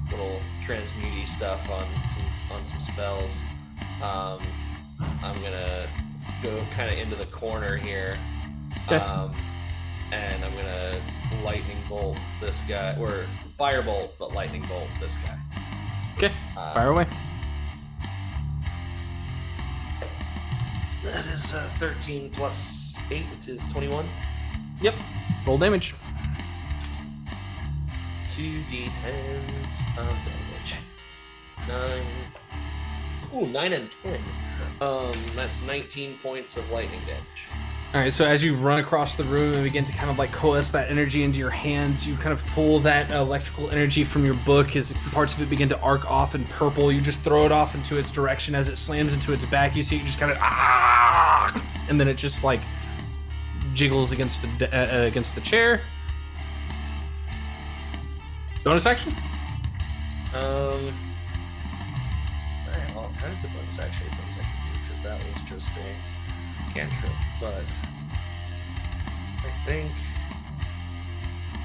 Speaker 1: little transmute stuff on some spells. I'm gonna go kind of into the corner here.
Speaker 3: Okay.
Speaker 1: And I'm gonna lightning bolt this guy, or firebolt, but lightning bolt this guy.
Speaker 3: Okay, fire away.
Speaker 1: That is 13 plus 8 is 21.
Speaker 3: Yep. Roll damage.
Speaker 1: 2d10s of damage. 9. Ooh, 9 and 10. That's 19 points of lightning damage.
Speaker 3: All right, so as you run across the room and begin to kind of like coalesce that energy into your hands, you kind of pull that electrical energy from your book as parts of it begin to arc off in purple. You just throw it off into its direction. As it slams into its back, you see it just kind of and then it just like jiggles against the chair. Bonus action?
Speaker 1: All kinds of bonus action things I can do because that was just a cantrip. But I think.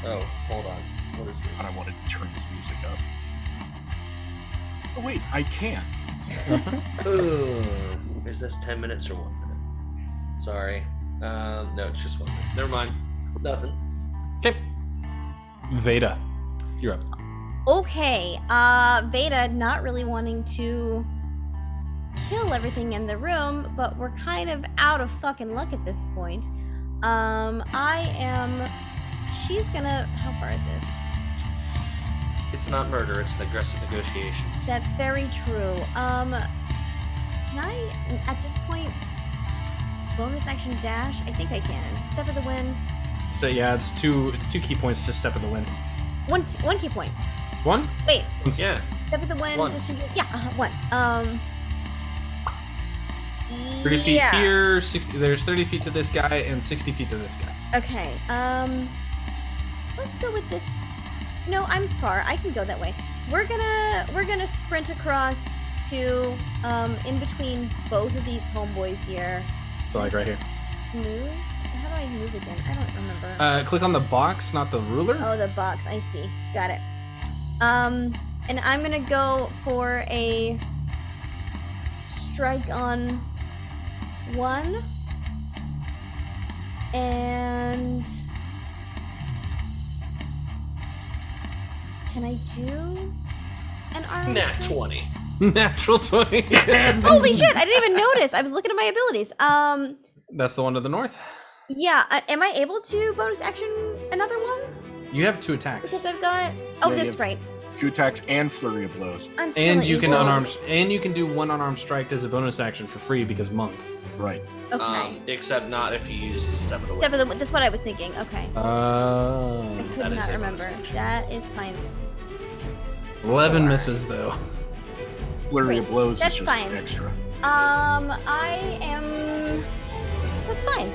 Speaker 1: Oh, hold on. What is this?
Speaker 5: God, I wanted to turn this music up. Oh wait, I can.
Speaker 1: Is this 10 minutes or 1 minute? Sorry. No, it's just 1 minute. Never mind. Nothing.
Speaker 3: Okay. Veda, you're up.
Speaker 2: Okay, Veda not really wanting to kill everything in the room, but we're kind of out of fucking luck at this point. She's gonna, how far is this?
Speaker 1: It's not murder, it's aggressive negotiations.
Speaker 2: That's very true. Can I, at this point, bonus action dash? I think I can. Step of the wind.
Speaker 3: So yeah, it's two key points to step of the wind.
Speaker 2: One key point.
Speaker 3: One?
Speaker 2: Wait,
Speaker 1: Yeah.
Speaker 2: step of the wind.
Speaker 1: One.
Speaker 2: One.
Speaker 3: 30 feet
Speaker 2: yeah.
Speaker 3: here, 60. There's 30 feet to this guy and 60 feet to this guy.
Speaker 2: Okay, let's go with this. No, I'm far. I can go that way. We're gonna sprint across to in between both of these homeboys here.
Speaker 3: So like right here.
Speaker 2: Move? How do I move again? I don't remember.
Speaker 3: Click on the box, not the ruler.
Speaker 2: Oh, the box. I see. Got it. And I'm gonna go for a strike on 1. And can I do an arm?
Speaker 1: Nat 20.
Speaker 3: Natural 20.
Speaker 2: Holy shit! I didn't even notice. I was looking at my abilities.
Speaker 3: That's the one to the north.
Speaker 2: Yeah. Am I able to bonus action another one?
Speaker 3: You have 2 attacks.
Speaker 2: Because I've got. Oh,
Speaker 5: Yeah, you
Speaker 2: that's
Speaker 5: have-
Speaker 2: right.
Speaker 5: 2 attacks and flurry of blows.
Speaker 2: I'm still
Speaker 3: And
Speaker 2: at
Speaker 3: you can
Speaker 2: equal.
Speaker 3: unarmed, and you can do 1 unarmed strike as a bonus action for free because monk.
Speaker 5: Right.
Speaker 2: Okay.
Speaker 1: Except not if you use the step of the
Speaker 2: Step
Speaker 1: wind.
Speaker 2: of the. That's what I was thinking. Okay. I could
Speaker 1: that is
Speaker 2: not
Speaker 1: a
Speaker 2: remember.
Speaker 1: bonus action.
Speaker 2: That is fine.
Speaker 3: 11 misses though.
Speaker 5: Flurry of blows
Speaker 2: that's
Speaker 5: is just
Speaker 2: fine.
Speaker 5: extra.
Speaker 2: I am. That's fine.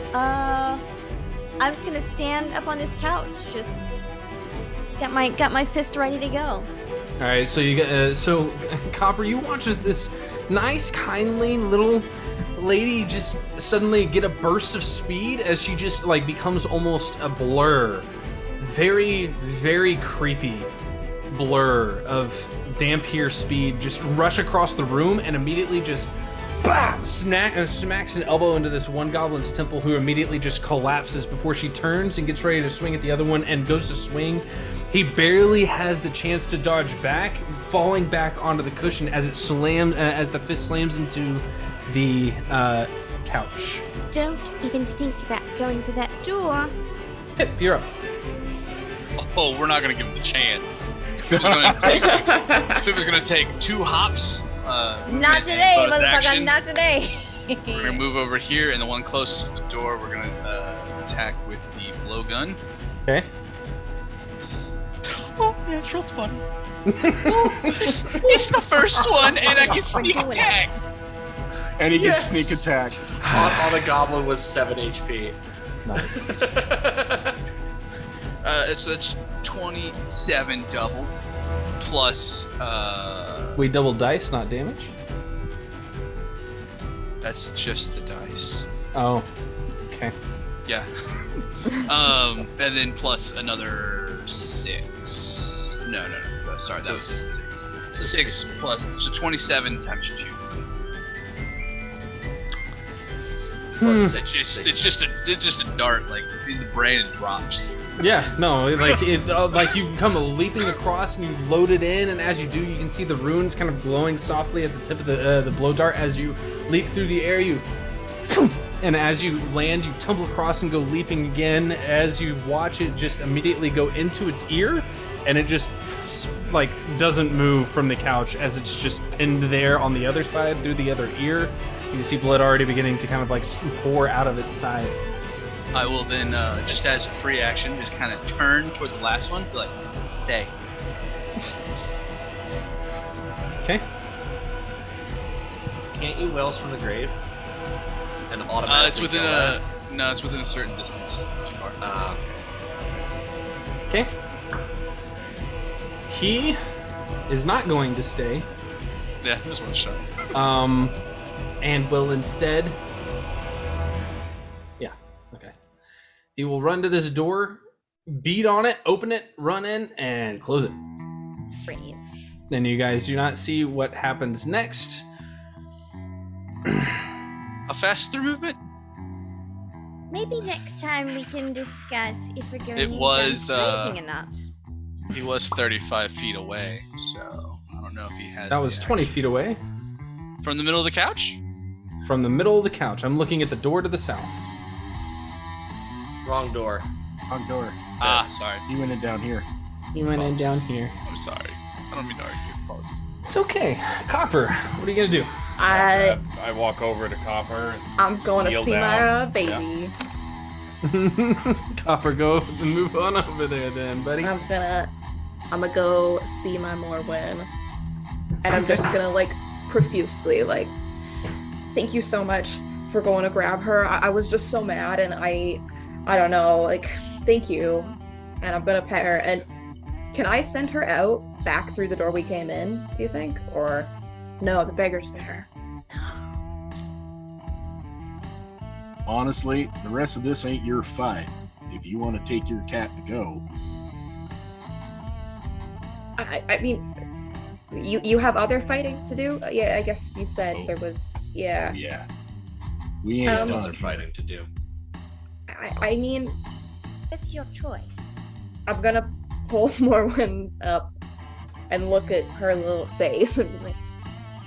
Speaker 2: I'm just gonna stand up on this couch, just got my fist ready to go.
Speaker 3: All right, so you get so Copper, you watch as this nice, kindly little lady just suddenly get a burst of speed as she just like becomes almost a blur, very, very creepy blur of Dampier speed, just rush across the room and immediately just smacks an elbow into this one goblin's temple, who immediately just collapses before she turns and gets ready to swing at the other one and goes to swing. He barely has the chance to dodge back, falling back onto the cushion as it slams, as the fist slams into the couch.
Speaker 2: Don't even think about going for that door.
Speaker 3: Pip, you're up.
Speaker 6: Oh, we're not gonna give him the chance. It was gonna take 2 hops.
Speaker 2: Not today,
Speaker 6: bonus
Speaker 2: motherfucker.
Speaker 6: action.
Speaker 2: Not today.
Speaker 6: We're gonna move over here, and the one closest to the door, we're gonna attack with the blowgun.
Speaker 3: Okay.
Speaker 6: Oh, natural 20. It's my first one, and I get sneak attack.
Speaker 5: And he gets sneak attack.
Speaker 1: On a goblin was 7 HP.
Speaker 3: Nice.
Speaker 6: So that's 27 double plus.
Speaker 3: We double dice, not damage.
Speaker 6: That's just the dice.
Speaker 3: Oh, okay.
Speaker 6: Yeah. And then plus another 6. No. Sorry, that was 6. 6 plus, so 27 times 2.
Speaker 1: Plus
Speaker 6: It's just a dart, like in the brain it drops.
Speaker 3: Yeah, no, like you come leaping across and you load it in, and as you do, you can see the runes kind of glowing softly at the tip of the blow dart. As you leap through the air, and as you land, you tumble across and go leaping again. As you watch it just immediately go into its ear, and it just like doesn't move from the couch as it's just pinned there on the other side through the other ear. You can see blood already beginning to kind of like pour out of its side.
Speaker 6: I will then, just as a free action, just kind of turn toward the last one, be like, stay.
Speaker 3: Okay.
Speaker 1: Can't you wells from the grave? And automatically.
Speaker 6: It's within a it's within a certain distance. It's too far.
Speaker 3: Okay. He is not going to stay.
Speaker 6: Yeah, just one shot.
Speaker 3: And will instead. Yeah. Okay. He will run to this door, beat on it, open it, run in, and close it.
Speaker 2: Breathe.
Speaker 3: Then you guys do not see what happens next.
Speaker 6: A faster movement?
Speaker 2: Maybe next time we can discuss if we're going
Speaker 6: It was,
Speaker 2: blazing or not.
Speaker 6: He was 35 feet away, so I don't know if he has.
Speaker 3: That was 20 feet away.
Speaker 6: From the middle of the couch?
Speaker 3: From the middle of the couch. I'm looking at the door to the south.
Speaker 1: Wrong door.
Speaker 5: Wrong door.
Speaker 6: Ah, sorry.
Speaker 5: You went in down here.
Speaker 3: You went in down here.
Speaker 6: I'm sorry. I don't mean to argue. Apologies.
Speaker 3: It's okay. Copper, what are you gonna do?
Speaker 4: I walk over to Copper.
Speaker 9: I'm going to
Speaker 4: kneel
Speaker 9: see
Speaker 4: down.
Speaker 9: my baby.
Speaker 3: Copper, go and move on over there then, buddy.
Speaker 9: I'm gonna go see my Morwin. And I'm just gonna like profusely like, thank you so much for going to grab her. I was just so mad, and I don't know, like, thank you. And I'm gonna pet her. And can I send her out back through the door we came in, do you think? Or no, the beggar's there.
Speaker 5: Honestly, the rest of this ain't your fight. If you want to take your cat to go.
Speaker 9: I mean, you have other fighting to do? Yeah, I guess you said there was, yeah.
Speaker 5: Yeah. We ain't done.
Speaker 1: Other fighting to do.
Speaker 9: I mean,
Speaker 2: It's your choice.
Speaker 9: I'm gonna pull Morwin up and look at her little face and be like,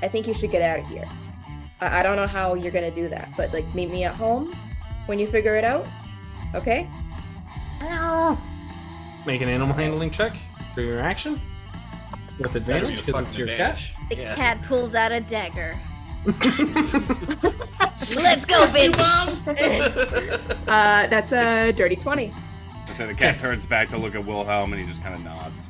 Speaker 9: I think you should get out of here. I don't know how you're gonna do that, but like, meet me at home when you figure it out, okay?
Speaker 3: Make an animal handling check for your action. With advantage,
Speaker 1: be a
Speaker 3: because it's
Speaker 1: fucking
Speaker 3: your
Speaker 1: advantage.
Speaker 3: cat.
Speaker 2: The
Speaker 1: Yeah.
Speaker 2: cat pulls out a dagger. Let's go, bitch!
Speaker 9: That's a dirty 20.
Speaker 4: So the cat turns back to look at Wilhelm, and he just kind of nods.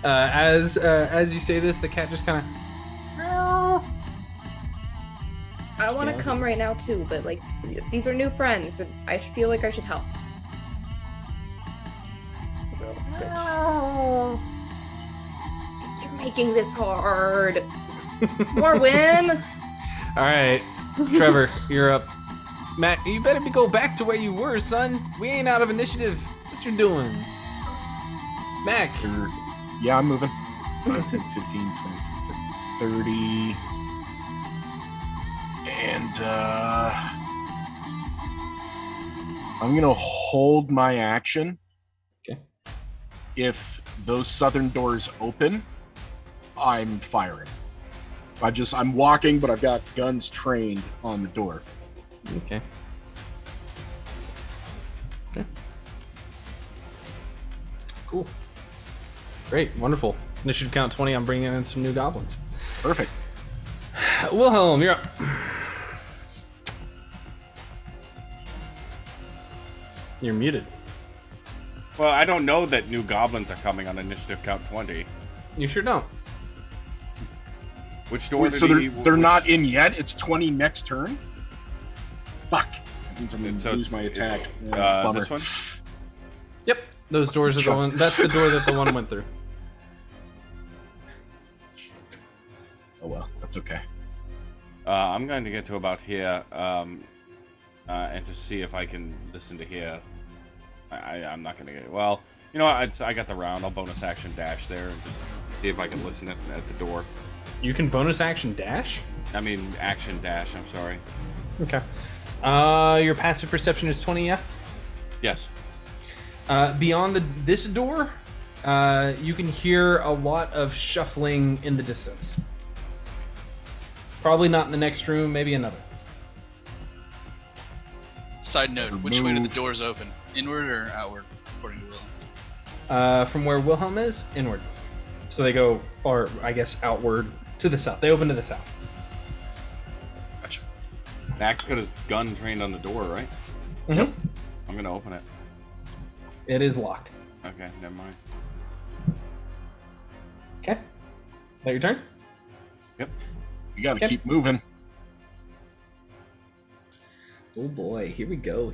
Speaker 3: As you say this, the cat just kind of.
Speaker 9: I want to come right now too, but like these are new friends, and I feel like I should help. Oh, you're making this hard. More win.
Speaker 3: All right, Trevor, you're up. Matt, you better go back to where you were, son. We ain't out of initiative. What you doing? Mac.
Speaker 5: Yeah, I'm moving. 5, 10, 15, 20, 30. And I'm going to hold my action.
Speaker 3: Okay.
Speaker 5: If those southern doors open, I'm firing. I'm walking, but I've got guns trained on the door.
Speaker 3: Okay. Okay. Cool. Great. Wonderful. Initiative count 20. I'm bringing in some new goblins.
Speaker 5: Perfect.
Speaker 3: Wilhelm, you're up. You're muted.
Speaker 4: Well, I don't know that new goblins are coming on initiative count 20.
Speaker 3: You sure don't.
Speaker 4: Which door
Speaker 5: Wait,
Speaker 4: did
Speaker 5: so
Speaker 4: he...
Speaker 5: they're not in yet? It's 20 next turn? Fuck. That means I'm going to lose my attack. Bummer.
Speaker 4: This one?
Speaker 3: Yep. Those doors are the one. That's the door that the one went through.
Speaker 5: Oh well, that's okay.
Speaker 4: I'm going to get to about here, and just see if I can listen to here. I'm not going to get... Well, you know what? I got the round. I'll bonus action dash there and just see if I can listen at the door.
Speaker 3: You can bonus action dash?
Speaker 4: I mean, action dash, I'm sorry.
Speaker 3: Okay. Your passive perception is 20, yeah?
Speaker 4: Yes.
Speaker 3: Beyond this door, you can hear a lot of shuffling in the distance. Probably not in the next room, maybe another.
Speaker 6: Side note, which way do the doors open? Inward or outward, according to Wilhelm?
Speaker 3: From where Wilhelm is, inward. So they go, or I guess outward to the south. They open to the south.
Speaker 6: Gotcha.
Speaker 4: Max got his gun trained on the door, right?
Speaker 3: Mm-hmm. Yep.
Speaker 4: I'm going to open it.
Speaker 3: It is locked.
Speaker 4: Okay, never mind.
Speaker 3: Okay. That your turn?
Speaker 4: Yep.
Speaker 5: You got to keep moving.
Speaker 3: Oh boy, here we go,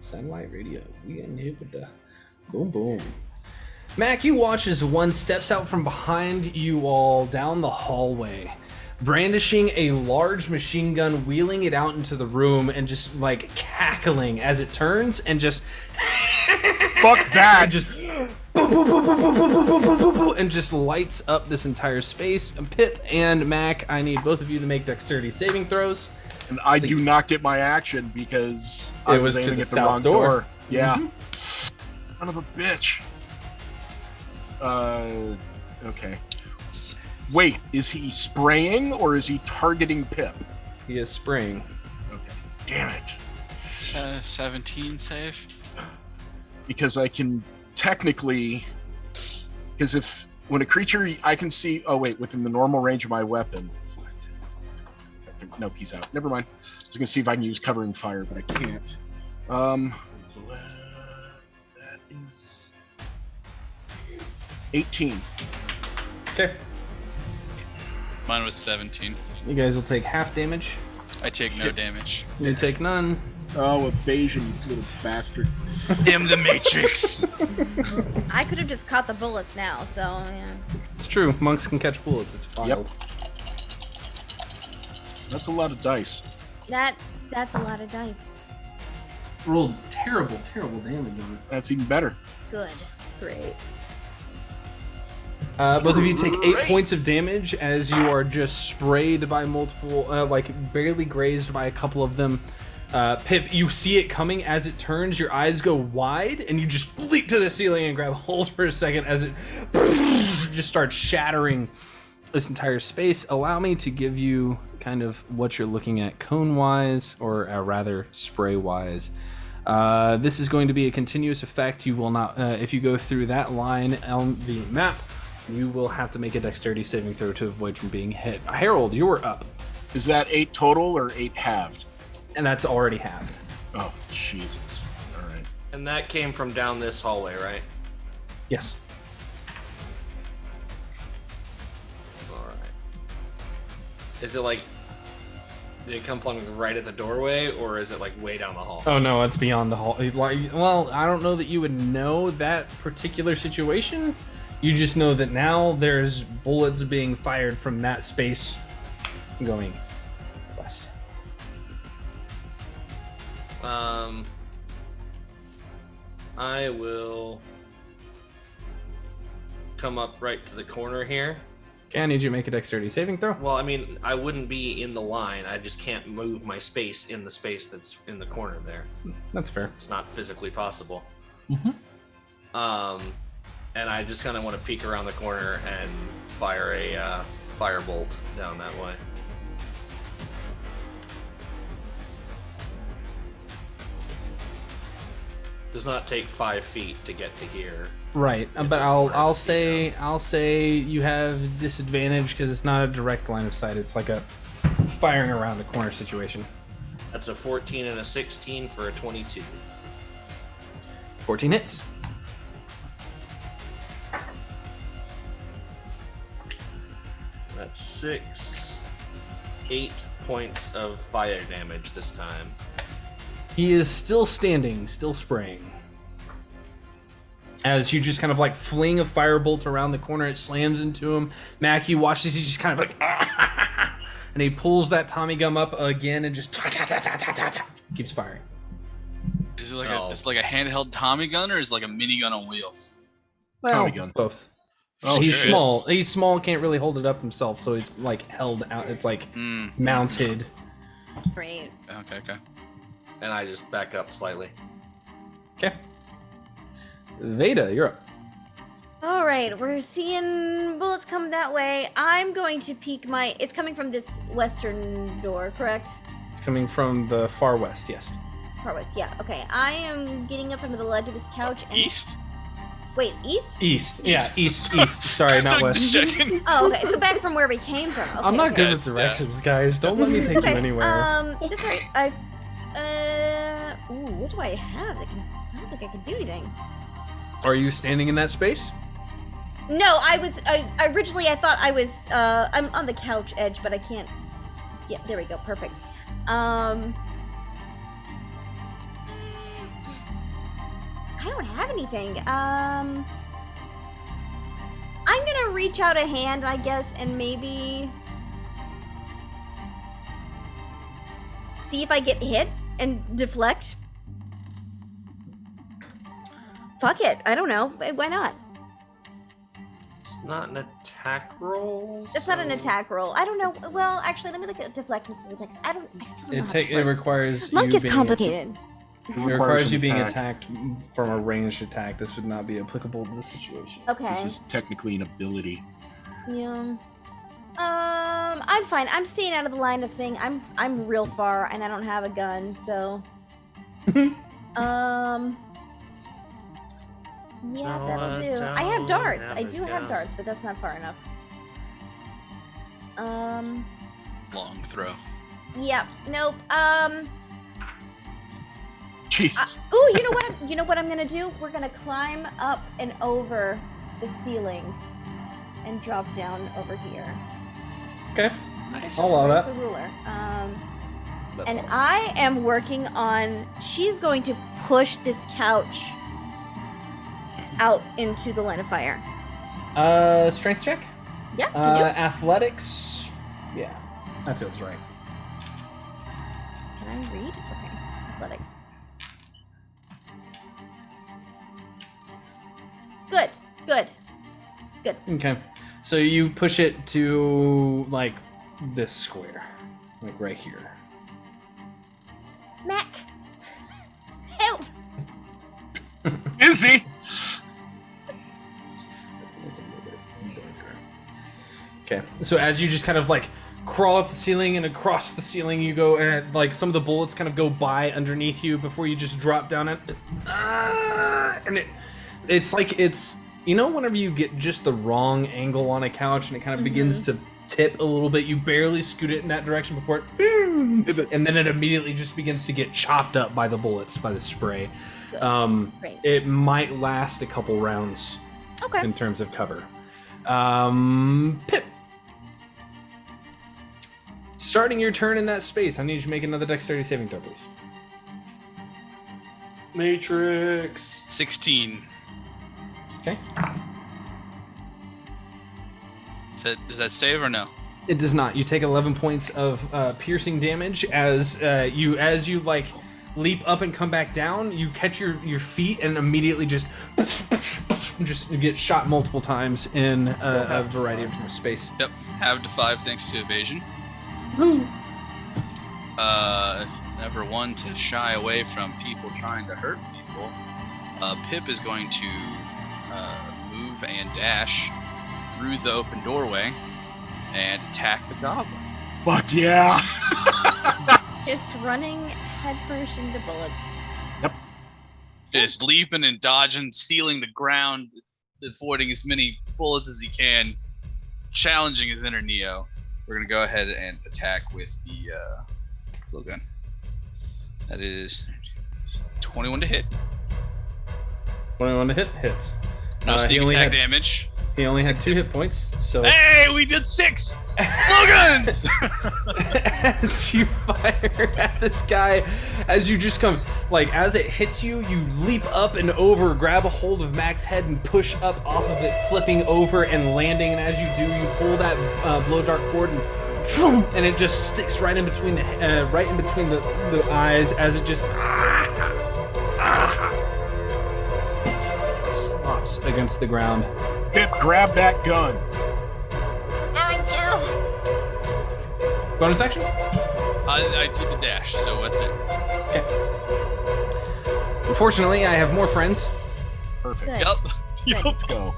Speaker 3: Satellite radio. We getting hit with the boom boom. Mac, you watch as one steps out from behind you all down the hallway, brandishing a large machine gun, wheeling it out into the room and just like cackling as it turns and just
Speaker 5: fuck that
Speaker 3: and just and just lights up this entire space. Pip and Mac, I need both of you to make dexterity saving throws.
Speaker 5: And I do not get my action because
Speaker 3: it
Speaker 5: I
Speaker 3: was
Speaker 5: aiming
Speaker 3: to the
Speaker 5: at the
Speaker 3: south
Speaker 5: wrong
Speaker 3: door.
Speaker 5: door. Yeah.
Speaker 3: Mm-hmm.
Speaker 5: Son of a bitch. Okay. Wait, is he spraying or is he targeting Pip?
Speaker 3: He is spraying.
Speaker 5: Okay. Damn it.
Speaker 6: 17 save.
Speaker 5: Because I can technically, because if when a creature I can see, oh wait, within the normal range of my weapon. Nope, he's out. Never mind. I was gonna see if I can use covering fire, but I can't. That is 18.
Speaker 3: Okay.
Speaker 6: Mine was 17.
Speaker 3: You guys will take half damage.
Speaker 6: I take no damage.
Speaker 3: You take none.
Speaker 5: Oh, evasion, you little bastard.
Speaker 6: Am the Matrix.
Speaker 2: I could have just caught the bullets now, so yeah.
Speaker 3: It's true. Monks can catch bullets. It's wild.
Speaker 5: Yep. That's a lot of dice.
Speaker 2: That's a lot of dice.
Speaker 3: Rolled terrible damage on it.
Speaker 5: That's even better.
Speaker 2: Good.
Speaker 9: Great.
Speaker 3: Both of you take 8 points of damage as you are just sprayed by multiple, barely grazed by a couple of them. Pip, you see it coming as it turns, your eyes go wide, and you just leap to the ceiling and grab hold for a second as it just starts shattering this entire space. Allow me to give you kind of what you're looking at cone-wise, or rather spray-wise. This is going to be a continuous effect. You will not, if you go through that line on the map, you will have to make a dexterity saving throw to avoid from being hit. Harold, you are up.
Speaker 5: Is that 8 total or 8 halved?
Speaker 3: And that's already halved.
Speaker 5: Oh, Jesus. All right.
Speaker 1: And that came from down this hallway, right?
Speaker 3: Yes.
Speaker 1: All right. Is it like Did it come from right at the doorway, or is it like way down the hall?
Speaker 3: Oh no, it's beyond the hall. Well, I don't know that you would know that particular situation. You just know that now there's bullets being fired from that space going west.
Speaker 1: I will come up right to the corner here.
Speaker 3: Okay, I need you to make a dexterity saving throw.
Speaker 1: Well, I mean, I wouldn't be in the line. I just can't move my space in the space that's in the corner there.
Speaker 3: That's fair.
Speaker 1: It's not physically possible.
Speaker 3: Mm-hmm.
Speaker 1: And I just kind of want to peek around the corner and fire a firebolt down that way. Does not take 5 feet to get to here.
Speaker 3: Right, but I'll say you have disadvantage because it's not a direct line of sight. It's like a firing around the corner situation.
Speaker 1: That's a 14 and a 16 for a 22.
Speaker 3: 14 hits.
Speaker 1: That's 8 points of fire damage this time.
Speaker 3: He is still standing, still spraying. As you just kind of like fling a firebolt around the corner, it slams into him. Mac, you watch this, he's just kind of like, and he pulls that Tommy gun up again and just keeps firing.
Speaker 6: Is it like it's like a handheld Tommy gun, or is it like a minigun on wheels?
Speaker 3: Well,
Speaker 5: Tommy gun.
Speaker 3: Both.
Speaker 5: Oh,
Speaker 3: he's
Speaker 5: curious.
Speaker 3: small. He's small, can't really hold it up himself, so he's like held out. It's like mounted.
Speaker 2: Great.
Speaker 6: Okay.
Speaker 1: And I just back up slightly.
Speaker 3: Okay. Veda, you're up.
Speaker 2: All right, we're seeing bullets come that way. I'm going to peek my. It's coming from this western door, correct?
Speaker 3: It's coming from the far west, yes.
Speaker 2: Far west, yeah. Okay, I am getting up under the ledge of this couch. And...
Speaker 6: East?
Speaker 2: Wait, east?
Speaker 3: East. Yeah, east. Sorry, not west.
Speaker 6: Just checking.
Speaker 2: Oh, okay. So back from where we came from. Okay,
Speaker 3: I'm not good
Speaker 2: okay.
Speaker 3: with directions, guys. Don't let me take
Speaker 2: Okay,
Speaker 3: you anywhere.
Speaker 2: That's right. What do I have? I don't think I can do anything.
Speaker 3: Are you standing in that space?
Speaker 2: No, originally I thought I was, I'm on the couch edge, but I can't. Yeah, there we go. Perfect. I don't have anything. I'm gonna reach out a hand, I guess, and maybe see if I get hit and deflect. Fuck it. I don't know. Why not?
Speaker 1: It's not an attack roll.
Speaker 2: It's not an attack roll. I don't know. Well, actually, let me look at deflect misses attacks. I still don't know how this
Speaker 3: It
Speaker 2: works.
Speaker 3: requires.
Speaker 2: Monk
Speaker 3: you
Speaker 2: is
Speaker 3: being-
Speaker 2: complicated.
Speaker 3: It requires
Speaker 5: an
Speaker 3: you being
Speaker 5: attack.
Speaker 3: attacked from a ranged attack. This would not be applicable to this situation.
Speaker 2: Okay.
Speaker 5: This is technically an ability.
Speaker 2: Yeah. I'm fine. I'm staying out of the line of thing. I'm real far, and I don't have a gun, so. Yeah,
Speaker 1: No,
Speaker 2: that'll do. I have
Speaker 1: don't
Speaker 2: darts.
Speaker 1: have
Speaker 2: I
Speaker 1: a
Speaker 2: do have
Speaker 1: gun.
Speaker 2: darts, but that's not far enough.
Speaker 6: Long throw.
Speaker 2: Yeah. Nope.
Speaker 5: Jesus.
Speaker 2: Ooh, you know what? You know what I'm gonna do? We're gonna climb up and over the ceiling, and drop down over here.
Speaker 3: Okay.
Speaker 1: Nice.
Speaker 3: I'll allow
Speaker 2: Where's
Speaker 3: that.
Speaker 2: the ruler?
Speaker 1: That's
Speaker 2: And
Speaker 1: awesome.
Speaker 2: I am working on. She's going to push this couch out into the line of fire.
Speaker 3: Strength check.
Speaker 2: Yeah. Can do.
Speaker 3: Athletics. Yeah, that feels right.
Speaker 2: Can I read? Okay. Athletics. Good. Good.
Speaker 3: Okay, so you push it to like this square, like right here.
Speaker 2: Mac. Help.
Speaker 5: Is he?
Speaker 3: Okay, so as you just kind of like crawl up the ceiling and across the ceiling, you go, and like some of the bullets kind of go by underneath you before you just drop down and it's like you know whenever you get just the wrong angle on a couch and it kind of begins to tip a little bit, you barely scoot it in that direction before it, and then it immediately just begins to get chopped up by the bullets, by the spray.
Speaker 2: Good. Great.
Speaker 3: It might last a couple rounds
Speaker 2: Okay.
Speaker 3: in terms of cover. Pip. starting your turn in that space. I need you to make another dexterity saving throw, please.
Speaker 1: Matrix.
Speaker 6: 16.
Speaker 3: Okay.
Speaker 6: Does that save or no?
Speaker 3: It does not. You take 11 points of piercing damage as you like leap up and come back down. You catch your feet and immediately just get shot multiple times in a variety of different space.
Speaker 6: Yep. Have to 5 thanks to evasion.
Speaker 3: Woo!
Speaker 6: Never one to shy away from people trying to hurt people. Pip is going to move and dash through the open doorway and attack the goblin.
Speaker 5: Fuck yeah!
Speaker 2: Just running headfirst into bullets.
Speaker 5: Yep.
Speaker 6: Just leaping and dodging, sealing the ground, avoiding as many bullets as he can, challenging his inner Neo. We're going to go ahead and attack with the blowgun. That is 21 to hit.
Speaker 3: 21 to hit, hits.
Speaker 6: No sneak attack damage.
Speaker 3: He only had 2 hit points, so...
Speaker 6: Hey, we did 6! Blowguns!
Speaker 3: As you fire at this guy, as you just come, like, as it hits you, you leap up and over, grab a hold of Mac's head and push up off of it, flipping over and landing, and as you do, you pull that blow dart forward and it just sticks right in between the eyes as it just slops against the ground.
Speaker 5: Pip, grab that gun.
Speaker 3: Bonus action?
Speaker 6: I did the dash, so that's it.
Speaker 3: Okay. Unfortunately, I have more friends.
Speaker 5: Perfect.
Speaker 2: Good.
Speaker 6: Yup.
Speaker 5: Let's go.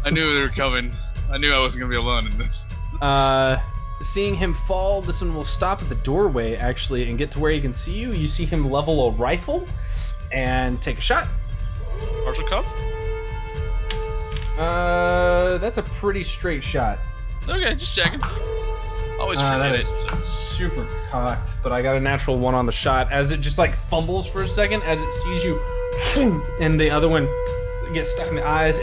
Speaker 6: I knew they were coming. I knew I wasn't gonna be alone in this.
Speaker 3: Seeing him fall, this one will stop at the doorway, actually, and get to where he can see you. You see him level a rifle and take a shot.
Speaker 6: Partial cup?
Speaker 3: That's a pretty straight shot.
Speaker 6: Okay, just checking. Always forget it. So.
Speaker 3: Super cocked, but I got a natural 1 on the shot as it just like fumbles for a second as it sees you, and the other one gets stuck in the eyes.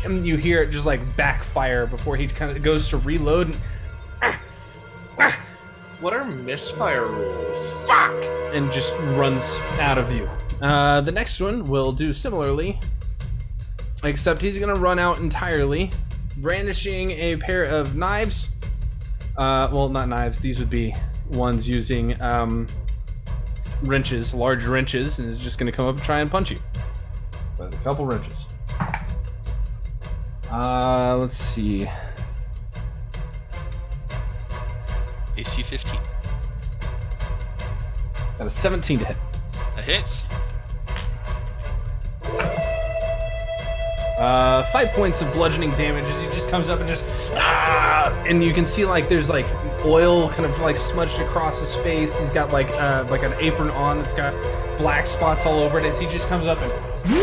Speaker 3: And you hear it just like backfire before he kind of goes to reload.
Speaker 1: What are misfire rules?
Speaker 3: Fuck! And just runs out of view. The next one will do similarly, except he's gonna run out entirely, brandishing a pair of knives. Well, not knives. These would be ones using wrenches, large wrenches, and is just gonna come up and try and punch you with a couple wrenches. Let's see.
Speaker 6: AC 15.
Speaker 3: Got a 17 to hit.
Speaker 6: That hits.
Speaker 3: 5 points of bludgeoning damage as he just comes up and just and you can see like there's like oil kind of like smudged across his face. He's got like an apron on that's got black spots all over it as he just comes up and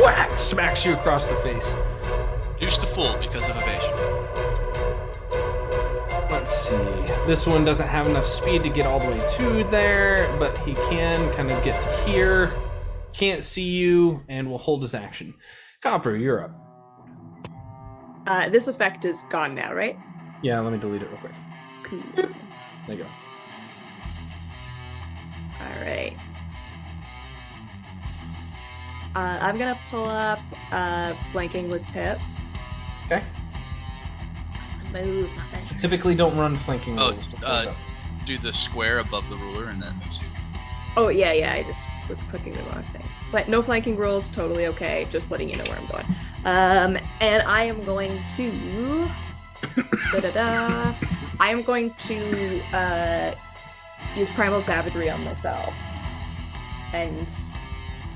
Speaker 3: whack smacks you across the face.
Speaker 6: Reduced to full because of evasion.
Speaker 3: Let's see. This one doesn't have enough speed to get all the way to there, but he can kind of get to here. Can't see you and will hold his action. Copper, you're up.
Speaker 9: This effect is gone now, right?
Speaker 3: Yeah, let me delete it real quick.
Speaker 9: Cool.
Speaker 3: There you go.
Speaker 9: All right. I'm gonna pull up flanking with Pip.
Speaker 3: Okay.
Speaker 9: Move, nothing.
Speaker 3: Typically don't run flanking
Speaker 6: Oh,
Speaker 3: rolls. before that.
Speaker 6: do the square above the ruler and that moves you.
Speaker 9: Oh yeah, I just was clicking the wrong thing. But no flanking rules, totally okay. Just letting you know where I'm going. And I am going to I am going to use Primal Savagery on myself and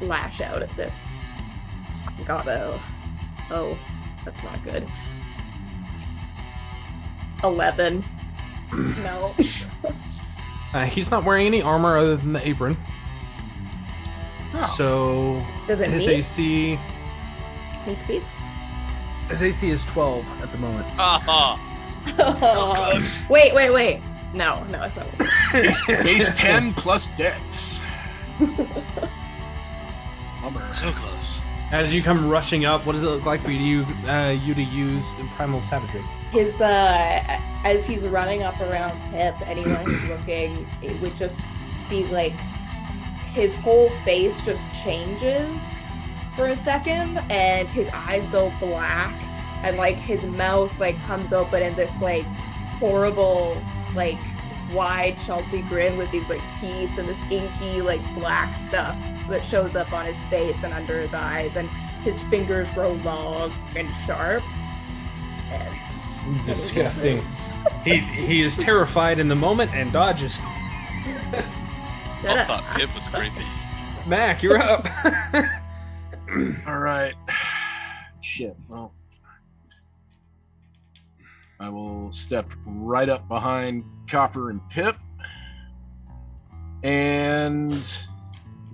Speaker 9: lash out at this Gobbo. Oh, that's not good. 11. No.
Speaker 3: He's not wearing any armor other than the apron.
Speaker 9: Oh.
Speaker 3: So
Speaker 9: Does it
Speaker 3: his
Speaker 9: meet?
Speaker 3: AC
Speaker 9: Meets beats?
Speaker 3: his AC is 12 at the moment.
Speaker 6: So close.
Speaker 9: Wait. No, it's not.
Speaker 5: Base 10 plus dex. Bummer.
Speaker 6: So close.
Speaker 3: As you come rushing up, what does it look like for you to use Primal Savagery?
Speaker 9: his as he's running up around Pip, anyone who's looking, it would just be like his whole face just changes for a second, and his eyes go black, and like his mouth like comes open in this like horrible like wide Chelsea grin with these like teeth and this inky like black stuff that shows up on his face and under his eyes, and his fingers grow long and sharp. And
Speaker 3: disgusting. He is terrified in the moment and dodges.
Speaker 10: I thought Pip was creepy.
Speaker 3: Mac, you're up.
Speaker 5: All right. Shit. Well, I will step right up behind Copper and Pip. And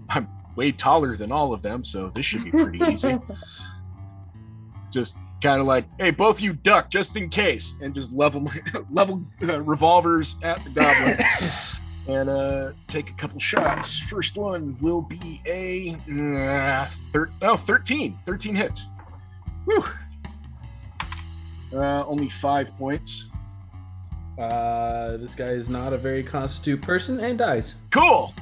Speaker 5: I'm way taller than all of them, so this should be pretty easy. Just kind of like, hey, both you duck just in case, and just level revolvers at the goblin. And take a couple shots. First one will be a 13 hits. Whew. Only 5 points.
Speaker 3: This guy is not a very constitute person and dies.
Speaker 5: Cool.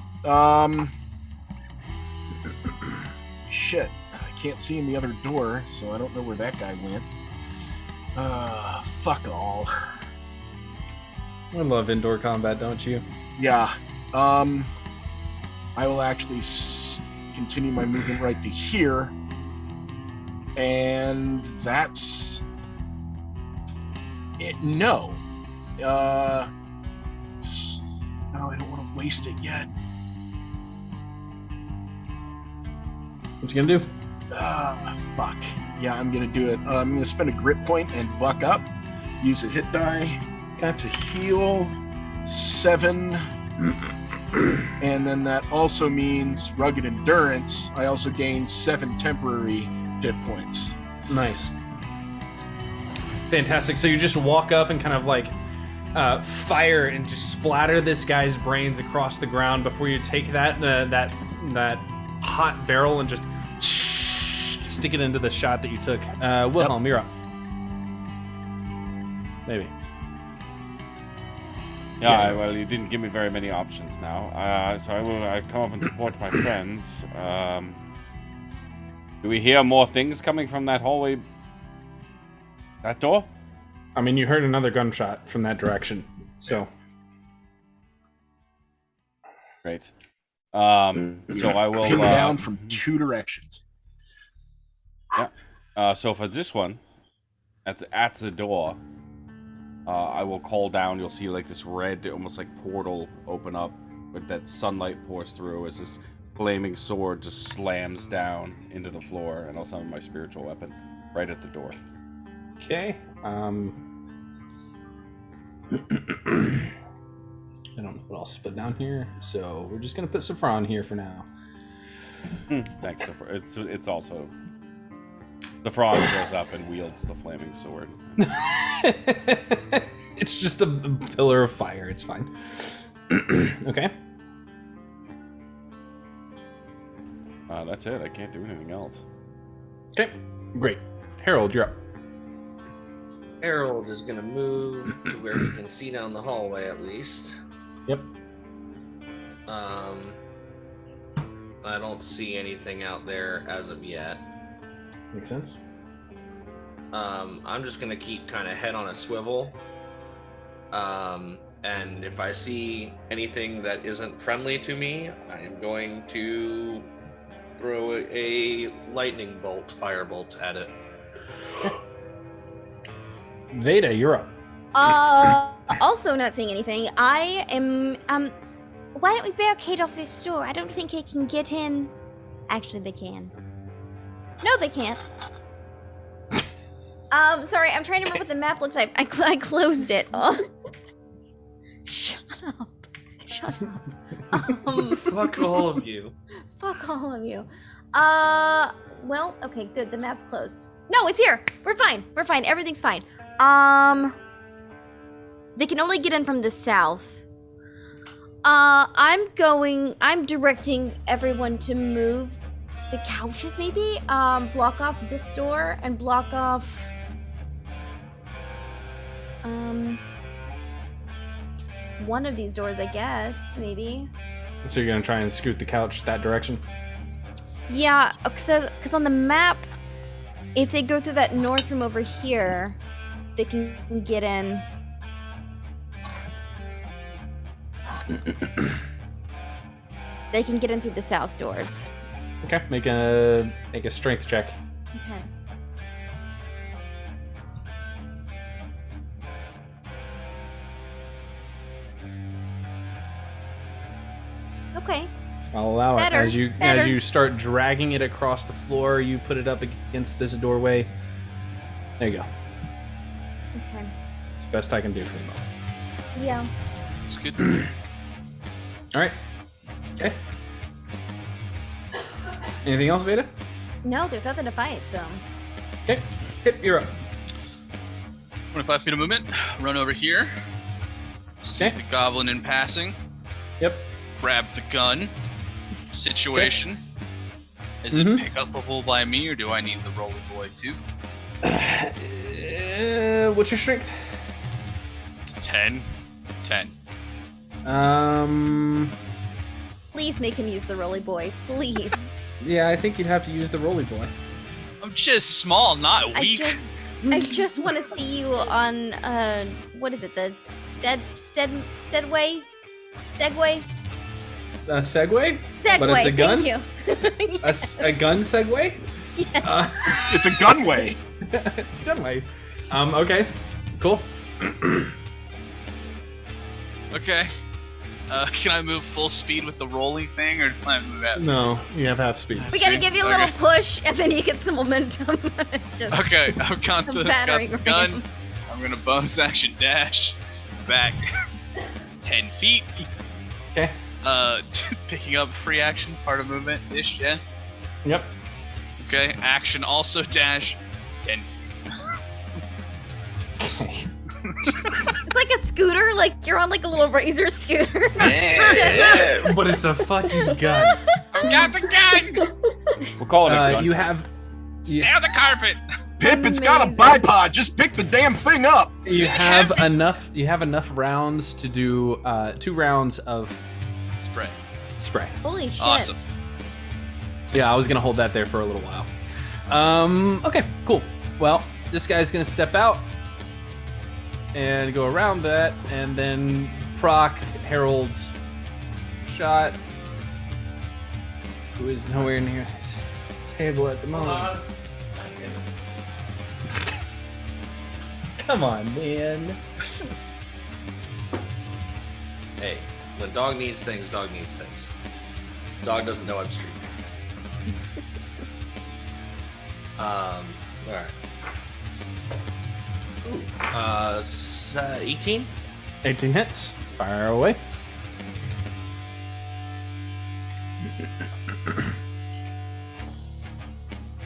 Speaker 5: Shit, I can't see in the other door, so I don't know where that guy went. Fuck all.
Speaker 3: I love indoor combat, don't you?
Speaker 5: Yeah. I will actually continue my movement right to here. And that's it. No. No, I don't want to waste it yet.
Speaker 3: What you gonna do?
Speaker 5: Fuck. Yeah, I'm gonna do it. I'm gonna spend a grit point and buck up. Use a hit die to heal 7. And then that also means rugged endurance. I also gain 7 temporary hit points.
Speaker 3: Nice. Fantastic. So you just walk up and kind of like fire and just splatter this guy's brains across the ground before you take that hot barrel and just stick it into the shot that you took. Wilhelm, you're up. Maybe.
Speaker 4: Yeah, well, you didn't give me very many options now. So I come up and support my friends. Do we hear more things coming from that hallway? That door?
Speaker 3: I mean, you heard another gunshot from that direction, so.
Speaker 4: Great. So I will...
Speaker 5: Pin down from 2 directions.
Speaker 4: Yeah. So for this one, at the door, I will call down. You'll see like this red, almost like portal open up with that sunlight pours through as this flaming sword just slams down into the floor, and I'll summon my spiritual weapon right at the door.
Speaker 3: Okay. I don't know what else to put down here, so we're just gonna put Saffron here for now.
Speaker 4: Thanks, Saffron. It's also Saffron shows up and wields the flaming sword.
Speaker 3: It's just a pillar of fire. It's fine. Okay.
Speaker 4: That's it. I can't do anything else.
Speaker 3: Okay. Great. Harold, you're up.
Speaker 1: Harold is gonna move to where he can see down the hallway at least.
Speaker 3: Yep.
Speaker 1: I don't see anything out there as of yet.
Speaker 3: Makes sense.
Speaker 1: I'm just gonna keep kind of head on a swivel. And if I see anything that isn't friendly to me, I am going to throw a lightning bolt, firebolt at it.
Speaker 3: Veda, you're up.
Speaker 2: Also not seeing anything. I am, why don't we barricade off this door? I don't think they can get in. Actually, they can. No, they can't. Sorry, I'm trying to remember what the map looks like. I closed it. Oh. Shut up. Shut up.
Speaker 1: Fuck all of you.
Speaker 2: Fuck all of you. Well, okay, good. The map's closed. No, it's here. We're fine. We're fine. Everything's fine. They can only get in from the south. I'm directing everyone to move the couches, maybe? Block off this door and block off... One of these doors, I guess, maybe.
Speaker 3: So you're gonna try and scoot the couch that direction?
Speaker 2: Yeah, because on the map, if they go through that north room over here, they can get in. They can get in through the south doors.
Speaker 3: Okay, make a strength check.
Speaker 2: Okay. Okay.
Speaker 3: I'll allow
Speaker 2: Better,
Speaker 3: it.
Speaker 2: better.
Speaker 3: As you start dragging it across the floor, you put it up against this doorway. There you go.
Speaker 2: Okay.
Speaker 3: It's the best I can do for the moment.
Speaker 2: Yeah.
Speaker 6: It's good.
Speaker 3: All right. Okay. Anything else, Veda?
Speaker 2: No, there's nothing to fight, so.
Speaker 3: Okay. Hip, you're up.
Speaker 6: 25 feet of movement. Run over here. See
Speaker 3: Okay.
Speaker 6: the goblin in passing.
Speaker 3: Yep.
Speaker 6: Grab the gun. Situation. Is
Speaker 3: Mhm.
Speaker 6: it pick upable by me, or do I need the roly boy too?
Speaker 3: What's your strength?
Speaker 6: 10. 10.
Speaker 2: Please make him use the roly boy, please.
Speaker 3: Yeah, I think you'd have to use the roly boy.
Speaker 6: I'm just small, not weak.
Speaker 2: I just want to see you on what is it? The Stegway?
Speaker 3: Segway?
Speaker 2: Segway.
Speaker 3: But it's a gun?
Speaker 2: Thank you.
Speaker 3: A gun Segway?
Speaker 2: Yes.
Speaker 5: It's a gunway.
Speaker 3: It's a gunway. Okay. Cool.
Speaker 6: Okay. Can I move full speed with the rolling thing, or can I move at
Speaker 3: No, you have half speed.
Speaker 2: We gotta give you a little
Speaker 6: Okay.
Speaker 2: push, and then you get some momentum. It's just
Speaker 6: Okay, I've got
Speaker 2: a
Speaker 6: the
Speaker 2: battering
Speaker 6: gun.
Speaker 2: ram.
Speaker 6: I'm gonna bonus action dash back 10 feet.
Speaker 3: Okay.
Speaker 6: Picking up free action, part of movement ish, yeah.
Speaker 3: Yep.
Speaker 6: Okay, action also dash 10 feet.
Speaker 2: It's like a scooter, like you're on like a little razor scooter.
Speaker 3: But it's a fucking gun.
Speaker 10: I've got the gun!
Speaker 4: We'll call it a gun.
Speaker 3: You have
Speaker 10: Stay on the carpet!
Speaker 5: Pip, it's got a
Speaker 2: Amazing.
Speaker 5: bipod. Just pick the damn thing up.
Speaker 3: you have enough. You have enough rounds to do 2 rounds of
Speaker 6: Spray.
Speaker 3: spray.
Speaker 2: Holy shit.
Speaker 6: Awesome.
Speaker 3: Yeah, I was gonna hold that there for a little while. Okay, cool. Well, this guy's gonna step out and go around that, and then proc Harold's shot, who is nowhere near his table at the moment. Come on, man.
Speaker 1: Hey, when dog needs things, dog needs things. Dog doesn't know I'm streaming. Alright. 18?
Speaker 3: 18 hits. Fire away.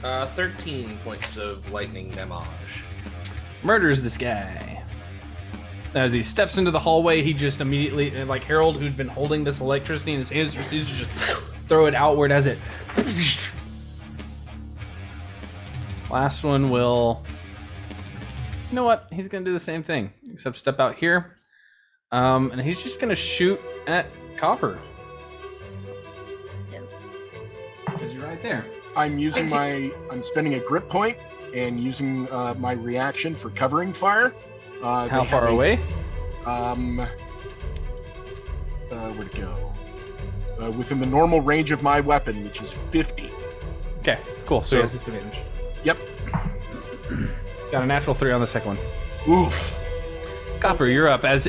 Speaker 1: Uh, 13 points of lightning damage.
Speaker 3: Murders this guy. As he steps into the hallway, he just immediately, like Harold, who's been holding this electricity in his hands, proceeds to just throw it outward as it. Last one will. You know what? He's gonna do the same thing, except step out here, and he's just gonna shoot at Copper. Because you're right there.
Speaker 5: I'm using I'm spending a grip point and using my reaction for covering fire.
Speaker 3: How far away?
Speaker 5: Where'd it go? Within the normal range of my weapon, which is 50.
Speaker 3: Okay, cool. So he has disadvantage.
Speaker 5: Yep.
Speaker 3: Got a natural 3 on the second one.
Speaker 5: Oof.
Speaker 3: Copper, you're up. As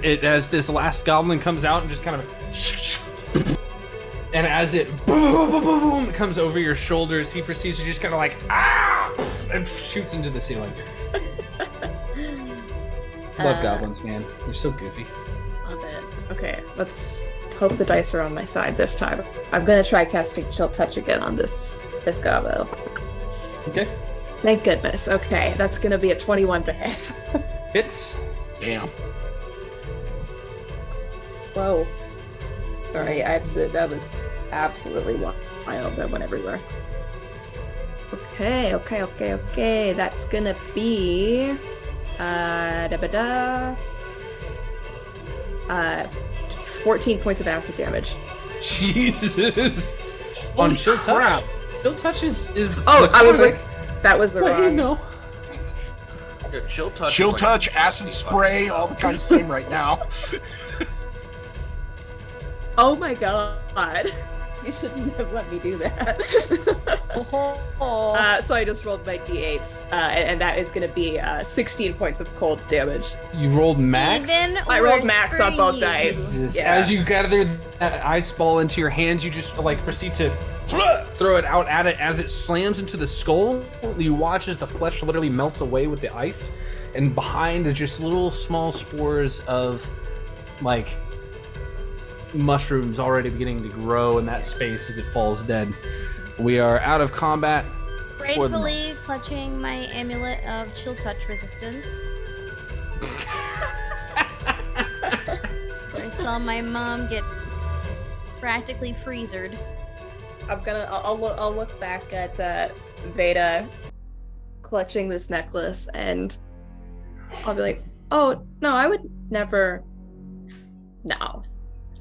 Speaker 3: this last goblin comes out and just kind of, and as it boom, boom, boom, boom, comes over your shoulders, he proceeds to just kind of like and shoots into the ceiling. Love goblins, man. They're so goofy.
Speaker 9: Love it. Okay, let's hope the dice are on my side this time. I'm gonna try casting Chill Touch again on this gobbo.
Speaker 3: Okay.
Speaker 9: Thank goodness. Okay, that's gonna be a 21 to hit.
Speaker 3: Hits.
Speaker 5: Damn.
Speaker 9: Whoa. Sorry, that was absolutely wild. That went everywhere. Okay. That's gonna be Da-ba-da. 14 points of acid damage.
Speaker 3: Jesus. On
Speaker 5: Holy
Speaker 3: chill
Speaker 5: crap.
Speaker 3: touch. Chill touch is.
Speaker 9: Oh, I was
Speaker 3: necrotic.
Speaker 9: like, that was the
Speaker 3: Well, you
Speaker 9: wrong.
Speaker 3: know.
Speaker 1: Yeah, chill touch.
Speaker 5: Chill
Speaker 1: is like
Speaker 5: touch,
Speaker 1: a
Speaker 5: acid
Speaker 1: nasty
Speaker 5: spray,
Speaker 1: fucking
Speaker 5: all the
Speaker 1: spell.
Speaker 5: kinds of same right now.
Speaker 9: Oh my god. You shouldn't have let me do that. So I just rolled my d8s, and that is going to be 16 points of cold damage.
Speaker 3: You rolled max?
Speaker 2: Even
Speaker 9: I rolled
Speaker 2: worse
Speaker 9: max
Speaker 2: for
Speaker 9: on both
Speaker 2: you.
Speaker 9: dice.
Speaker 3: Jesus.
Speaker 9: Yeah.
Speaker 3: As you gather that ice ball into your hands, you just like proceed to throw it out at it. As it slams into the skull, you watch as the flesh literally melts away with the ice, and behind is just little small spores of like mushrooms already beginning to grow in that space as it falls dead. We are out of combat. for the moment.
Speaker 2: Gratefully clutching my amulet of chill touch resistance. I saw my mom get practically freezered.
Speaker 9: I'll look back at Veda clutching this necklace, and I'll be like, oh no, I would never. No,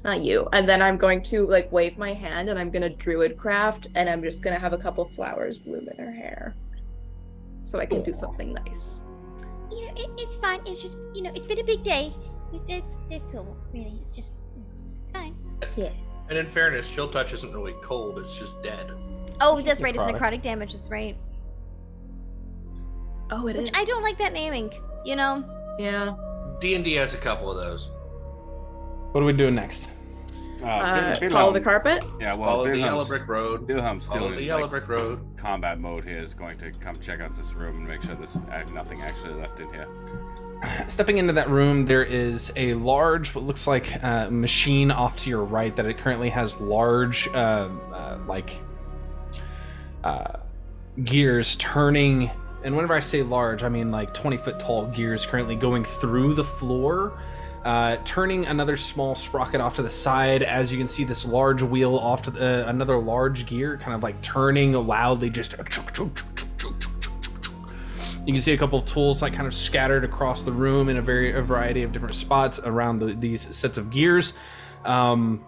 Speaker 9: not you. And then I'm going to like wave my hand, and I'm gonna druid craft, and I'm just gonna have a couple flowers bloom in her hair, so I can do something nice.
Speaker 2: You know, it's fine. It's just, you know, it's been a big day. It's all really. It's just, it's fine.
Speaker 9: Yeah.
Speaker 1: And in fairness, chill touch isn't really cold; it's just dead.
Speaker 2: Oh, that's right. It's
Speaker 3: Necrotic.
Speaker 2: necrotic damage. That's right.
Speaker 9: Oh, it is.
Speaker 2: Which I don't like that naming. You know.
Speaker 9: Yeah.
Speaker 1: D&D has a couple of those.
Speaker 3: What are we doing next?
Speaker 9: Follow the carpet.
Speaker 4: Yeah, well,
Speaker 1: Follow the yellow
Speaker 4: Wilhelm's,
Speaker 1: brick road.
Speaker 4: Wilhelm's still
Speaker 1: Follow the
Speaker 4: in
Speaker 1: yellow
Speaker 4: like,
Speaker 1: brick road.
Speaker 4: combat mode here. Is going to come check out this room and make sure there's nothing actually left in here.
Speaker 3: Stepping into that room, there is a large, what looks like machine off to your right that it currently has large, gears turning. And whenever I say large, I mean like 20-foot tall gears currently going through the floor, turning another small sprocket off to the side. As you can see, this large wheel off to another large gear, kind of like turning loudly, just. You can see a couple of tools like kind of scattered across the room in a variety of different spots around these sets of gears. Currently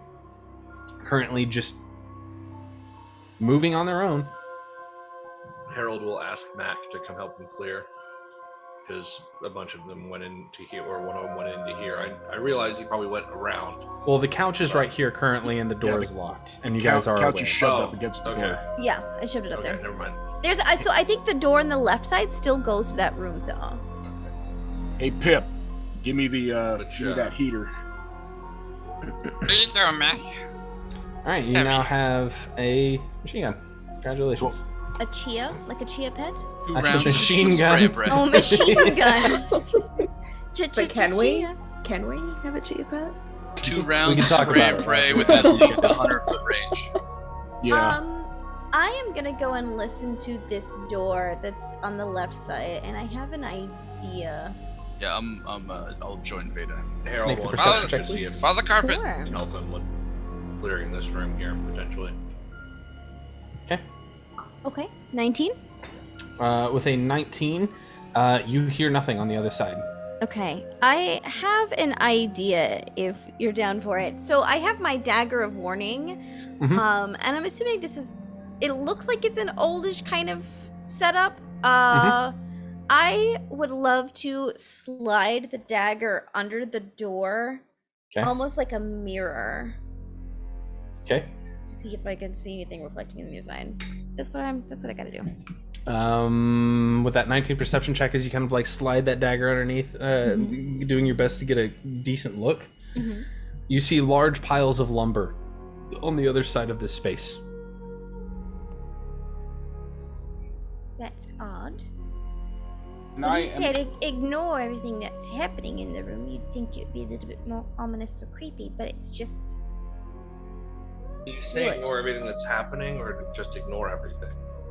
Speaker 3: just moving on their own.
Speaker 1: Harold will ask Mac to come help him clear, because a bunch of them went into here, or one of them went into here. I realize he probably went around.
Speaker 3: Well, the couch is right here currently, and the door is locked, and you guys are
Speaker 5: couch
Speaker 3: away.
Speaker 5: is shoved
Speaker 1: Oh,
Speaker 5: up against the
Speaker 1: okay.
Speaker 5: door.
Speaker 2: Yeah, I shoved it up
Speaker 1: Okay,
Speaker 2: there.
Speaker 1: never mind.
Speaker 2: So I think the door on the left side still goes to that room though.
Speaker 5: Hey Pip, give me the
Speaker 1: Which,
Speaker 5: give me that heater.
Speaker 10: There you go, Mac.
Speaker 3: All right, you
Speaker 10: heavy.
Speaker 3: now have a machine gun. Congratulations.
Speaker 2: A chia, like a chia pet.
Speaker 6: 2
Speaker 3: That's a
Speaker 6: rounds of
Speaker 3: machine
Speaker 6: spray
Speaker 3: gun.
Speaker 6: bread.
Speaker 2: Oh, machine gun.
Speaker 9: But can we?
Speaker 2: Chia.
Speaker 9: Can we have a chia pet?
Speaker 6: 2 rounds
Speaker 3: can
Speaker 6: of
Speaker 3: talk
Speaker 6: spray
Speaker 3: about
Speaker 6: and
Speaker 3: it.
Speaker 6: pray with at least 100-foot range.
Speaker 5: Yeah.
Speaker 2: I am gonna go and listen to this door that's on the left side, and I have an idea.
Speaker 6: Yeah, I'll join Veda.
Speaker 1: Harold
Speaker 3: Make the
Speaker 1: will
Speaker 3: perception
Speaker 1: check
Speaker 3: check,
Speaker 1: to see if
Speaker 10: Follow the carpet.
Speaker 2: Sure.
Speaker 1: help him with clearing this room here potentially.
Speaker 2: Okay, 19.
Speaker 3: With a 19, you hear nothing on the other side.
Speaker 2: Okay, I have an idea if you're down for it. So I have my dagger of warning,
Speaker 3: Mhm.
Speaker 2: and I'm assuming this is. It looks like it's an oldish kind of setup. I would love to slide the dagger under the door,
Speaker 3: Okay.
Speaker 2: almost like a mirror,
Speaker 3: Okay.
Speaker 2: to see if I can see anything reflecting in the other side. That's what I gotta do.
Speaker 3: With that 19 perception check, as you kind of like slide that dagger underneath, doing your best to get a decent look,
Speaker 2: Mhm.
Speaker 3: you see large piles of lumber on the other side of this space.
Speaker 2: That's odd.
Speaker 4: And
Speaker 2: When
Speaker 4: I
Speaker 2: you
Speaker 4: am-
Speaker 2: said ignore everything that's happening in the room, you'd think it'd be a little bit more ominous or creepy, but it's just.
Speaker 1: Did you say
Speaker 2: What?
Speaker 1: ignore everything that's happening, or just ignore everything?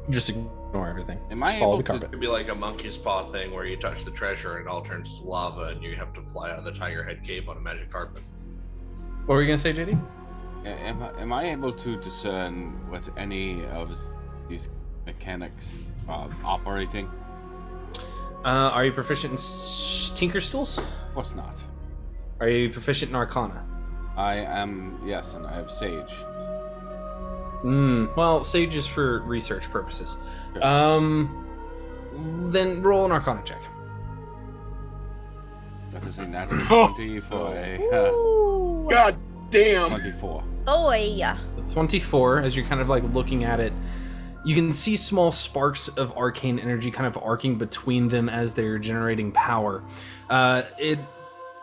Speaker 3: Just ignore everything.
Speaker 4: Am
Speaker 3: Just
Speaker 4: I
Speaker 3: follow
Speaker 4: able
Speaker 3: the
Speaker 4: to-
Speaker 3: carpet.
Speaker 1: It'd be like a monkey's paw thing where you touch the treasure and it all turns to lava and you have to fly out of the tiger head cave on a magic carpet.
Speaker 3: What were you gonna say, JD?
Speaker 4: Am I able to discern what any of these mechanics operating?
Speaker 3: Are you proficient in tinker stools?
Speaker 4: Of course not.
Speaker 3: Are you proficient in arcana?
Speaker 4: I am, yes, and I have sage.
Speaker 3: Well, sage is for research purposes.
Speaker 4: Sure.
Speaker 3: Then roll an arcana check.
Speaker 4: That is a natural 20 for a
Speaker 2: Ooh.
Speaker 5: God damn.
Speaker 4: 24.
Speaker 2: Boy.
Speaker 3: 24, as you're kind of like looking at it, you can see small sparks of arcane energy kind of arcing between them as they're generating power.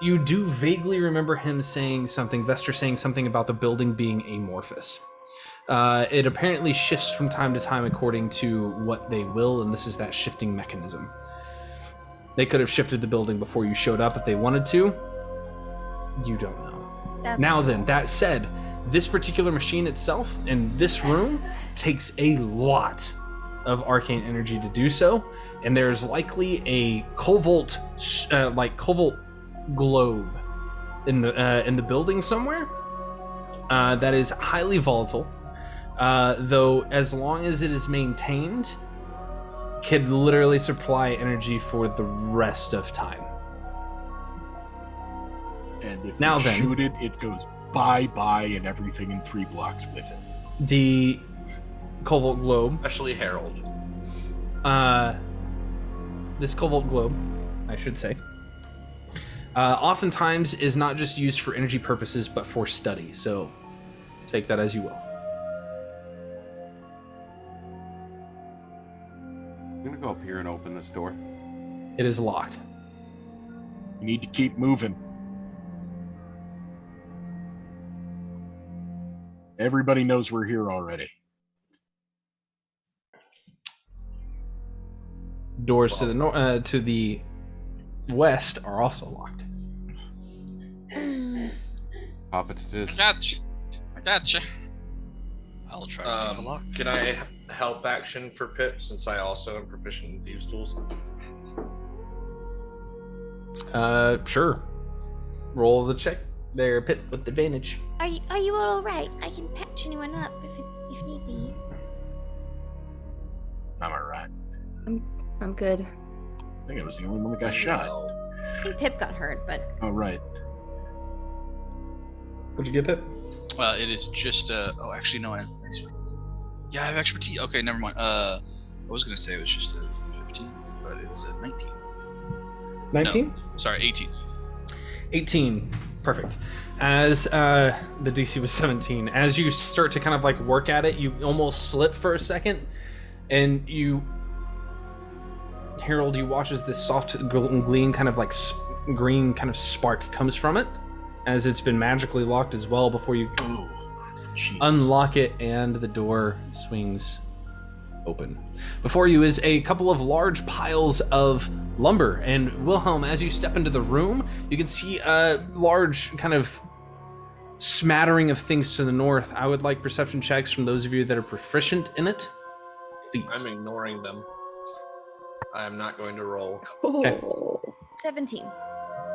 Speaker 3: You do vaguely remember him saying something, Vester saying something about the building being amorphous. It apparently shifts from time to time according to what they will, and this is that shifting mechanism. They could have shifted the building before you showed up if they wanted to. You don't know. Now then, that said, this particular machine itself in this room takes a lot of arcane energy to do so, and there's likely a cobalt globe in the building somewhere that is highly volatile, though as long as it is maintained, could literally supply energy for the rest of time.
Speaker 5: And if
Speaker 3: Now
Speaker 5: we
Speaker 3: then,
Speaker 5: shoot it, it goes bye-bye and everything in 3 blocks with it.
Speaker 3: the cobalt globe,
Speaker 1: Especially Harold.
Speaker 3: this cobalt globe, I should say, oftentimes is not just used for energy purposes, but for study. So take that as you will.
Speaker 4: I'm gonna go up here and open this door.
Speaker 3: It is locked.
Speaker 5: We need to keep moving. Everybody knows we're here already.
Speaker 3: Doors to the to the west are also locked.
Speaker 4: Pop it to
Speaker 10: I
Speaker 4: this.
Speaker 10: gotcha.
Speaker 6: I'll try to pick the lock.
Speaker 1: Can I help action for Pip since I also am proficient in thieves' tools?
Speaker 3: Sure. Roll the check there, Pip, with advantage.
Speaker 2: Are you all right? I can patch anyone up if need be.
Speaker 5: I'm all right.
Speaker 9: I'm good.
Speaker 5: I think I was the only one that got shot.
Speaker 2: I think Pip got hurt, but
Speaker 5: All right.
Speaker 3: What'd you get, Pip?
Speaker 6: It is just oh, actually no, I have yeah, I have expertise. Okay, never mind. I was gonna say it was just a 15, but it's a 19.
Speaker 3: 19?
Speaker 6: Sorry, 18.
Speaker 3: 18. Perfect. As the DC was 17, as you start to kind of like work at it, you almost slip for a second, and Harold, you watch as this soft gleam kind of like green kind of spark comes from it, as it's been magically locked as well before you
Speaker 5: Jesus.
Speaker 3: unlock it, and the door swings open. Before you is a couple of large piles of lumber, and Wilhelm, as you step into the room, you can see a large kind of smattering of things to the north. I would like perception checks from those of you that are proficient in it, please.
Speaker 1: I'm ignoring them. I am not going to roll.
Speaker 3: Okay.
Speaker 2: 17.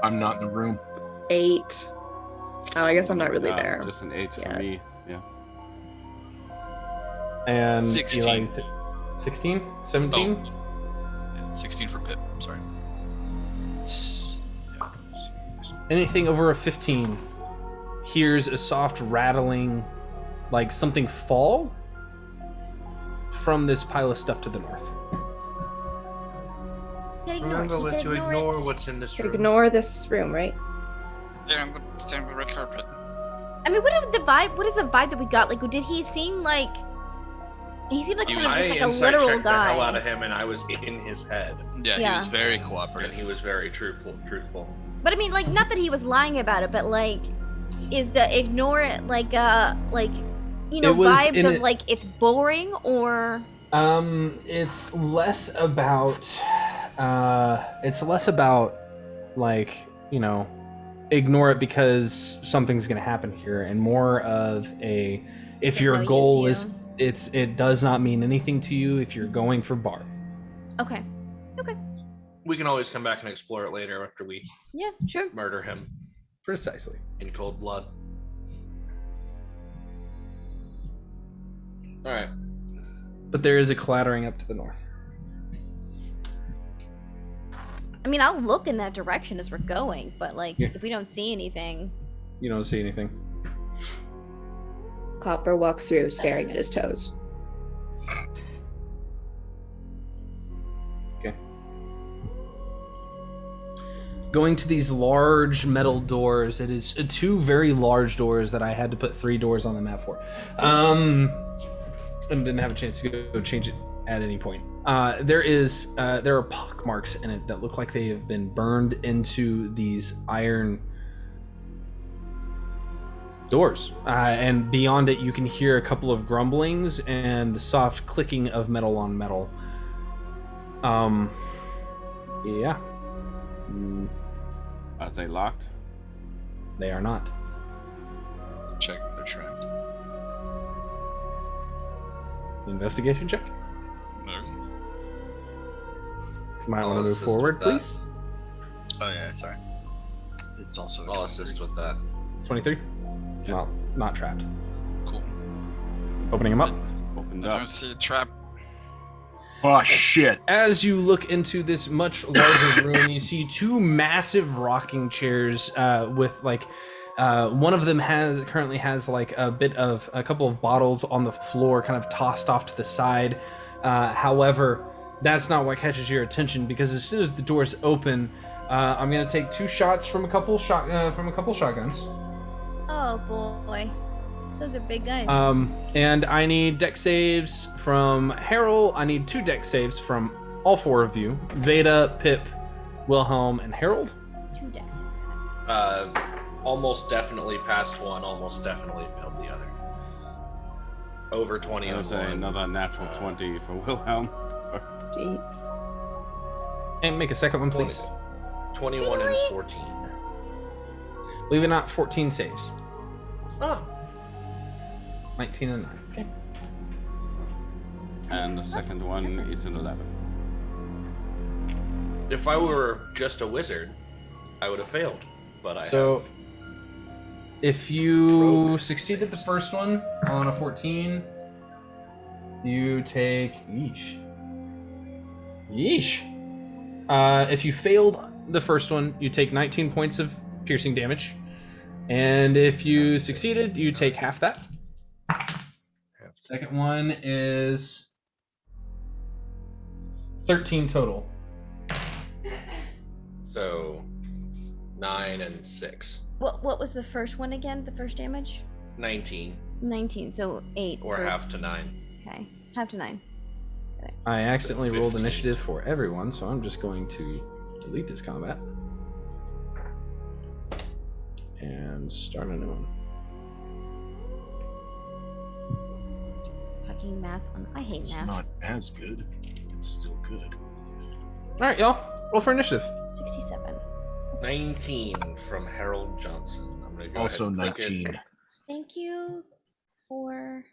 Speaker 5: I'm not in the room.
Speaker 9: 8. Oh, I guess I'm not really there.
Speaker 4: Just an 8
Speaker 9: Yeah.
Speaker 4: for me. Yeah.
Speaker 3: And
Speaker 6: 16.
Speaker 3: Eli, 16? 17?
Speaker 6: Yeah, 16 for Pip. Sorry.
Speaker 3: Anything over a 15 hears a soft rattling, like something fall from this pile of stuff to the north.
Speaker 1: Remember to ignore what's in this room.
Speaker 9: Ignore this room, right?
Speaker 10: Yeah, on the red carpet.
Speaker 2: I mean, what is the vibe? What is the vibe that we got? Like, did he seem like? He seemed like kind of just like a literal
Speaker 1: checked the hell out
Speaker 2: guy.
Speaker 1: of him, and I was in his head,
Speaker 6: Yeah, he
Speaker 2: Yeah.
Speaker 6: was very
Speaker 1: and
Speaker 6: cooperative.
Speaker 1: he was very truthful.
Speaker 2: But I mean, like, not that he was lying about it, but like, is the ignore it like you know,
Speaker 3: It was
Speaker 2: vibes
Speaker 3: in
Speaker 2: of
Speaker 3: it-
Speaker 2: like it's boring or?
Speaker 3: It's less about like, you know, ignore it because something's gonna happen here, and more of a, if
Speaker 2: It's
Speaker 3: your
Speaker 2: no use
Speaker 3: goal
Speaker 2: to
Speaker 3: is,
Speaker 2: you.
Speaker 3: it does not mean anything to you if you're going for Bart.
Speaker 2: Okay. Okay.
Speaker 1: We can always come back and explore it later after we
Speaker 2: Yeah. Sure.
Speaker 1: murder him
Speaker 3: Precisely.
Speaker 1: in cold blood. All right.
Speaker 3: But there is a clattering up to the north.
Speaker 2: I mean, I'll look in that direction as we're going, but like,
Speaker 3: Yeah.
Speaker 2: if we don't see anything,
Speaker 3: You don't see anything.
Speaker 9: Copper walks through, staring at his toes.
Speaker 3: Okay. Going to these large metal doors. It is 2 very large doors that I had to put 3 doors on the map for. And didn't have a chance to go change it at any point. There are pock marks in it that look like they have been burned into these iron doors. And beyond it, you can hear a couple of grumblings and the soft clicking of metal on metal. Yeah.
Speaker 4: Are they locked?
Speaker 3: They are not.
Speaker 10: Check if they're trapped.
Speaker 3: Investigation check.
Speaker 10: No.
Speaker 3: You might
Speaker 1: I'll
Speaker 3: want to move
Speaker 1: assist
Speaker 3: forward,
Speaker 1: with that.
Speaker 3: please.
Speaker 6: Oh yeah, sorry. It's also.
Speaker 1: I'll assist with that.
Speaker 3: 23? No, not trapped.
Speaker 10: Cool.
Speaker 3: Opening them up.
Speaker 4: Opened
Speaker 10: I
Speaker 4: up.
Speaker 10: don't see a trap.
Speaker 5: Oh shit!
Speaker 3: As you look into this much larger room, you see 2 massive rocking chairs with like one of them currently has like a couple of bottles on the floor, kind of tossed off to the side. However, that's not what catches your attention, because as soon as the doors open, I'm gonna take 2 shots from a couple shotguns.
Speaker 2: oh boy, those are big guys.
Speaker 3: And I need deck saves from Harold. I need 2 deck saves from all 4 of you: Veda, Pip, Wilhelm, and Harold.
Speaker 2: 2 deck saves.
Speaker 1: Almost definitely passed one, almost definitely failed the other. Over 20
Speaker 4: I
Speaker 1: on
Speaker 4: would say
Speaker 1: one.
Speaker 4: another natural 20 for Wilhelm.
Speaker 9: Jeez.
Speaker 3: And make a second one, please.
Speaker 1: 21 and 14.
Speaker 3: Believe it or not, 14 saves.
Speaker 1: Oh,
Speaker 3: 19 and 9. Okay.
Speaker 4: And the second one is an 11.
Speaker 1: if I were just a wizard, I would have failed. But I
Speaker 3: So, if you succeeded the first one on a 14, you take... Yeesh. If you failed the first one, you take 19 points of piercing damage. And if you succeeded, you take half that. Second one is 13 total.
Speaker 1: So 9 and 6.
Speaker 2: What was the first one again? The first damage?
Speaker 1: 19
Speaker 2: 19, so 8.
Speaker 1: or
Speaker 2: for,
Speaker 1: half to 9.
Speaker 2: Okay, half to 9.
Speaker 3: I accidentally rolled
Speaker 1: 15.
Speaker 3: initiative for everyone, so I'm just going to delete this combat. And start a new one.
Speaker 2: Fucking math. I hate
Speaker 5: It's
Speaker 2: math.
Speaker 5: not as good. It's still good.
Speaker 3: Alright, y'all. Roll for initiative.
Speaker 2: 67.
Speaker 1: 19 from Harold Johnson. I'm gonna go
Speaker 5: Also
Speaker 1: ahead and click
Speaker 5: 19.
Speaker 1: it.
Speaker 2: Thank you for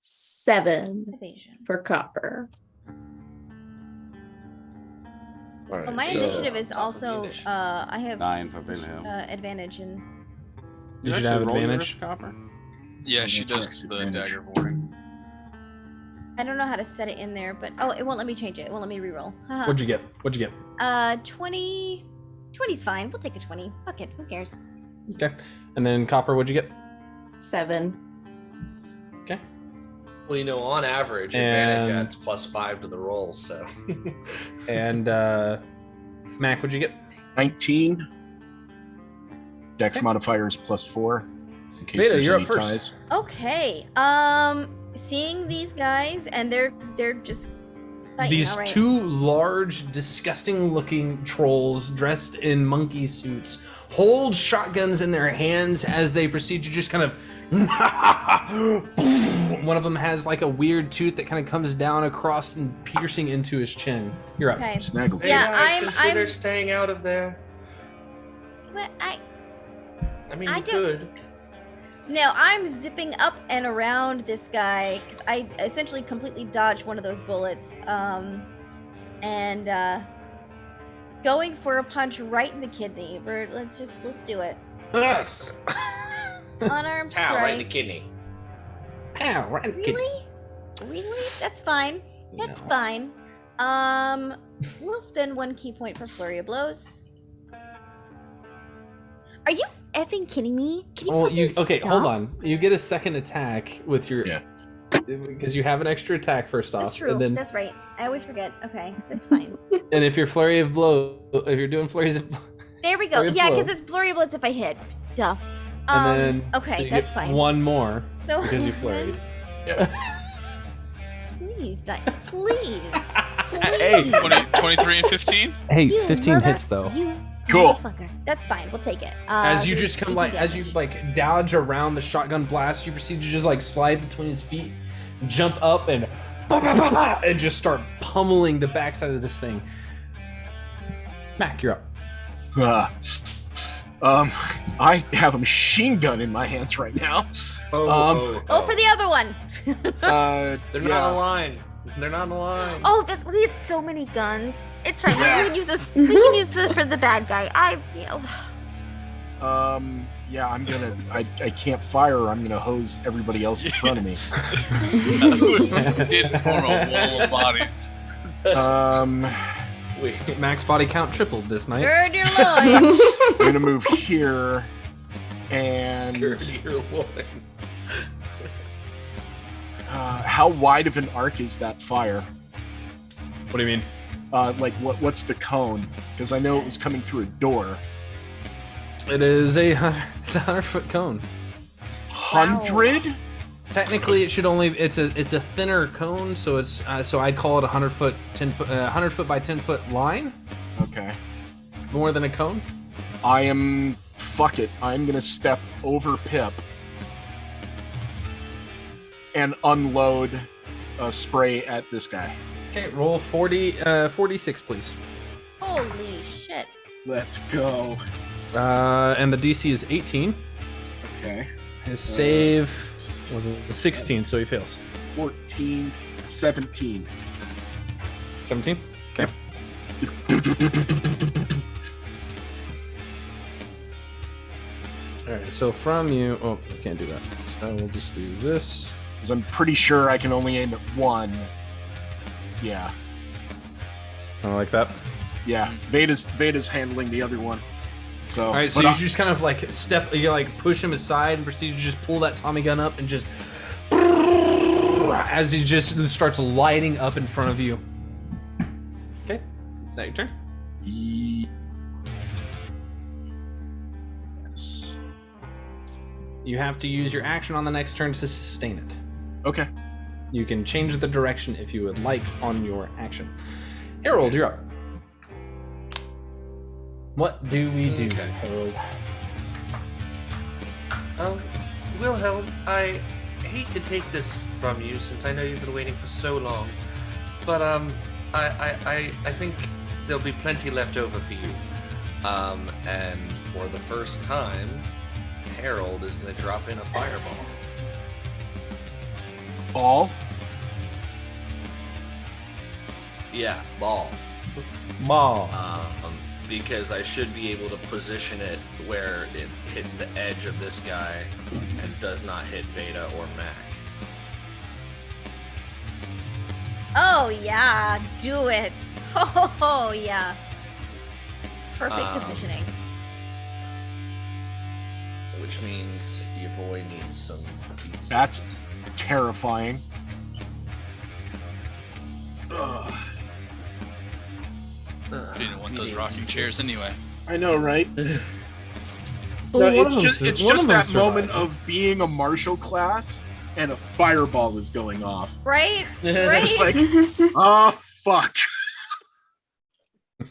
Speaker 9: 7
Speaker 2: evasion.
Speaker 9: for Copper.
Speaker 3: Alright,
Speaker 2: Oh, my
Speaker 3: so
Speaker 2: initiative is
Speaker 1: top of the
Speaker 2: also,
Speaker 1: initiative.
Speaker 2: I have
Speaker 4: 9 for Wilhelm.
Speaker 2: advantage in.
Speaker 3: you should
Speaker 4: actually
Speaker 3: have
Speaker 4: roll your
Speaker 3: advantage.
Speaker 4: risk, Copper?
Speaker 10: Yeah,
Speaker 5: Oh,
Speaker 10: she
Speaker 5: that's
Speaker 10: does
Speaker 5: right,
Speaker 10: 'cause of the
Speaker 5: advantage.
Speaker 10: dagger warding.
Speaker 2: I don't know how to set it in there, but oh, it won't let me change it. It won't let me reroll. Haha.
Speaker 3: What'd you get?
Speaker 2: 20. 20's fine. We'll take a 20. Fuck it. Who cares?
Speaker 3: Okay. And then Copper, what'd you get?
Speaker 9: 7.
Speaker 3: Okay.
Speaker 1: Well, you know, on average, advantage
Speaker 3: And-
Speaker 1: adds +5 to the roll, so.
Speaker 3: And Mac, what'd you get?
Speaker 5: 19. Dex
Speaker 3: Okay.
Speaker 5: modifier is +4. In case
Speaker 3: Veda,
Speaker 5: there's
Speaker 3: you're
Speaker 5: any
Speaker 3: up first.
Speaker 5: ties.
Speaker 2: Okay. Seeing these guys and they're just fighting.
Speaker 3: These
Speaker 2: all right.
Speaker 3: 2 large, disgusting-looking trolls dressed in monkey suits hold shotguns in their hands as they proceed to just kind of. One of them has like a weird tooth that kind of comes down across and piercing into his chin. You're up.
Speaker 2: Okay.
Speaker 5: Snaggle.
Speaker 1: Hey,
Speaker 2: Yeah,
Speaker 1: Mike, consider
Speaker 2: I'm-
Speaker 1: staying out of there.
Speaker 2: But
Speaker 1: I mean,
Speaker 2: I
Speaker 1: you
Speaker 2: don't-
Speaker 1: could.
Speaker 2: no, I'm zipping up and around this guy because I essentially completely dodged one of those bullets. And going for a punch right in the kidney. Let's do it.
Speaker 1: Nice.
Speaker 2: Unarmed
Speaker 1: Pow, right in the
Speaker 2: strike.
Speaker 1: kidney.
Speaker 3: Ow, right in the kidney.
Speaker 2: Really? Really? That's fine. That's
Speaker 3: No.
Speaker 2: fine. We'll spend 1 key point for flurry of blows. Are you effing kidding me? Can you
Speaker 3: okay,
Speaker 2: stop?
Speaker 3: hold on. You get a second attack with your because you have an extra attack first off.
Speaker 2: That's true.
Speaker 3: And then,
Speaker 2: That's right. I always forget. Okay, that's fine.
Speaker 3: and if you're flurry of blow, if you're doing flurries of
Speaker 2: There we go.
Speaker 3: flurry of
Speaker 2: Yeah,
Speaker 3: blow,
Speaker 2: because it's flurry of blows if I hit. Duh.
Speaker 3: and then
Speaker 2: Okay,
Speaker 3: so you
Speaker 2: that's
Speaker 3: get
Speaker 2: fine.
Speaker 3: one more
Speaker 2: So
Speaker 3: because you flurried.
Speaker 2: Please, please.
Speaker 3: Hey,
Speaker 10: 23 and 15.
Speaker 3: Hey,
Speaker 2: You
Speaker 3: 15 hits though.
Speaker 2: You
Speaker 5: Cool.
Speaker 2: motherfucker. That's fine. We'll take it.
Speaker 3: As you
Speaker 2: there's
Speaker 3: just come
Speaker 2: 18
Speaker 3: like, as you
Speaker 2: damage.
Speaker 3: like dodge around the shotgun blast, you proceed to just like slide between his feet, jump up, and and just start pummeling the backside of this thing. Mac, you're up.
Speaker 5: I have a machine gun in my hands right now.
Speaker 2: Oh, for the other one.
Speaker 1: They're not aligned. They're not aligned.
Speaker 2: Oh, we have so many guns. It's fine. We can use this. We can use this for the bad guy.
Speaker 5: Yeah, I can't fire. I'm gonna hose everybody else in front of me.
Speaker 6: Did form a wall of bodies.
Speaker 3: Wait, Mac's body count tripled this night.
Speaker 2: Gird your loins.
Speaker 5: I'm gonna move here, and
Speaker 1: Gird your loins.
Speaker 5: how wide of an arc is that fire?
Speaker 3: What do you mean?
Speaker 5: Like what's the cone? Because I know it was coming through a door.
Speaker 3: It is it's a 100-foot cone.
Speaker 5: 100?
Speaker 3: Technically, it should only it's a thinner cone, so it's so I'd call it a 100-foot, 100-foot by 10-foot line.
Speaker 5: Okay.
Speaker 3: More than a cone.
Speaker 5: Fuck it. I'm gonna step over Pip and unload a spray at this guy.
Speaker 3: Okay, roll 46, please.
Speaker 2: Holy shit.
Speaker 5: Let's go.
Speaker 3: And the DC is 18.
Speaker 5: Okay.
Speaker 3: His save was 16, so he fails.
Speaker 5: 14, 17.
Speaker 3: 17? Okay. Alright, so from you... Oh, I can't do that. So we'll just do this.
Speaker 5: Because I'm pretty sure I can only aim at one. Yeah.
Speaker 3: Kind of like that.
Speaker 5: Yeah. Veda's handling the other one. So,
Speaker 3: Alright, so you just kind of like you like push him aside and proceed to just pull that Tommy gun up and just... As he just starts lighting up in front of you. Okay, is that your turn?
Speaker 5: Yes.
Speaker 3: You have to use your action on the next turn to sustain it.
Speaker 5: Okay.
Speaker 3: You can change the direction if you would like on your action. Harold, you're up. What do we do,
Speaker 1: Okay.
Speaker 3: Harold?
Speaker 1: Wilhelm, I hate to take this from you since I know you've been waiting for so long, but I think there'll be plenty left over for you. And for the first time, Harold is going to drop in a fireball.
Speaker 5: Ball?
Speaker 1: Yeah, ball.
Speaker 3: Ball.
Speaker 1: Because I should be able to position it where it hits the edge of this guy and does not hit Veda or Mac.
Speaker 2: Oh yeah, do it. Oh yeah. Perfect positioning.
Speaker 1: Which means your boy needs some pieces.
Speaker 5: That's terrifying. Ugh.
Speaker 6: Didn't want those rocking chairs anyway.
Speaker 5: I know, right?
Speaker 3: Well,
Speaker 5: No,
Speaker 3: one
Speaker 5: it's
Speaker 3: of
Speaker 5: just
Speaker 3: them-
Speaker 5: it's
Speaker 3: one
Speaker 5: just
Speaker 3: of them
Speaker 5: that moment
Speaker 3: survived.
Speaker 5: of being a martial class and a fireball is going off.
Speaker 2: Right? Right?
Speaker 5: It's like, oh fuck.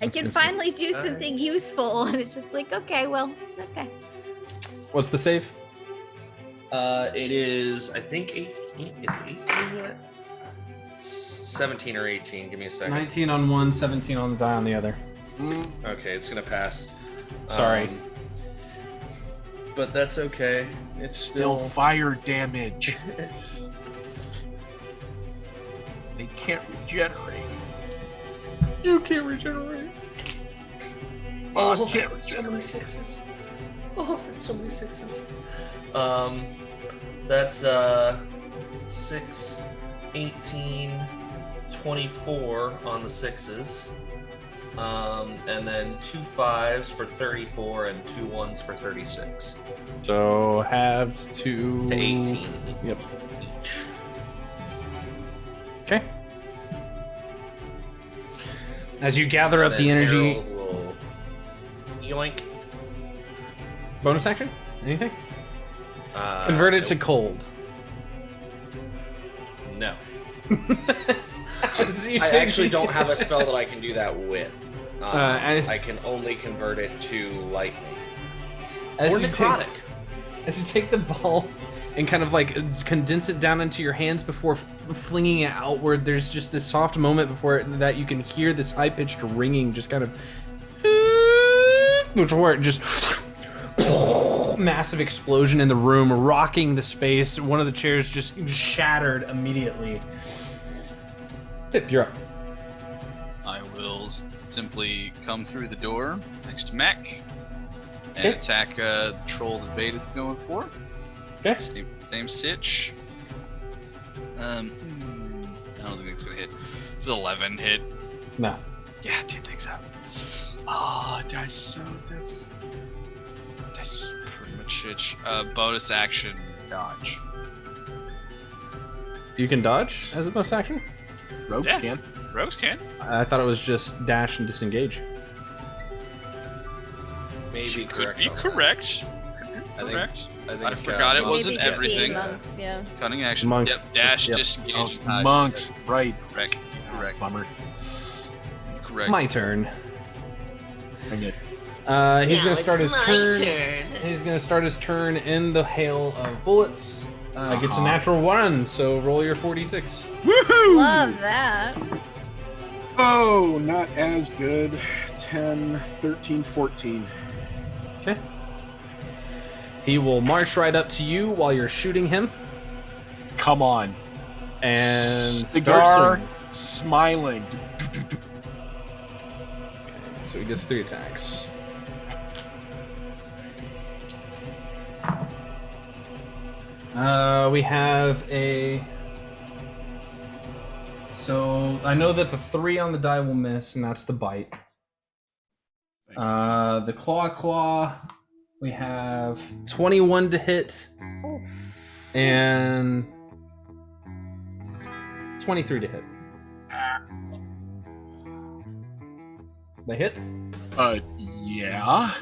Speaker 2: I can finally do something useful, and it's just like, okay, well, okay.
Speaker 3: What's the save?
Speaker 1: It is, I think, 18. Is it 18 yet? 17 or 18. Give me a second.
Speaker 3: 19 on one, 17 on the die on the other.
Speaker 1: Okay, it's gonna pass.
Speaker 3: Sorry.
Speaker 1: But that's okay.
Speaker 5: It's still fire damage. They can't regenerate.
Speaker 3: You can't regenerate.
Speaker 1: Oh,
Speaker 5: I can't
Speaker 1: that's so many
Speaker 5: regenerate.
Speaker 1: sixes. Oh, that's so many sixes. That's 6, 18, 24 on the 6s. And then 2 5s for 34 and 2 1s for 36.
Speaker 3: So halves to
Speaker 1: 18.
Speaker 3: Yep.
Speaker 1: Each.
Speaker 3: Okay. As you gather up
Speaker 1: And
Speaker 3: the
Speaker 1: then
Speaker 3: energy,
Speaker 1: Harold will yoink.
Speaker 3: bonus action, anything? Convert it to
Speaker 1: Nope.
Speaker 3: cold.
Speaker 1: No.
Speaker 3: You
Speaker 1: I
Speaker 3: take-
Speaker 1: actually don't have a spell that I can do that with.
Speaker 3: And-
Speaker 1: I can only convert it to lightning.
Speaker 3: As
Speaker 1: Or
Speaker 3: you
Speaker 1: necrotic.
Speaker 3: As you take the ball and kind of like condense it down into your hands before flinging it outward, there's just this soft moment that you can hear this high-pitched ringing, just kind of, before it just massive explosion in the room, rocking the space. One of the chairs just shattered immediately. Pip, you're up.
Speaker 6: I will simply come through the door next to Mac and
Speaker 3: Okay.
Speaker 6: attack the troll that Beta's going for.
Speaker 3: Okay.
Speaker 6: Same stitch. I don't think it's gonna hit. It's an 11 hit.
Speaker 3: No.
Speaker 6: Yeah, 2 things out. Oh, that's pretty much it. Bonus action dodge.
Speaker 3: You can dodge as a bonus action?
Speaker 5: Rogues
Speaker 6: Yeah.
Speaker 5: can.
Speaker 6: Rogues can.
Speaker 3: I thought it was just dash and disengage.
Speaker 1: Maybe
Speaker 6: Could be
Speaker 1: on that.
Speaker 6: correct.
Speaker 1: I think-
Speaker 6: Correct.
Speaker 1: I
Speaker 6: I forgot it
Speaker 1: monks
Speaker 6: wasn't
Speaker 2: Maybe just being
Speaker 6: everything.
Speaker 2: monks, yeah.
Speaker 6: Cunning action.
Speaker 3: Monks.
Speaker 6: Yep. Dash,
Speaker 3: Yep.
Speaker 6: disengage,
Speaker 5: Oh,
Speaker 6: and hide.
Speaker 5: monks, right.
Speaker 6: Correct. Correct.
Speaker 5: Bummer.
Speaker 6: Correct.
Speaker 3: My turn.
Speaker 5: Dang it.
Speaker 3: He's gonna start his turn. He's gonna start his turn in the hail of bullets. Gets a natural 1, so roll your 46.
Speaker 5: Woohoo!
Speaker 2: Love that.
Speaker 5: Oh, not as good. 10, 13, 14.
Speaker 3: Okay. He will march right up to you while you're shooting him
Speaker 5: Come on.
Speaker 3: and
Speaker 5: Cigar,
Speaker 3: start swinging.
Speaker 5: smiling.
Speaker 3: So he gets 3 attacks. We have a. So I know that the 3 on the die will miss, and that's the bite. The claw. We have 21 to hit and 23 to hit. They hit?
Speaker 5: Yeah.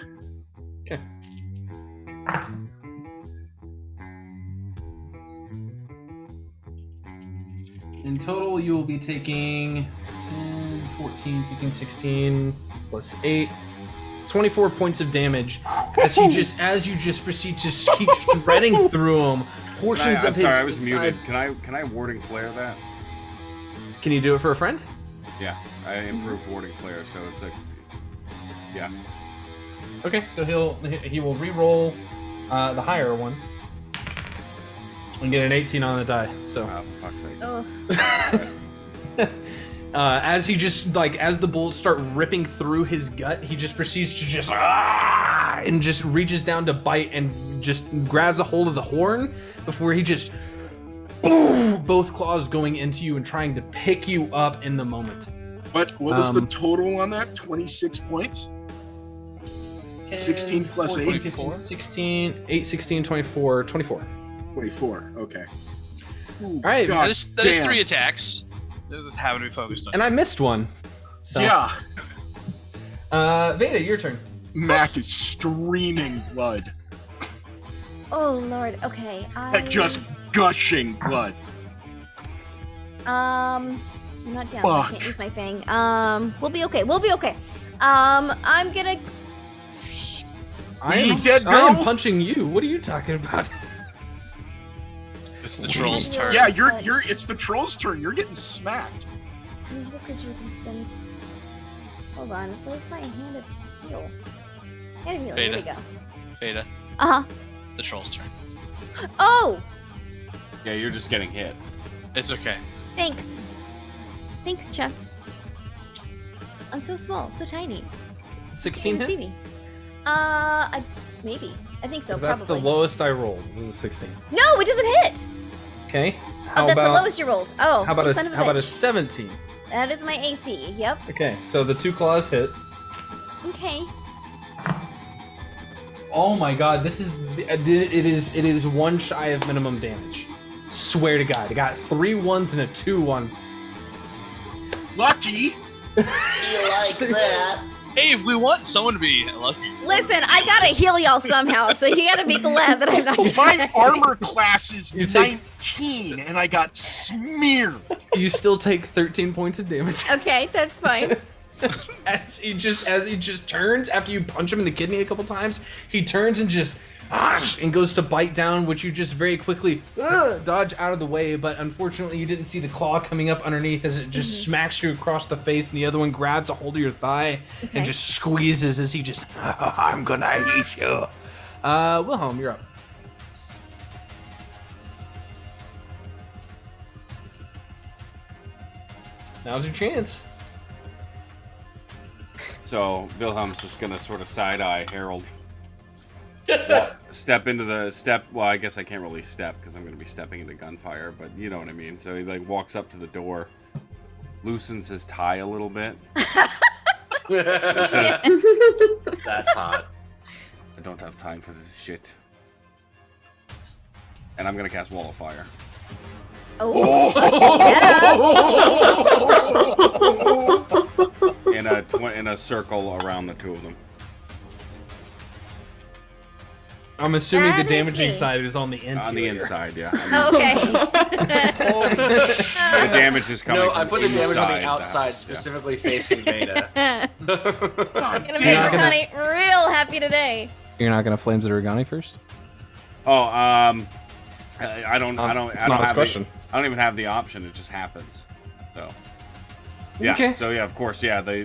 Speaker 3: Okay. In total, you will be taking 10, 14, 15, 16, plus 8, 24 points of damage as you just proceed to keep shredding through him. Portions
Speaker 4: I'm
Speaker 3: of his
Speaker 4: sorry, I was
Speaker 3: side-
Speaker 4: muted. Can I warding flare that?
Speaker 3: Can you do it for a friend?
Speaker 4: Yeah, I improved warding flare, so it's like, yeah.
Speaker 3: Okay, so he will re-roll the higher one and get an 18 on the die. So
Speaker 4: Oh, for fuck's sake.
Speaker 2: Oh,
Speaker 3: as he just as the bullets start ripping through his gut, he just proceeds to just and just reaches down to bite and just grabs a hold of the horn before he just both claws going into you and trying to pick you up in the moment.
Speaker 5: What was the total on that? 26 points? 16 plus 8?
Speaker 3: 15, 16, 8, 16, 24, 24.
Speaker 5: 24, okay. Ooh,
Speaker 3: All right.
Speaker 5: God
Speaker 6: That is
Speaker 5: damn.
Speaker 6: 3 attacks. That's having to be focused on.
Speaker 3: And I missed one. So,
Speaker 5: Yeah,
Speaker 3: Veda, your turn.
Speaker 5: Mac is streaming blood.
Speaker 2: oh Lord. Okay.
Speaker 5: Like just gushing blood.
Speaker 2: I'm not down, so I
Speaker 5: Fuck.
Speaker 2: can't use my thing. We'll be okay. We'll be okay. I'm gonna.
Speaker 3: I
Speaker 5: You
Speaker 3: am,
Speaker 5: dead
Speaker 3: I am
Speaker 5: girl?
Speaker 3: punching you. What are you talking about?
Speaker 6: It's the troll's
Speaker 2: Yeah.
Speaker 6: turn.
Speaker 5: Yeah, you're it's the troll's turn. You're getting smacked.
Speaker 2: What could you spend? Hold on. Where's my hand of heal? Hand of heal. Here we
Speaker 6: Beta.
Speaker 2: go.
Speaker 6: Beta.
Speaker 2: Uh huh.
Speaker 6: It's the troll's turn.
Speaker 2: Oh,
Speaker 4: Yeah, you're just getting hit.
Speaker 6: It's okay.
Speaker 2: thanks. Thanks, Chuck. I'm so small, so tiny.
Speaker 3: 16
Speaker 2: You can't
Speaker 3: hit?
Speaker 2: see me. Maybe. I think so.
Speaker 3: 'Cause that's
Speaker 2: Probably.
Speaker 3: the lowest I rolled. Was a 16.
Speaker 2: No, it doesn't hit.
Speaker 3: Okay.
Speaker 2: Oh, that's the lowest you rolled. Oh,
Speaker 3: how about
Speaker 2: you
Speaker 3: a
Speaker 2: son of
Speaker 3: how about a
Speaker 2: bitch.
Speaker 3: 17?
Speaker 2: That is my AC. Yep.
Speaker 3: Okay, so the 2 claws hit.
Speaker 2: Okay.
Speaker 3: Oh my god, it is 1 shy of minimum damage. Swear to God, I got 3 1s and a 2-1.
Speaker 5: Lucky.
Speaker 11: You like that?
Speaker 6: Hey, if we want someone to be lucky.
Speaker 2: Listen, I gotta heal y'all somehow, so you gotta be glad that I'm not.
Speaker 5: My armor class is
Speaker 3: You take-
Speaker 5: 19, and I got smeared.
Speaker 3: You still take 13 points of damage.
Speaker 2: Okay, that's fine.
Speaker 3: As he just turns after you punch him in the kidney a couple times, he turns and just and goes to bite down, which you just very quickly dodge out of the way. But unfortunately, you didn't see the claw coming up underneath as it just smacks you across the face, and the other one grabs a hold of your thigh and just squeezes as he just I'm gonna eat you. Wilhelm, you're up. Now's your chance.
Speaker 4: So Wilhelm's just gonna sort of side eye Harold. Step into the step. Well, I guess I can't really step because I'm gonna be stepping into gunfire, but you know what I mean. So he like walks up to the door, loosens his tie a little bit. And says,
Speaker 1: That's hot.
Speaker 4: I don't have time for this shit. And I'm gonna cast Wall of Fire.
Speaker 2: Oh.
Speaker 4: In a circle around the 2 of them.
Speaker 3: I'm assuming
Speaker 2: That
Speaker 3: the
Speaker 2: hits
Speaker 3: damaging
Speaker 2: me.
Speaker 3: side is on the interior.
Speaker 4: On the inside, yeah.
Speaker 2: Okay.
Speaker 4: The damage is coming
Speaker 1: No,
Speaker 4: from
Speaker 1: I put the damage on
Speaker 4: inside
Speaker 1: the outside,
Speaker 4: house,
Speaker 1: specifically facing Beta.
Speaker 2: I'm gonna make
Speaker 3: You're not gonna-
Speaker 2: Connie real happy today.
Speaker 3: You're not gonna flames at Origani first?
Speaker 4: Oh, I don't even have the option. It just happens. So. Yeah.
Speaker 3: Okay.
Speaker 4: So yeah, of course, yeah. The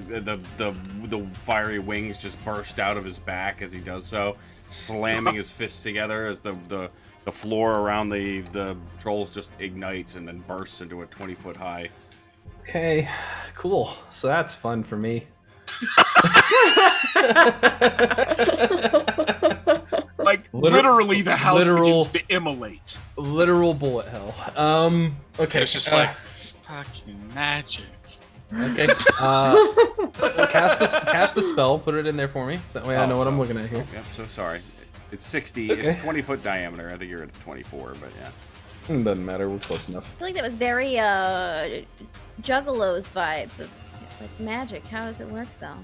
Speaker 4: fiery wings just burst out of his back as he does so, slamming his fists together as the floor around the trolls just ignites and then bursts into a 20-foot high.
Speaker 3: Okay, cool. So that's fun for me.
Speaker 5: Like literally, the house begins to immolate.
Speaker 3: Literal bullet hell. Okay.
Speaker 10: It's just like fucking magic.
Speaker 3: Okay. Cast the spell. Put it in there for me, so that way I know what I'm looking at here.
Speaker 4: Yep. So sorry. It's 60.
Speaker 3: Okay.
Speaker 4: It's 20-foot diameter. I think you're at 24, but yeah.
Speaker 3: Doesn't matter. We're close enough.
Speaker 2: I feel like that was very Juggalos vibes of like magic. How does it work though?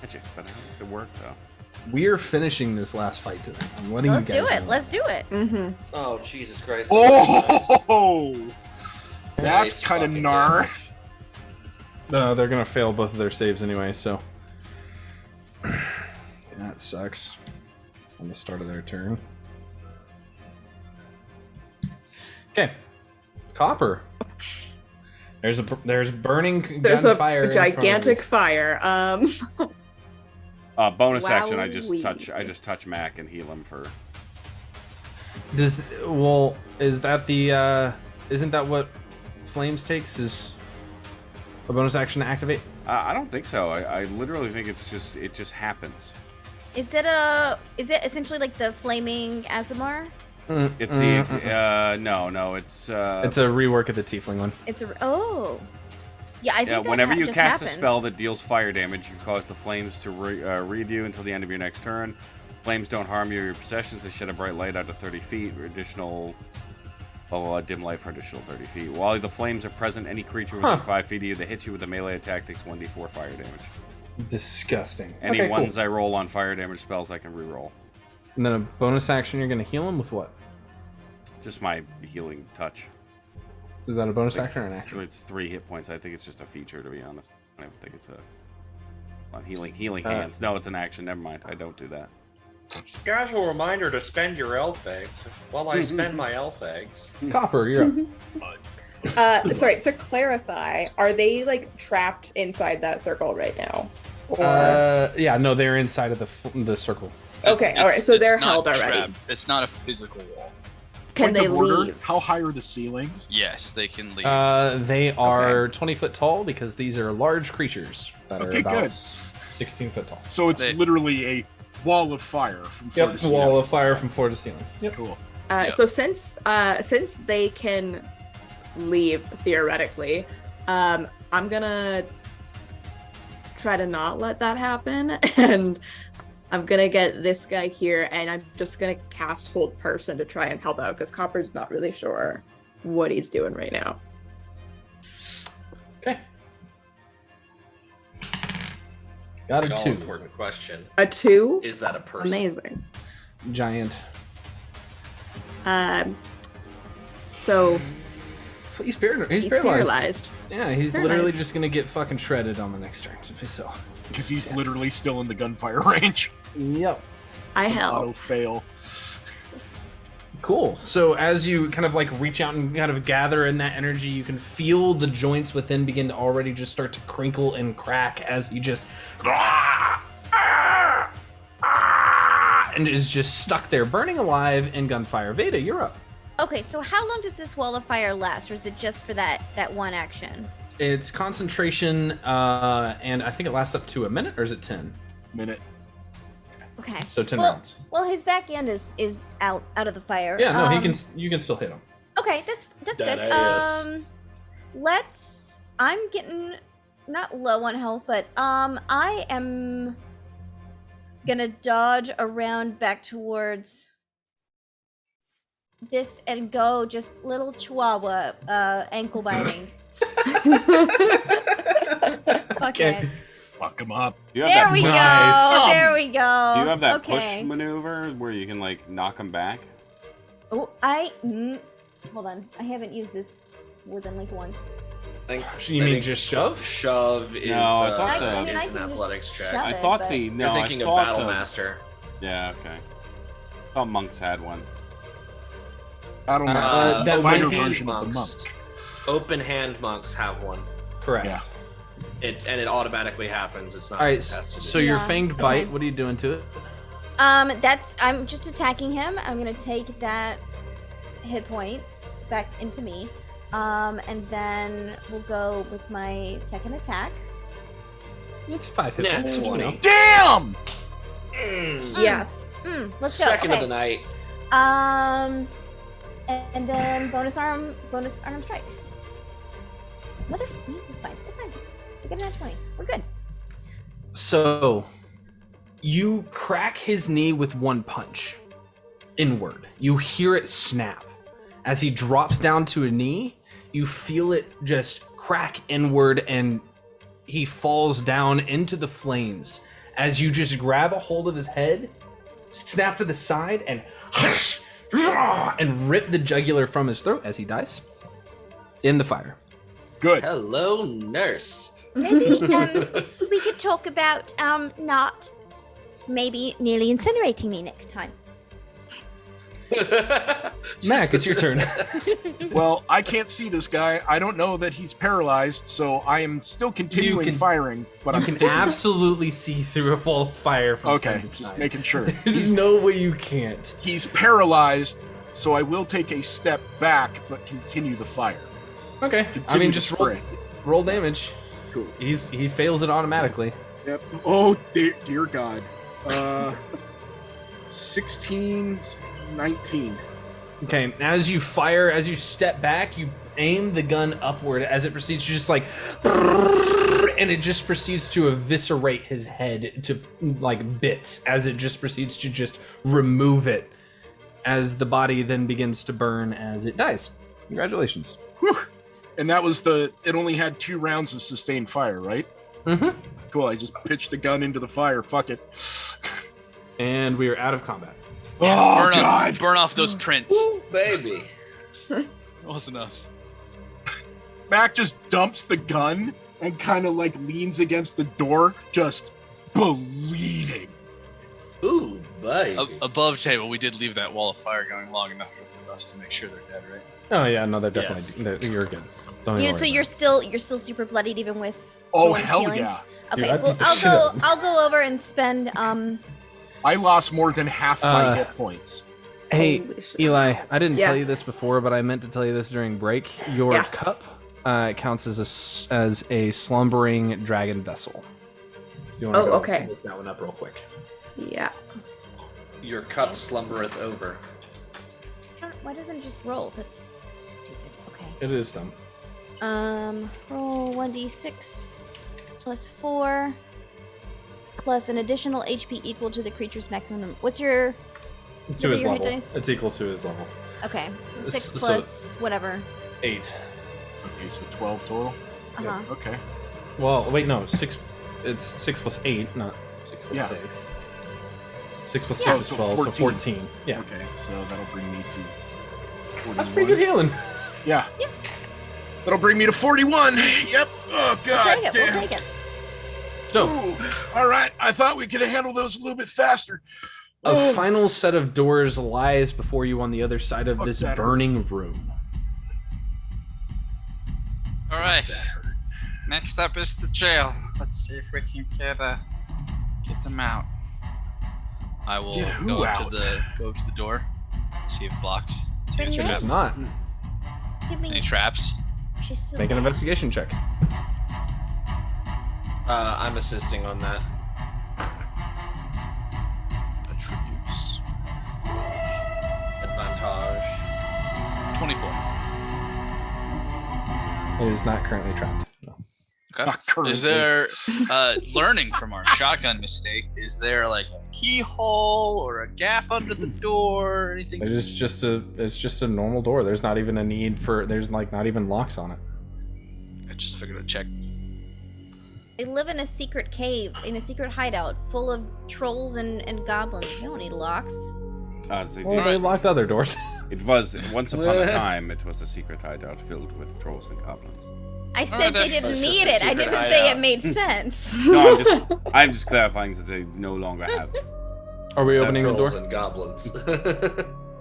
Speaker 4: Magic, but how does it work though?
Speaker 3: We're finishing this last fight today. I'm letting
Speaker 2: Let's
Speaker 3: you guys
Speaker 2: do it.
Speaker 3: know.
Speaker 2: Let's do it.
Speaker 9: Mm-hmm.
Speaker 1: Oh, Jesus Christ.
Speaker 5: Oh, that's
Speaker 1: Nice
Speaker 5: kind of
Speaker 1: fucking
Speaker 5: gnar.
Speaker 3: No, they're gonna fail both of their saves anyway, so that sucks. On the start of their turn. Okay, Copper. There's burning
Speaker 9: There's
Speaker 3: gunfire.
Speaker 9: a gigantic fire.
Speaker 4: Bonus action. I just
Speaker 9: Wowee.
Speaker 4: touch Mac and heal him for.
Speaker 3: Is that the isn't that what Flames takes? Is a bonus action to activate?
Speaker 4: I don't think so. I literally think it just happens.
Speaker 2: Is it essentially like the flaming Azamar?
Speaker 4: It's the no. It's
Speaker 3: It's a rework of the Tiefling one.
Speaker 2: It's a yeah. I think that
Speaker 4: whenever you
Speaker 2: just
Speaker 4: cast
Speaker 2: happens.
Speaker 4: a spell that deals fire damage, you cause the flames to wreathe you until the end of your next turn. Flames don't harm you or your possessions. They shed a bright light out to 30 feet. Or additional dim light for additional 30 feet. While the flames are present, any creature within 5 feet of you that hits you with a melee attack takes 1d4 fire damage.
Speaker 3: Disgusting.
Speaker 4: Any
Speaker 3: Okay,
Speaker 4: ones
Speaker 3: cool.
Speaker 4: I roll on fire damage spells, I can reroll.
Speaker 3: And then a bonus action, you're gonna heal him with what?
Speaker 4: Just my healing touch.
Speaker 3: Is that a bonus action or an action?
Speaker 4: It's 3 hit points. I think it's just a feature, to be honest. I don't think it's a on healing hands. No, it's an action. Never mind. I don't do that.
Speaker 8: Casual reminder to spend your elf eggs while I spend my elf eggs.
Speaker 3: Copper, you're up.
Speaker 9: Sorry, to clarify, are they like trapped inside that circle right now? Or...
Speaker 3: Yeah, no, they're inside of the circle.
Speaker 9: Okay, all right, so they're
Speaker 6: not
Speaker 9: held already.
Speaker 6: trapped. It's not a physical wall.
Speaker 9: Can they
Speaker 5: Point of order,
Speaker 9: leave?
Speaker 5: How high are the ceilings?
Speaker 6: Yes, they can leave.
Speaker 3: They are 20 foot tall because these are large creatures that are
Speaker 5: Okay,
Speaker 3: about
Speaker 5: good.
Speaker 3: 16 foot tall.
Speaker 5: So it's literally a wall of fire from floor to
Speaker 3: Yep,
Speaker 5: ceiling.
Speaker 3: wall of fire from floor to ceiling. Yep.
Speaker 5: Cool.
Speaker 9: So since they can leave theoretically. I'm gonna try to not let that happen, and I'm gonna get this guy here, and I'm just gonna cast Hold Person to try and help out because Copper's not really sure what he's doing right now.
Speaker 3: Okay. Got a
Speaker 1: All
Speaker 3: 2.
Speaker 1: important question.
Speaker 9: A 2?
Speaker 1: Is that a person?
Speaker 9: Amazing.
Speaker 3: Giant.
Speaker 9: So
Speaker 3: He's
Speaker 9: he's
Speaker 3: paralyzed.
Speaker 9: paralyzed.
Speaker 3: Yeah, he's
Speaker 9: Paralyzed.
Speaker 3: literally just gonna get fucking shredded on the next turn. So.
Speaker 5: Because he's literally still in the gunfire range.
Speaker 3: Yep.
Speaker 9: I
Speaker 5: It's an
Speaker 9: help.
Speaker 5: auto fail.
Speaker 3: Cool. So as you kind of like reach out and kind of gather in that energy, you can feel the joints within begin to already just start to crinkle and crack as he just and is just stuck there, burning alive in gunfire. Veda, you're up.
Speaker 2: Okay, so how long does this wall of fire last, or is it just for that one action?
Speaker 3: It's concentration, and I think it lasts up to a minute, or is it 10?
Speaker 5: Minute.
Speaker 2: Okay.
Speaker 3: So 10
Speaker 2: well,
Speaker 3: rounds.
Speaker 2: Well, his back end is out of the fire.
Speaker 3: Yeah, no, you can still hit him.
Speaker 2: Okay, that's
Speaker 1: That
Speaker 2: good.
Speaker 1: is.
Speaker 2: I'm getting not low on health, but I am gonna dodge around back towards this and go just little chihuahua ankle biting.
Speaker 3: Okay.
Speaker 2: Okay.
Speaker 5: Fuck him up.
Speaker 4: Do you have
Speaker 2: There
Speaker 4: that
Speaker 2: we
Speaker 4: push-
Speaker 2: go. There we go.
Speaker 4: Do you have that
Speaker 2: okay.
Speaker 4: push maneuver where you can like knock him back?
Speaker 2: Oh, hold on. I haven't used this more than like once.
Speaker 3: You mean just shove?
Speaker 1: Shove is,
Speaker 4: No, I thought
Speaker 2: I mean, I
Speaker 1: is an
Speaker 2: can just
Speaker 1: athletics check.
Speaker 2: shove
Speaker 4: I
Speaker 2: it,
Speaker 4: thought
Speaker 2: but-
Speaker 4: the no,
Speaker 1: You're thinking
Speaker 4: I
Speaker 1: of
Speaker 4: thought
Speaker 1: Battle
Speaker 4: the,
Speaker 1: Master.
Speaker 4: Yeah, okay. I thought monks had one.
Speaker 5: I don't know.
Speaker 3: that
Speaker 5: fighter
Speaker 3: might be
Speaker 5: version of the monk.
Speaker 1: Open hand monks have one.
Speaker 3: Correct.
Speaker 5: Yeah.
Speaker 1: It automatically happens. It's not
Speaker 3: All right,
Speaker 1: contested.
Speaker 3: so your
Speaker 2: Yeah,
Speaker 3: fanged
Speaker 2: okay.
Speaker 3: bite, what are you doing to it?
Speaker 2: I'm just attacking him. I'm gonna take that hit points back into me. And then we'll go with my second attack.
Speaker 3: It's 5 hit
Speaker 1: Nat
Speaker 3: points, you
Speaker 1: 20.
Speaker 3: know.
Speaker 5: Damn!
Speaker 9: Yes.
Speaker 2: Let's go.
Speaker 1: Second of
Speaker 2: Okay.
Speaker 1: the night.
Speaker 2: And then bonus arm strike. It's fine. It's fine. We get a nat 20. We're good.
Speaker 3: So, you crack his knee with one punch. Inward. You hear it snap. As he drops down to a knee, you feel it just crack inward and he falls down into the flames. As you just grab a hold of his head, snap to the side, and rip the jugular from his throat as he dies in the fire.
Speaker 5: Good.
Speaker 1: Hello, nurse.
Speaker 2: Maybe we could talk about not maybe nearly incinerating me next time.
Speaker 3: Mac, it's your turn.
Speaker 5: Well, I can't see this guy. I don't know that he's paralyzed, so I am still continuing firing. But
Speaker 3: You
Speaker 5: I'm
Speaker 3: can
Speaker 5: still...
Speaker 3: absolutely see through a wall of fire from
Speaker 5: Okay,
Speaker 3: time to
Speaker 5: just
Speaker 3: time.
Speaker 5: making sure.
Speaker 3: There's no way you can't.
Speaker 5: He's paralyzed, so I will take a step back, but continue the fire.
Speaker 3: Okay.
Speaker 5: Continue
Speaker 3: I mean,
Speaker 5: to
Speaker 3: just
Speaker 5: spray.
Speaker 3: roll damage.
Speaker 5: Cool.
Speaker 3: He fails it automatically.
Speaker 5: Yep. Oh, dear God. 16, 19.
Speaker 3: Okay, as you fire, as you step back, you aim the gun upward as it proceeds to just like, and it just proceeds to eviscerate his head to like bits as it just proceeds to just remove it as the body then begins to burn as it dies. Congratulations.
Speaker 5: Whew. And that was it only had 2 rounds of sustained fire, right?
Speaker 3: Mm-hmm.
Speaker 5: Cool, I just pitched the gun into the fire. Fuck it.
Speaker 3: And we are out of combat.
Speaker 5: Oh, God.
Speaker 6: Burn off those prints.
Speaker 1: Ooh, baby.
Speaker 6: It wasn't us.
Speaker 5: Mac just dumps the gun and kind of like leans against the door, just bleeding.
Speaker 1: Ooh, baby.
Speaker 6: Above table, we did leave that wall of fire going long enough for us to make sure they're dead, right?
Speaker 3: Oh yeah, no, they're definitely you're good. Don't even
Speaker 2: So
Speaker 3: worry
Speaker 2: you're
Speaker 3: about
Speaker 2: still super bloodied even with.
Speaker 5: Oh,
Speaker 2: one
Speaker 5: hell
Speaker 2: healing?
Speaker 5: yeah.
Speaker 3: Dude,
Speaker 2: Okay,
Speaker 3: I'd
Speaker 2: well
Speaker 3: beat the shit out of him.
Speaker 2: I'll go over and spend
Speaker 5: I lost more than half my hit points.
Speaker 3: it. Hey,
Speaker 9: Holy shit.
Speaker 3: Eli, I didn't
Speaker 9: Yeah.
Speaker 3: tell you this before, but I meant to tell you this during break. Your
Speaker 9: Yeah.
Speaker 3: cup counts as a slumbering dragon vessel. If you wanna
Speaker 9: Oh,
Speaker 3: go
Speaker 9: okay.
Speaker 3: look that one up real quick.
Speaker 9: Yeah.
Speaker 1: Your cup slumbereth over.
Speaker 2: Why doesn't it just roll? That's stupid. Okay.
Speaker 3: It is dumb.
Speaker 2: Roll 1d6 plus 4 plus an additional HP equal to the creature's maximum. What's your
Speaker 3: To his
Speaker 2: your hit
Speaker 3: level.
Speaker 2: dice?
Speaker 3: It's equal to his level.
Speaker 2: Okay, so 6
Speaker 3: So-
Speaker 2: plus whatever.
Speaker 3: 8.
Speaker 5: Okay, so 12 total.
Speaker 2: Uh-huh.
Speaker 5: Okay.
Speaker 3: Well, wait, no. 6. It's 6 plus 8, not 6 plus
Speaker 5: Yeah.
Speaker 3: 6. 6 plus
Speaker 2: Yeah.
Speaker 3: 6 is
Speaker 5: So
Speaker 3: 12, so
Speaker 5: 14.
Speaker 3: 14. Yeah.
Speaker 5: Okay, so that'll bring me to 41.
Speaker 3: That's pretty good healing.
Speaker 5: Yeah. That'll bring me to 41. Yep. Oh, God.
Speaker 2: We'll take it.
Speaker 5: damn.
Speaker 2: We'll take it.
Speaker 3: So,
Speaker 5: Ooh, all right. I thought we could have handled those a little bit faster.
Speaker 3: a
Speaker 5: Oh.
Speaker 3: final set of doors lies before you on the other side of
Speaker 5: Fuck
Speaker 3: this
Speaker 5: that hurt.
Speaker 3: burning room.
Speaker 10: All right. Next up is the jail. Let's see if we can get them out.
Speaker 6: I will
Speaker 5: Get who
Speaker 6: go up
Speaker 5: out?
Speaker 6: to the door, see if it's locked. See if
Speaker 2: Pretty
Speaker 6: there's
Speaker 3: It is
Speaker 6: traps.
Speaker 3: not.
Speaker 2: Give me.
Speaker 6: Any traps?
Speaker 2: She's still
Speaker 3: Make an
Speaker 2: there.
Speaker 3: investigation check.
Speaker 1: I'm assisting on that.
Speaker 6: Attributes.
Speaker 1: Advantage.
Speaker 6: 24.
Speaker 3: It is not currently trapped. No.
Speaker 6: Okay.
Speaker 5: Not currently.
Speaker 6: Is there learning from our shotgun mistake? Is there like a keyhole or a gap under the door or anything?
Speaker 3: It's just a normal door. There's not even a need for. There's like not even locks on it.
Speaker 6: I just figured I'd check.
Speaker 2: They live in a secret cave, in a secret hideout, full of trolls and goblins. They don't need locks.
Speaker 4: So
Speaker 3: Well, they locked other doors.
Speaker 4: it was once upon a time. It was a secret hideout filled with trolls and goblins.
Speaker 2: I said they
Speaker 10: Alright,
Speaker 2: didn't
Speaker 1: that's
Speaker 2: need
Speaker 1: just a
Speaker 2: it. I
Speaker 1: secret
Speaker 2: didn't say it
Speaker 1: hideout.
Speaker 2: made sense.
Speaker 4: No, I'm just clarifying that they no longer have.
Speaker 3: Are we opening the
Speaker 1: Trolls
Speaker 3: door?
Speaker 1: and goblins.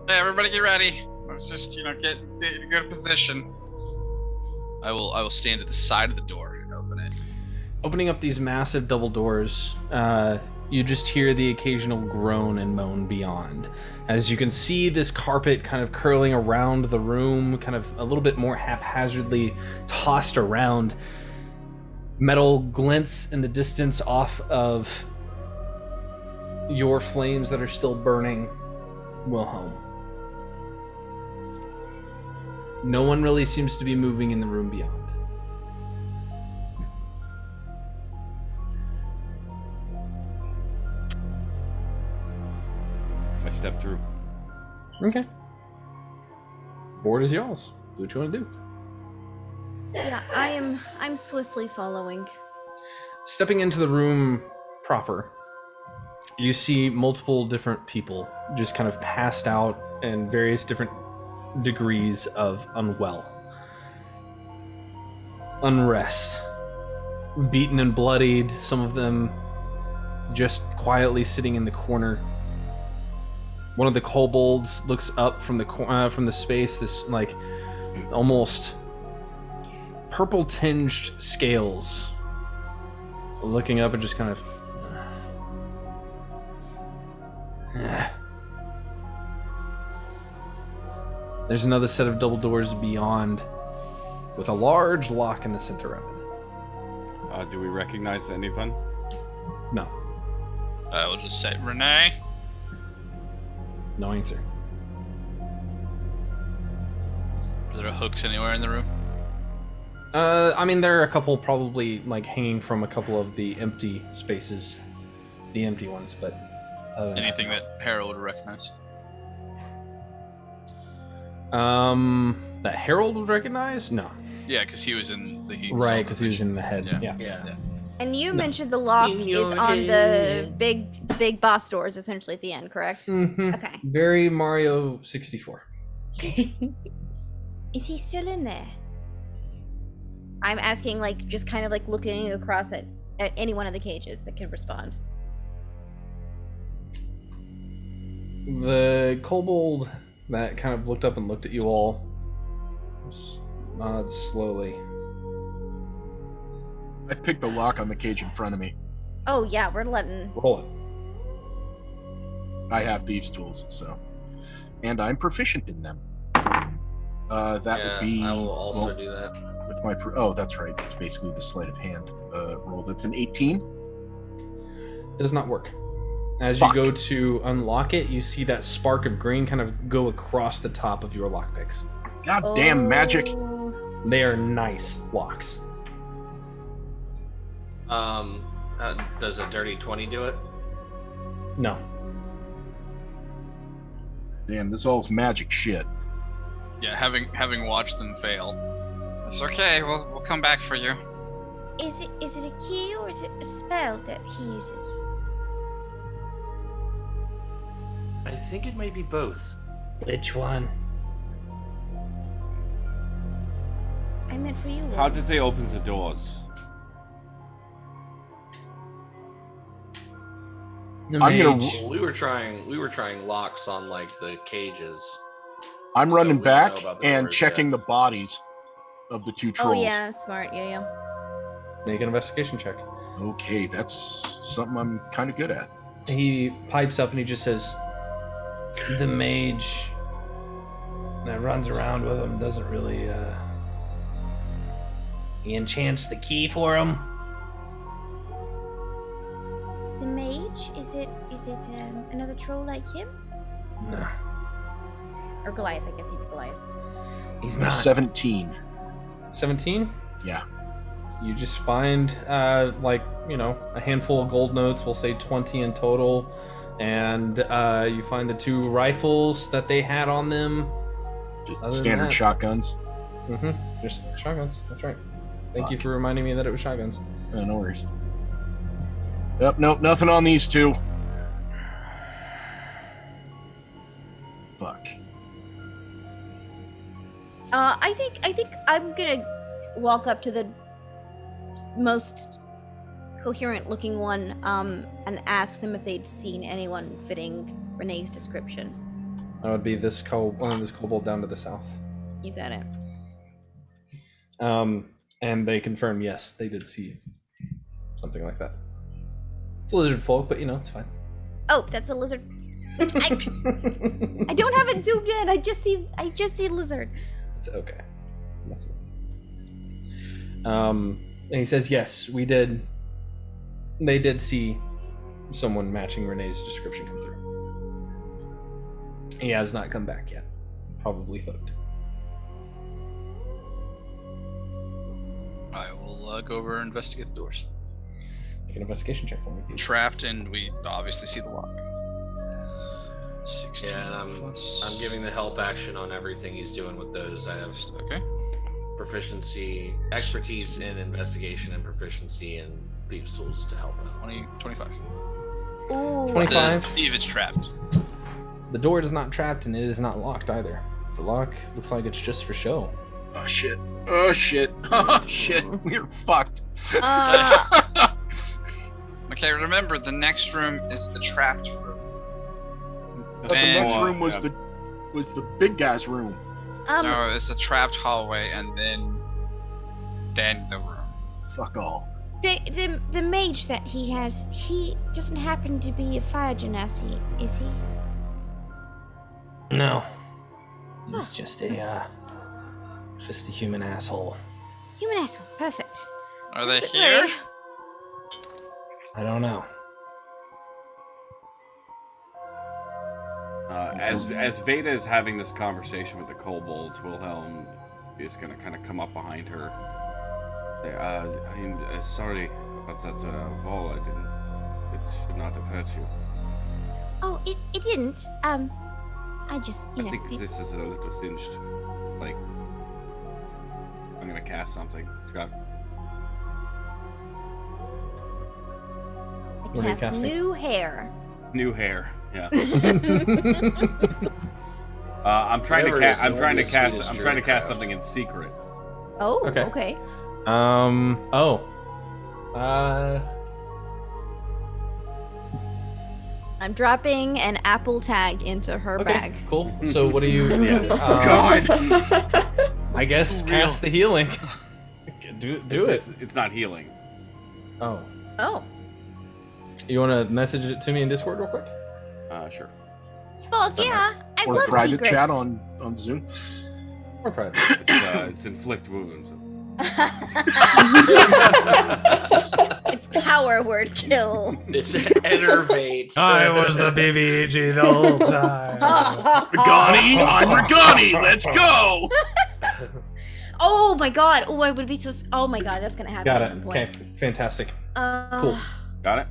Speaker 10: Hey, everybody, get ready. Let's just get in a good position.
Speaker 6: I will stand at the side of the door and open it.
Speaker 3: Opening up these massive double doors, you just hear the occasional groan and moan beyond. As you can see this carpet kind of curling around the room, kind of a little bit more haphazardly tossed around. Metal glints in the distance off of your flames that are still burning Wilhelm. No one really seems to be moving in the room beyond.
Speaker 4: I stepped through.
Speaker 3: Okay. Board is y'all's. Do what you want to do.
Speaker 2: Yeah, I'm swiftly following.
Speaker 3: Stepping into the room proper, you see multiple different people just kind of passed out in various different degrees of unwell. Unrest. Beaten and bloodied, some of them just quietly sitting in the corner. One of the kobolds looks up from the space, this like almost purple tinged scales looking up and just kind of There's another set of double doors beyond with a large lock in the center of it.
Speaker 4: Do we recognize anyone?
Speaker 3: No.
Speaker 6: I will just say, Renee.
Speaker 3: No answer.
Speaker 6: Are there hooks anywhere in the room?
Speaker 3: I mean, there are a couple probably like hanging from a couple of the empty spaces, the empty ones, but
Speaker 6: Anything that Harold would recognize?
Speaker 3: That Harold would recognize? No.
Speaker 6: Yeah, because he was in the heat.
Speaker 3: Right, because he was in the head. Yeah.
Speaker 1: yeah.
Speaker 2: And you
Speaker 3: No.
Speaker 2: mentioned the lock
Speaker 1: In
Speaker 2: is
Speaker 1: your
Speaker 2: on the
Speaker 1: head.
Speaker 2: big boss doors, essentially at the end, correct?
Speaker 3: Mm-hmm.
Speaker 2: Okay.
Speaker 3: Very Mario 64.
Speaker 2: Is he still in there? I'm asking, like, just kind of like looking across at any one of the cages that can respond.
Speaker 3: The kobold that kind of looked up and looked at you all just nods slowly.
Speaker 5: I picked the lock on the cage in front of me.
Speaker 2: Oh yeah, we're letting.
Speaker 3: Roll it.
Speaker 5: I have thieves' tools, so, and I'm proficient in them. That would be.
Speaker 1: I will also
Speaker 5: well,
Speaker 1: do that.
Speaker 5: with my. Oh, that's right. It's basically the sleight of hand roll. That's an 18.
Speaker 3: Does not work. As
Speaker 5: Fuck.
Speaker 3: you go to unlock it, you see that spark of green kind of go across the top of your lockpicks.
Speaker 5: God damn magic!
Speaker 2: Oh.
Speaker 3: They are nice locks.
Speaker 1: Does a dirty 20 do it?
Speaker 3: No.
Speaker 5: Damn, this all's magic shit.
Speaker 10: Yeah, having watched them fail. It's okay. We'll come back for you.
Speaker 2: Is it a key or is it a spell that he uses?
Speaker 1: I think it may be both.
Speaker 3: Which one?
Speaker 2: I meant for you.
Speaker 4: How does they open the doors?
Speaker 3: The
Speaker 5: I'm gonna-
Speaker 3: mage.
Speaker 1: We were trying locks on like the cages.
Speaker 5: I'm
Speaker 1: So
Speaker 5: running
Speaker 1: we don't
Speaker 5: back
Speaker 1: know about the
Speaker 5: and
Speaker 1: doors
Speaker 5: checking
Speaker 1: yet.
Speaker 5: the bodies of the two
Speaker 2: Oh
Speaker 5: trolls.
Speaker 2: yeah, smart. Yeah.
Speaker 3: Make an investigation check.
Speaker 5: Okay, that's something I'm kind of good at.
Speaker 3: He pipes up and he just says, the mage that runs around with him doesn't really, he enchants the key for him.
Speaker 2: The mage? Is it another troll like him?
Speaker 3: No,
Speaker 2: Or Goliath? I guess he's Goliath.
Speaker 3: he's not.
Speaker 5: 17.
Speaker 3: 17?
Speaker 5: Yeah.
Speaker 3: You just find, a handful of gold notes, we'll say 20 in total, and you find the 2 rifles that they had on them.
Speaker 5: Just
Speaker 3: Other than
Speaker 5: standard
Speaker 3: that-
Speaker 5: shotguns.
Speaker 3: Mm-hmm. Just shotguns, that's right. Thank you for reminding me that it was shotguns.
Speaker 5: No worries. Yep, nope, nothing on these 2. Fuck.
Speaker 2: I think I'm gonna walk up to the most coherent looking one, and ask them if they'd seen anyone fitting Renee's description.
Speaker 3: That would be this kobold down to the south.
Speaker 2: You got it.
Speaker 3: And they confirm, yes, they did see something like that. It's a lizard folk, but it's fine.
Speaker 2: Oh, that's a lizard. I don't have it zoomed in. I just see lizard.
Speaker 3: It's okay. And he says, yes, we did. They did see someone matching Renee's description come through. He has not come back yet. Probably hooked.
Speaker 6: I will go over and investigate the doors.
Speaker 3: Make an investigation check for me, please.
Speaker 6: Trapped, and we obviously see the lock. 16
Speaker 1: Yeah, and
Speaker 6: plus-
Speaker 1: I'm giving the help action on everything he's doing with those. I have
Speaker 6: Okay.
Speaker 1: proficiency, expertise in investigation, and proficiency in thieves' tools to help him.
Speaker 6: 25.
Speaker 2: Ooh.
Speaker 3: 25.
Speaker 6: See if it's trapped.
Speaker 3: The door is not trapped and it is not locked either. The lock looks like it's just for show.
Speaker 5: Oh shit. Oh shit. Oh shit. We're fucked.
Speaker 10: Okay, remember the next room is the trapped room.
Speaker 5: But the next room was the big guy's room.
Speaker 10: No, it's a trapped hallway, and then the room.
Speaker 5: Fuck all.
Speaker 2: The mage that he has, he doesn't happen to be a fire genasi, is he?
Speaker 3: No. He's just a human asshole.
Speaker 2: Human asshole. Perfect.
Speaker 10: Are they
Speaker 2: Good
Speaker 10: here?
Speaker 2: word.
Speaker 3: I don't know.
Speaker 4: As Veda is having this conversation with the kobolds, Wilhelm is going to kind of come up behind her. I'm sorry about that vol. It should not have hurt you.
Speaker 2: Oh, it didn't. I just,
Speaker 4: I think this is a little singed. Like, I'm going to cast something.
Speaker 2: I
Speaker 3: What are you
Speaker 2: cast
Speaker 3: casting?
Speaker 2: new hair.
Speaker 4: New hair. Yeah. I'm trying to
Speaker 1: Whatever it
Speaker 4: cast.
Speaker 1: is,
Speaker 4: I'm
Speaker 1: the
Speaker 4: trying to
Speaker 1: oldest,
Speaker 4: cast.
Speaker 1: sweetest
Speaker 4: I'm trying to cast
Speaker 1: druidcraft.
Speaker 4: something in secret.
Speaker 2: Oh,
Speaker 3: Okay.
Speaker 2: okay. I'm dropping an Apple tag into her
Speaker 3: Okay,
Speaker 2: bag.
Speaker 3: cool. So what do you?
Speaker 4: Yes.
Speaker 5: God.
Speaker 3: I guess cast the healing. do it.
Speaker 4: It's not healing.
Speaker 3: Oh,
Speaker 2: Oh,
Speaker 3: you want to message it to me in Discord real quick?
Speaker 4: Sure.
Speaker 2: fuck yeah! I
Speaker 5: Or
Speaker 2: love
Speaker 5: private
Speaker 2: secrets.
Speaker 5: chat on Zoom.
Speaker 3: Or private?
Speaker 4: It's inflict wounds.
Speaker 2: It's power word kill.
Speaker 1: It's enervate.
Speaker 3: the BBG the whole time.
Speaker 5: Regani, I'm Regani. Let's go.
Speaker 2: Oh my god! Oh, I would be so. Oh my god, that's gonna happen
Speaker 3: Got
Speaker 2: at
Speaker 3: it.
Speaker 2: some point.
Speaker 3: Okay, fantastic.
Speaker 2: Uh,
Speaker 3: Cool.
Speaker 4: Got it?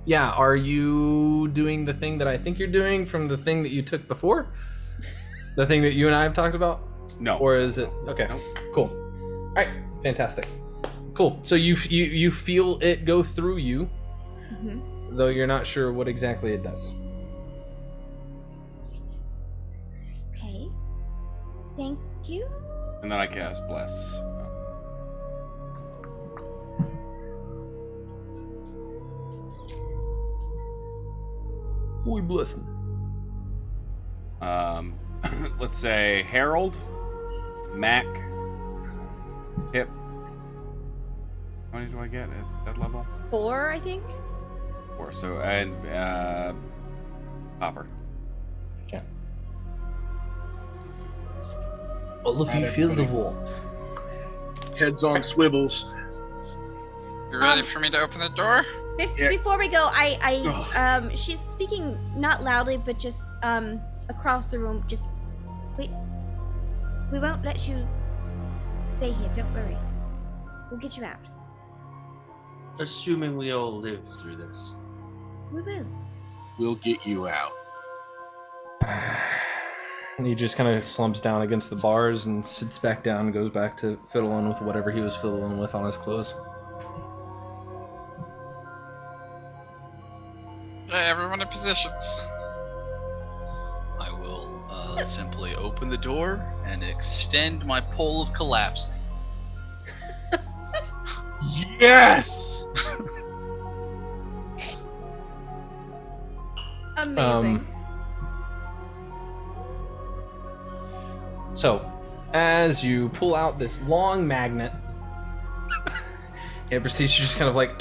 Speaker 3: Yeah, are you doing the thing that I think you're doing from the thing that you took before? The thing that you and I have talked about?
Speaker 4: No.
Speaker 3: Or is it okay?
Speaker 4: Nope.
Speaker 3: Cool. All right, fantastic. Cool. So you feel it go through you, though you're not sure what exactly it does.
Speaker 2: Okay. Thank you.
Speaker 4: And then I cast Bless.
Speaker 3: Who we blessing?
Speaker 4: Let's say Harold, Mac, Hip. How many do I get at that level?
Speaker 2: 4, I think.
Speaker 4: 4. So, and Hopper.
Speaker 3: Okay. All of you feel the warmth.
Speaker 5: Heads on swivels.
Speaker 10: You ready for me to open the door?
Speaker 5: Yeah.
Speaker 2: Before we go, she's speaking not loudly, but just across the room. Just wait. We won't let you stay here. Don't worry. We'll get you out.
Speaker 1: Assuming we all live through this.
Speaker 2: We will.
Speaker 5: We'll get you out.
Speaker 3: He just kind of slumps down against the bars and sits back down and goes back to fiddling with whatever he was fiddling with on his clothes.
Speaker 10: Okay, everyone in positions.
Speaker 6: I will simply open the door and extend my pole of collapse.
Speaker 5: Yes!
Speaker 2: Amazing.
Speaker 3: So, as you pull out this long magnet, it proceeds to just kind of like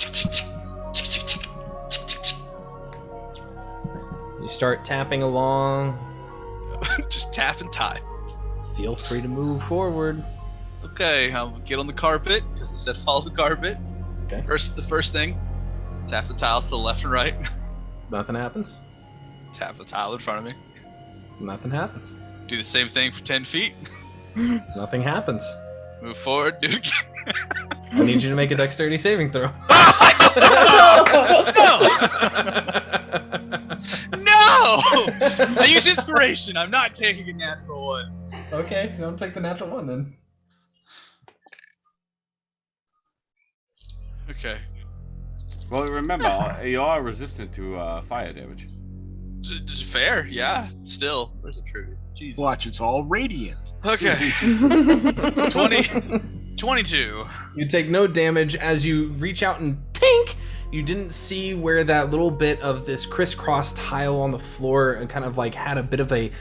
Speaker 3: you start tapping along.
Speaker 6: Just tap and tie.
Speaker 3: Feel free to move forward.
Speaker 6: Okay, I'll get on the carpet because it said follow the carpet.
Speaker 3: Okay.
Speaker 6: The first thing, tap the tiles to the left and right.
Speaker 3: Nothing happens.
Speaker 6: Tap the tile in front of me.
Speaker 3: Nothing happens.
Speaker 6: Do the same thing for 10 feet.
Speaker 3: Nothing happens.
Speaker 6: Move forward. Do it again.
Speaker 3: I need you to make a dexterity saving throw.
Speaker 6: No! I use inspiration. I'm not taking a natural one.
Speaker 3: Okay, don't take the natural one then.
Speaker 6: Okay.
Speaker 4: Well, remember, you are resistant to fire damage.
Speaker 6: Just fair, yeah. Still, where's the truth? Jesus.
Speaker 5: Watch, it's all radiant.
Speaker 6: Okay. 22.
Speaker 3: You take no damage as you reach out and tink. You didn't see where that little bit of this crisscross tile on the floor and kind of like had a bit of a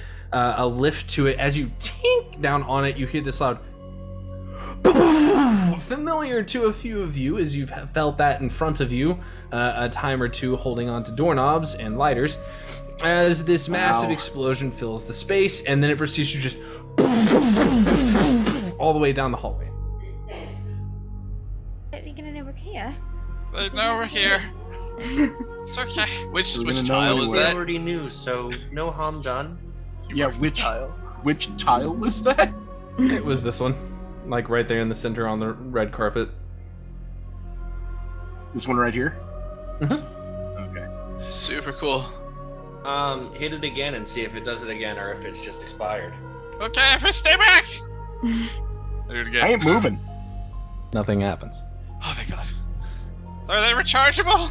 Speaker 3: lift to it. As you tink down on it, you hear this loud, familiar to a few of you, as you've felt that in front of you a time or two, holding on to doorknobs and lighters. As this massive explosion fills the space, and then it proceeds to just all the way down the hallway.
Speaker 2: Are you gonna know we're here?
Speaker 10: They know we're here. It's okay.
Speaker 6: Which
Speaker 5: We're gonna know
Speaker 6: tile was
Speaker 1: We
Speaker 5: anyway.
Speaker 6: that?
Speaker 1: already knew, so no harm done.
Speaker 5: Yeah, which tile was that?
Speaker 3: It was this one, like right there in the center on the red carpet.
Speaker 5: This one right here?
Speaker 3: Mm-hmm.
Speaker 5: Okay.
Speaker 6: Super cool.
Speaker 1: Hit it again and see if it does it again or if it's just expired.
Speaker 10: Okay, stay back.
Speaker 6: Do it again.
Speaker 5: I ain't moving.
Speaker 3: Nothing happens.
Speaker 6: Oh, thank God.
Speaker 10: Are they rechargeable?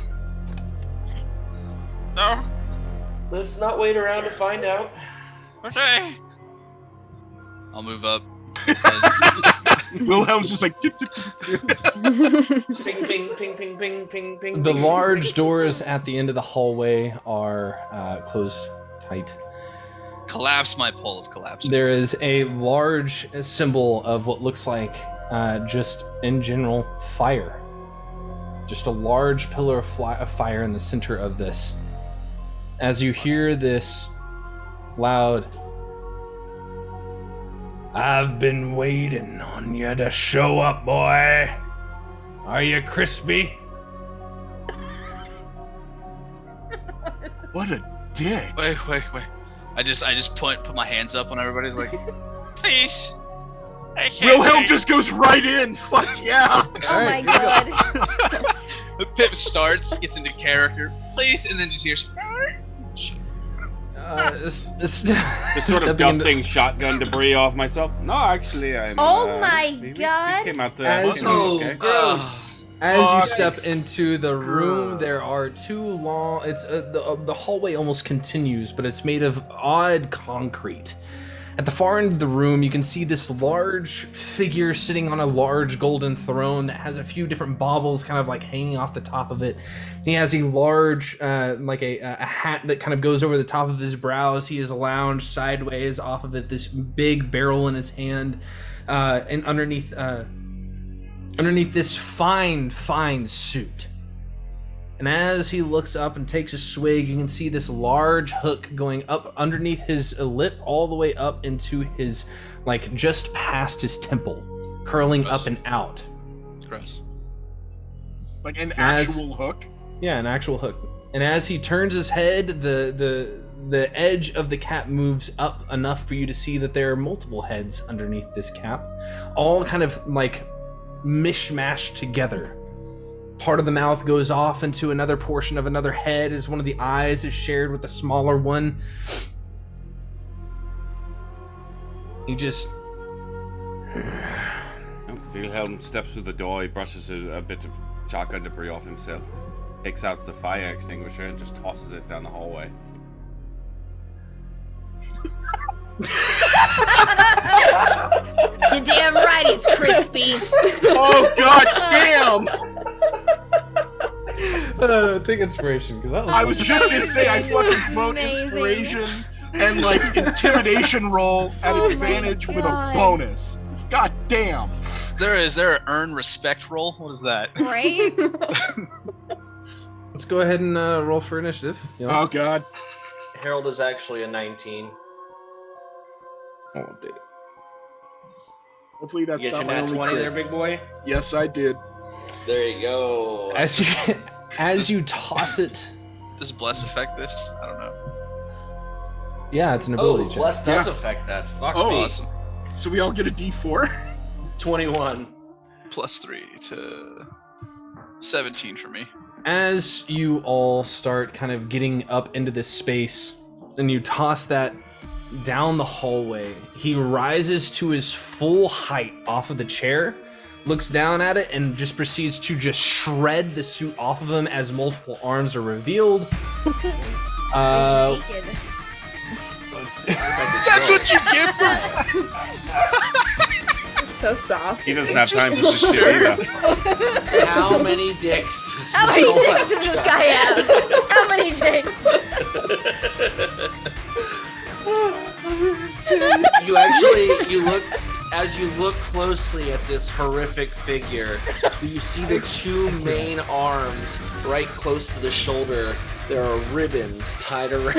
Speaker 10: No.
Speaker 1: Let's not wait around to find out.
Speaker 10: Okay.
Speaker 6: I'll move up.
Speaker 5: Wilhelm's just like, tip, tip, tip.
Speaker 1: Ping, ping, ping, ping, ping, ping, ping.
Speaker 3: The
Speaker 1: ping,
Speaker 3: large
Speaker 1: ping.
Speaker 3: doors at the end of the hallway are closed tight.
Speaker 6: Collapse my pole of collapse.
Speaker 3: There is a large symbol of what looks like just in general fire. Just a large pillar of fire in the center of this. As you hear this loud, "I've been waiting on you to show up, boy. Are you crispy?"
Speaker 5: What a dick.
Speaker 6: Wait. I just put my hands up on everybody's like,
Speaker 10: Please.
Speaker 5: Wilhelm just goes right in. Fuck yeah.
Speaker 2: Oh my god.
Speaker 6: Pip starts, gets into character, place, and then just hears.
Speaker 4: Just sort of dusting shotgun debris off myself. No, actually, I'm.
Speaker 2: Oh my
Speaker 4: we
Speaker 2: god.
Speaker 4: came out
Speaker 3: As
Speaker 1: gross.
Speaker 3: As you step into the room, there are two long. It's the hallway almost continues, but it's made of odd concrete. At the far end of the room, you can see this large figure sitting on a large golden throne that has a few different baubles kind of like hanging off the top of it. He has a large, like a hat that kind of goes over the top of his brows. He is lounged sideways off of it, this big barrel in his hand, and underneath this fine suit. And as he looks up and takes a swig, you can see this large hook going up underneath his lip all the way up into his, like, just past his temple, curling up and out.
Speaker 6: Gross.
Speaker 5: Like an actual hook?
Speaker 3: Yeah, an actual hook. And as he turns his head, the edge of the cap moves up enough for you to see that there are multiple heads underneath this cap, all kind of, like, mishmashed together. Part of the mouth goes off into another portion of another head as one of the eyes is shared with the smaller one. He just...
Speaker 4: Wilhelm steps through the door. He brushes a bit of shotgun debris off himself, takes out the fire extinguisher, and just tosses it down the hallway.
Speaker 2: You're damn right he's crispy.
Speaker 5: Oh god damn!
Speaker 3: Take inspiration, because that was...
Speaker 5: I was just gonna say I fucking vote
Speaker 2: Amazing.
Speaker 5: inspiration and like intimidation roll at advantage with a bonus. God damn!
Speaker 6: Is there an earn respect roll? What is that?
Speaker 2: Right?
Speaker 3: Let's go ahead and roll for initiative. You know?
Speaker 5: Oh god.
Speaker 1: Harold is actually a 19.
Speaker 3: I'll update it.
Speaker 5: Hopefully that's
Speaker 1: You get
Speaker 5: not
Speaker 1: your
Speaker 5: my
Speaker 1: nat
Speaker 5: only
Speaker 1: 20
Speaker 5: crit.
Speaker 1: there, big boy?
Speaker 5: Yes, I did.
Speaker 1: There you go.
Speaker 3: As you toss it...
Speaker 6: Does Bless affect this? I don't know.
Speaker 3: Yeah, it's an
Speaker 1: Oh,
Speaker 3: ability check.
Speaker 1: Bless does affect that. Fuck
Speaker 5: Oh.
Speaker 1: me.
Speaker 6: Awesome.
Speaker 5: So we all get a D4?
Speaker 1: 21.
Speaker 6: +3 to 17 for me.
Speaker 3: As you all start kind of getting up into this space, and you toss that down the hallway, he rises to his full height off of the chair, looks down at it, and just proceeds to just shred the suit off of him as multiple arms are revealed.
Speaker 2: Naked.
Speaker 3: Let's see.
Speaker 6: That's what you get for
Speaker 9: So saucy.
Speaker 4: He doesn't have time for this shit either.
Speaker 1: How many dicks?
Speaker 2: How many dicks does this guy have? How many dicks?
Speaker 1: As you look closely at this horrific figure, you see the two main arms right close to the shoulder. There are ribbons tied around.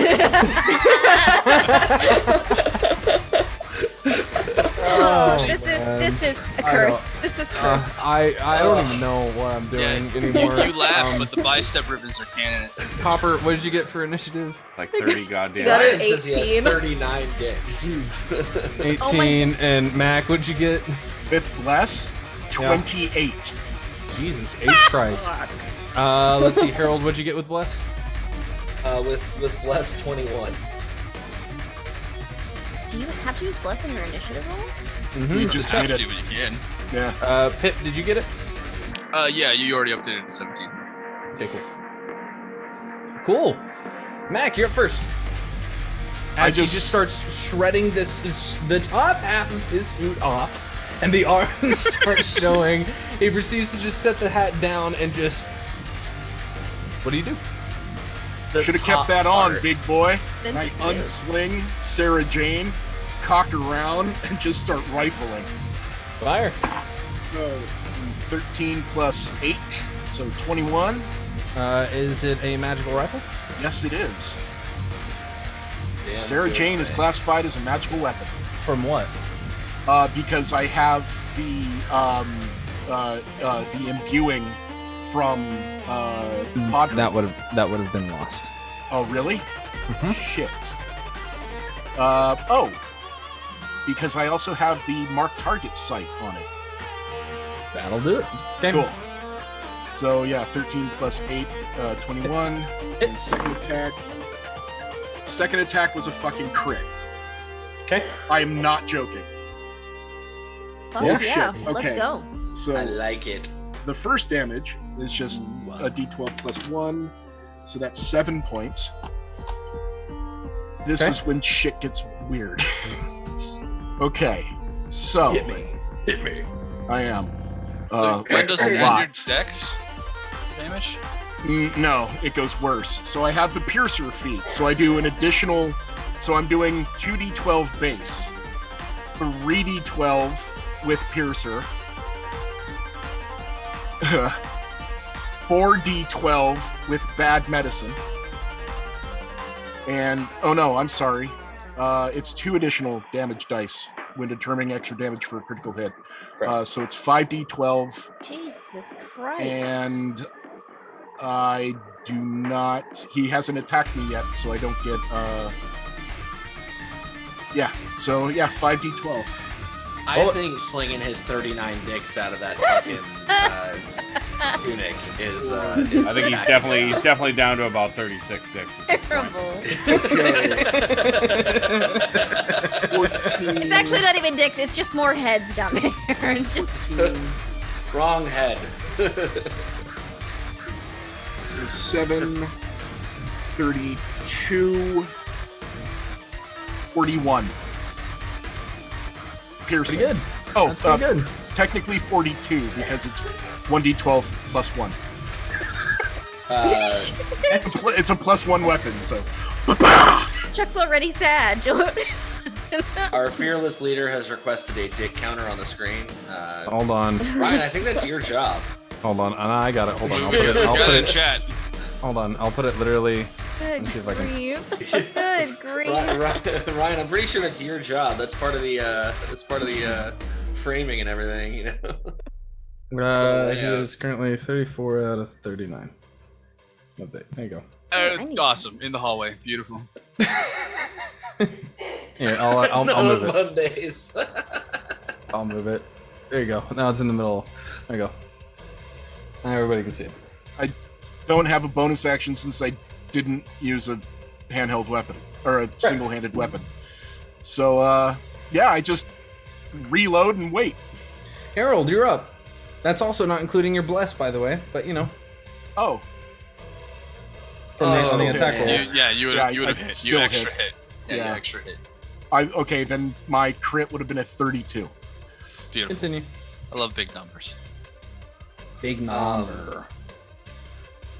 Speaker 2: This is cursed. This is cursed.
Speaker 3: I don't even know what I'm doing anymore.
Speaker 6: You laugh, but the bicep ribbons are canon.
Speaker 3: Copper, what did you get for initiative?
Speaker 4: Like 30 goddamn.
Speaker 9: Got it.
Speaker 1: Ryan says he has
Speaker 9: 18.
Speaker 1: 39 dicks.
Speaker 3: 18, and Mac, what'd you get?
Speaker 5: With Bless, 28.
Speaker 3: Jesus H. Christ. Let's see, Harold, what'd you get with Bless?
Speaker 1: With Bless 21.
Speaker 2: Do you have to use Bless in your initiative roll?
Speaker 3: Mm-hmm.
Speaker 5: You just
Speaker 6: Have
Speaker 5: did
Speaker 6: to
Speaker 5: it.
Speaker 6: when you can.
Speaker 5: Yeah.
Speaker 3: Pip, did you get it?
Speaker 6: Yeah, you already updated it to 17.
Speaker 3: Okay, cool. Mac, you're up first. As he just starts shredding the top half of his suit off, and the arms start showing, he proceeds to just set the hat down and just... What do you do?
Speaker 5: Should have kept that on, big boy.
Speaker 2: Expensive
Speaker 5: I
Speaker 2: suit.
Speaker 5: unsling Sarah Jane, cock around, and just start rifling.
Speaker 3: Fire.
Speaker 5: 13 plus 8, so 21.
Speaker 3: Is it a magical rifle?
Speaker 5: Yes, it is.
Speaker 1: Damn
Speaker 5: Sarah
Speaker 1: good
Speaker 5: Jane is
Speaker 1: thing.
Speaker 5: classified as a magical weapon.
Speaker 3: From what?
Speaker 5: Because I have the imbuing from Padre.
Speaker 3: That would have been lost.
Speaker 5: Oh, really?
Speaker 3: Mhm.
Speaker 5: Shit. because I also have the mark target sight on it.
Speaker 3: That'll do it. Okay.
Speaker 5: Cool. So yeah, 13 plus 8, 21.
Speaker 3: Hits.
Speaker 5: Second attack was a fucking crit.
Speaker 3: Okay.
Speaker 5: I am not joking.
Speaker 2: Fuck
Speaker 3: Yeah.
Speaker 2: yeah,
Speaker 5: Shit.
Speaker 2: let's
Speaker 5: Okay.
Speaker 2: go.
Speaker 5: So
Speaker 1: I like it.
Speaker 5: the first damage is just a d12 plus 1, so that's 7 points. This
Speaker 3: Okay.
Speaker 5: is when shit gets weird. Okay, so
Speaker 3: Hit me. Hit me.
Speaker 5: I am.
Speaker 6: When does
Speaker 5: a
Speaker 6: it end
Speaker 5: lot.
Speaker 6: your dex damage?
Speaker 5: No, it goes worse. So I have the Piercer feat. So I do an additional. So I'm doing 2d12 base, 3d12 with Piercer, 4d12 with Bad Medicine, and oh no, I'm sorry. It's 2 additional damage dice when determining extra damage for a critical hit. So it's 5d12.
Speaker 2: Jesus Christ.
Speaker 5: And I do not. He hasn't attacked me yet, so I don't get. Yeah. So yeah, 5d12.
Speaker 1: I think slinging his 39 dicks out of that fucking tunic is.
Speaker 4: I think he's definitely down to about 36 dicks at this point.
Speaker 2: It's actually not even dicks, it's just more heads down there. It's just...
Speaker 1: Wrong head.
Speaker 5: 7, 32, 41. Piercing.
Speaker 3: Pretty good.
Speaker 5: Oh,
Speaker 3: That's pretty good.
Speaker 5: Technically 42 because it's 1d12 plus 1. It's a plus 1 weapon, so.
Speaker 2: Chuck's already sad.
Speaker 1: Our fearless leader has requested a dick counter on the screen.
Speaker 3: Hold on.
Speaker 1: Ryan, I think that's your job.
Speaker 3: Hold on. I got it. Hold on. I'll
Speaker 6: Got
Speaker 3: put
Speaker 6: it in
Speaker 3: it.
Speaker 6: chat.
Speaker 3: Hold on. I'll put it literally.
Speaker 2: Good
Speaker 3: see if I can-
Speaker 2: grief. Good grief.
Speaker 1: Ryan, I'm pretty sure that's your job. That's part of the framing and everything, you know.
Speaker 3: He is currently 34 out of 39. Update. There you go.
Speaker 6: Awesome. In the hallway. Beautiful.
Speaker 3: Here, I'll move it.
Speaker 1: Mondays.
Speaker 3: I'll move it. There you go. Now it's in the middle. There you go. Now everybody can see it.
Speaker 5: I don't have a bonus action since I didn't use a handheld weapon or a single-handed weapon. So yeah, I just reload and wait.
Speaker 3: Harold, you're up. That's also not including your bless, by the way. But you know,
Speaker 5: Oh,
Speaker 3: from on the attack
Speaker 1: man.
Speaker 3: rolls.
Speaker 6: You would
Speaker 5: Yeah,
Speaker 6: have
Speaker 5: I
Speaker 6: hit.
Speaker 5: still
Speaker 6: You extra
Speaker 5: hit.
Speaker 6: hit. Yeah,
Speaker 5: Yeah.
Speaker 6: you extra hit.
Speaker 5: okay, then my crit would have been a 32.
Speaker 6: Beautiful.
Speaker 3: Continue.
Speaker 6: I love big numbers.
Speaker 3: Big number.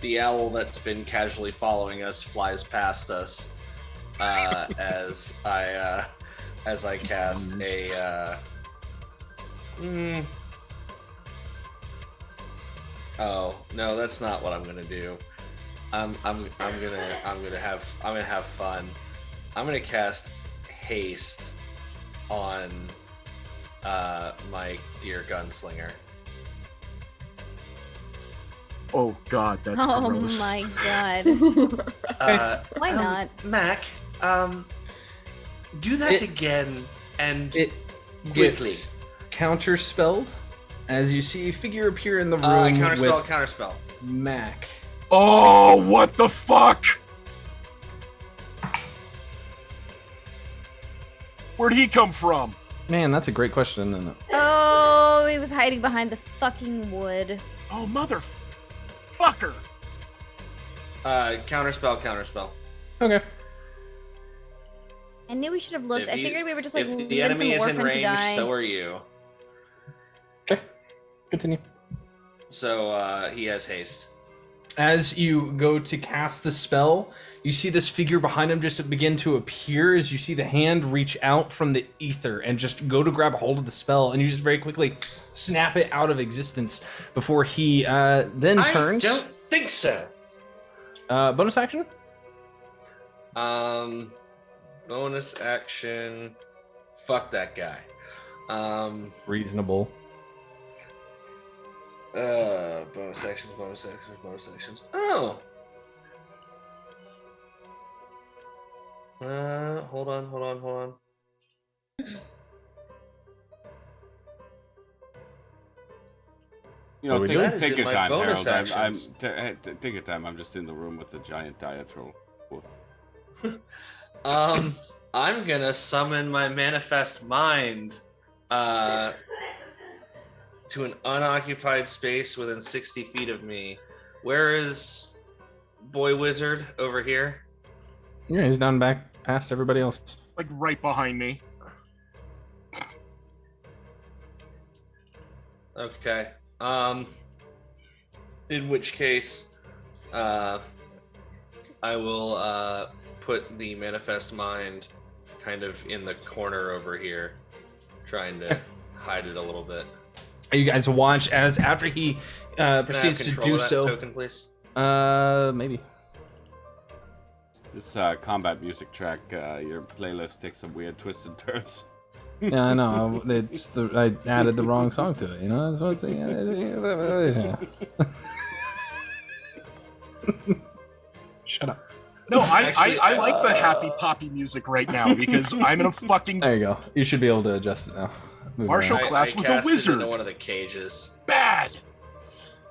Speaker 1: The owl that's been casually following us flies past us as I cast a. Oh no, that's not what I'm gonna do. I'm gonna have fun. I'm gonna cast haste on my dear gunslinger.
Speaker 5: Oh god, that's
Speaker 2: Oh
Speaker 5: gross.
Speaker 2: my god. Why not?
Speaker 1: Mac, do that again and
Speaker 3: It
Speaker 1: quickly.
Speaker 3: gets counterspelled as you see a figure appear in the room with
Speaker 1: counterspell.
Speaker 3: Mac.
Speaker 5: Oh, what the fuck? Where'd he come from?
Speaker 3: Man, that's a great question, isn't it?
Speaker 2: Oh, he was hiding behind the fucking wood.
Speaker 5: Oh, motherfucker.
Speaker 1: Counterspell.
Speaker 3: Okay.
Speaker 2: I knew we should have looked. I figured we were just like
Speaker 1: if the
Speaker 2: leaving
Speaker 1: enemy
Speaker 2: some
Speaker 1: is in
Speaker 2: orphan to
Speaker 1: range,
Speaker 2: die.
Speaker 1: so are you.
Speaker 3: Okay. Continue.
Speaker 1: So he has haste.
Speaker 3: As you go to cast the spell, you see this figure behind him just begin to appear as you see the hand reach out from the ether and just go to grab a hold of the spell, and you just very quickly snap it out of existence before he then turns.
Speaker 1: I don't think so.
Speaker 3: Bonus action?
Speaker 1: Bonus action. Fuck that guy.
Speaker 3: Reasonable.
Speaker 1: Bonus actions. Oh. Hold on.
Speaker 4: You know,
Speaker 3: What are we
Speaker 4: take,
Speaker 3: doing?
Speaker 4: take
Speaker 1: That
Speaker 4: your
Speaker 1: is in my
Speaker 4: time,
Speaker 1: bonus
Speaker 4: Harold.
Speaker 1: actions.
Speaker 4: Take your time. I'm just in the room with the giant diatrol.
Speaker 1: I'm gonna summon my manifest mind to an unoccupied space within 60 feet of me. Where is Boy Wizard over here?
Speaker 3: Yeah, he's down back past everybody else.
Speaker 5: Like right behind me.
Speaker 1: Okay. In which case, I will put the manifest mind kind of in the corner over here, trying to hide it a little bit.
Speaker 3: You guys watch as after he proceeds to
Speaker 1: control
Speaker 3: do
Speaker 1: of that
Speaker 3: so.
Speaker 1: token, please?
Speaker 3: Maybe.
Speaker 4: This combat music track, your playlist takes some weird twists and turns.
Speaker 3: Yeah, I know. I added the wrong song to it. You know, that's what's. Shut up.
Speaker 5: No,
Speaker 1: Actually,
Speaker 5: I like the happy poppy music right now because I'm in a fucking
Speaker 3: There you go. You should be able to adjust it now. Move
Speaker 5: Martial
Speaker 3: around.
Speaker 5: class with a
Speaker 1: cast it
Speaker 5: wizard.
Speaker 1: into one of the cages.
Speaker 5: bad.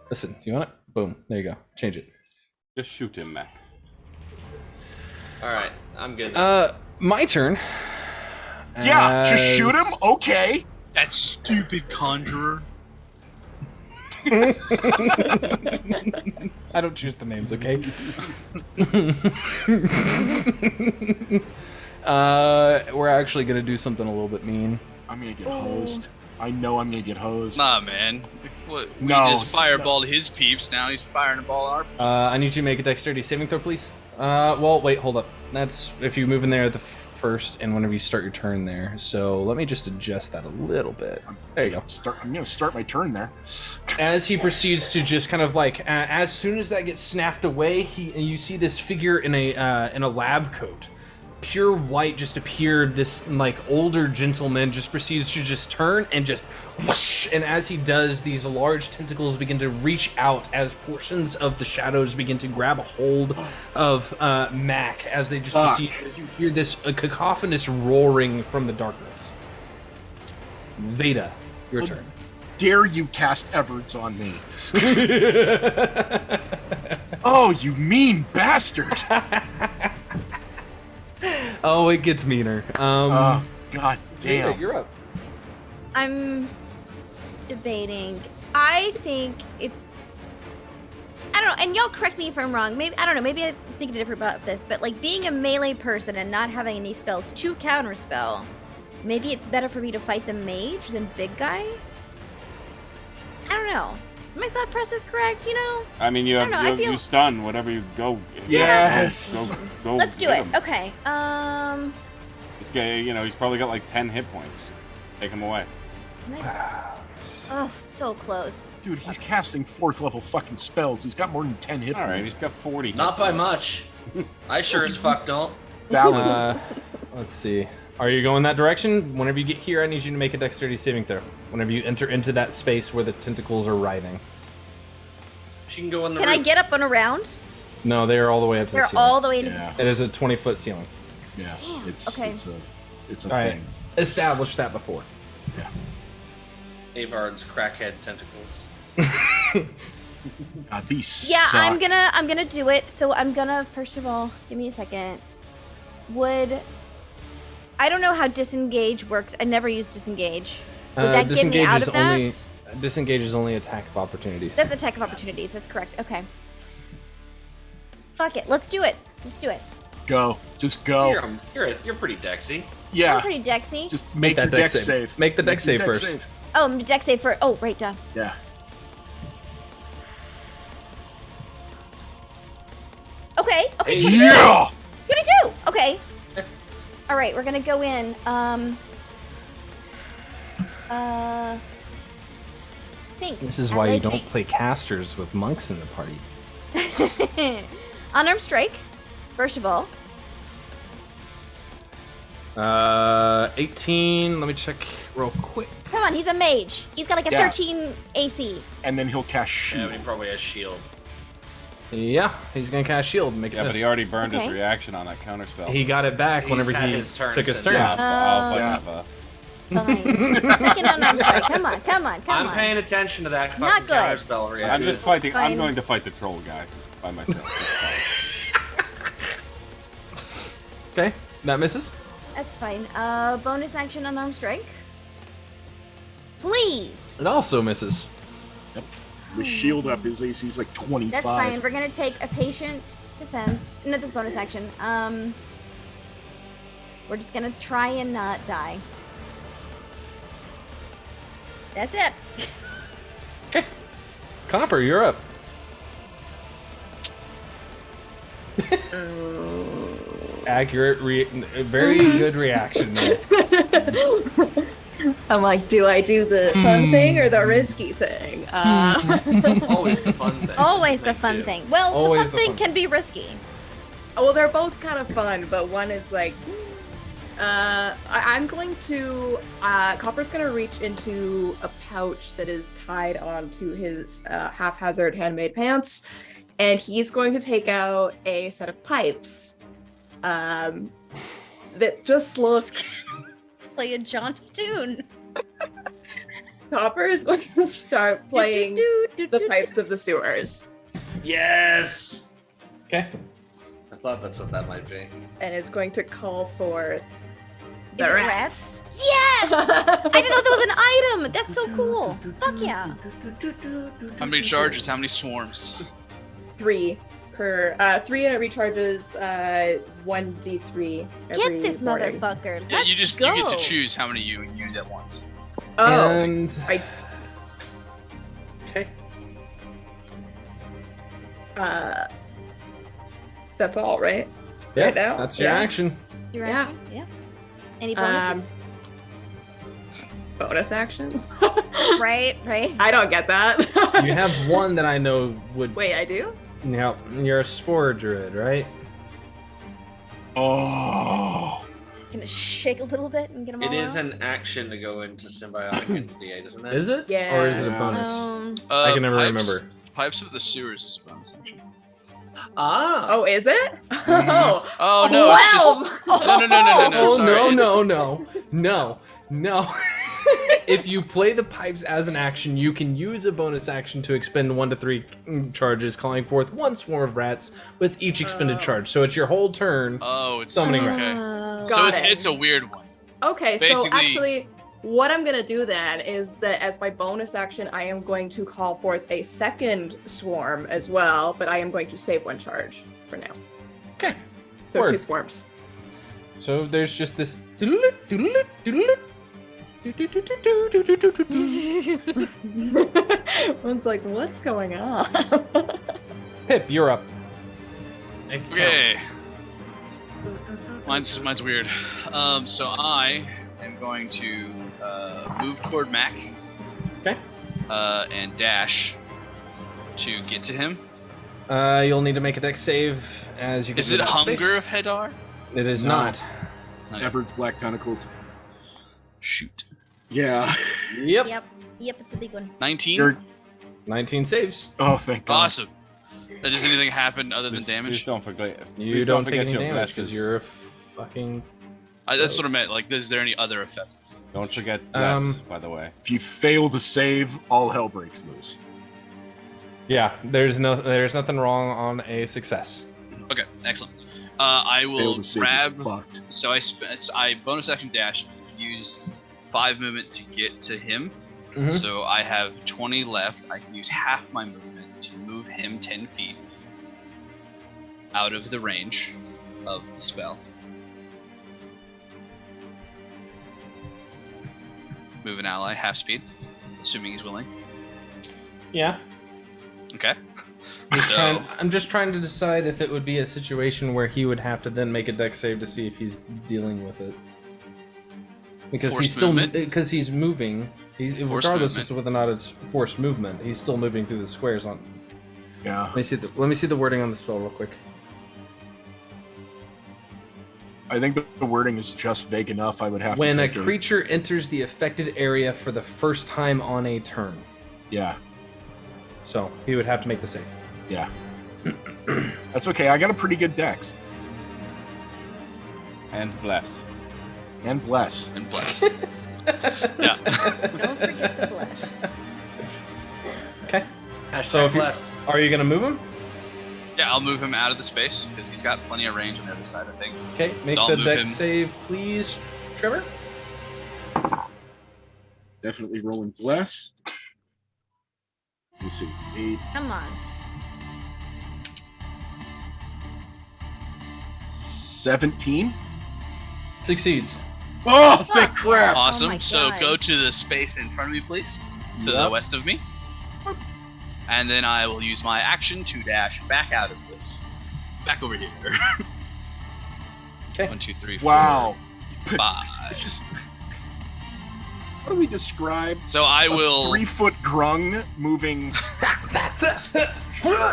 Speaker 3: Listen, you want it? Boom. There you go. Change it.
Speaker 4: Just shoot him, Mac.
Speaker 1: All right, I'm good.
Speaker 3: My turn.
Speaker 5: Yeah, just shoot him.
Speaker 3: As-
Speaker 5: Okay.
Speaker 6: That stupid conjurer.
Speaker 3: I don't choose the names, okay? We're actually gonna do something a little bit mean.
Speaker 5: I'm gonna get hosed. I know I'm gonna get hosed.
Speaker 6: Nah, man. What, we
Speaker 5: No,
Speaker 6: just fireballed his peeps. Now he's firing a ball at our.
Speaker 3: I need you to make a dexterity saving throw, please. Well, wait, hold up. That's if you move in there at the first and whenever you start your turn there. So let me just adjust that a little bit. There you go.
Speaker 5: I'm gonna start my turn there.
Speaker 3: As he proceeds to just kind of like, as soon as that gets snapped away, you see this figure in a lab coat, pure white, just appeared. This like older gentleman just proceeds to just turn and just whoosh, and as he does, these large tentacles begin to reach out as portions of the shadows begin to grab a hold of Mac as they just proceed. As you hear this cacophonous roaring from the darkness. Veda, your turn.
Speaker 5: Dare you cast Everts on me? Oh, you mean bastard!
Speaker 3: Oh, it gets meaner.
Speaker 5: God
Speaker 3: Veda,
Speaker 5: damn.
Speaker 3: you're up.
Speaker 2: I'm debating. I think it's. I don't know, and y'all correct me if I'm wrong. Maybe I don't know. Maybe I'm thinking different about this, but like being a melee person and not having any spells to counterspell, maybe it's better for me to fight the mage than big guy. I don't know. My thought process correct, you know?
Speaker 4: I mean, you
Speaker 2: I don't know, I
Speaker 4: have
Speaker 2: feel-
Speaker 4: you stun whatever you go.
Speaker 5: Yes.
Speaker 4: Go
Speaker 2: Let's do
Speaker 4: hit
Speaker 2: it.
Speaker 4: him.
Speaker 2: Okay.
Speaker 4: This guy, you know, he's probably got like 10 hit points. Take him away.
Speaker 2: Oh, so close.
Speaker 5: Dude, he's casting 4th level fucking spells. He's got more than 10 hit
Speaker 4: All right,
Speaker 5: points.
Speaker 4: he's got 40.
Speaker 1: Not
Speaker 4: hit
Speaker 1: by
Speaker 4: points.
Speaker 1: much. I sure as fuck don't.
Speaker 5: Valid.
Speaker 3: Let's see. Are you going that direction? Whenever you get here, I need you to make a dexterity saving throw. Whenever you enter into that space where the tentacles are writhing.
Speaker 1: She can go on the
Speaker 2: Can
Speaker 1: roof.
Speaker 2: I get up and around?
Speaker 3: No, they are all the way up to
Speaker 2: They're
Speaker 3: the ceiling.
Speaker 2: all the way to
Speaker 5: Yeah.
Speaker 3: It is a 20-foot ceiling.
Speaker 5: Yeah.
Speaker 2: Damn,
Speaker 5: It's
Speaker 2: okay.
Speaker 5: it's a
Speaker 3: All right.
Speaker 5: thing.
Speaker 3: Established that before.
Speaker 1: Avard's crackhead tentacles.
Speaker 5: God, these
Speaker 2: Yeah,
Speaker 5: suck.
Speaker 2: I'm gonna do it. So I'm gonna first of all, give me a second. I don't know how disengage works. I never used disengage. Would that get me
Speaker 3: disengage
Speaker 2: out
Speaker 3: is
Speaker 2: of that?
Speaker 3: only disengage is only attack of opportunity.
Speaker 2: That's attack of opportunities. That's correct. Okay. Fuck it. Let's do it. Let's do it.
Speaker 5: Go. Just go.
Speaker 1: You're pretty dexy.
Speaker 5: Yeah.
Speaker 2: I'm pretty dexy.
Speaker 5: Just make
Speaker 3: that
Speaker 5: your
Speaker 3: dex
Speaker 5: dex
Speaker 3: save.
Speaker 5: save.
Speaker 3: Make the dex
Speaker 5: your
Speaker 3: save first.
Speaker 2: Oh, I'm dex save for. Oh, right, duh.
Speaker 5: Yeah.
Speaker 2: Okay. Okay.
Speaker 1: Hey.
Speaker 2: 22.
Speaker 5: Yeah.
Speaker 2: 22. Okay. All right, we're gonna go in. Think.
Speaker 3: This is
Speaker 2: I
Speaker 3: why you
Speaker 2: like
Speaker 3: don't play casters with monks in the party.
Speaker 2: Unarmed strike. First of all.
Speaker 3: 18. Let me check real quick.
Speaker 2: Come on, he's a mage. He's got like a
Speaker 5: Yeah.
Speaker 2: 13 AC.
Speaker 5: And then he'll cast
Speaker 1: Yeah,
Speaker 5: shield.
Speaker 1: but he probably has shield.
Speaker 3: Yeah, he's gonna cast shield and make it
Speaker 4: Yeah, but
Speaker 3: miss.
Speaker 4: he already burned his
Speaker 2: Okay.
Speaker 4: reaction on that counter spell.
Speaker 3: He got it back
Speaker 1: He's
Speaker 3: whenever
Speaker 1: had
Speaker 3: he
Speaker 1: his turn
Speaker 3: took his
Speaker 1: since
Speaker 3: turn.
Speaker 4: yeah,
Speaker 1: then.
Speaker 4: I'll fucking
Speaker 5: Yeah.
Speaker 4: have a
Speaker 2: Fine. Second unarmed strike. Come on.
Speaker 1: I'm paying attention to that
Speaker 2: Not
Speaker 1: fucking
Speaker 2: good.
Speaker 1: counterspell reaction.
Speaker 4: I'm just fighting. I'm
Speaker 2: Fine.
Speaker 4: going to fight the troll guy by myself. It's fine.
Speaker 3: Okay, that misses.
Speaker 2: That's fine. Bonus action unarmed strike. Please.
Speaker 3: It also misses.
Speaker 5: With shield up, his AC is like 25.
Speaker 2: That's fine. We're gonna take a patient defense. No, this bonus action. We're just gonna try and not die. That's it.
Speaker 3: Okay. Copper, you're up. Accurate, very good reaction there.
Speaker 9: I'm like, do I do the fun thing or the risky thing?
Speaker 1: Always the fun thing.
Speaker 2: Always the fun thing. Well,
Speaker 3: Always
Speaker 2: the
Speaker 3: the
Speaker 2: fun thing
Speaker 3: fun
Speaker 2: can be risky.
Speaker 9: Well, they're both kind of fun, but one is like, I'm going to, Copper's going to reach into a pouch that is tied onto his haphazard handmade pants, and he's going to take out a set of pipes that just slows.
Speaker 2: Play a jaunty tune.
Speaker 9: Copper is going to start playing the pipes of the sewers.
Speaker 1: Yes.
Speaker 3: Okay.
Speaker 1: I thought that's what that might be.
Speaker 9: And is going to call for the
Speaker 2: Is it
Speaker 9: rats.
Speaker 2: Yes! I didn't know that was an item. That's so cool. Fuck yeah.
Speaker 6: How many charges? How many swarms?
Speaker 9: 3 per 3, and it recharges 1d3 every
Speaker 2: Get this
Speaker 9: morning.
Speaker 2: motherfucker.
Speaker 6: Yeah,
Speaker 2: Let's
Speaker 6: you just
Speaker 2: go.
Speaker 6: you get to choose how many you use at once.
Speaker 9: Oh,
Speaker 3: And
Speaker 9: I
Speaker 3: okay.
Speaker 9: that's all, right?
Speaker 3: Yeah,
Speaker 9: Right now?
Speaker 3: that's your
Speaker 9: Yeah.
Speaker 3: action.
Speaker 2: Your
Speaker 9: Yeah.
Speaker 2: action? Yeah. Any bonuses?
Speaker 9: Bonus actions.
Speaker 2: Right.
Speaker 9: I don't get that.
Speaker 3: You have one that I know would.
Speaker 9: Wait, I do?
Speaker 3: Now you're a spore druid, right?
Speaker 5: Oh.
Speaker 2: Gonna shake a little bit and get them all
Speaker 1: It is
Speaker 2: out.
Speaker 1: an action to go into symbiotic into the 8, isn't it?
Speaker 3: Is it?
Speaker 9: Yeah.
Speaker 3: Or is it a bonus? I can never remember.
Speaker 6: Pipes of the sewers is a bonus action.
Speaker 1: Ah.
Speaker 9: Oh, is it?
Speaker 3: Mm-hmm.
Speaker 9: Oh.
Speaker 6: Oh no!
Speaker 9: Wow.
Speaker 6: It's just, no.
Speaker 3: Oh
Speaker 6: Sorry,
Speaker 3: no. If you play the pipes as an action, you can use a bonus action to expend 1 to 3 charges, calling forth 1 swarm of rats with each expended charge. So it's your whole turn.
Speaker 6: Oh, it's
Speaker 3: Summoning
Speaker 6: okay.
Speaker 2: Oh.
Speaker 6: So
Speaker 9: Got it.
Speaker 6: it's a weird one.
Speaker 9: Okay, so
Speaker 6: Basically-
Speaker 9: actually, what I'm gonna do then is that as my bonus action, I am going to call forth a second swarm as well, but I am going to save 1 charge for now.
Speaker 3: Okay.
Speaker 9: So
Speaker 3: Word.
Speaker 9: 2 swarms.
Speaker 3: So there's just this.
Speaker 9: One's like, what's going on?
Speaker 3: Pip, you're up.
Speaker 6: Okay. Mine's weird. So I am going to move toward Mac.
Speaker 3: Okay.
Speaker 6: And dash to get to him.
Speaker 3: You'll need to make a dex save as you get
Speaker 6: Is
Speaker 3: to
Speaker 6: it
Speaker 3: that
Speaker 6: Hunger
Speaker 3: space.
Speaker 6: of Hedar?
Speaker 3: It is
Speaker 5: No.
Speaker 3: not.
Speaker 5: Everett's black tentacles.
Speaker 6: Shoot.
Speaker 3: Yep.
Speaker 5: Yeah.
Speaker 2: Yep, it's a big one.
Speaker 6: 19?
Speaker 5: You're-
Speaker 3: 19 saves.
Speaker 5: Oh, thank God.
Speaker 6: Awesome. Does anything happen other than
Speaker 4: Just
Speaker 6: damage?
Speaker 4: don't forget.
Speaker 3: You
Speaker 4: please
Speaker 3: don't
Speaker 4: forget
Speaker 3: take any
Speaker 4: your
Speaker 3: damage because
Speaker 4: blesses.
Speaker 3: you're a fucking.
Speaker 6: That's what I meant. Like, is there any other effects?
Speaker 4: Don't forget bless, by the way.
Speaker 5: If you fail to save, all hell breaks loose.
Speaker 3: Yeah, there's nothing wrong on a success.
Speaker 6: Okay, excellent. I
Speaker 5: Fail
Speaker 6: will
Speaker 5: to save,
Speaker 6: grab.
Speaker 5: you're fucked.
Speaker 6: So I bonus action dash, use 5 movement to get to him.
Speaker 3: Mhm.
Speaker 6: So I have 20 left. I can use half my movement to move him 10 feet out of the range of the spell. Move an ally half speed, assuming he's willing.
Speaker 3: Yeah.
Speaker 6: Okay.
Speaker 3: So, I'm just trying to decide if it would be a situation where he would have to then make a dex save to see if he's dealing with it. Because
Speaker 6: Forced
Speaker 3: he's still
Speaker 6: movement?
Speaker 3: because he's moving. He's
Speaker 6: Forced
Speaker 3: regardless
Speaker 6: movement.
Speaker 3: as to whether or not it's forced movement. He's still moving through the squares on.
Speaker 5: Yeah.
Speaker 3: Let me see the wording on the spell real quick.
Speaker 5: I think the wording is just vague enough. I would have
Speaker 3: When
Speaker 5: to
Speaker 3: a
Speaker 5: take
Speaker 3: creature enters the affected area for the first time on a turn.
Speaker 5: Yeah.
Speaker 3: So he would have to make the save.
Speaker 5: Yeah. That's okay. I got a pretty good dex.
Speaker 4: And bless.
Speaker 5: And bless.
Speaker 6: And bless. Yeah.
Speaker 2: Don't forget the bless.
Speaker 3: Okay.
Speaker 1: Hashtag
Speaker 3: So if you
Speaker 1: blessed.
Speaker 3: are you gonna move him?
Speaker 6: Yeah, I'll move him out of the space because he's got plenty of range on the other side, I think.
Speaker 3: Okay, make
Speaker 6: I'll
Speaker 3: the
Speaker 6: move
Speaker 3: dex
Speaker 6: him.
Speaker 3: save, please, Trevor.
Speaker 5: Definitely rolling bless. Let's see. 8,
Speaker 2: Come on.
Speaker 5: 17.
Speaker 3: Succeeds.
Speaker 5: Oh, thank crap!
Speaker 6: Awesome.
Speaker 2: my
Speaker 6: So
Speaker 2: God.
Speaker 6: go to the space in front of me, please. To the
Speaker 3: Yep.
Speaker 6: west of me. And then I will use my action to dash back out of this. Back over here.
Speaker 3: Okay.
Speaker 6: 1, 2, 3, 4,
Speaker 5: Wow.
Speaker 6: 5.
Speaker 5: It's just. How do we describe
Speaker 6: So I
Speaker 5: a
Speaker 6: will.
Speaker 5: 3-foot grung moving?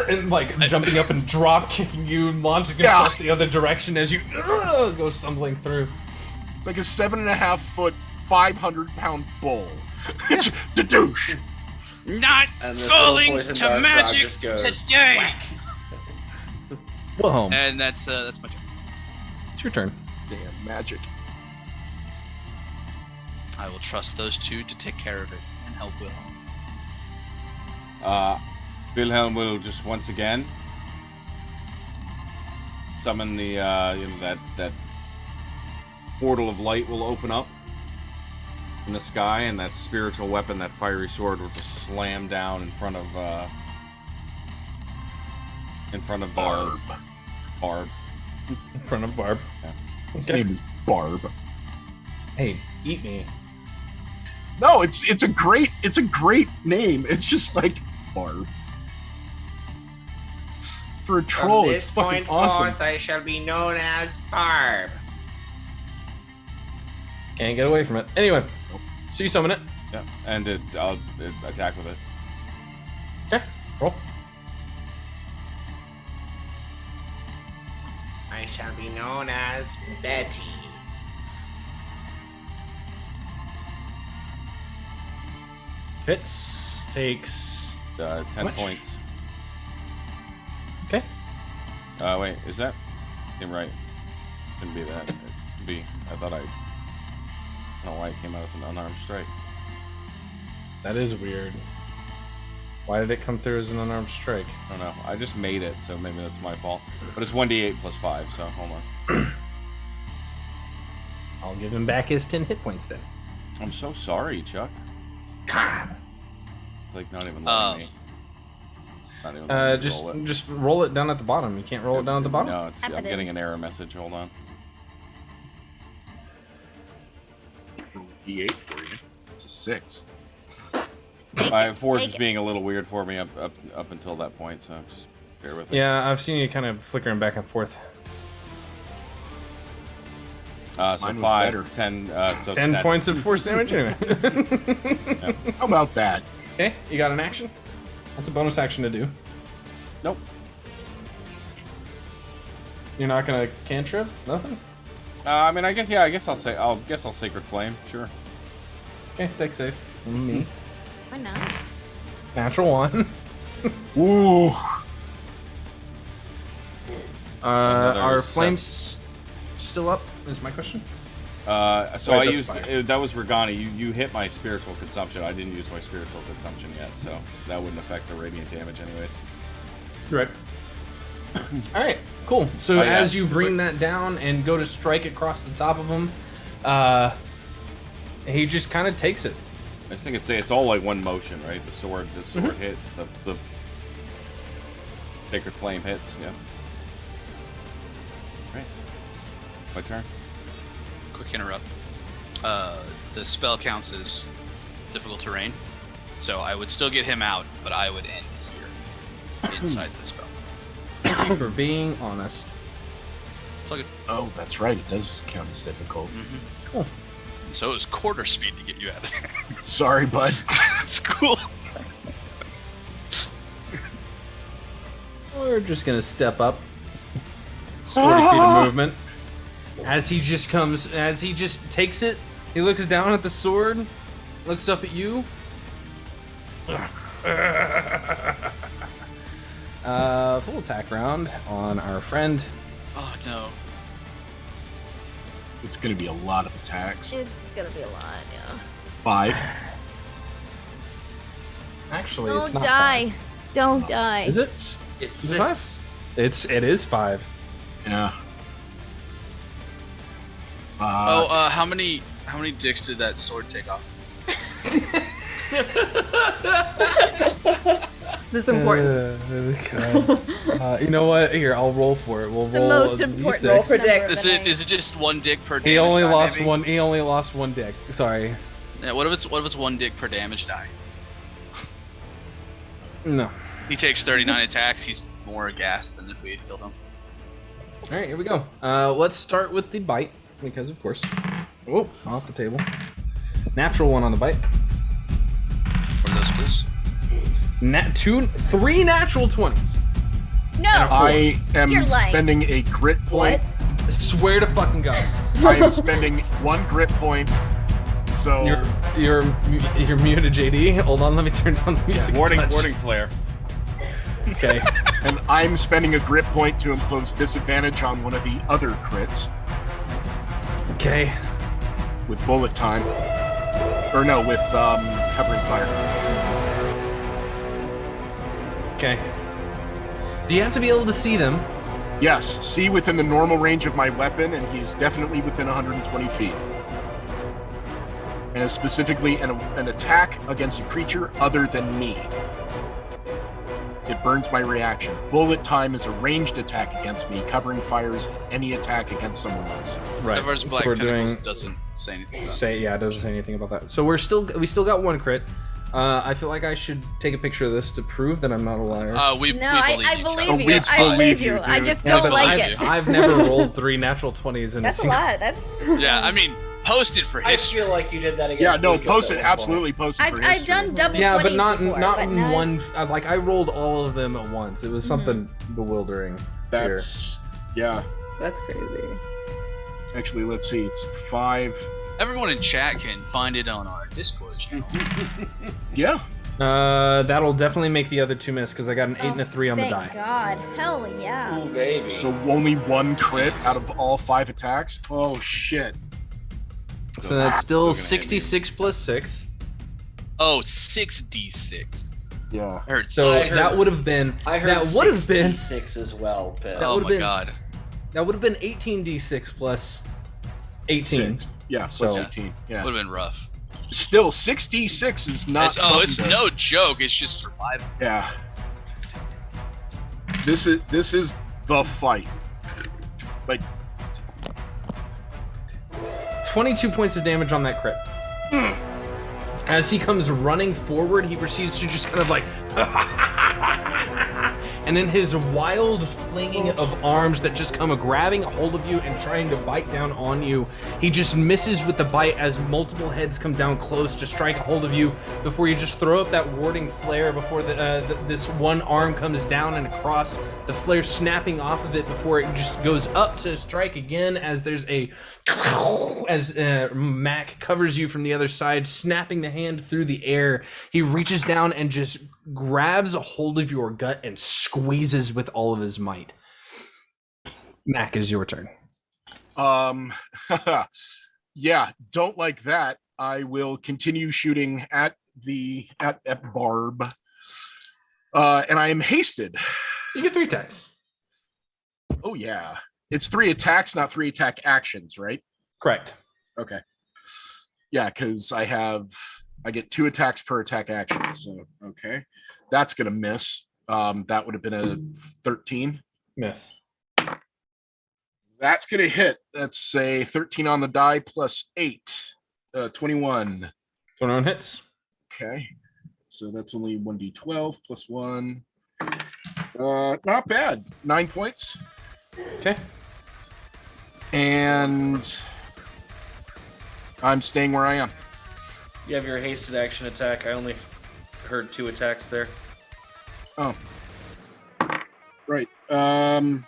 Speaker 3: And like jumping up and drop kicking you and launching himself the other direction as you go stumbling through.
Speaker 5: It's like a 7.5-foot, 500-pound bull. It's the douche.
Speaker 10: Not
Speaker 1: And this
Speaker 10: falling
Speaker 1: little poison
Speaker 10: to
Speaker 1: dart frog
Speaker 10: magic
Speaker 1: just goes,
Speaker 10: today.
Speaker 3: Whoa.
Speaker 6: And that's my turn.
Speaker 3: It's your turn.
Speaker 5: Damn magic.
Speaker 6: I will trust those two to take care of it and help Will.
Speaker 4: Wilhelm will just once again summon the that portal of light will open up in the sky, and that spiritual weapon, that fiery sword, will just slam down in front of
Speaker 5: Barb.
Speaker 4: Barb.
Speaker 3: In front of Barb.
Speaker 5: His name is Barb.
Speaker 3: Hey, eat me.
Speaker 5: No, it's a great name. It's just like Barb. For a troll,
Speaker 1: From
Speaker 5: it's
Speaker 1: this
Speaker 5: fucking
Speaker 1: point
Speaker 5: awesome.
Speaker 1: forth, I shall be known as Barb.
Speaker 3: Can't get away from it. Anyway, so you summon it.
Speaker 4: Yeah, and I'll attack with it.
Speaker 3: Okay, roll.
Speaker 1: I shall be known as Betty.
Speaker 3: Hits. Takes.
Speaker 4: 10
Speaker 3: Much?
Speaker 4: points.
Speaker 3: Okay.
Speaker 4: Wait, is that? Came right. Couldn't be that. It could be. I thought I don't know why it came out as an unarmed strike.
Speaker 3: That is weird. Why did it come through as an unarmed strike?
Speaker 4: I don't know. I just made it, so maybe that's my fault. But it's 1d8 plus 5, so hold on.
Speaker 3: I'll give him back his 10 hit points then.
Speaker 4: I'm so sorry, Chuck.
Speaker 3: God.
Speaker 4: It's like not even letting me. Not even letting me roll it.
Speaker 3: Just roll it down at the bottom. You can't roll it down at the bottom?
Speaker 4: No, it's, I'm getting an error message. Hold on.
Speaker 5: D8 for you. It's a 6.
Speaker 4: My force
Speaker 2: Take
Speaker 4: is
Speaker 2: it.
Speaker 4: being a little weird for me up until that point, so just bear with me.
Speaker 3: Yeah, I've seen you kind of flickering back and forth.
Speaker 4: So
Speaker 5: Mine was
Speaker 4: 5,
Speaker 5: better.
Speaker 4: 10, so
Speaker 3: 10 points of force damage anyway.
Speaker 5: How about that?
Speaker 3: Okay, you got an action? That's a bonus action to do.
Speaker 4: Nope.
Speaker 3: You're not gonna cantrip? Nothing?
Speaker 4: I mean, I guess I'll Sacred Flame, sure.
Speaker 3: Okay, deck safe. Me.
Speaker 2: Why not?
Speaker 3: Natural 1.
Speaker 5: Ooh.
Speaker 4: Another
Speaker 3: Are
Speaker 4: seven.
Speaker 3: flames still up? Is my question.
Speaker 4: So
Speaker 3: Right,
Speaker 4: I
Speaker 3: that's
Speaker 4: used
Speaker 3: fine.
Speaker 4: that was Regani. You hit my spiritual consumption. I didn't use my spiritual consumption yet, so that wouldn't affect the radiant damage, anyways.
Speaker 3: Right. All right, cool. So
Speaker 4: Oh, yeah.
Speaker 3: as you bring that down and go to strike across the top of him, he just kind of takes it.
Speaker 4: I just think it's all like one motion, right? The sword hits, the Sacred Flame hits, yeah. Right. My turn.
Speaker 6: Quick interrupt. The spell counts as difficult terrain, so I would still get him out, but I would end here inside the spell.
Speaker 3: Thank you for being honest.
Speaker 6: It's all good.
Speaker 5: Oh, that's right. It does count as difficult.
Speaker 3: Cool.
Speaker 6: So it was quarter speed to get you out of there.
Speaker 5: Sorry, bud.
Speaker 6: It's cool.
Speaker 3: We're just gonna step up 40 feet of movement. As he just takes it, he looks down at the sword, looks up at you. Full attack round on our friend.
Speaker 6: Oh no.
Speaker 5: It's going to be a lot of attacks.
Speaker 2: It's gonna be a lot, yeah.
Speaker 5: 5.
Speaker 3: Actually,
Speaker 2: Don't
Speaker 3: it's not
Speaker 2: die.
Speaker 3: 5.
Speaker 2: Don't die.
Speaker 3: Is it?
Speaker 1: It's
Speaker 3: Is it 5?
Speaker 1: 6.
Speaker 3: It is 5.
Speaker 5: Yeah.
Speaker 6: How many dicks did that sword take off?
Speaker 9: This is important.
Speaker 3: You know what? Here, I'll roll for it. We'll
Speaker 2: The
Speaker 3: roll
Speaker 2: most
Speaker 3: a
Speaker 2: important
Speaker 3: D6.
Speaker 9: Roll for
Speaker 2: number
Speaker 9: dicks.
Speaker 2: of the night.
Speaker 6: Is it just one dick per?
Speaker 3: He
Speaker 6: damage
Speaker 3: only
Speaker 6: die,
Speaker 3: lost
Speaker 6: maybe?
Speaker 3: one. He only lost one dick. Sorry.
Speaker 6: Yeah, what if it's one dick per damage die?
Speaker 3: No.
Speaker 6: He takes 39 attacks. He's more aghast than if we had killed him.
Speaker 3: All right, here we go. Let's start with the bite because, of course. Oh, off the table. Natural 1 on the bite.
Speaker 6: What are those, please?
Speaker 3: 3 natural 20s.
Speaker 2: No.
Speaker 5: I am
Speaker 2: You're lying.
Speaker 5: spending a grit point.
Speaker 3: I swear to fucking God.
Speaker 5: I am spending 1 grit point. So
Speaker 3: You're muted, JD. Hold on, let me turn down the music.
Speaker 4: Warding
Speaker 3: touch.
Speaker 4: flare.
Speaker 3: Okay.
Speaker 5: and I'm spending a grit point to impose disadvantage on one of the other crits
Speaker 3: Okay.
Speaker 5: with bullet time. Or no, with covering fire.
Speaker 3: Okay. Do you have to be able to see them?
Speaker 5: Yes, see within the normal range of my weapon, and he's definitely within 120 feet. And specifically an attack against a creature other than me. It burns my reaction. Bullet time is a ranged attack against me. Covering fire is any attack against someone else.
Speaker 3: Right.
Speaker 6: Ever's
Speaker 3: So
Speaker 6: Black
Speaker 3: we're
Speaker 6: Tentacles
Speaker 3: doing.
Speaker 6: doesn't say anything about
Speaker 3: It doesn't say anything about that. So we still got 1 crit. I feel like I should take a picture of this to prove that I'm not a liar.
Speaker 6: We
Speaker 2: No,
Speaker 6: believe
Speaker 2: I
Speaker 6: you,
Speaker 2: believe
Speaker 6: Charlie.
Speaker 2: you. I believe you.
Speaker 5: you,
Speaker 2: I
Speaker 5: dude.
Speaker 2: just
Speaker 3: Yeah,
Speaker 2: don't
Speaker 3: but
Speaker 2: like
Speaker 3: I've,
Speaker 2: it.
Speaker 3: I've never rolled 3 natural 20s in
Speaker 2: That's
Speaker 3: a
Speaker 2: a
Speaker 3: single.
Speaker 2: lot. That's.
Speaker 6: Yeah, I mean, post it for
Speaker 1: I
Speaker 6: history.
Speaker 1: feel like you did that against
Speaker 5: Yeah, no,
Speaker 1: Lucas
Speaker 5: post
Speaker 1: at
Speaker 5: it.
Speaker 1: one point.
Speaker 5: Absolutely post it for
Speaker 2: I've
Speaker 5: history.
Speaker 2: done double
Speaker 3: Yeah,
Speaker 2: 20s
Speaker 3: but not
Speaker 2: before,
Speaker 3: not
Speaker 2: but
Speaker 3: in one. Like I rolled all of them at once. It was something bewildering.
Speaker 5: That's, yeah.
Speaker 9: That's crazy.
Speaker 5: Actually, let's see. It's 5.
Speaker 6: Everyone in chat can find it on our Discord channel.
Speaker 5: Yeah.
Speaker 3: That'll definitely make the other 2 miss because I got an 8 and a 3 on the
Speaker 2: Thank
Speaker 3: die.
Speaker 2: God. Hell yeah.
Speaker 1: Ooh, baby.
Speaker 5: So only 1 crit out of all 5 attacks? Oh, shit.
Speaker 3: So that's still
Speaker 4: gonna hit me.
Speaker 3: 66 plus 6.
Speaker 6: Oh, 6d6.
Speaker 5: Yeah.
Speaker 6: I heard
Speaker 3: So
Speaker 6: six.
Speaker 3: that would have been.
Speaker 1: I heard
Speaker 3: that would have been.
Speaker 1: 6 as well, Pill.
Speaker 3: That
Speaker 6: Oh
Speaker 3: would've
Speaker 6: my
Speaker 3: been-
Speaker 6: god.
Speaker 3: That would have been 18d6 plus 18.
Speaker 5: 6. Yeah, plus
Speaker 3: So-
Speaker 5: 18. Yeah.
Speaker 6: Would have been rough.
Speaker 5: Still, 66 is not.
Speaker 6: It's
Speaker 5: something to-
Speaker 6: no joke. It's just survival.
Speaker 5: Yeah. This is the fight. Like,
Speaker 3: 22 points of damage on that crit. As he comes running forward, he proceeds to just kind of like. And in his wild flinging of arms that just come grabbing a hold of you and trying to bite down on you, he just misses with the bite as multiple heads come down close to strike a hold of you before you just throw up that warding flare before this one arm comes down and across, the flare snapping off of it before it just goes up to strike again as there's a... As Mac covers you from the other side, snapping the hand through the air, he reaches down and just grabs a hold of your gut and squeezes with all of his might. Mac, it is your turn.
Speaker 5: yeah, don't like that. I will continue shooting at Barb. And I am hasted.
Speaker 3: So you get 3 attacks.
Speaker 5: Oh yeah. It's 3 attacks, not 3 attack actions, right?
Speaker 3: Correct.
Speaker 5: Okay. Yeah, because I get 2 attacks per attack action. So okay. That's gonna miss. That would have been a 13.
Speaker 3: Miss.
Speaker 5: That's gonna hit. That's a 13 on the die plus 8. 21.
Speaker 3: 21 hits.
Speaker 5: Okay. So that's only 1d12 plus 1. Not bad. 9 points.
Speaker 3: Okay.
Speaker 5: And I'm staying where I am.
Speaker 1: You have your hasted action attack. I only heard 2 attacks there.
Speaker 5: Oh. Right.
Speaker 6: And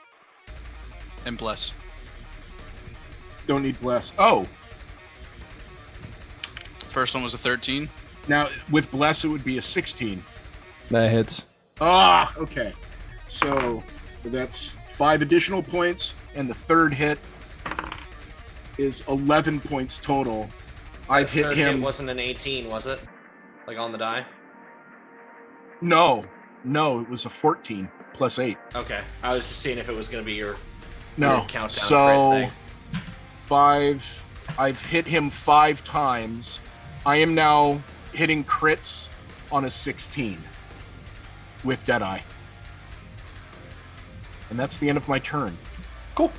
Speaker 6: bless.
Speaker 5: Don't need bless. Oh.
Speaker 6: First one was a 13.
Speaker 5: Now with bless it would be a 16.
Speaker 3: That hits.
Speaker 5: Ah, okay. So that's 5 additional points, and the third hit is 11 points total. I've hit
Speaker 1: Third
Speaker 5: him.
Speaker 1: hit wasn't an 18, was it? Like on the die?
Speaker 5: No, it was a 14 plus 8.
Speaker 1: Okay, I was just seeing if it was going to be your
Speaker 5: No,
Speaker 1: countdown
Speaker 5: so
Speaker 1: crit thing.
Speaker 5: 5. I've hit him 5 times. I am now hitting crits on a 16 with Deadeye. And that's the end of my turn.
Speaker 3: Cool.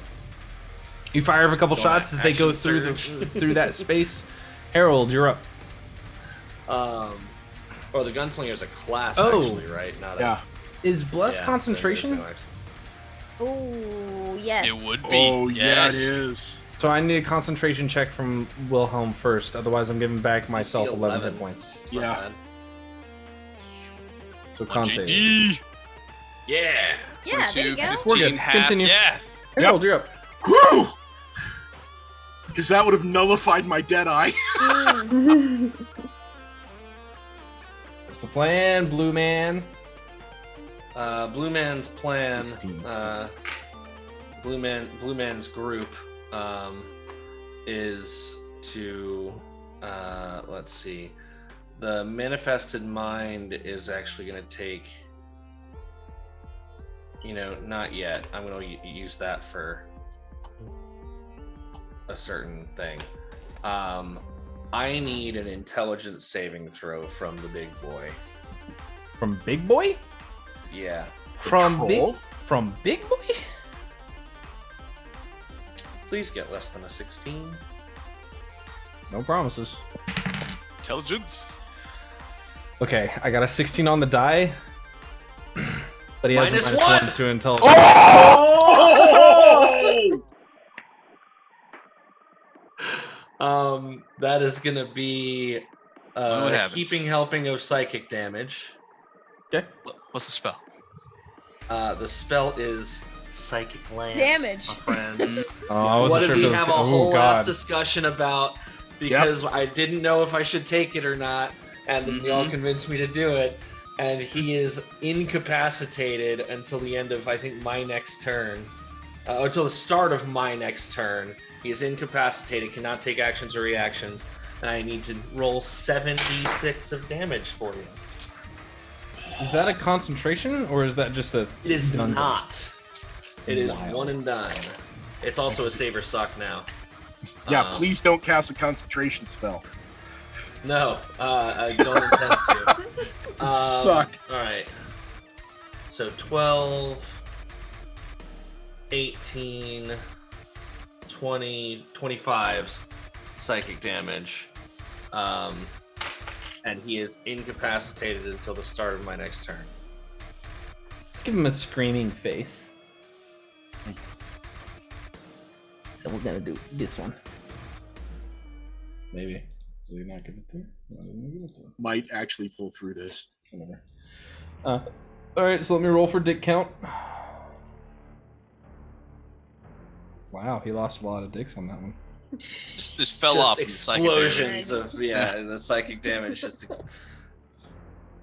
Speaker 3: You fire a couple
Speaker 1: Don't
Speaker 3: shots as they go
Speaker 1: action
Speaker 3: through
Speaker 1: surge.
Speaker 3: through that space. Harold, you're up.
Speaker 1: Oh, the gunslinger's a class,
Speaker 3: Oh.
Speaker 1: actually, right? Not
Speaker 5: Yeah.
Speaker 3: Is Bless
Speaker 1: yeah,
Speaker 3: concentration?
Speaker 1: so there's
Speaker 2: Oh, yes.
Speaker 10: It would be.
Speaker 5: Oh, yeah, it
Speaker 10: yes.
Speaker 5: is.
Speaker 3: So I need a concentration check from Wilhelm first. Otherwise, I'm giving back myself 11 hit points.
Speaker 1: it's not
Speaker 5: Yeah.
Speaker 1: bad.
Speaker 3: So con save.
Speaker 10: JD.
Speaker 1: Yeah.
Speaker 2: Yeah, there you
Speaker 10: 22,
Speaker 2: go.
Speaker 10: 15,
Speaker 3: We're good.
Speaker 10: half.
Speaker 3: Continue.
Speaker 10: Yeah.
Speaker 3: Harold, you're up.
Speaker 5: Whew! Because that would have nullified my Deadeye.
Speaker 3: What's the plan, Blue Man?
Speaker 1: Blue Man's plan.
Speaker 5: 16.
Speaker 1: Blue Man's group is to let's see. The manifested mind is actually going to take. Not yet. I'm going to use that for a certain thing. I need an intelligence saving throw from the big boy.
Speaker 3: From Big Boy?
Speaker 1: Yeah.
Speaker 3: From
Speaker 5: troll?
Speaker 3: Big Boy?
Speaker 1: Please get less than a 16.
Speaker 3: No promises.
Speaker 10: Intelligence.
Speaker 3: Okay, I got a 16 on the die. But he has a
Speaker 1: Minus
Speaker 3: minus
Speaker 1: one.
Speaker 3: 1 to intelligence.
Speaker 5: Oh!
Speaker 1: That is gonna be
Speaker 10: What
Speaker 1: a
Speaker 10: happens?
Speaker 1: heaping helping of psychic damage.
Speaker 3: Okay.
Speaker 10: What's the spell?
Speaker 1: The spell is psychic lance.
Speaker 2: Damage.
Speaker 1: My friends.
Speaker 3: Oh, I wasn't
Speaker 1: What
Speaker 3: sure
Speaker 1: did
Speaker 3: if
Speaker 1: we
Speaker 3: it was
Speaker 1: have a
Speaker 3: gonna-
Speaker 1: whole
Speaker 3: oh,
Speaker 1: ass
Speaker 3: God.
Speaker 1: discussion about because I didn't know if I should take it or not, and then y'all convinced me to do it. And he is incapacitated until the end of, I think, my next turn. Until the start of my next turn. He is incapacitated, cannot take actions or reactions, and I need to roll 7d6 of damage for you.
Speaker 3: Is that a concentration, or is that just a...
Speaker 1: It is
Speaker 3: Dunzo?
Speaker 1: not. It is
Speaker 3: Wild.
Speaker 1: one and done. It's also a save or suck now.
Speaker 5: Yeah, please don't cast a concentration spell.
Speaker 1: No, I don't intend to.
Speaker 5: Suck.
Speaker 1: Alright. So 12, 18, 20, 25's psychic damage. And he is incapacitated until the start of my next turn.
Speaker 3: Let's give him a screaming face. So we're gonna do this one. Maybe. Did we not give it to him? No, didn't we give it to him?
Speaker 5: Might actually pull through this.
Speaker 3: Whatever. Alright, so let me roll for dick count. Wow, he lost a lot of dicks on that one.
Speaker 10: Just fell
Speaker 1: Just
Speaker 10: off. in the psychic damage.
Speaker 1: explosions of the psychic damage. Just to,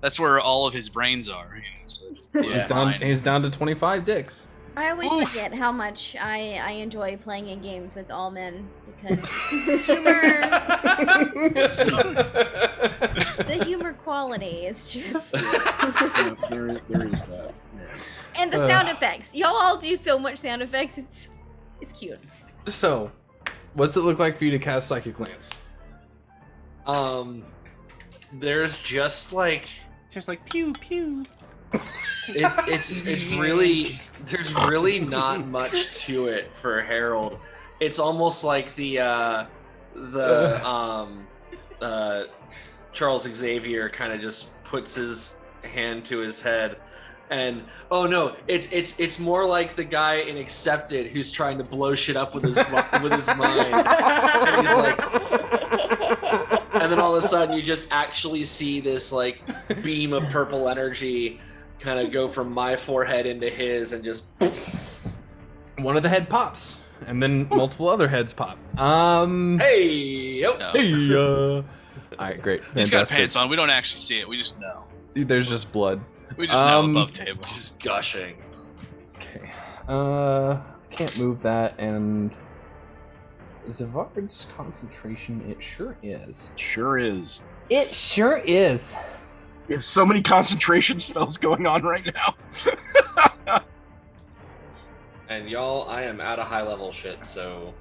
Speaker 10: That's where all of his brains are. You know, so
Speaker 1: yeah.
Speaker 3: He's down to 25 dicks.
Speaker 2: I always
Speaker 10: Oof.
Speaker 2: forget how much I enjoy playing in games with all men because humor, the humor quality is just,
Speaker 5: Yeah, there is that. Yeah.
Speaker 2: and the sound effects. Y'all all do so much sound effects. It's cute.
Speaker 3: So, what's it look like for you to cast Psychic Lance?
Speaker 1: There's just like
Speaker 4: pew pew.
Speaker 1: it's really there's really not much to it for Harold. It's almost like the Charles Xavier kind of just puts his hand to his head, and oh no, it's more like the guy in Accepted who's trying to blow shit up with his mind, and he's like, and then all of a sudden you just actually see this like beam of purple energy kind of go from my forehead into his, and just
Speaker 3: One of the head pops, and then multiple other heads pop.
Speaker 1: hey, yo.
Speaker 10: No.
Speaker 3: Hey, Alright, great.
Speaker 10: He's got
Speaker 3: Fantastic.
Speaker 10: pants on. We don't actually see it. We just know.
Speaker 3: There's just blood.
Speaker 10: We just know above table.
Speaker 1: Just gushing.
Speaker 3: Okay. Can't move that, and Zavard's concentration, it sure is.
Speaker 5: Sure is.
Speaker 3: It sure is.
Speaker 5: There's so many concentration spells going on right now.
Speaker 1: And y'all, I am out of high level shit, so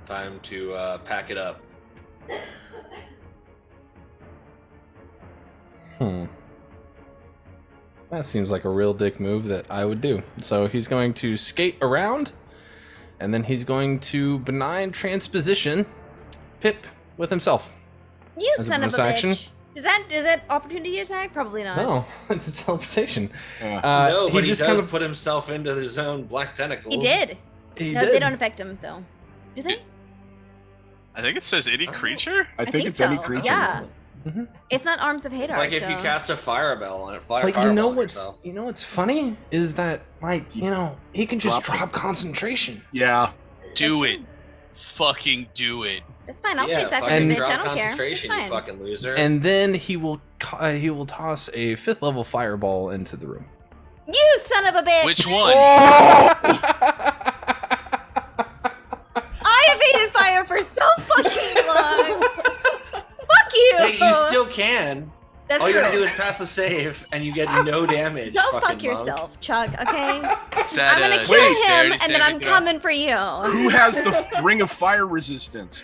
Speaker 1: time to pack it up.
Speaker 3: That seems like a real dick move that I would do. So he's going to skate around, and then he's going to benign transposition Pip with himself.
Speaker 2: You
Speaker 3: As a
Speaker 2: son of a
Speaker 3: bonus action.
Speaker 2: bitch. Is that opportunity attack? Probably not.
Speaker 3: No, it's a teleportation.
Speaker 1: No, but he
Speaker 3: just
Speaker 1: does
Speaker 3: kind of
Speaker 1: put himself into his own black tentacles.
Speaker 2: He did.
Speaker 3: he
Speaker 2: No,
Speaker 3: did.
Speaker 2: they don't affect him though. Do they?
Speaker 10: I think it says any creature.
Speaker 5: I think it's any
Speaker 2: so.
Speaker 5: creature.
Speaker 2: Yeah.
Speaker 3: Mm-hmm.
Speaker 2: It's not Arms of Hadar.
Speaker 1: It's like if
Speaker 2: so.
Speaker 1: you cast a fireball on it.
Speaker 3: But
Speaker 1: Fireball
Speaker 3: you know
Speaker 1: on
Speaker 3: what's
Speaker 1: yourself.
Speaker 3: what's funny is that he can just
Speaker 5: Drop it.
Speaker 3: drop concentration.
Speaker 5: Yeah.
Speaker 6: Do it. Fucking do it.
Speaker 2: That's fine. I'll
Speaker 1: Yeah,
Speaker 2: chase after
Speaker 1: fucking
Speaker 2: the bitch.
Speaker 1: drop
Speaker 2: I don't care. It's
Speaker 1: concentration, you
Speaker 2: fine.
Speaker 1: fucking loser.
Speaker 3: And then he will toss a 5th level fireball into the room.
Speaker 2: You son of a bitch!
Speaker 6: Which one?
Speaker 2: I evaded fire for so fucking long. Fuck you.
Speaker 1: Hey, you still can.
Speaker 2: That's
Speaker 1: All you
Speaker 2: true.
Speaker 1: gotta do is pass the save, and you get no damage.
Speaker 2: Go
Speaker 1: fucking
Speaker 2: fuck
Speaker 1: monk.
Speaker 2: yourself, Chuck. Okay.
Speaker 6: Is that,
Speaker 2: I'm gonna
Speaker 6: uh,
Speaker 2: kill
Speaker 6: dexterity
Speaker 2: him, and then I'm
Speaker 6: saving throw?
Speaker 2: coming for you.
Speaker 5: Who has the ring of fire resistance?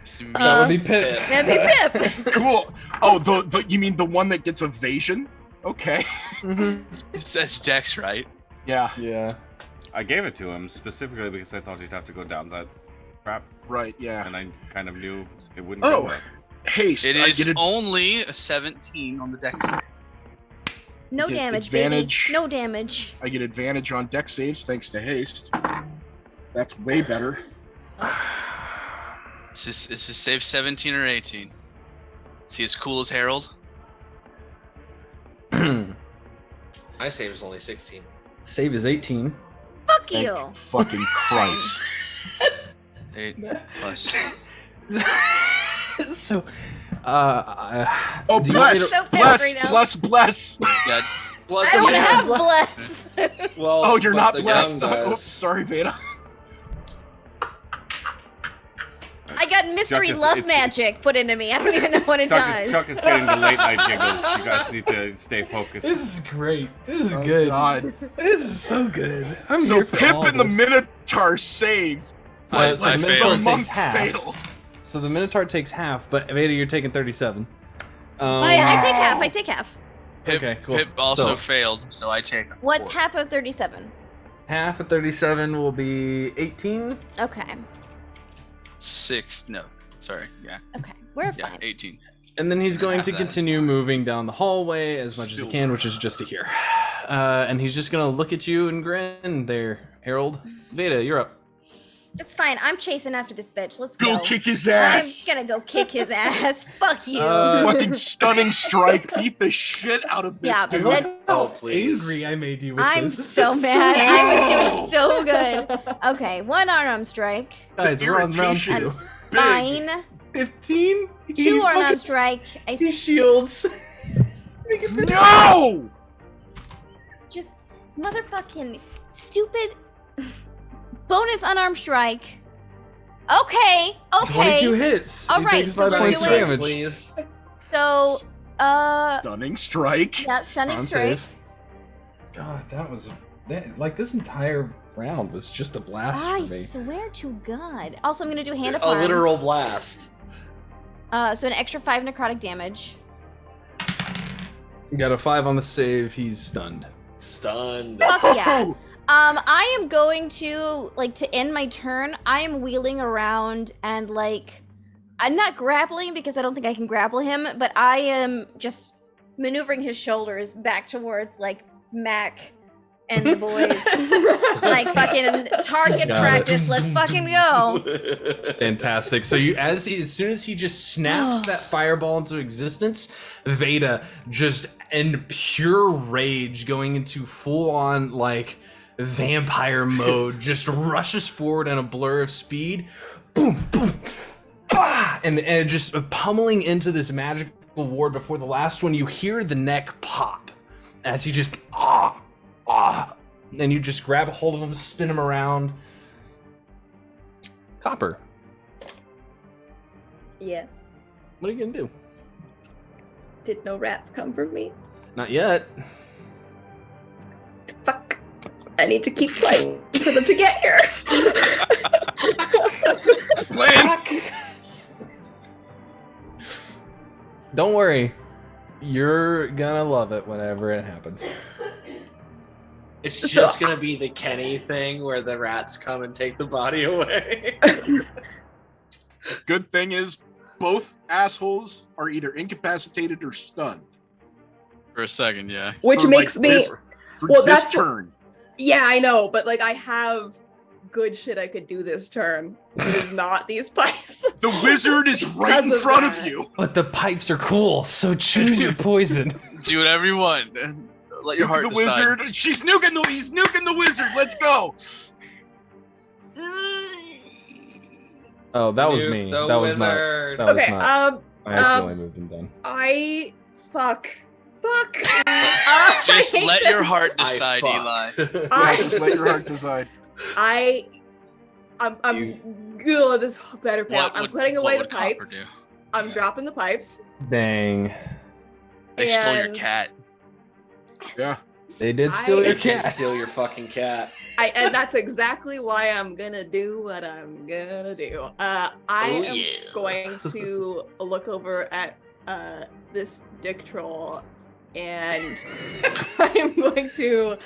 Speaker 6: It's me.
Speaker 3: That would be Pip.
Speaker 2: That'd be Pip.
Speaker 5: Cool. Oh, the you mean the one that gets evasion? Okay.
Speaker 6: It says Dex, right?
Speaker 5: Yeah.
Speaker 3: Yeah.
Speaker 4: I gave it to him specifically because I thought he'd have to go down that trap,
Speaker 5: Right. Yeah.
Speaker 4: and I kind of knew it wouldn't go
Speaker 5: Oh,
Speaker 4: well.
Speaker 5: haste.
Speaker 6: It
Speaker 5: I
Speaker 6: is
Speaker 5: get a-
Speaker 6: only a 17 on the Dex.
Speaker 2: No
Speaker 5: Get
Speaker 2: damage,
Speaker 5: advantage.
Speaker 2: baby. No damage.
Speaker 5: I get advantage on deck saves thanks to haste. That's way better.
Speaker 6: Is this save 17 or 18? Is he as cool as Harold?
Speaker 1: My save is only 16.
Speaker 3: Save is 18.
Speaker 2: Fuck
Speaker 5: Thank
Speaker 2: you.
Speaker 5: fucking Christ.
Speaker 6: 8 plus.
Speaker 3: So,
Speaker 5: Oh,
Speaker 3: do you want me
Speaker 5: bless,
Speaker 3: to-
Speaker 2: So
Speaker 5: bless,
Speaker 2: right now.
Speaker 5: bless.
Speaker 6: Yeah,
Speaker 1: Plus,
Speaker 2: I don't
Speaker 1: yeah.
Speaker 2: have bless.
Speaker 1: Well,
Speaker 5: Oh, you're
Speaker 1: but
Speaker 5: not
Speaker 1: the
Speaker 5: blessed.
Speaker 1: gun
Speaker 5: Oh,
Speaker 1: does.
Speaker 5: sorry, Beta.
Speaker 2: I got mystery
Speaker 4: Chuck is-
Speaker 2: love
Speaker 4: it's-
Speaker 2: magic put into me. I don't even know what it does.
Speaker 4: Chuck is getting the late night giggles. You guys need to stay focused.
Speaker 3: This is great. This is
Speaker 5: Oh,
Speaker 3: good.
Speaker 5: God.
Speaker 3: This is so good. I'm
Speaker 5: So
Speaker 3: here for
Speaker 5: Pip
Speaker 3: all
Speaker 5: and the
Speaker 3: this.
Speaker 5: Minotaur save.
Speaker 6: I
Speaker 3: so the Minotaur
Speaker 6: failed.
Speaker 5: The monk
Speaker 3: takes half.
Speaker 5: fail.
Speaker 3: So the Minotaur takes half, but Veda, you're taking 37.
Speaker 2: I take half. I take half.
Speaker 6: Pip,
Speaker 3: Okay, cool.
Speaker 6: Pip also
Speaker 3: So-
Speaker 6: failed, so I take a
Speaker 2: What's
Speaker 6: 4.
Speaker 2: half of 37?
Speaker 3: Half of 37 will be 18.
Speaker 2: Okay.
Speaker 6: 6. No, sorry. Yeah,
Speaker 2: Okay. We're
Speaker 6: yeah,
Speaker 2: fine.
Speaker 6: 18.
Speaker 3: And then he's going
Speaker 6: Half
Speaker 3: to
Speaker 6: that.
Speaker 3: continue moving down the hallway as much as he can, which is just to here. And he's just going to look at you and grin there, Harold. Veda, you're up.
Speaker 2: It's fine. I'm chasing after this bitch. Let's go.
Speaker 5: Go kick his
Speaker 2: I'm
Speaker 5: ass.
Speaker 2: gonna go kick his ass. Fuck you.
Speaker 5: Fucking stunning strike. Beat the shit out of this
Speaker 2: Yeah,
Speaker 5: dude.
Speaker 2: but that-
Speaker 1: Oh, please.
Speaker 3: Angry I made you with
Speaker 2: I'm
Speaker 3: this. This
Speaker 2: so
Speaker 3: is
Speaker 2: mad. I was doing so good. Okay, one unarmed strike.
Speaker 3: Guys, we're on round
Speaker 5: Irritation
Speaker 3: 2.
Speaker 5: is big.
Speaker 2: Fine.
Speaker 3: 15?
Speaker 2: Two unarmed strike. I
Speaker 3: He shields.
Speaker 5: No!
Speaker 2: just motherfucking stupid bonus unarmed strike. Okay.
Speaker 3: 22
Speaker 2: Okay.
Speaker 3: hits.
Speaker 2: All
Speaker 3: He
Speaker 2: right,
Speaker 3: takes
Speaker 2: so
Speaker 3: 5
Speaker 2: we're
Speaker 3: points
Speaker 2: doing-
Speaker 3: damage.
Speaker 1: Please.
Speaker 2: So,
Speaker 5: Stunning strike.
Speaker 2: yeah, stunning
Speaker 3: On
Speaker 2: strike.
Speaker 3: save. God, that was like this entire round was just a blast
Speaker 2: I
Speaker 3: for me.
Speaker 2: swear to God. Also, I'm gonna do hand of
Speaker 1: A
Speaker 2: harm.
Speaker 1: literal blast.
Speaker 2: So an extra 5 necrotic damage.
Speaker 3: Got a 5 on the save. He's stunned.
Speaker 1: Stunned.
Speaker 2: Fuck yeah. I am going to, like, to end my turn, I am wheeling around and, like, I'm not grappling because I don't think I can grapple him, but I am just maneuvering his shoulders back towards, like, Mac and the boys. Like, fucking target
Speaker 3: Got it.
Speaker 2: practice, let's fucking go.
Speaker 3: Fantastic. So as soon as he just snaps that fireball into existence, Veda just in pure rage, going into full on like vampire mode, just rushes forward in a blur of speed. Boom, boom, and just pummeling into this magical ward. Before the last one, you hear the neck pop as he just and you just grab a hold of him, spin him around. Copper.
Speaker 9: Yes.
Speaker 3: What are you gonna do?
Speaker 9: Did no rats come for me?
Speaker 3: Not yet.
Speaker 9: Fuck. I need to keep playing for them to get here.
Speaker 3: Don't worry. You're gonna love it whenever it happens.
Speaker 1: It's just gonna be the Kenny thing where the rats come and take the body away.
Speaker 5: Good thing is, both assholes are either incapacitated or stunned.
Speaker 6: For a second, yeah.
Speaker 9: Which
Speaker 5: For,
Speaker 9: makes
Speaker 5: like,
Speaker 9: me.
Speaker 5: this- for
Speaker 9: Well,
Speaker 5: this
Speaker 9: that's
Speaker 5: turn.
Speaker 9: Yeah, I know, but like I have good shit I could do this turn. It is not these pipes.
Speaker 5: The wizard is right in
Speaker 9: Because of
Speaker 5: front of
Speaker 9: that.
Speaker 5: you.
Speaker 3: But the pipes are cool, so choose your poison.
Speaker 6: Do whatever you want. Let your heart
Speaker 5: the
Speaker 6: decide.
Speaker 5: wizard. He's nuking the wizard. Let's go.
Speaker 3: Oh, that was
Speaker 1: Nuke
Speaker 3: me.
Speaker 1: the
Speaker 3: That was not.
Speaker 1: wizard.
Speaker 3: That was
Speaker 9: Okay,
Speaker 3: not. I accidentally moved him down.
Speaker 9: Fuck.
Speaker 6: Just
Speaker 9: I
Speaker 6: let
Speaker 9: hate
Speaker 6: your
Speaker 9: this.
Speaker 6: heart decide, Eli.
Speaker 5: Just let your heart decide.
Speaker 9: I'm good. This better path. I'm putting away the
Speaker 6: would Copper
Speaker 9: pipes.
Speaker 6: do?
Speaker 9: I'm dropping the pipes.
Speaker 3: Dang.
Speaker 6: They stole your
Speaker 9: And-
Speaker 6: cat.
Speaker 5: Yeah.
Speaker 3: They did steal your
Speaker 1: You can't
Speaker 3: cat.
Speaker 1: steal your fucking cat.
Speaker 9: And that's exactly why I'm gonna do what I'm gonna do. I am going to look over at this dick troll, and I'm going to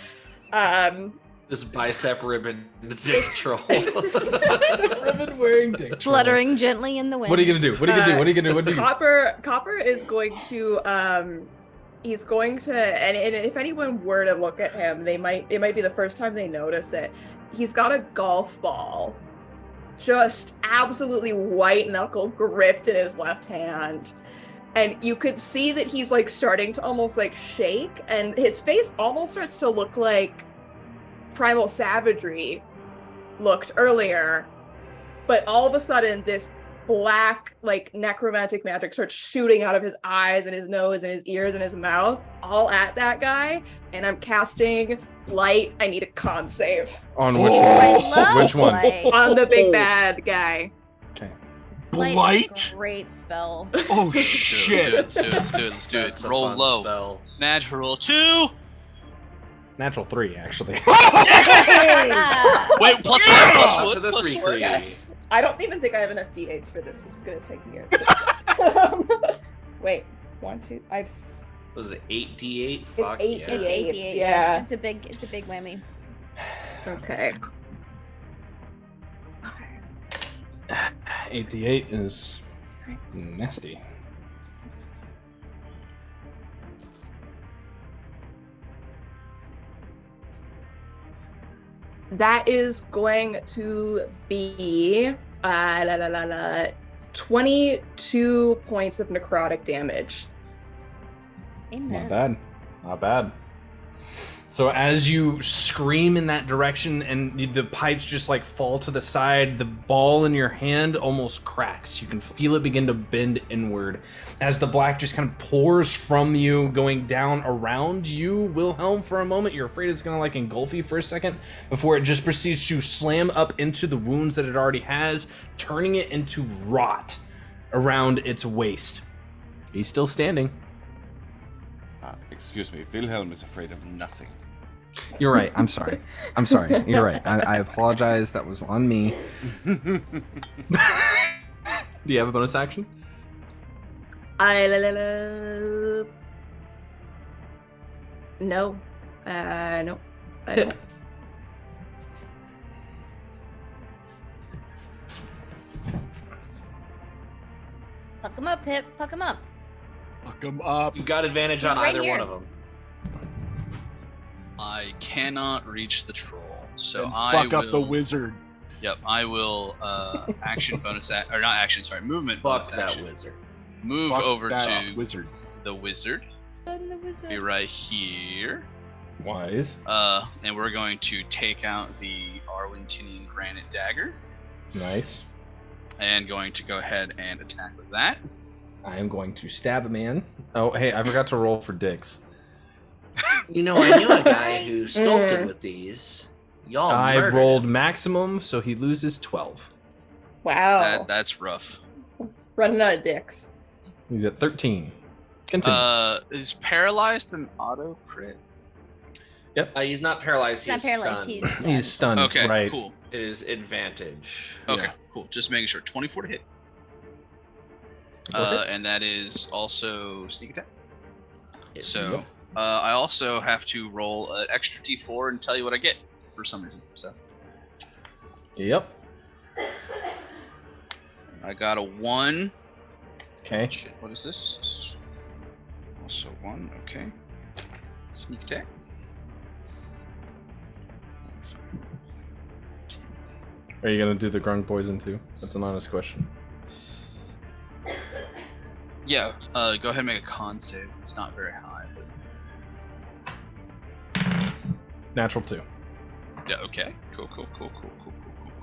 Speaker 1: This bicep ribbon dick troll.
Speaker 3: Ribbon wearing dick troll.
Speaker 2: Fluttering gently in the wind.
Speaker 3: What are you gonna do? What are you gonna do? What are you gonna do? What are you gonna do?
Speaker 9: Copper is going to he's going to and if anyone were to look at him, it might be the first time they notice it. He's got a golf ball just absolutely white knuckle gripped in his left hand. And you could see that he's like starting to almost like shake, and his face almost starts to look like Primal Savagery looked earlier. But all of a sudden, this black, like, necromantic magic starts shooting out of his eyes and his nose and his ears and his mouth, all at that guy. And I'm casting light. I need a con save.
Speaker 3: On which
Speaker 2: I
Speaker 3: one?
Speaker 2: love
Speaker 3: Which one?
Speaker 2: light.
Speaker 9: On the big bad guy.
Speaker 3: Okay.
Speaker 2: Light is a great spell.
Speaker 5: Oh
Speaker 6: Let's
Speaker 5: shit.
Speaker 6: do it. Let's do
Speaker 1: That's
Speaker 6: it.
Speaker 1: a
Speaker 6: Roll
Speaker 1: fun
Speaker 6: low.
Speaker 1: spell.
Speaker 6: Natural 2.
Speaker 3: Natural 3, actually.
Speaker 6: Wait, plus
Speaker 1: Yeah!
Speaker 6: one,
Speaker 1: To the
Speaker 6: plus
Speaker 1: three
Speaker 6: one.
Speaker 1: creep.
Speaker 9: Yes. I don't even think I have enough d8s for this. It's gonna take me. Wait, 1, 2.
Speaker 1: Was it 8d8?
Speaker 9: It's
Speaker 1: Fuck
Speaker 9: 8d8.
Speaker 1: yeah.
Speaker 2: It's 88.
Speaker 9: Yeah.
Speaker 2: It's a big whammy.
Speaker 9: Okay.
Speaker 3: 88 is nasty.
Speaker 9: That is going to be 22 points of necrotic damage.
Speaker 2: Amen.
Speaker 3: Not bad. Not bad. So as you scream in that direction and the pipes just like fall to the side, the ball in your hand almost cracks. You can feel it begin to bend inward as the black just kind of pours from you, going down around you, Wilhelm, for a moment. You're afraid it's gonna like engulf you for a second before it just proceeds to slam up into the wounds that it already has, turning it into rot around its waist. He's still standing.
Speaker 4: Excuse me, Wilhelm is afraid of nothing.
Speaker 3: You're right. I'm sorry. I'm sorry. You're right. I apologize. That was on me. Do you have a bonus action?
Speaker 9: No. No. I don't.
Speaker 2: Fuck him up, Pip. Fuck him up.
Speaker 5: Fuck him up.
Speaker 1: You got advantage
Speaker 2: He's
Speaker 1: on
Speaker 2: right
Speaker 1: either
Speaker 2: here.
Speaker 1: one of them.
Speaker 6: I cannot reach the troll, so
Speaker 5: And
Speaker 6: I
Speaker 5: fuck
Speaker 6: will.
Speaker 5: up the wizard.
Speaker 6: Yep, I will action bonus or not action. Sorry, movement
Speaker 1: Fuck
Speaker 6: bonus
Speaker 1: that
Speaker 6: action.
Speaker 1: wizard.
Speaker 6: Move
Speaker 5: Fuck
Speaker 6: over
Speaker 5: that
Speaker 6: to
Speaker 5: wizard.
Speaker 6: the wizard.
Speaker 2: And the wizard.
Speaker 6: Be right here.
Speaker 3: Wise.
Speaker 6: And we're going to take out the Arwintinian granite dagger,
Speaker 3: Nice.
Speaker 6: and going to go ahead and attack with that.
Speaker 3: I am going to stab a man. Oh, hey, I forgot to roll for dicks.
Speaker 1: You know, I knew a guy who sculpted with these. Y'all
Speaker 3: I
Speaker 1: murdered
Speaker 3: rolled
Speaker 1: him.
Speaker 3: maximum, so he loses 12.
Speaker 9: Wow.
Speaker 6: That's rough.
Speaker 9: Running out of dicks.
Speaker 3: He's at 13. Continue.
Speaker 6: Is paralyzed an auto crit?
Speaker 1: He's not paralyzed.
Speaker 2: He's not paralyzed. He's stunned.
Speaker 3: He's stunned.
Speaker 6: Okay,
Speaker 3: right.
Speaker 6: cool.
Speaker 1: It is advantage.
Speaker 6: Okay,
Speaker 5: Yeah.
Speaker 6: cool. Just making sure. 24 to hit. And that is also sneak attack.
Speaker 1: Yes.
Speaker 6: So I also have to roll an extra d4 and tell you what I get for some reason. So
Speaker 3: Yep.
Speaker 6: I got a 1.
Speaker 3: Okay.
Speaker 6: Shit, what is this? Also 1. Okay. Sneak attack.
Speaker 3: Are you gonna do the grung poison too? That's an honest question.
Speaker 6: Yeah. Go ahead and make a con save. It's not very high. But...
Speaker 3: Natural 2.
Speaker 6: Yeah. Okay. Cool.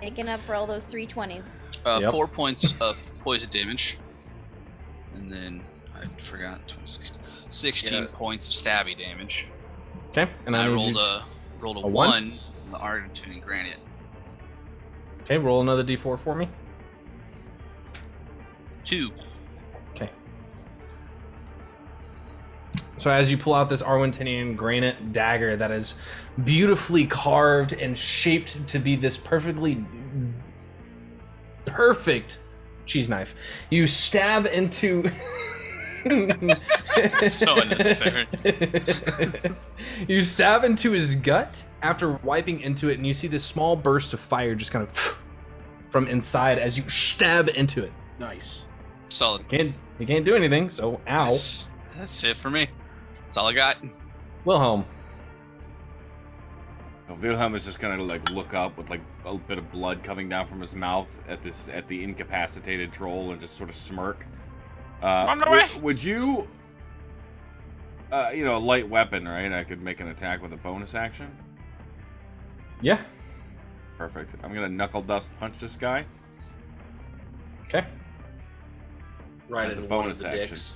Speaker 2: Making up for all those 320s.
Speaker 3: Yep.
Speaker 6: 4 points of poison damage, and then I forgot 16
Speaker 1: Yeah.
Speaker 6: points of stabby damage.
Speaker 3: Okay. And
Speaker 6: I
Speaker 3: need
Speaker 6: rolled
Speaker 3: you-
Speaker 6: a
Speaker 3: a
Speaker 6: 1
Speaker 3: one?
Speaker 6: on the Argentine and Granite.
Speaker 3: Okay, roll another d4 for me.
Speaker 6: 2.
Speaker 3: Okay. So as you pull out this Arwentinian granite dagger that is beautifully carved and shaped to be this perfect cheese knife, you stab into
Speaker 6: So unnecessary.
Speaker 3: You stab into his gut after wiping into it, and you see this small burst of fire just kind of from inside as you stab into it.
Speaker 5: Nice.
Speaker 6: Solid.
Speaker 3: You can't do anything, so ow.
Speaker 6: That's it for me. That's all I got.
Speaker 3: Wilhelm.
Speaker 4: So Wilhelm is just gonna like look up with like a bit of blood coming down from his mouth at the incapacitated troll and just sort of smirk.
Speaker 10: On the way.
Speaker 4: Would you, a light weapon, right? I could make an attack with a bonus action.
Speaker 3: Yeah.
Speaker 4: Perfect. I'm gonna knuckle dust punch this guy.
Speaker 3: Okay.
Speaker 1: Right
Speaker 4: As a
Speaker 1: in
Speaker 4: bonus
Speaker 1: one of the
Speaker 4: action.
Speaker 1: dicks.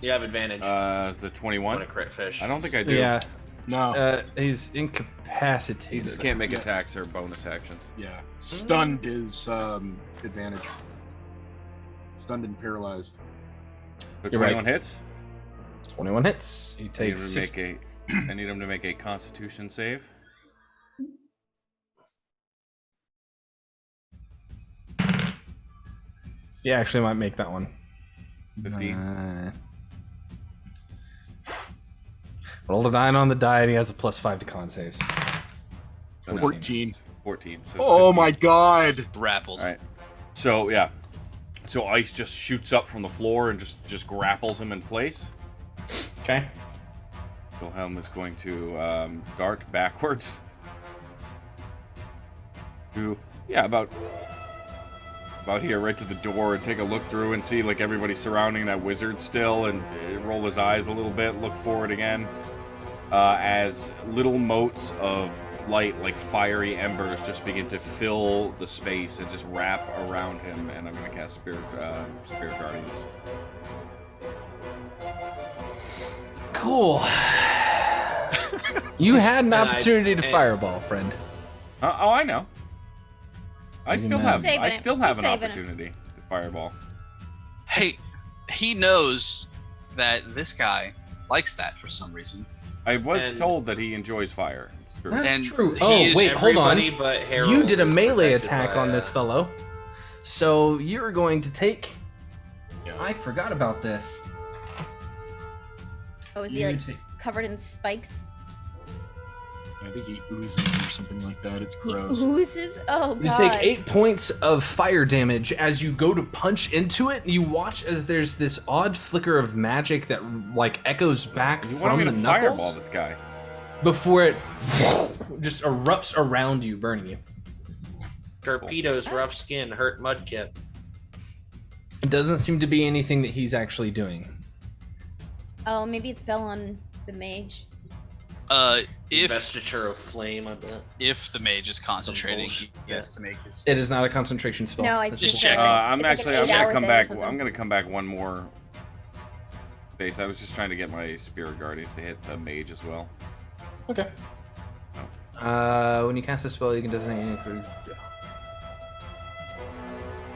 Speaker 1: You have advantage.
Speaker 4: Is the 21?
Speaker 1: On a crit fish.
Speaker 4: I don't think I do.
Speaker 3: Yeah.
Speaker 5: No.
Speaker 3: He's incapacitated.
Speaker 4: You just can't make
Speaker 5: Yes.
Speaker 4: attacks or bonus actions.
Speaker 5: Yeah. Stunned is advantage. Stunned and paralyzed.
Speaker 4: So
Speaker 3: You're right.
Speaker 4: 21 hits.
Speaker 3: 21 hits. He
Speaker 4: I need,
Speaker 3: takes
Speaker 4: him
Speaker 3: six.
Speaker 4: I need him to make a Constitution save.
Speaker 3: Yeah, actually might make that one.
Speaker 4: 15.
Speaker 3: Rolled a 9 on the die, and he has a +5 to con saves.
Speaker 4: No,
Speaker 5: 14.
Speaker 4: 14. So it's
Speaker 5: Oh
Speaker 4: 15.
Speaker 5: my god.
Speaker 6: Grappled.
Speaker 4: All right. So yeah. So ice just shoots up from the floor and just grapples him in place.
Speaker 3: Okay.
Speaker 4: Wilhelm is going to dart backwards. To about here, right to the door, and take a look through and see like everybody surrounding that wizard still, and roll his eyes a little bit, look forward again, as little motes of light, like fiery embers, just begin to fill the space and just wrap around him. And I'm gonna cast Spirit Guardians.
Speaker 3: Cool. You had an
Speaker 1: And
Speaker 3: opportunity to fireball, friend.
Speaker 4: Oh, I know. I still
Speaker 3: He's
Speaker 4: have
Speaker 2: saving it.
Speaker 4: an
Speaker 2: He's saving it.
Speaker 4: opportunity to fireball.
Speaker 6: Hey, he knows that this guy likes that for some reason.
Speaker 4: I was
Speaker 1: And-
Speaker 4: told that he enjoys fire. It's true.
Speaker 3: That's
Speaker 6: And
Speaker 3: true.
Speaker 6: he
Speaker 3: Oh,
Speaker 6: is
Speaker 3: wait, hold on.
Speaker 1: Everybody but Harold
Speaker 3: You did a
Speaker 1: is
Speaker 3: melee
Speaker 1: protected
Speaker 3: attack
Speaker 1: by,
Speaker 3: on this fellow. So you're going to take...
Speaker 5: Yeah.
Speaker 3: I forgot about this.
Speaker 2: Oh, is he
Speaker 3: You
Speaker 2: like
Speaker 3: take-
Speaker 2: covered in spikes?
Speaker 5: I think he oozes or something like that. It's
Speaker 2: He
Speaker 5: gross.
Speaker 2: oozes? Oh, God.
Speaker 3: You take 8 points of fire damage as you go to punch into it. You watch as there's this odd flicker of magic that like echoes back
Speaker 4: You want
Speaker 3: from
Speaker 4: me
Speaker 3: the
Speaker 4: to fireball
Speaker 3: knuckles
Speaker 4: this guy?
Speaker 3: before it just erupts around you, burning you.
Speaker 1: Torpedoes, rough skin, hurt mudkip.
Speaker 3: It doesn't seem to be anything that he's actually doing.
Speaker 2: Oh, maybe it's spell on the mage.
Speaker 6: If
Speaker 1: Investiture of flame, I bet.
Speaker 6: the mage is concentrating, he
Speaker 1: bullshit.
Speaker 6: has to make his.
Speaker 3: It is not a concentration spell.
Speaker 2: No, it's
Speaker 3: That's
Speaker 2: just
Speaker 6: check.
Speaker 2: a-
Speaker 4: I'm
Speaker 2: it's like an
Speaker 4: gonna
Speaker 2: 8-hour
Speaker 4: come
Speaker 2: thing or
Speaker 4: back.
Speaker 2: something.
Speaker 4: I'm gonna come back one more base. I was just trying to get my Spirit Guardians to hit the mage as well.
Speaker 3: Okay. When you cast a spell, you can designate any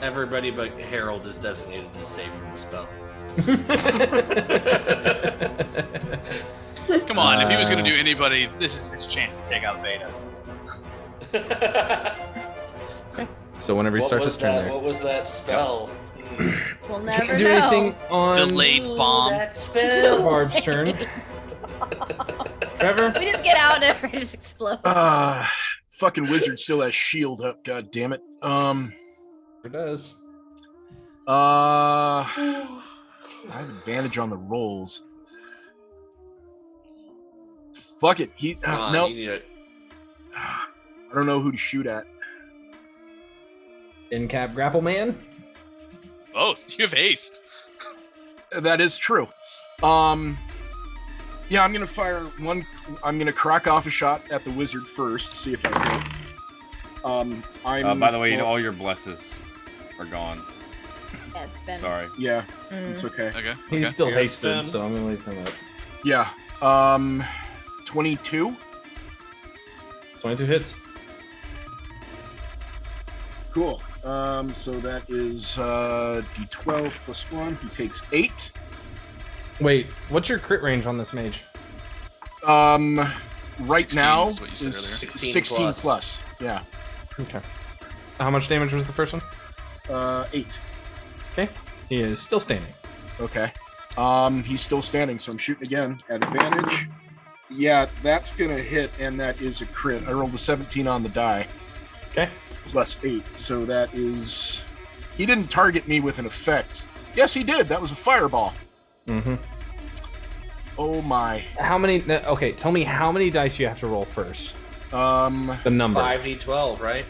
Speaker 1: Everybody but Harold is designated as safe from the spell.
Speaker 6: Come on, if he was going to do anybody, this is his chance to take out Veda.
Speaker 3: So whenever he starts his turn there.
Speaker 1: What was that spell?
Speaker 2: We'll never
Speaker 3: Can't do
Speaker 2: know.
Speaker 3: anything on
Speaker 6: Delayed bomb.
Speaker 1: That spell.
Speaker 3: Barb's turn. Trevor?
Speaker 2: We just get out and it just explodes.
Speaker 5: Fucking wizard still has shield up. God damn it.
Speaker 3: It does.
Speaker 5: I have advantage on the rolls. Fuck it. No.
Speaker 1: You need it.
Speaker 5: I don't know who to shoot at.
Speaker 3: In cap grapple man.
Speaker 6: Both. You have haste.
Speaker 5: That is true. Yeah, I'm gonna fire one. I'm gonna crack off a shot at the wizard first, see if I hit.
Speaker 4: By the way, all your blesses are gone.
Speaker 2: Yeah, it's been.
Speaker 4: Sorry.
Speaker 5: Yeah, it's okay.
Speaker 6: Okay.
Speaker 3: He's still
Speaker 1: Here's
Speaker 3: hasted,
Speaker 1: them.
Speaker 3: so I'm gonna leave him up.
Speaker 5: Yeah. 22.
Speaker 3: 22 hits.
Speaker 5: Cool. So that is D12 plus 1. He takes 8.
Speaker 3: Wait, what's your crit range on this mage?
Speaker 5: Right
Speaker 6: 16
Speaker 5: now
Speaker 6: is what you said
Speaker 5: is
Speaker 6: earlier.
Speaker 5: 16 plus. Yeah.
Speaker 3: Okay. How much damage was the first one?
Speaker 5: 8.
Speaker 3: Okay. He is still standing.
Speaker 5: Okay. He's still standing, so I'm shooting again at advantage. Yeah, that's gonna hit, and that is a crit. I rolled a 17 on the die.
Speaker 3: Okay.
Speaker 5: Plus 8, so that is... He didn't target me with an effect. Yes, he did. That was a fireball.
Speaker 3: Mm-hmm.
Speaker 5: Oh my.
Speaker 3: How many... Okay, tell me how many dice you have to roll first. The number.
Speaker 1: 5d12, right?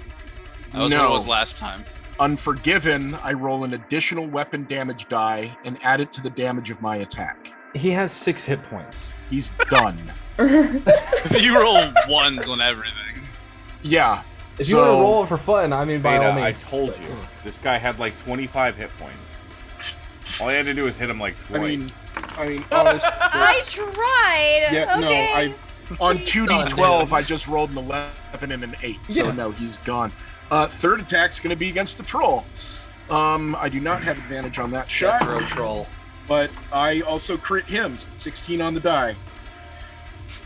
Speaker 6: That was what it was last time.
Speaker 5: Unforgiven, I roll an additional weapon damage die and add it to the damage of my attack.
Speaker 3: He has 6 hit points.
Speaker 5: He's done.
Speaker 6: You roll ones on everything.
Speaker 5: Yeah.
Speaker 3: If you want to roll it for fun, I mean, by
Speaker 4: Beta,
Speaker 3: all means.
Speaker 4: I told you. This guy had like 25 hit points. All you had to do was hit him like twice.
Speaker 5: I mean, honest.
Speaker 2: I tried.
Speaker 5: Yeah,
Speaker 2: okay.
Speaker 5: no, on 2d12, I just rolled an 11 and an 8, so
Speaker 3: Yeah.
Speaker 5: no, he's gone. Third attack's going to be against the troll. I do not have advantage on that shot,
Speaker 1: Death row troll.
Speaker 5: but I also crit him, 16 on the die.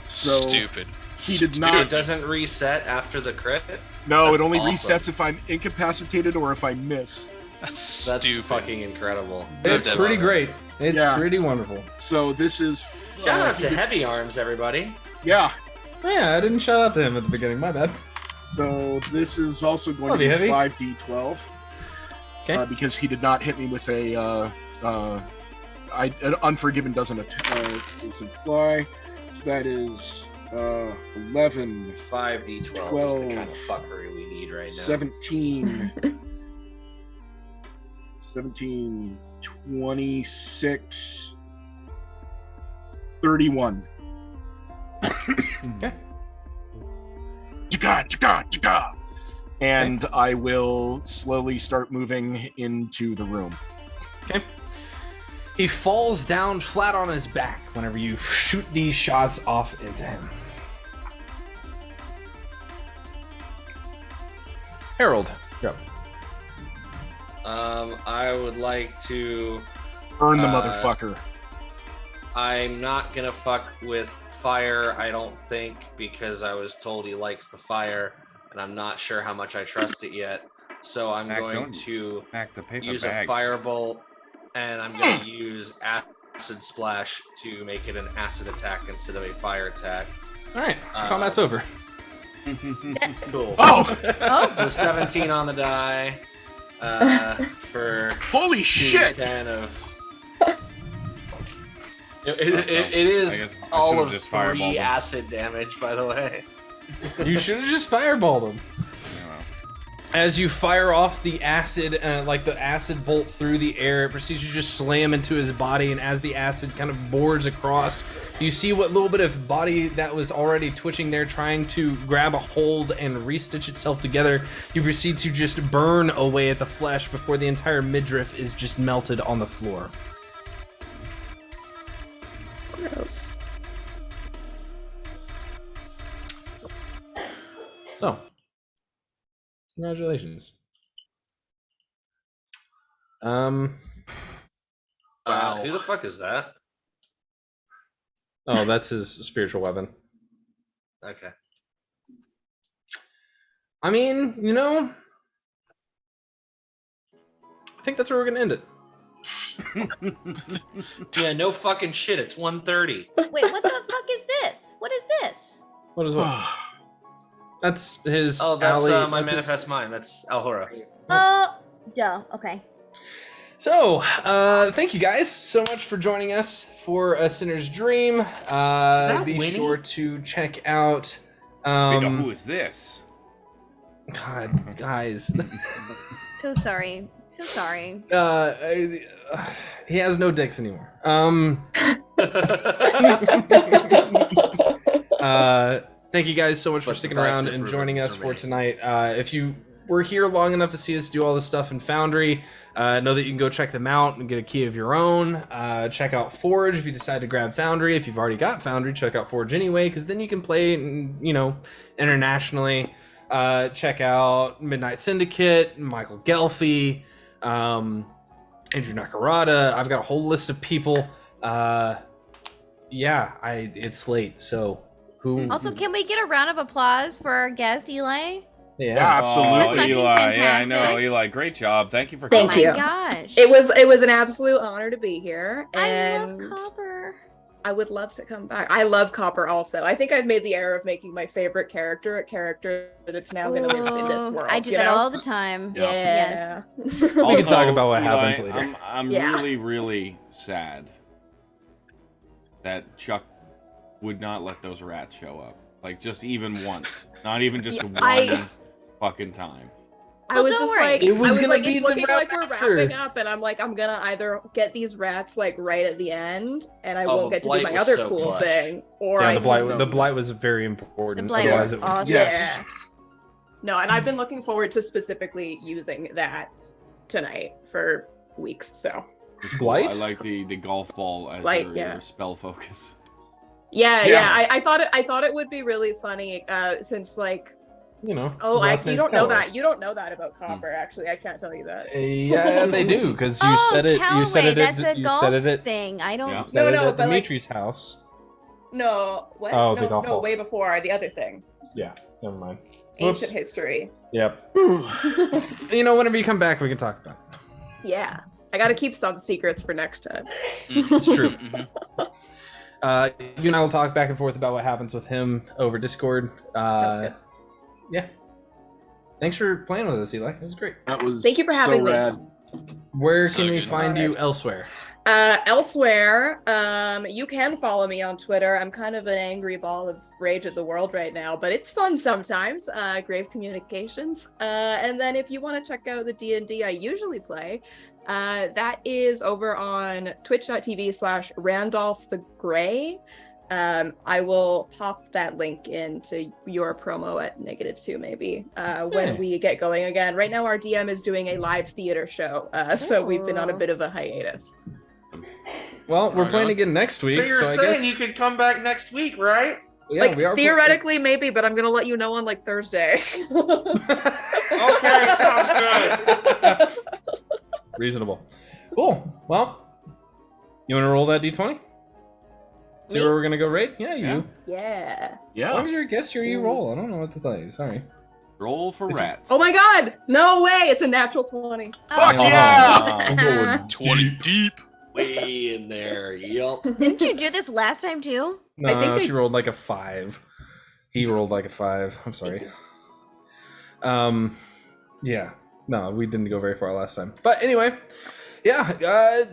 Speaker 5: So
Speaker 6: Stupid.
Speaker 5: he did
Speaker 1: It
Speaker 5: not.
Speaker 1: doesn't reset after the crit?
Speaker 5: No,
Speaker 1: That's
Speaker 5: it only
Speaker 1: awesome.
Speaker 5: resets if I'm incapacitated or if I miss.
Speaker 6: That's
Speaker 1: That's
Speaker 6: stupid.
Speaker 1: fucking incredible.
Speaker 3: It's
Speaker 6: Dead
Speaker 3: pretty
Speaker 6: level.
Speaker 3: great. It's
Speaker 5: Yeah.
Speaker 3: pretty wonderful.
Speaker 5: So this is.
Speaker 1: Shout out to Heavy Arms, everybody.
Speaker 5: Yeah.
Speaker 3: Yeah, I didn't shout out to him at the beginning. My bad.
Speaker 5: So this is also going
Speaker 3: Love
Speaker 5: to
Speaker 3: you,
Speaker 5: be
Speaker 3: Heavy.
Speaker 5: 5d12.
Speaker 3: Okay.
Speaker 5: Because he did not hit me with a. Unforgiven doesn't apply. So that is 11,
Speaker 1: 5d12 is the
Speaker 5: 12,
Speaker 1: kind of fuckery we need right now.
Speaker 5: 17, 17, 26, 31.
Speaker 3: Okay.
Speaker 5: Chaka. And I will slowly start moving into the room.
Speaker 3: Okay. He falls down flat on his back whenever you shoot these shots off into him. Harold, go.
Speaker 1: I would like to.
Speaker 5: Burn the motherfucker.
Speaker 1: I'm not gonna fuck with fire, I don't think, because I was told he likes the fire, and I'm not sure how much I trust it yet. So I'm going to
Speaker 4: the paper
Speaker 1: use
Speaker 4: bag.
Speaker 1: a firebolt, and I'm going to use acid splash to make it an acid attack instead of a fire attack.
Speaker 3: All right, combat's over.
Speaker 1: Cool.
Speaker 5: Oh!
Speaker 1: So 17 on the die for
Speaker 5: Holy shit!
Speaker 1: 10 of. It
Speaker 4: I
Speaker 1: is
Speaker 4: guess I
Speaker 1: all
Speaker 4: should've
Speaker 1: of
Speaker 4: just fireballed
Speaker 1: 3
Speaker 4: him.
Speaker 1: acid damage, by the way.
Speaker 3: You should have just fireballed him. As you fire off the acid, like the acid bolt through the air, it proceeds to just slam into his body, and as the acid kind of bores across, you see what little bit of body that was already twitching there, trying to grab a hold and restitch itself together. You proceed to just burn away at the flesh before the entire midriff is just melted on the floor.
Speaker 9: Gross.
Speaker 3: So, congratulations.
Speaker 1: Who the fuck is that?
Speaker 3: Oh, that's his spiritual weapon.
Speaker 1: Okay.
Speaker 3: I mean, I think that's where we're gonna end it.
Speaker 1: Yeah, no fucking shit. It's 1:30.
Speaker 2: Wait, what the fuck is this? What is this?
Speaker 3: What is what? That's his.
Speaker 1: Oh, that's
Speaker 3: alley.
Speaker 1: my
Speaker 3: That's his-
Speaker 1: manifest mind. That's Alhora.
Speaker 2: Oh, duh. Okay.
Speaker 3: So, thank you guys so much for joining us for A Sinner's Dream. Be
Speaker 1: Winnie?
Speaker 3: sure to check out.
Speaker 4: Who is this?
Speaker 3: God, guys.
Speaker 2: So sorry. So sorry.
Speaker 3: He has no dicks anymore. Thank you guys so much for
Speaker 1: But
Speaker 3: sticking
Speaker 1: the
Speaker 3: around
Speaker 1: bicep
Speaker 3: and joining us
Speaker 1: remains.
Speaker 3: for tonight. If you were here long enough to see us do all this stuff in Foundry, know that you can go check them out and get a key of your own. Check out Forge if you decide to grab Foundry. If you've already got Foundry, check out Forge anyway, because then you can play, internationally. Check out Midnight Syndicate, Michael Gelfi, Andrew Nakarada. I've got a whole list of people. It's late, so who?
Speaker 2: Also, can we get a round of applause for our guest, Eli?
Speaker 3: Yeah,
Speaker 5: absolutely.
Speaker 2: That's fucking
Speaker 4: Eli. Yeah, I
Speaker 2: fantastic.
Speaker 4: know, Eli. Great job. Thank you for
Speaker 9: Thank
Speaker 4: coming.
Speaker 2: Oh
Speaker 9: you.
Speaker 2: my gosh.
Speaker 9: It was an absolute honor to be here,
Speaker 2: I
Speaker 9: and
Speaker 2: love Copper.
Speaker 9: I would love to come back. I love Copper also. I think I've made the error of making my favorite character a character that's now going to live in this
Speaker 2: Ooh,
Speaker 9: world.
Speaker 2: I do
Speaker 9: you
Speaker 2: that
Speaker 9: know?
Speaker 2: all the time.
Speaker 9: Yeah.
Speaker 3: We can talk about what
Speaker 4: Eli,
Speaker 3: happens later.
Speaker 4: I'm
Speaker 9: Yeah.
Speaker 4: really, really sad that Chuck would not let those rats show up. Like, just even once. Not even just one fucking time.
Speaker 9: I
Speaker 2: Well,
Speaker 9: was
Speaker 2: don't
Speaker 9: just
Speaker 2: worry.
Speaker 9: like,
Speaker 3: It was
Speaker 9: I was
Speaker 3: gonna
Speaker 9: like,
Speaker 3: be
Speaker 9: it's
Speaker 3: the
Speaker 9: looking like we're
Speaker 3: raptor.
Speaker 9: wrapping up, and I'm like, I'm gonna either get these rats like right at the end, and I
Speaker 1: Oh,
Speaker 9: won't
Speaker 1: the
Speaker 9: get to do
Speaker 1: blight
Speaker 9: my
Speaker 1: was
Speaker 9: other
Speaker 1: so
Speaker 9: cool
Speaker 1: clutch.
Speaker 9: thing, or
Speaker 3: Yeah,
Speaker 9: I
Speaker 3: the blight was very important.
Speaker 2: The blight
Speaker 3: Otherwise
Speaker 2: was
Speaker 3: it would-
Speaker 2: awesome.
Speaker 5: Yes.
Speaker 9: Yeah. No, and I've been looking forward to specifically using that tonight for weeks. So
Speaker 4: It's cool.
Speaker 3: Blight?
Speaker 4: I like the golf ball as
Speaker 9: Blight,
Speaker 4: your,
Speaker 9: yeah.
Speaker 4: your spell focus.
Speaker 9: yeah. I thought it would be really funny, since like,
Speaker 3: his
Speaker 9: you
Speaker 3: last name's
Speaker 9: don't know
Speaker 3: Calloway.
Speaker 9: that. You don't know that about Copper, actually. I can't tell you that.
Speaker 3: Yeah, they do because you
Speaker 2: Oh,
Speaker 3: said it.
Speaker 2: Callaway,
Speaker 3: You said it.
Speaker 2: that's a
Speaker 3: You
Speaker 2: golf
Speaker 3: said it at.
Speaker 2: thing. I don't.
Speaker 4: Yeah.
Speaker 3: Said it
Speaker 9: No,
Speaker 3: at
Speaker 9: but, like-
Speaker 3: Dimitri's house.
Speaker 9: No, what?
Speaker 3: Oh, the
Speaker 9: no,
Speaker 3: golf
Speaker 9: no,
Speaker 3: ball.
Speaker 9: way before the other thing.
Speaker 3: Yeah, never mind.
Speaker 9: Ancient
Speaker 3: Whoops.
Speaker 9: history.
Speaker 3: Yep. Whenever you come back, we can talk about it.
Speaker 9: Yeah, I got to keep some secrets for next time.
Speaker 3: It's true.
Speaker 6: Mhm.
Speaker 3: You and I will talk back and forth about what happens with him over Discord.
Speaker 9: Sounds good.
Speaker 3: Yeah. Thanks for playing with us, Eli. It was great.
Speaker 5: That was
Speaker 9: Thank you for having me.
Speaker 5: rad.
Speaker 3: Where
Speaker 6: So
Speaker 3: can we
Speaker 6: good.
Speaker 3: find you elsewhere?
Speaker 9: Elsewhere, you can follow me on Twitter. I'm kind of an angry ball of rage at the world right now, but it's fun sometimes. Grave Communications. And then if you want to check out the D&D I usually play, that is over on twitch.tv/Randolph the Gray. I will pop that link into your promo at -2 maybe when we get going again. Right now our DM is doing a live theater show, so we've been on a
Speaker 2: Ooh.
Speaker 9: bit of a hiatus.
Speaker 3: Well, we're
Speaker 6: Right
Speaker 3: playing
Speaker 6: on.
Speaker 3: again next week,
Speaker 1: So you're
Speaker 3: I
Speaker 1: saying
Speaker 3: guess.
Speaker 1: you could come back next week, right?
Speaker 3: Yeah,
Speaker 9: Like
Speaker 3: we are
Speaker 9: theoretically maybe, but I'm gonna let you know on like Thursday.
Speaker 1: Okay, sounds good.
Speaker 3: Reasonable. Cool. Well, you want to roll that d20? See
Speaker 9: Me?
Speaker 3: where we're gonna go raid? Yeah, you.
Speaker 9: Yeah.
Speaker 3: As long as
Speaker 5: Yeah.
Speaker 3: you're a guest here, you roll. I don't know what to tell you. Sorry.
Speaker 4: Roll for rats.
Speaker 9: Oh my god! No way! It's a natural 20.
Speaker 5: Fuck
Speaker 2: Oh.
Speaker 5: yeah!
Speaker 6: 20 deep.
Speaker 1: Way in there. Yup.
Speaker 2: Didn't you do this last time too?
Speaker 3: No,
Speaker 9: I think
Speaker 3: she rolled like a 5. He rolled like a 5. I'm sorry. Yeah. No, we didn't go very far last time. But anyway, yeah.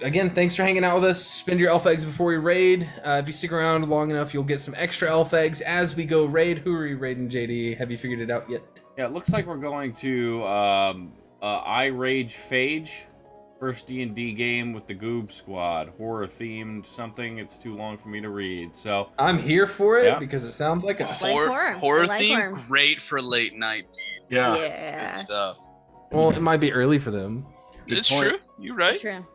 Speaker 3: Again, thanks for hanging out with us. Spend your elf eggs before we raid. If you stick around long enough, you'll get some extra elf eggs as we go raid. Who are you raiding, JD? Have you figured it out yet?
Speaker 4: Yeah, it looks like we're going to I Rage Phage. First D&D game with the Goob Squad. Horror themed something. It's too long for me to read. So
Speaker 3: I'm here for it
Speaker 4: Yeah.
Speaker 3: because it sounds like us.
Speaker 2: Like horror.
Speaker 6: Horror
Speaker 2: I like
Speaker 6: theme,
Speaker 2: horror.
Speaker 6: great for late night.
Speaker 5: Yeah.
Speaker 9: Yeah.
Speaker 6: Good stuff.
Speaker 3: Well, it might be early for them.
Speaker 4: Good
Speaker 6: It's
Speaker 4: point.
Speaker 6: true. You're right.
Speaker 2: It's true.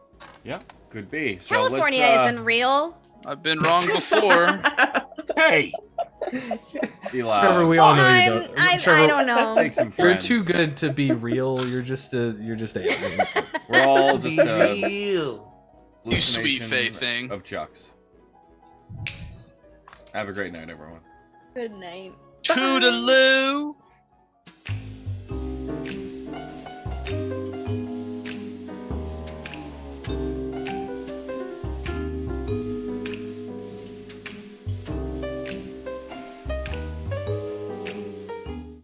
Speaker 4: Yeah, could be. So
Speaker 2: California
Speaker 4: let's,
Speaker 2: isn't real.
Speaker 6: I've been wrong before.
Speaker 5: Hey,
Speaker 4: Eli,
Speaker 3: Trevor, we all know you don't.
Speaker 2: I
Speaker 3: Trevor,
Speaker 2: don't know.
Speaker 4: make some
Speaker 3: You're
Speaker 4: friends.
Speaker 3: too good to be real. You're just a alien.
Speaker 4: We're all just
Speaker 1: Be real.
Speaker 6: You sweet
Speaker 4: hallucination
Speaker 6: Faye thing.
Speaker 4: of Chucks. Have a great night, everyone.
Speaker 2: Good night.
Speaker 6: Toodaloo.